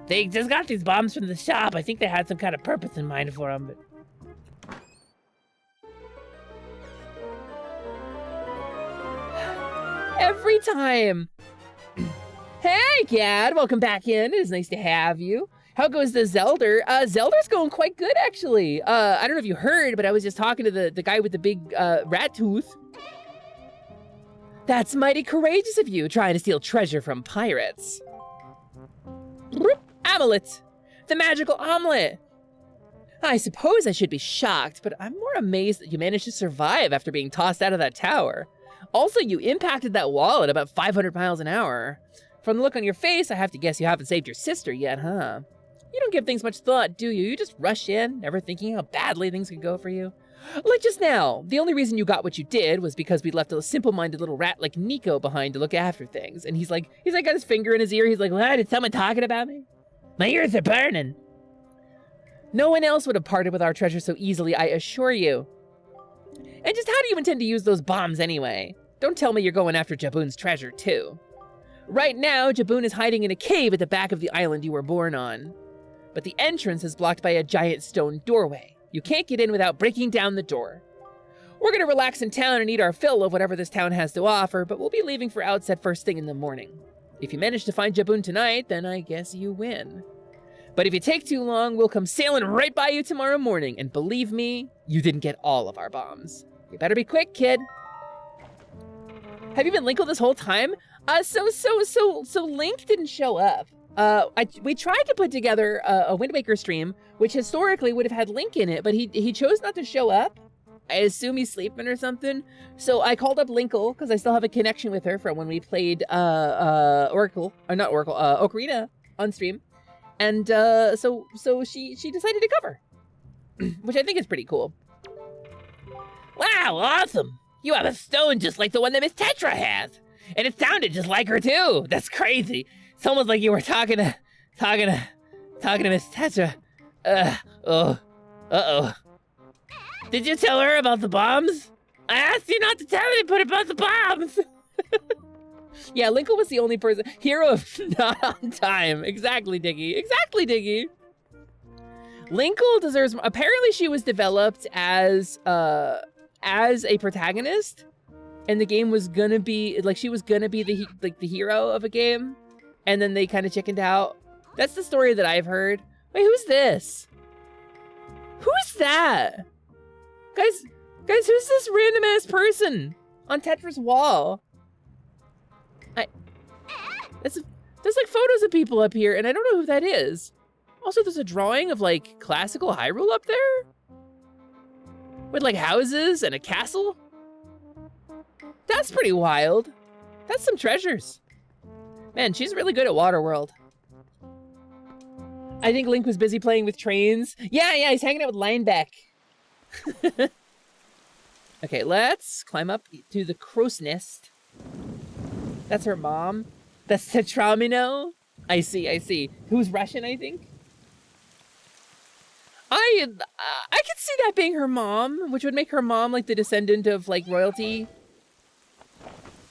Speaker 22: They just got these bombs from the shop. I think they had some kind of purpose in mind for them, but...
Speaker 3: Every time. Hey, Gad, welcome back in. It is nice to have you. How goes the Zelda? Zelda's going quite good, actually. I don't know if you heard, but I was just talking to the guy with the big rat tooth. That's mighty courageous of you, trying to steal treasure from pirates. Amulet! The magical omelet! I suppose I should be shocked, but I'm more amazed that you managed to survive after being tossed out of that tower. Also, you impacted that wall at about 500 miles an hour. From the look on your face, I have to guess you haven't saved your sister yet, huh? You don't give things much thought, do you? You just rush in, never thinking how badly things could go for you. Like just now, the only reason you got what you did was because we left a simple-minded little rat like Nico behind to look after things. And he's like got his finger in his ear. He's like, what? Is someone talking about me? My ears are burning. No one else would have parted with our treasure so easily, I assure you. And just how do you intend to use those bombs anyway? Don't tell me you're going after Jaboon's treasure too. Right now, Jaboon is hiding in a cave at the back of the island you were born on. But the entrance is blocked by a giant stone doorway. You can't get in without breaking down the door. We're gonna relax in town and eat our fill of whatever this town has to offer, but we'll be leaving for Outset first thing in the morning. If you manage to find Jaboon tonight, then I guess you win. But if you take too long, we'll come sailing right by you tomorrow morning, and believe me, you didn't get all of our bombs. You better be quick, kid. Have you been Linkle this whole time? So Link didn't show up. We tried to put together a Windwaker stream, which historically would have had Link in it, but he chose not to show up. I assume he's sleeping or something. So I called up Linkle, because I still have a connection with her from when we played Ocarina on stream. And so she decided to cover, which I think is pretty cool.
Speaker 22: Wow, awesome! You have a stone just like the one that Miss Tetra has, and it sounded just like her too. That's crazy. It's almost like you were talking to Miss Tetra. Uh-oh. Did you tell her about the bombs? I asked you not to tell anybody about the bombs.
Speaker 3: Yeah, Linkle was the only person. Hero of not on time. Exactly, Diggy. Exactly, Diggy. Linkle deserves. Apparently, she was developed as a protagonist, and the game was gonna be like she was gonna be the hero of a game, and then they kind of chickened out. That's the story that I've heard. Wait, who's this? Who's that? Guys, who's this random ass person on Tetra's wall? There's like photos of people up here, and I don't know who that is. Also, there's a drawing of like classical Hyrule up there with like houses and a castle. That's pretty wild. That's some treasures. Man, she's really good at Waterworld. I think Link was busy playing with trains. Yeah, he's hanging out with Linebeck. Okay, let's climb up to the crow's nest. That's her mom. That's Tetramino. I see. Who's Russian, I think? I could see that being her mom, which would make her mom like the descendant of like royalty.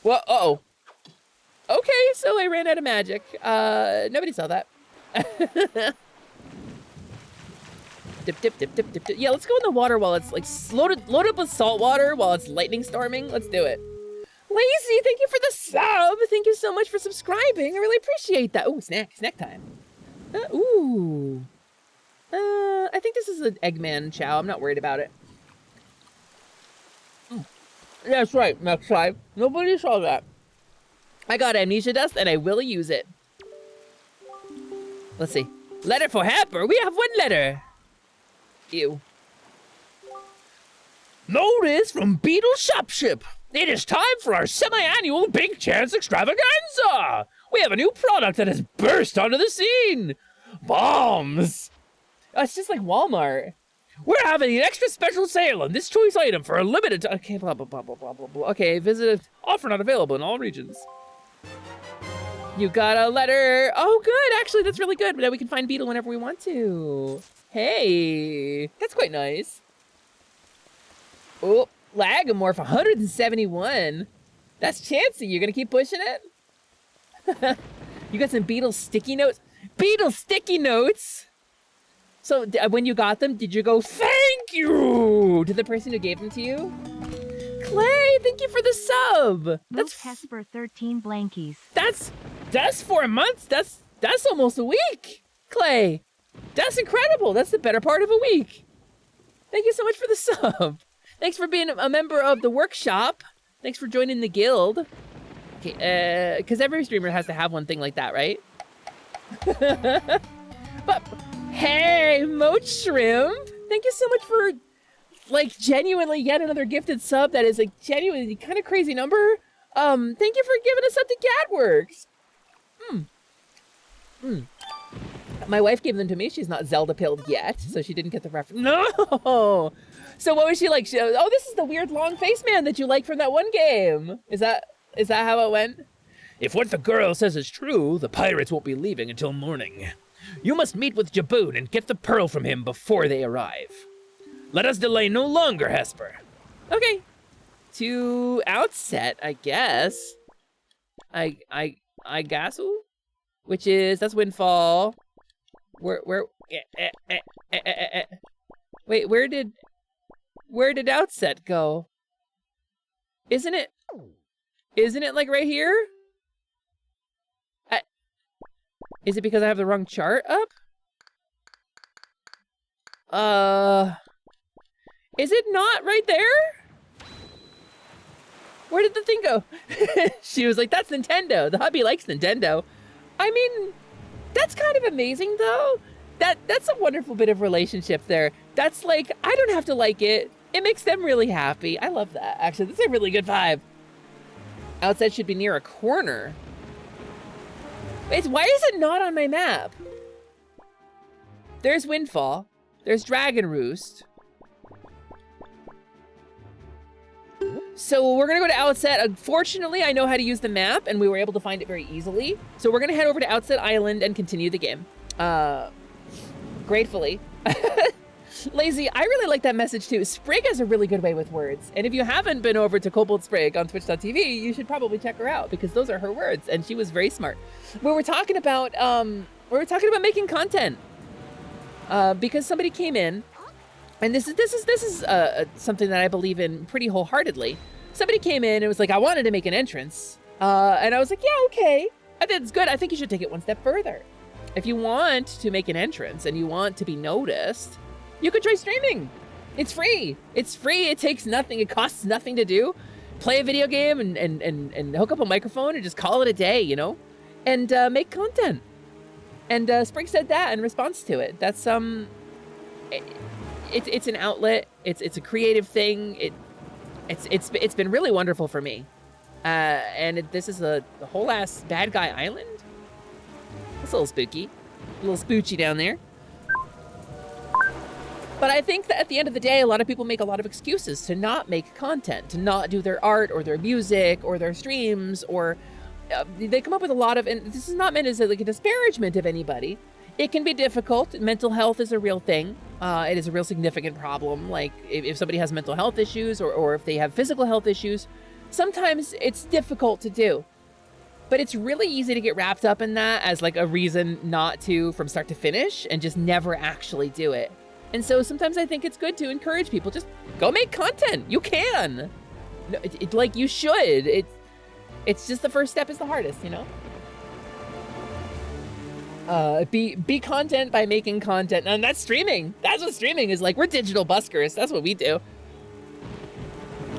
Speaker 3: Well, uh-oh. Okay, so I ran out of magic. Nobody saw that. Dip. Yeah, let's go in the water while it's like load up with salt water while it's lightning storming. Let's do it. Lazy, thank you for the sub. Thank you so much for subscribing. I really appreciate that. Ooh, snack time. Ooh. I think this is an Eggman Chow. I'm not worried about it. Yeah, that's right. Next time. Nobody saw that. I got amnesia dust and I will use it. Let's see. Letter for Hesper. We have one letter. Ew.
Speaker 19: Notice from Beetle Shopship. It is time for our semi-annual Big Chance Extravaganza. We have a new product that has burst onto the scene. Bombs.
Speaker 3: It's just like Walmart.
Speaker 19: We're having an extra special sale on this choice item for a limited time.
Speaker 3: Okay, blah, blah, blah, blah, blah, blah, blah. Okay, visit.
Speaker 19: Offer not available in all regions.
Speaker 3: You got a letter. Oh, good. Actually, that's really good. Now we can find Beetle whenever we want to. Hey, that's quite nice. Oh, Lagomorph 171. That's Chansey. You're going to keep pushing it? You got some Beetle sticky notes? Beetle sticky notes? So when you got them, did you go, thank you, to the person who gave them to you? Clay, thank you for the sub.
Speaker 2: That's Hesper 13 blankies.
Speaker 3: That's 4 months. That's almost a week. Clay, that's incredible. That's the better part of a week. Thank you so much for the sub. Thanks for being a member of the workshop. Thanks for joining the guild. Okay, because every streamer has to have one thing like that, right? But hey, Moat Shrimp, thank you so much for like genuinely yet another gifted sub that is like genuinely kind of crazy number. Thank you for giving us up to Gadworks. My wife gave them to me. She's not Zelda pilled yet, so she didn't get the reference. No. So what was she like? Oh, this is the weird long face man that you liked from that one game. Is that how it went?
Speaker 19: If what the girl says is true, the pirates won't be leaving until morning. You must meet with Jaboon and get the pearl from him before they arrive. Let us delay no longer, Hesper.
Speaker 3: Okay. To Outset, I guess. I guess. Which is, that's Windfall. Wait, where did Outset go? Isn't it like right here? Is it because I have the wrong chart up? Is it not right there? Where did the thing go? She was like, that's Nintendo. The hubby likes Nintendo. I mean, that's kind of amazing though. That's a wonderful bit of relationship there. That's like, I don't have to like it. It makes them really happy. I love that. Actually, that's a really good vibe. Outside should be near a corner. Why is it not on my map? There's Windfall. There's Dragon Roost. So we're gonna go to Outset. Unfortunately, I know how to use the map and we were able to find it very easily. So we're gonna head over to Outset Island and continue the game. Gratefully. Lazy, I really like that message too. Sprig has a really good way with words. And if you haven't been over to Kobold Sprig on twitch.tv, you should probably check her out because those are her words and she was very smart. We were talking about making content. Because somebody came in, and this is something that I believe in pretty wholeheartedly. Somebody came in and was like, I wanted to make an entrance. And I was like, yeah, okay. I think it's good. I think you should take it one step further. If you want to make an entrance and you want to be noticed, you could try streaming. It's free. It's free. It takes nothing. It costs nothing to do. Play a video game and hook up a microphone and just call it a day, you know? And make content. And Sprig said that in response to it. That's it's an outlet. It's a creative thing. It's been really wonderful for me. And this is the whole ass bad guy island. It's a little spooky, a little spoochy down there. But I think that at the end of the day, a lot of people make a lot of excuses to not make content, to not do their art or their music or their streams, or they come up with a lot of, and this is not meant as like a disparagement of anybody. It can be difficult. Mental health is a real thing. It is a real significant problem. Like if somebody has mental health issues or if they have physical health issues, sometimes it's difficult to do. But it's really easy to get wrapped up in that as like a reason not to from start to finish and just never actually do it. And so sometimes I think it's good to encourage people, just go make content. You can. No, like you should. It's just the first step is the hardest, you know? Be content by making content. And that's streaming. That's what streaming is like. We're digital buskers. That's what we do.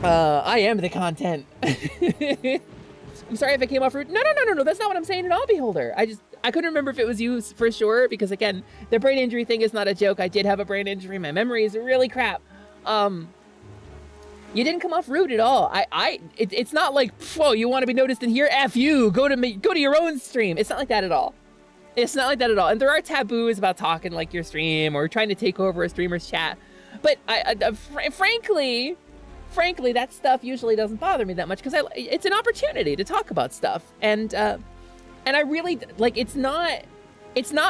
Speaker 3: I am the content. I'm sorry if I came off rude. No. That's not what I'm saying at all, Beholder. I couldn't remember if it was you for sure, because again, the brain injury thing is not a joke. I did have a brain injury. My memory is really crap. You didn't come off rude at all. It's not like, whoa, you want to be noticed in here? F you, go to your own stream. It's not like that at all. It's not like that at all. And there are taboos about talking like your stream or trying to take over a streamer's chat. But frankly, that stuff usually doesn't bother me that much because it's an opportunity to talk about stuff. And I really, like, it's not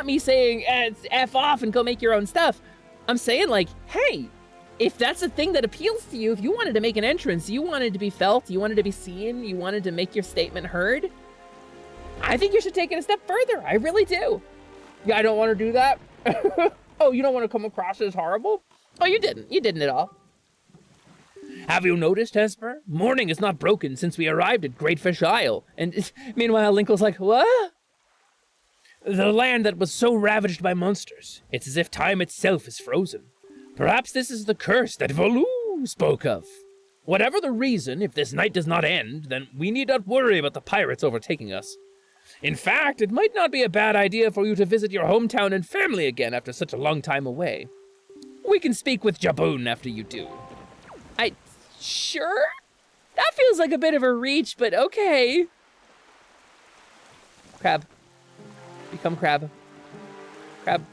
Speaker 3: me saying, F off and go make your own stuff. I'm saying like, hey, if that's a thing that appeals to you, if you wanted to make an entrance, you wanted to be felt, you wanted to be seen, you wanted to make your statement heard, I think you should take it a step further. I really do. Yeah, I don't want to do that. Oh, you don't want to come across as horrible? Oh, you didn't. You didn't at all.
Speaker 19: Have you noticed, Hesper? Morning is not broken since we arrived at Greatfish Isle.
Speaker 3: And meanwhile, Linkle's like, what?
Speaker 19: The land that was so ravaged by monsters. It's as if time itself is frozen. Perhaps this is the curse that Volu spoke of. Whatever the reason, if this night does not end, then we need not worry about the pirates overtaking us. In fact, it might not be a bad idea for you to visit your hometown and family again after such a long time away. We can speak with Jaboon after you do.
Speaker 3: Sure? That feels like a bit of a reach, but okay. Crab. Become crab. Crab.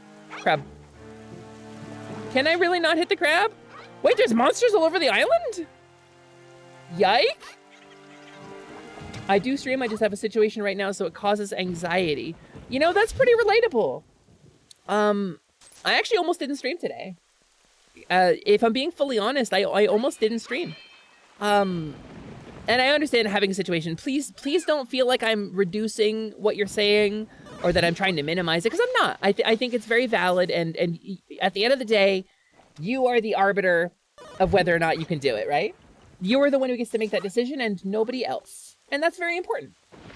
Speaker 3: Can I really not hit the crab? Wait, there's monsters all over the island? Yike. I do stream, I just have a situation right now, so it causes anxiety. You know, that's pretty relatable. I actually almost didn't stream today. If I'm being fully honest, I almost didn't stream. And I understand having a situation. Please don't feel like I'm reducing what you're saying or that I'm trying to minimize it, because I'm not. I think it's very valid, and at the end of the day, you are the arbiter of whether or not you can do it, right? You are the one who gets to make that decision and nobody else. And that's very important.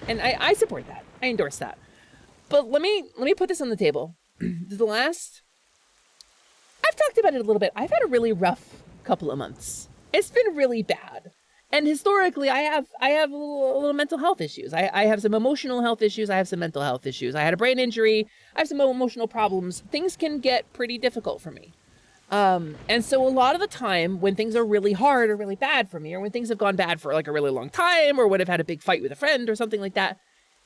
Speaker 3: And I support that. I endorse that. But let me put this on the table. I've talked about it a little bit. I've had a really rough couple of months. It's been really bad. And historically, I have a little mental health issues. I have some emotional health issues. I have some mental health issues. I had a brain injury. I have some emotional problems. Things can get pretty difficult for me. And so a lot of the time when things are really hard or really bad for me, or when things have gone bad for like a really long time, or when I've had a big fight with a friend or something like that,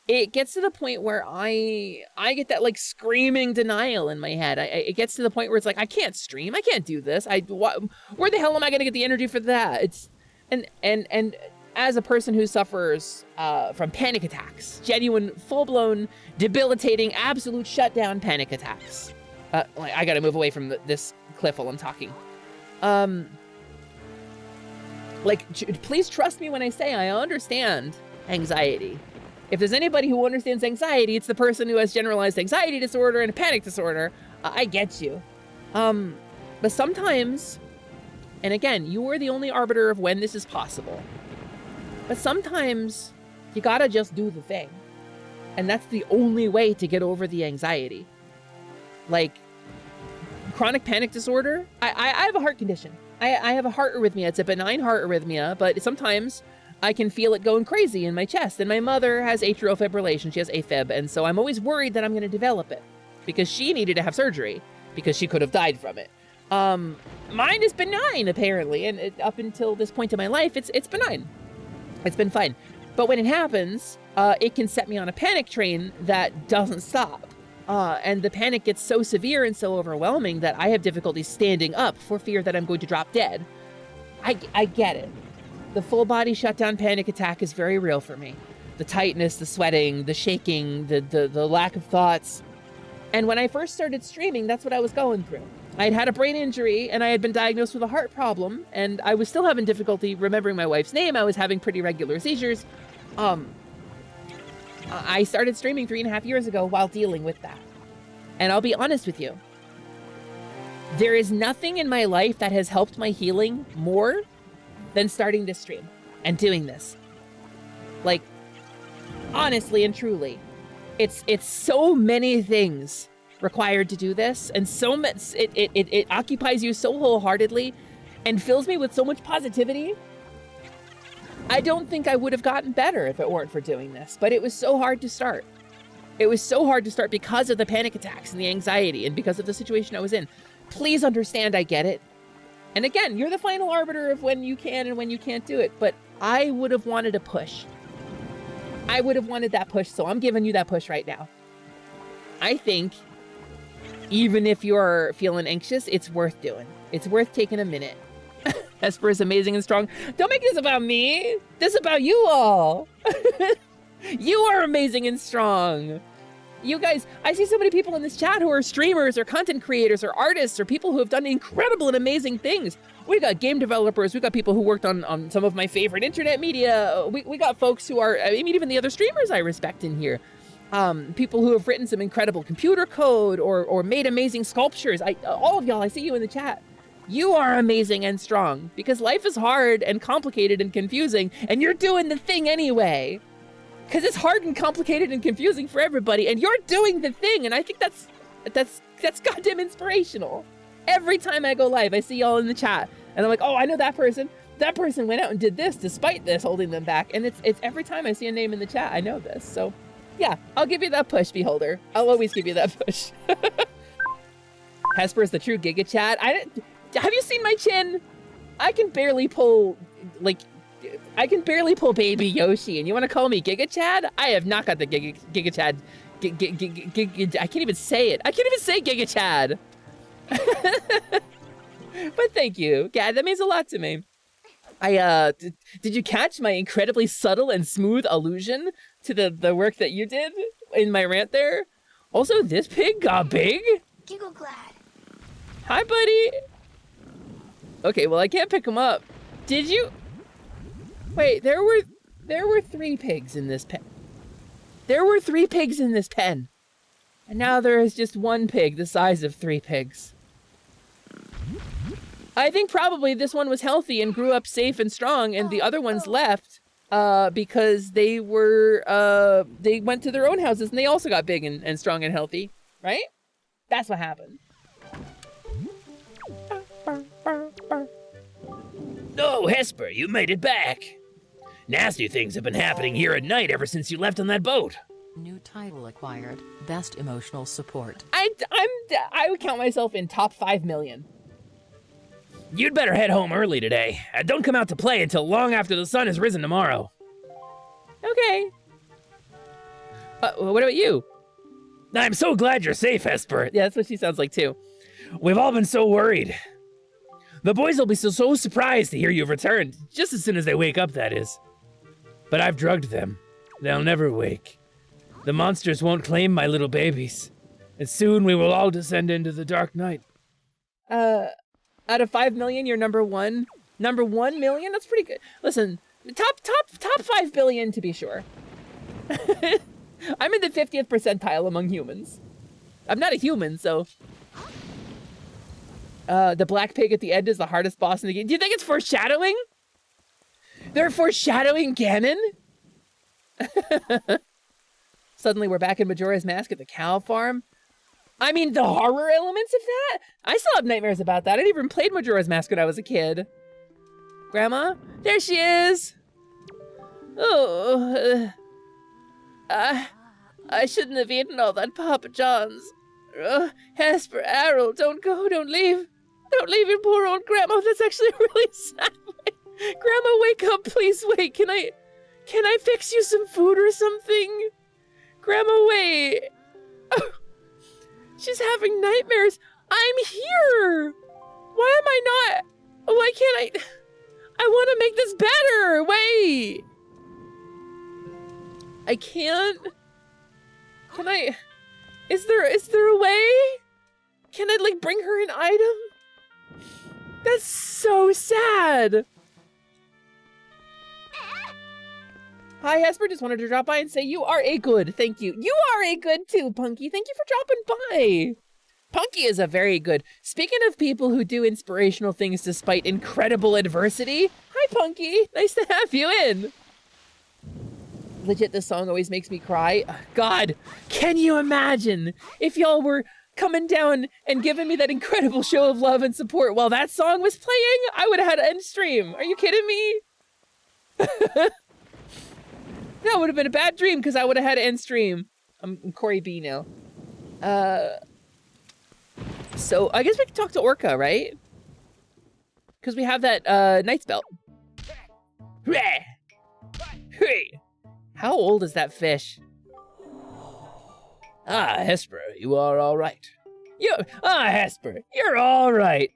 Speaker 3: it gets to the point where I get that like screaming denial in my head. It gets to the point where it's like, I can't stream. I can't do this. Where the hell am I going to get the energy for that? And as a person who suffers from panic attacks, genuine, full-blown, debilitating, absolute shutdown panic attacks. I got to move away from this cliff while I'm talking. Please trust me when I say I understand anxiety. If there's anybody who understands anxiety, it's the person who has generalized anxiety disorder and panic disorder. I get you. But sometimes, and again, you are the only arbiter of when this is possible, but sometimes you gotta just do the thing. And that's the only way to get over the anxiety. Like, chronic panic disorder, I have a heart condition. I have a heart arrhythmia. It's a benign heart arrhythmia, but sometimes I can feel it going crazy in my chest. And my mother has atrial fibrillation. She has AFib. And so I'm always worried that I'm going to develop it because she needed to have surgery because she could have died from it. Mine is benign, apparently. And up until this point in my life, it's benign. It's been fine. But when it happens, it can set me on a panic train that doesn't stop. And the panic gets so severe and so overwhelming that I have difficulty standing up for fear that I'm going to drop dead. I get it. The full body shutdown panic attack is very real for me. The tightness, the sweating, the shaking, the lack of thoughts. And when I first started streaming, that's what I was going through. I had had a brain injury and I had been diagnosed with a heart problem, and I was still having difficulty remembering my wife's name. I was having pretty regular seizures. I started streaming 3.5 years ago while dealing with that. And I'll be honest with you. There is nothing in my life that has helped my healing more than starting to stream and doing this. Like, honestly and truly, it's so many things required to do this, and so much it occupies you so wholeheartedly and fills me with so much positivity. I don't think I would have gotten better if it weren't for doing this, but it was so hard to start. It was so hard to start because of the panic attacks and the anxiety and because of the situation I was in. Please understand, I get it. And again, you're the final arbiter of when you can and when you can't do it, but I would have wanted a push. I would have wanted that push, so I'm giving you that push right now. I think even if you're feeling anxious, it's worth doing. It's worth taking a minute. Hesper is amazing and strong. Don't make this about me. This is about you all. You are amazing and strong. You guys, I see so many people in this chat who are streamers or content creators or artists or people who have done incredible and amazing things. We got game developers. We got people who worked on some of my favorite internet media. We got folks who are, I mean, even the other streamers I respect in here. People who have written some incredible computer code or made amazing sculptures. All of y'all, I see you in the chat. You are amazing and strong because life is hard and complicated and confusing, and you're doing the thing anyway. Because it's hard and complicated and confusing for everybody, and you're doing the thing, and I think that's goddamn inspirational. Every time I go live, I see y'all in the chat, and I'm like, oh, I know that person. That person went out and did this despite this holding them back, and it's every time I see a name in the chat, I know this. So, yeah, I'll give you that push, Beholder. I'll always give you that push. Hesper is the true Giga Chat. Have you seen my chin? I can barely pull, baby Yoshi, and you want to call me Giga Chad? I have not got the Giga Chad. I can't even say it. I can't even say Giga Chad. But thank you, Gad. That means a lot to me. Did you catch my incredibly subtle and smooth allusion to the work that you did in my rant there? Also, this pig got big.
Speaker 17: Giggle glad.
Speaker 3: Hi, buddy. Okay, well, I can't pick him up. Did you? Wait, there were 3 pigs in this pen. There were 3 pigs in this pen. And now there is just 1 pig the size of 3 pigs. I think probably this one was healthy and grew up safe and strong, and the other ones left because they went to their own houses and they also got big and strong and healthy, right? That's what happened.
Speaker 19: Oh, Hesper, you made it back. Nasty things have been happening here at night ever since you left on that boat.
Speaker 15: New title acquired. Best emotional support.
Speaker 3: I would count myself in top 5 million.
Speaker 19: You'd better head home early today. Don't come out to play until long after the sun has risen tomorrow.
Speaker 3: Okay. What about you?
Speaker 19: I'm so glad you're safe, Hesper.
Speaker 3: Yeah, that's what she sounds like too.
Speaker 19: We've all been so worried. The boys will be so surprised to hear you've returned, just as soon as they wake up, that is. But I've drugged them. They'll never wake. The monsters won't claim my little babies. And soon we will all descend into the dark night.
Speaker 3: Out of 5 million, you're number one. Number 1 million? That's pretty good. Listen, top 5 billion to be sure. I'm in the 50th percentile among humans. I'm not a human, so. The black pig at the end is the hardest boss in the game. Do you think it's foreshadowing? They're foreshadowing Ganon? Suddenly we're back in Majora's Mask at the cow farm. I mean, the horror elements of that? I still have nightmares about that. I didn't even played Majora's Mask when I was a kid. Grandma? There she is! Oh, I shouldn't have eaten all that Papa John's. Hesper, Errol, don't go, don't leave. Don't leave your poor old grandma. That's actually a really sad way. Grandma, wake up, please, wait. Can I fix you some food or something? Grandma, wait. Oh, she's having nightmares. I'm here. Why am I not? Why can't I want to make this better. Wait. I can't. Can I? Is there a way? Can I like bring her an item? That's so sad. Hi, Hesper. Just wanted to drop by and say you are a good. Thank you. You are a good too, Punky. Thank you for dropping by. Punky is a very good. Speaking of people who do inspirational things despite incredible adversity. Hi, Punky. Nice to have you in. Legit, this song always makes me cry. God, can you imagine if y'all were coming down and giving me that incredible show of love and support while that song was playing? I would have had an end stream. Are you kidding me? That would have been a bad dream because I would have had an end stream. I'm Corey B now. So I guess we can talk to Orca, right? Because we have that knight's belt. Hey. How old is that fish?
Speaker 19: Ah, Hesper, you are all right. Hesper, you're all right.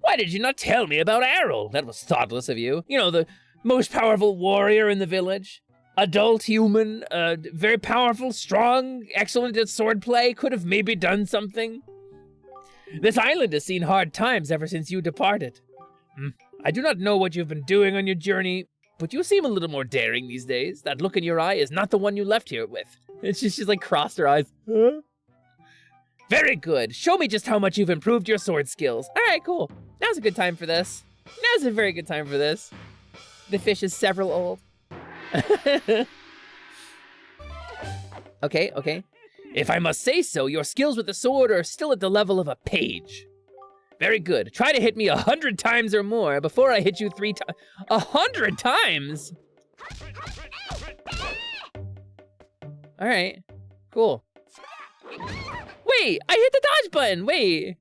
Speaker 19: Why did you not tell me about Errol? That was thoughtless of you. You know, the most powerful warrior in the village. Adult human, very powerful, strong, excellent at swordplay, could have maybe done something. This island has seen hard times ever since you departed. I do not know what you've been doing on your journey, but you seem a little more daring these days. That look in your eye is not the one you left here with.
Speaker 3: And she's like crossed her eyes. Huh?
Speaker 19: Very good. Show me just how much you've improved your sword skills.
Speaker 3: All right, cool. Now's a good time for this. Now's a very good time for this. The fish is several old. Okay.
Speaker 19: If I must say so, your skills with the sword are still at the level of a page. Very good. Try to hit me 100 times or more before I hit you 3 times. 100 times?
Speaker 3: All right, cool. Wait, I hit the dodge button, wait.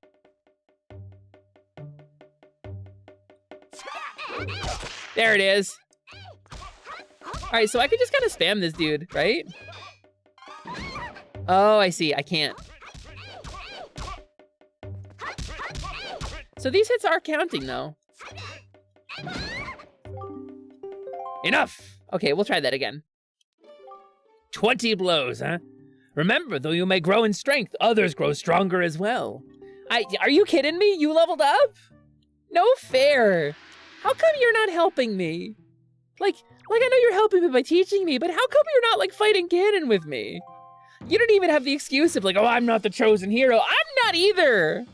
Speaker 3: There it is. All right, so I could just kind of spam this dude, right? Oh, I see, I can't. So these hits are counting though.
Speaker 19: Enough!
Speaker 3: Okay, we'll try that again.
Speaker 19: 20 blows, huh? Remember, though you may grow in strength, others grow stronger as well.
Speaker 3: Are you kidding me? You leveled up? No fair. How come you're not helping me? Like I know you're helping me by teaching me, but how come you're not like fighting Ganon with me? You don't even have the excuse of like, oh, I'm not the chosen hero. I'm not either.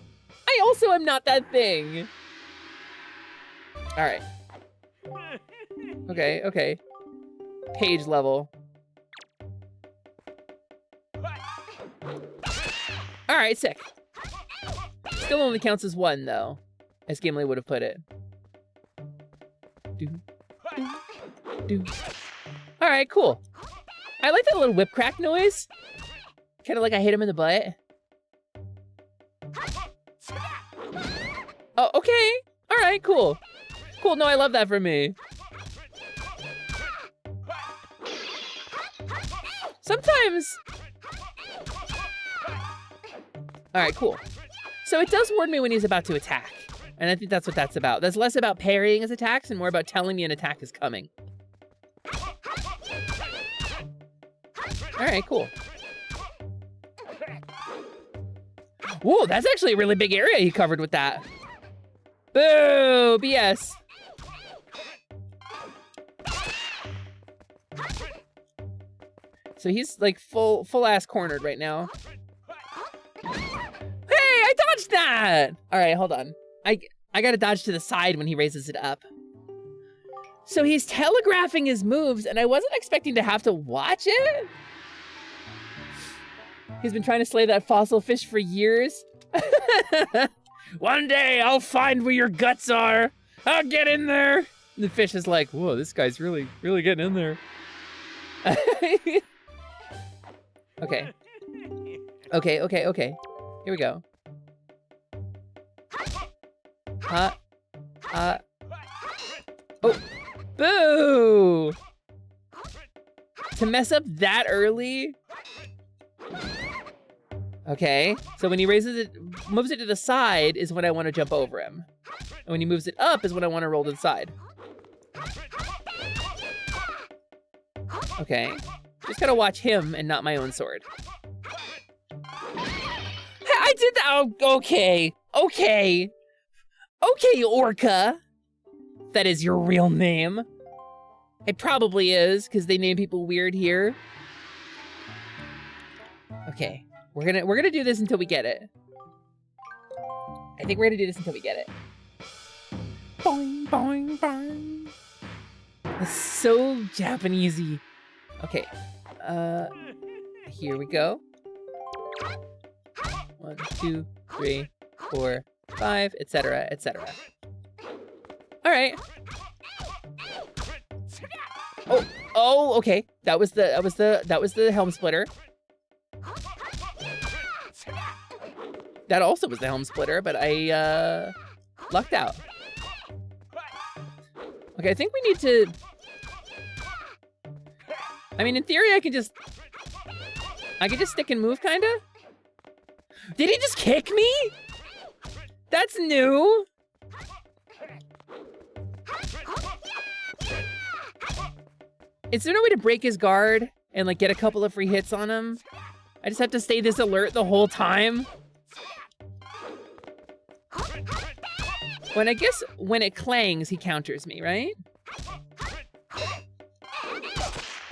Speaker 3: I also am not that thing. All right. Okay. Page level. All right, sick. Still only counts as 1 though, as Gimli would have put it. All right, cool. I like that little whip crack noise. Kind of like I hit him in the butt. Oh, okay. All right, cool. Cool, no, I love that for me. Sometimes. All right, cool. So it does warn me when he's about to attack. And I think that's what that's about. That's less about parrying his attacks and more about telling me an attack is coming. All right, cool. Whoa, that's actually a really big area he covered with that. Boo, BS. So he's like full ass cornered right now. Hey, I dodged that! All right, hold on. I gotta dodge to the side when he raises it up. So he's telegraphing his moves, and I wasn't expecting to have to watch it. He's been trying to slay that fossil fish for years. One day I'll find where your guts are. I'll get in there. The fish is like, whoa, this guy's really getting in there. Okay. Okay. Here we go. Oh, boo! To mess up that early? Okay, so when he moves it to the side is when I want to jump over him. And when he moves it up is when I want to roll to the side. Okay, just gotta watch him and not my own sword. I did that, oh, okay, Orca. That is your real name. It probably is, because they name people weird here. Okay, we're gonna do this until we get it. I think we're gonna do this until we get it. Boing, boing, boing. It's so Japanesey. Okay, here we go. 1, 2, 3, 4, 5, etc., etc. All right. Oh, okay. That was the helm splitter. That also was the helm splitter, but I lucked out. Okay, I think we need to. I mean, in theory, I could just stick and move, kinda. Did he just kick me? That's new. Is there no way to break his guard and like get a couple of free hits on him? I just have to stay this alert the whole time. I guess when it clangs, he counters me, right?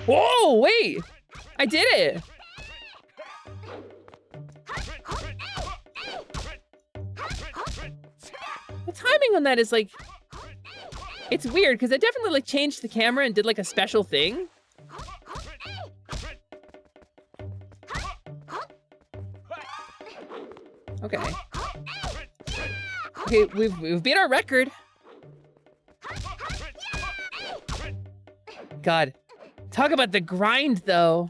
Speaker 3: Whoa, wait! I did it! The timing on that is like, it's weird because I definitely like changed the camera and did like a special thing. Okay. Okay, we've beat our record. God, talk about the grind though.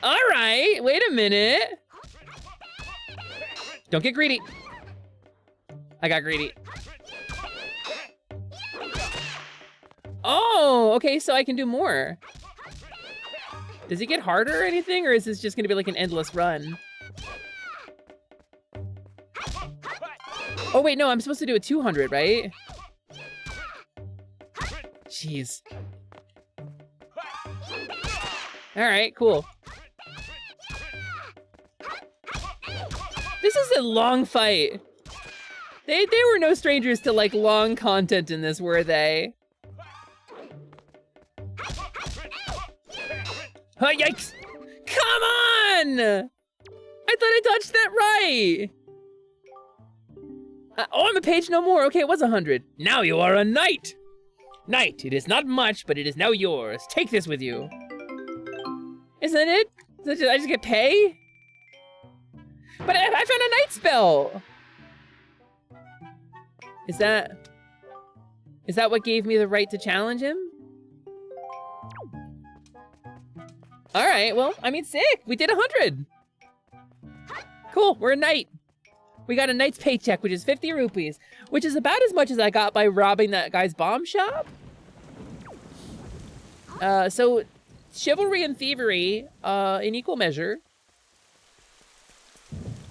Speaker 3: All right, wait a minute. Don't get greedy. I got greedy. Oh, okay, so I can do more. Does it get harder or anything, or is this just gonna be like an endless run? Oh wait, no, I'm supposed to do a 200, right? Jeez. All right, cool. This is a long fight. They were no strangers to like long content in this, were they? Oh, yikes! Come on! I thought I touched that right! Oh, I'm a page no more. Okay, it was 100. Now you are a knight! Knight, it is not much, but it is now yours. Take this with you. Isn't it? I just get pay? But I found a knight spell! Is that what gave me the right to challenge him? All right, well, I mean, sick. We did 100. Cool, we're a knight. We got a knight's paycheck, which is 50 rupees, which is about as much as I got by robbing that guy's bomb shop. So chivalry and thievery in equal measure.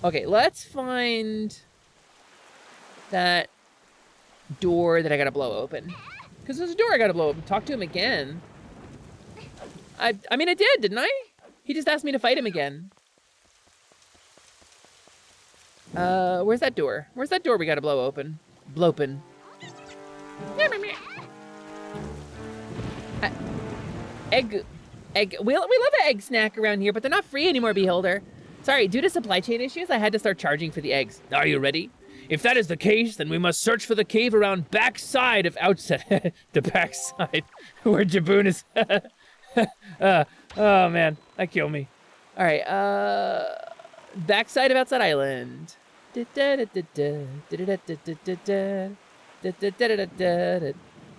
Speaker 3: Okay, let's find that door that I gotta blow open. Because there's a door I gotta blow open. Talk to him again. I mean, I did, didn't I? He just asked me to fight him again. Where's that door? Where's that door we gotta blow open? Blopen. Egg. We love an egg snack around here, but they're not free anymore, Beholder. Sorry, due to supply chain issues, I had to start charging for the eggs.
Speaker 19: Are you ready? If that is the case, then we must search for the cave around backside of Outset. The backside, where Jaboon is. Oh man, that killed me.
Speaker 3: All right, backside of Outside Island.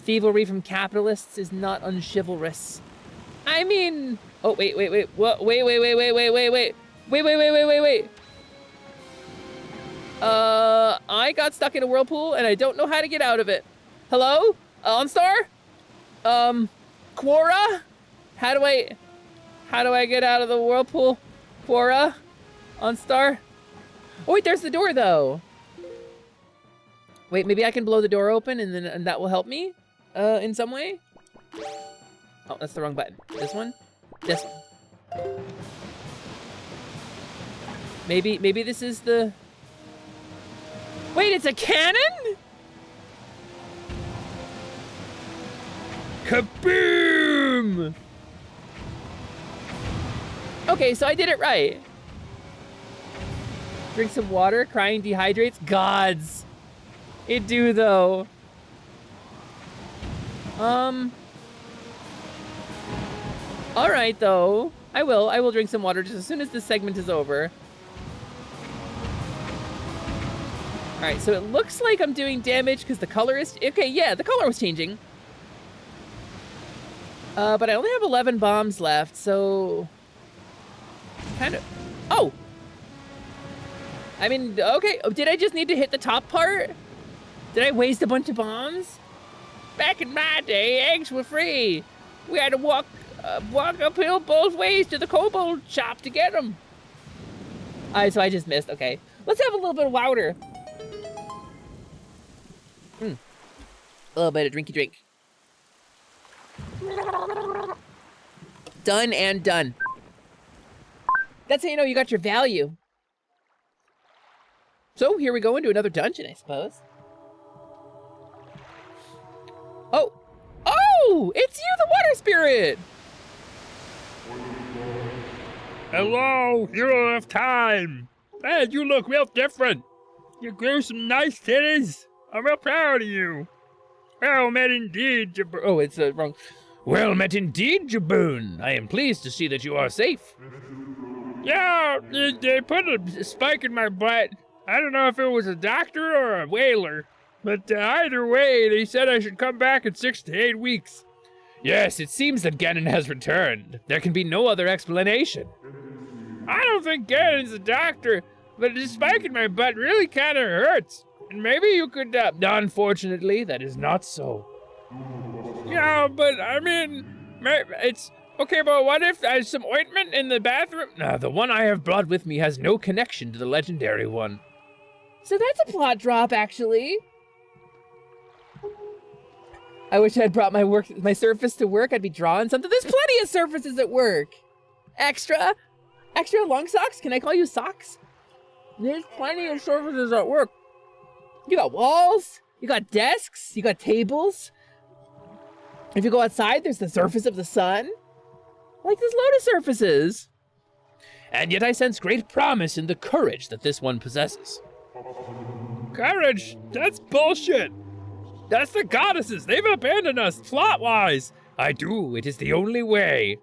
Speaker 3: Thievery from capitalists is not unchivalrous. I mean, oh wait. What? Wait. I got stuck in a whirlpool and I don't know how to get out of it. Hello? OnStar? Quora? How do I get out of the whirlpool? Quora? OnStar? Oh wait, there's the door though. Wait, maybe I can blow the door open and that will help me? In some way? Oh, that's the wrong button. This one? This one. Maybe this is the... Wait, it's a cannon?
Speaker 19: Kaboom!
Speaker 3: Okay, so I did it right. Drink some water, crying dehydrates. Gods. It do though. All right though. I will drink some water just as soon as this segment is over. All right, so it looks like I'm doing damage because the color is, okay, yeah, the color was changing. But I only have 11 bombs left, so kind of, oh. I mean, okay, did I just need to hit the top part? Did I waste a bunch of bombs? Back in my day, eggs were free. We had to walk uphill both ways to the kobold shop to get them. All right, so I just missed, okay. Let's have a little bit of water. A little bit of drinky drink. Done and done. That's how you know you got your value. So here we go into another dungeon, I suppose. Oh! Oh! It's you, the water spirit!
Speaker 19: Hello, you don't have time. Man, you look real different. You grew some nice titties. I'm real proud of you. Well met indeed, Jaboon.
Speaker 3: Oh, it's wrong.
Speaker 19: Well met indeed, Jaboon. I am pleased to see that you are safe. Yeah, they put a spike in my butt. I don't know if it was a doctor or a whaler, but either way, they said I should come back in 6 to 8 weeks.
Speaker 22: Yes, it seems that Ganon has returned. There can be no other explanation.
Speaker 19: I don't think Ganon's a doctor, but the spike in my butt really kind of hurts. And maybe you could,
Speaker 22: Unfortunately, that is not so.
Speaker 19: Yeah, but I mean, it's... Okay, but what if there's some ointment in the bathroom?
Speaker 22: The one I have brought with me has no connection to the legendary one.
Speaker 3: So that's a plot drop, actually. I wish I'd brought my surface to work. I'd be drawing something. There's plenty of surfaces at work. Extra long socks? Can I call you socks? There's plenty of surfaces at work. You got walls, you got desks, you got tables. If you go outside, there's the surface of the sun. Like, there's a load of surfaces.
Speaker 22: And yet I sense great promise in the courage that this one possesses.
Speaker 19: Courage? That's bullshit. That's the goddesses. They've abandoned us plot-wise.
Speaker 22: I do. It is the only way.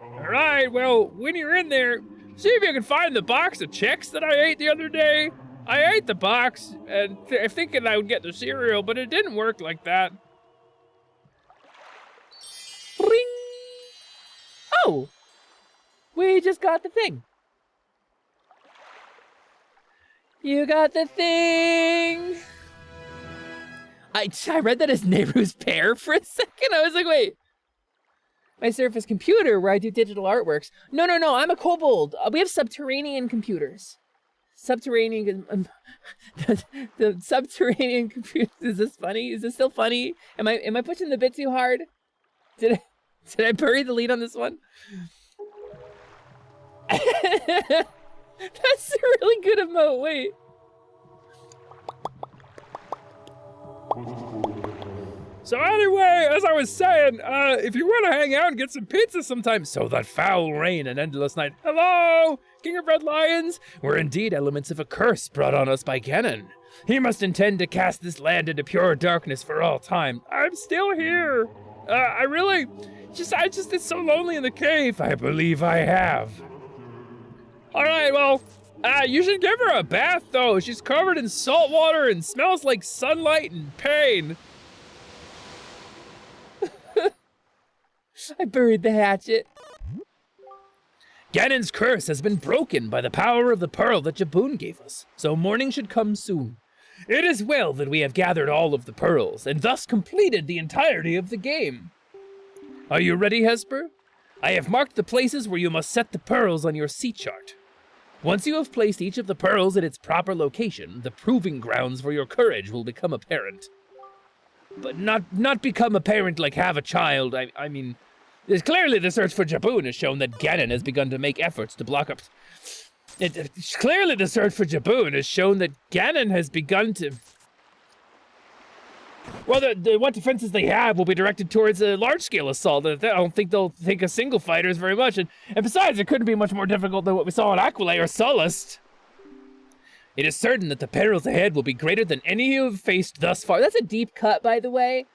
Speaker 19: All right, well, when you're in there, see if you can find the box of chicks that I ate the other day. I ate the box, and thinking I would get the cereal, but it didn't work like that.
Speaker 3: Ring! Oh! We just got the thing. You got the thing! I read that as Nehru's pear for a second. I was like, wait. My Surface computer where I do digital artworks. No, I'm a kobold. We have subterranean computers. Subterranean, the subterranean computers. Is this funny? Is this still funny? Am I pushing the bit too hard? Did I bury the lead on this one? That's a really good emote, wait.
Speaker 19: So anyway, as I was saying, if you want to hang out and get some pizza sometime, so that foul rain and endless night. Hello, King of Red Lions, were indeed elements of a curse brought on us by Ganon. He must intend to cast this land into pure darkness for all time. I'm still here. It's so lonely in the cave. I believe I have. All right, well, you should give her a bath, though. She's covered in salt water and smells like sunlight and pain.
Speaker 3: I buried the hatchet.
Speaker 19: Ganon's curse has been broken by the power of the pearl that Jaboon gave us, so morning should come soon. It is well that we have gathered all of the pearls, and thus completed the entirety of the game. Are you ready, Hesper? I have marked the places where you must set the pearls on your sea chart. Once you have placed each of the pearls at its proper location, the proving grounds for your courage will become apparent. But not become apparent like have a child, I mean... Clearly the search for Jaboon has shown that Ganon has begun to make efforts to block up... Clearly the search for Jaboon has shown that Ganon has begun to... Well, what defenses they have will be directed towards a large-scale assault. I don't think they'll think of single fighters very much. And besides, it couldn't be much more difficult than what we saw in Aquilay or Sullust. It is certain that the perils ahead will be greater than any you have faced thus far.
Speaker 3: That's a deep cut, by the way.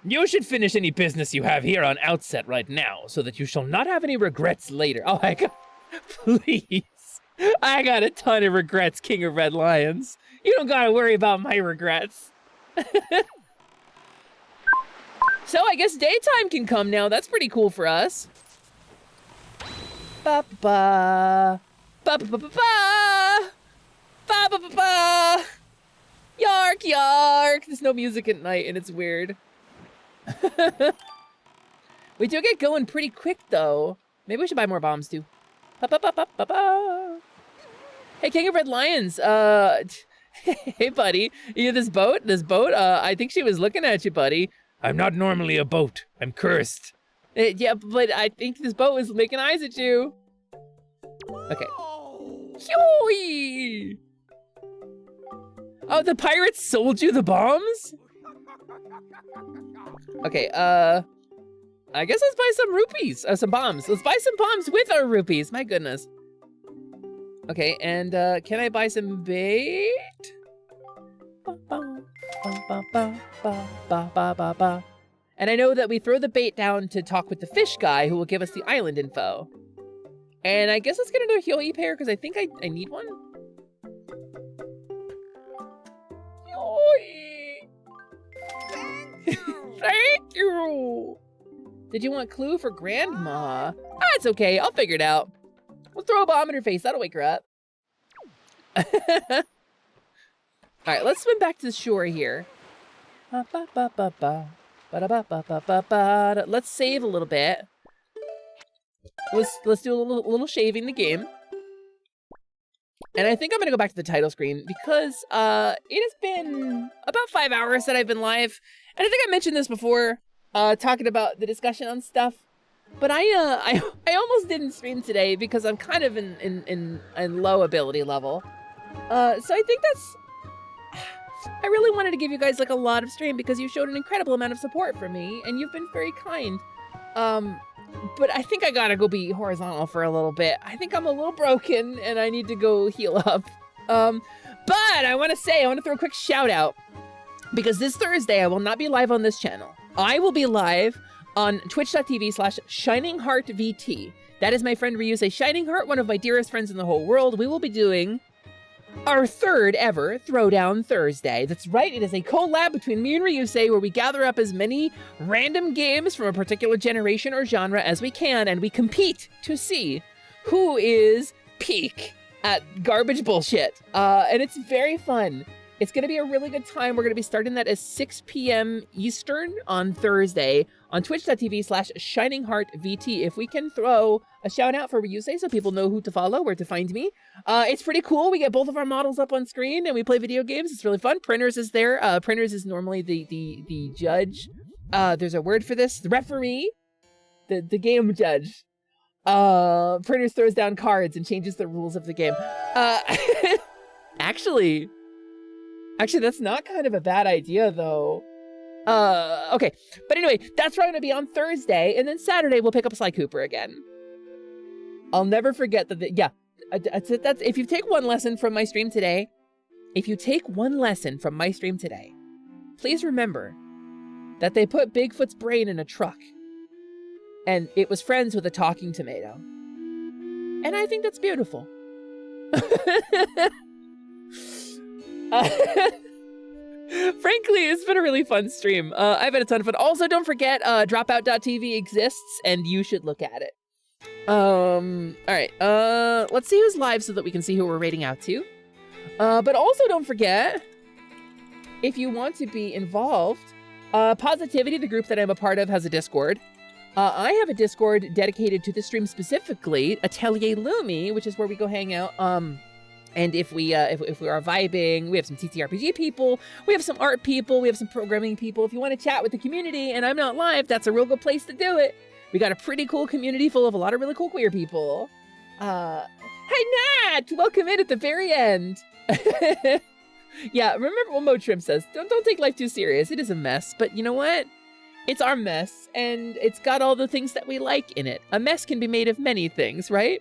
Speaker 19: You should finish any business you have here on outset right now, so that you shall not have any regrets later.
Speaker 3: Oh, I got... Please. I got a ton of regrets, King of Red Lions. You don't gotta worry about my regrets. So I guess daytime can come now. That's pretty cool for us. Ba-ba. Ba-ba-ba-ba-ba. Ba-ba-ba-ba. Yark, yark. There's no music at night, and it's weird. We do get going pretty quick, though. Maybe we should buy more bombs, too. Ba-ba-ba-ba-ba-ba. Hey, King of Red Lions. Hey, buddy. You this boat? I think she was looking at you, buddy.
Speaker 19: I'm not normally a boat. I'm cursed.
Speaker 3: Yeah, but I think this boat was making eyes at you. Okay. Yoy! Oh, the pirates sold you the bombs? Okay, I guess let's buy some rupees, some bombs. Let's buy some bombs with our rupees, my goodness. Okay, and can I buy some bait? And I know that we throw the bait down to talk with the fish guy who will give us the island info. And I guess let's get another Hyo pair because I think I need one. Thank you. Did you want clue for Grandma? It's okay. I'll figure it out. We'll throw a bomb in her face. That'll wake her up. All right, let's swim back to the shore here. Let's save a little bit. Let's do a little shaving the game. And I think I'm gonna go back to the title screen because it has been about 5 hours that I've been live. And I think I mentioned this before, talking about the discussion on stuff. But I almost didn't stream today because I'm kind of in low ability level. So I think that's... I really wanted to give you guys like a lot of stream because you showed an incredible amount of support for me and you've been very kind. But I think I gotta go be horizontal for a little bit. I think I'm a little broken and I need to go heal up. But I want to throw a quick shout out because this Thursday I will not be live on this channel. I will be live on twitch.tv/ShiningHeartVT. That is my friend Ryusei Shining Heart, one of my dearest friends in the whole world. We will be doing our third ever Throwdown Thursday. That's right, it is a collab between me and Ryusei where we gather up as many random games from a particular generation or genre as we can, and we compete to see who is peak at garbage bullshit. And it's very fun. It's going to be a really good time. We're going to be starting that at 6 p.m. Eastern on Thursday on twitch.tv/ShiningHeartVT. If we can throw a shout out for Ryusei so people know who to follow, where to find me. It's pretty cool. We get both of our models up on screen and we play video games. It's really fun. Printers is there. Printers is normally the judge. There's a word for this. The referee. the game judge. Printers throws down cards and changes the rules of the game. Actually, that's not kind of a bad idea, though. Okay. But anyway, that's where I'm going to be on Thursday, and then Saturday we'll pick up Sly Cooper again. I'll never forget that, that's if you take one lesson from my stream today, please remember that they put Bigfoot's brain in a truck, and it was friends with a talking tomato. And I think that's beautiful. Frankly, it's been a really fun stream. I've had a ton of fun. Also, don't forget, Dropout.tv exists, and you should look at it. All right, let's see who's live so that we can see who we're rating out to. But also don't forget, if you want to be involved, Positivity, the group that I'm a part of, has a Discord. I have a Discord dedicated to the stream specifically, Atelier Lumi, which is where we go hang out. And if we are vibing, we have some TTRPG people, we have some art people, we have some programming people. If you want to chat with the community and I'm not live, that's a real good place to do it. We got a pretty cool community full of a lot of really cool queer people. Hi Nat, welcome in at the very end. Yeah, remember what Mo Trim says, don't take life too serious. It is a mess, but you know what? It's our mess, and it's got all the things that we like in it. A mess can be made of many things, right?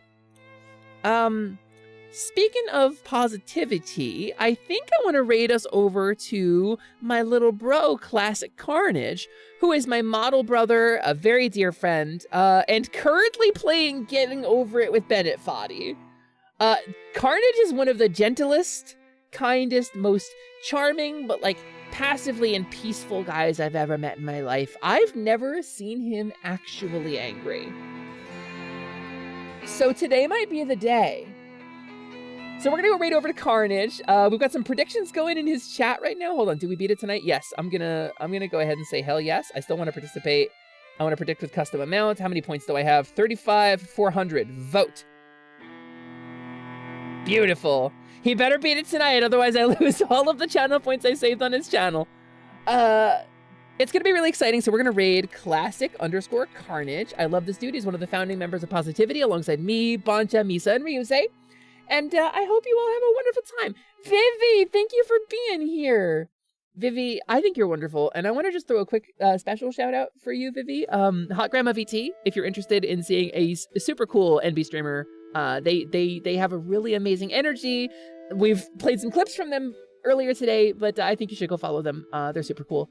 Speaker 3: Speaking of positivity, I think I want to raid us over to my little bro, Classic Carnage, who is my model brother, a very dear friend, and currently playing Getting Over It with Bennett Foddy. Carnage is one of the gentlest, kindest, most charming, but like passively and peaceful guys I've ever met in my life. I've never seen him actually angry. So today might be the day. So we're gonna go right over to Carnage. We've got some predictions going in his chat right now. Hold on, do we beat it tonight? Yes, I'm gonna go ahead and say hell yes. I still want to participate. I want to predict with custom amounts. How many points do I have? 35,400. Vote. Beautiful. He better beat it tonight, otherwise I lose all of the channel points I saved on his channel. It's gonna be really exciting. So we're gonna raid Classic_Carnage. I love this dude. He's one of the founding members of Positivity alongside me, Bancha, Misa, and Ryusei. And I hope you all have a wonderful time. Vivi, thank you for being here. Vivi, I think you're wonderful. And I want to just throw a quick special shout out for you, Vivi. Hot Grandma VT, if you're interested in seeing a super cool NB streamer, they have a really amazing energy. We've played some clips from them earlier today, but I think you should go follow them. They're super cool.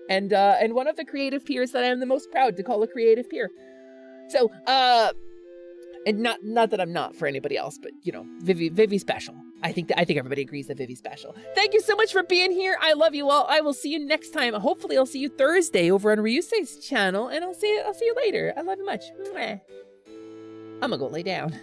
Speaker 3: and one of the creative peers that I am the most proud to call a creative peer. So, and not that I'm not for anybody else, but you know, Vivi special. I think everybody agrees that Vivi's special. Thank you so much for being here. I love you all. I will see you next time. Hopefully I'll see you Thursday over on Ryusei's channel, and I'll see you later. I love you much. Mwah. I'm gonna go lay down.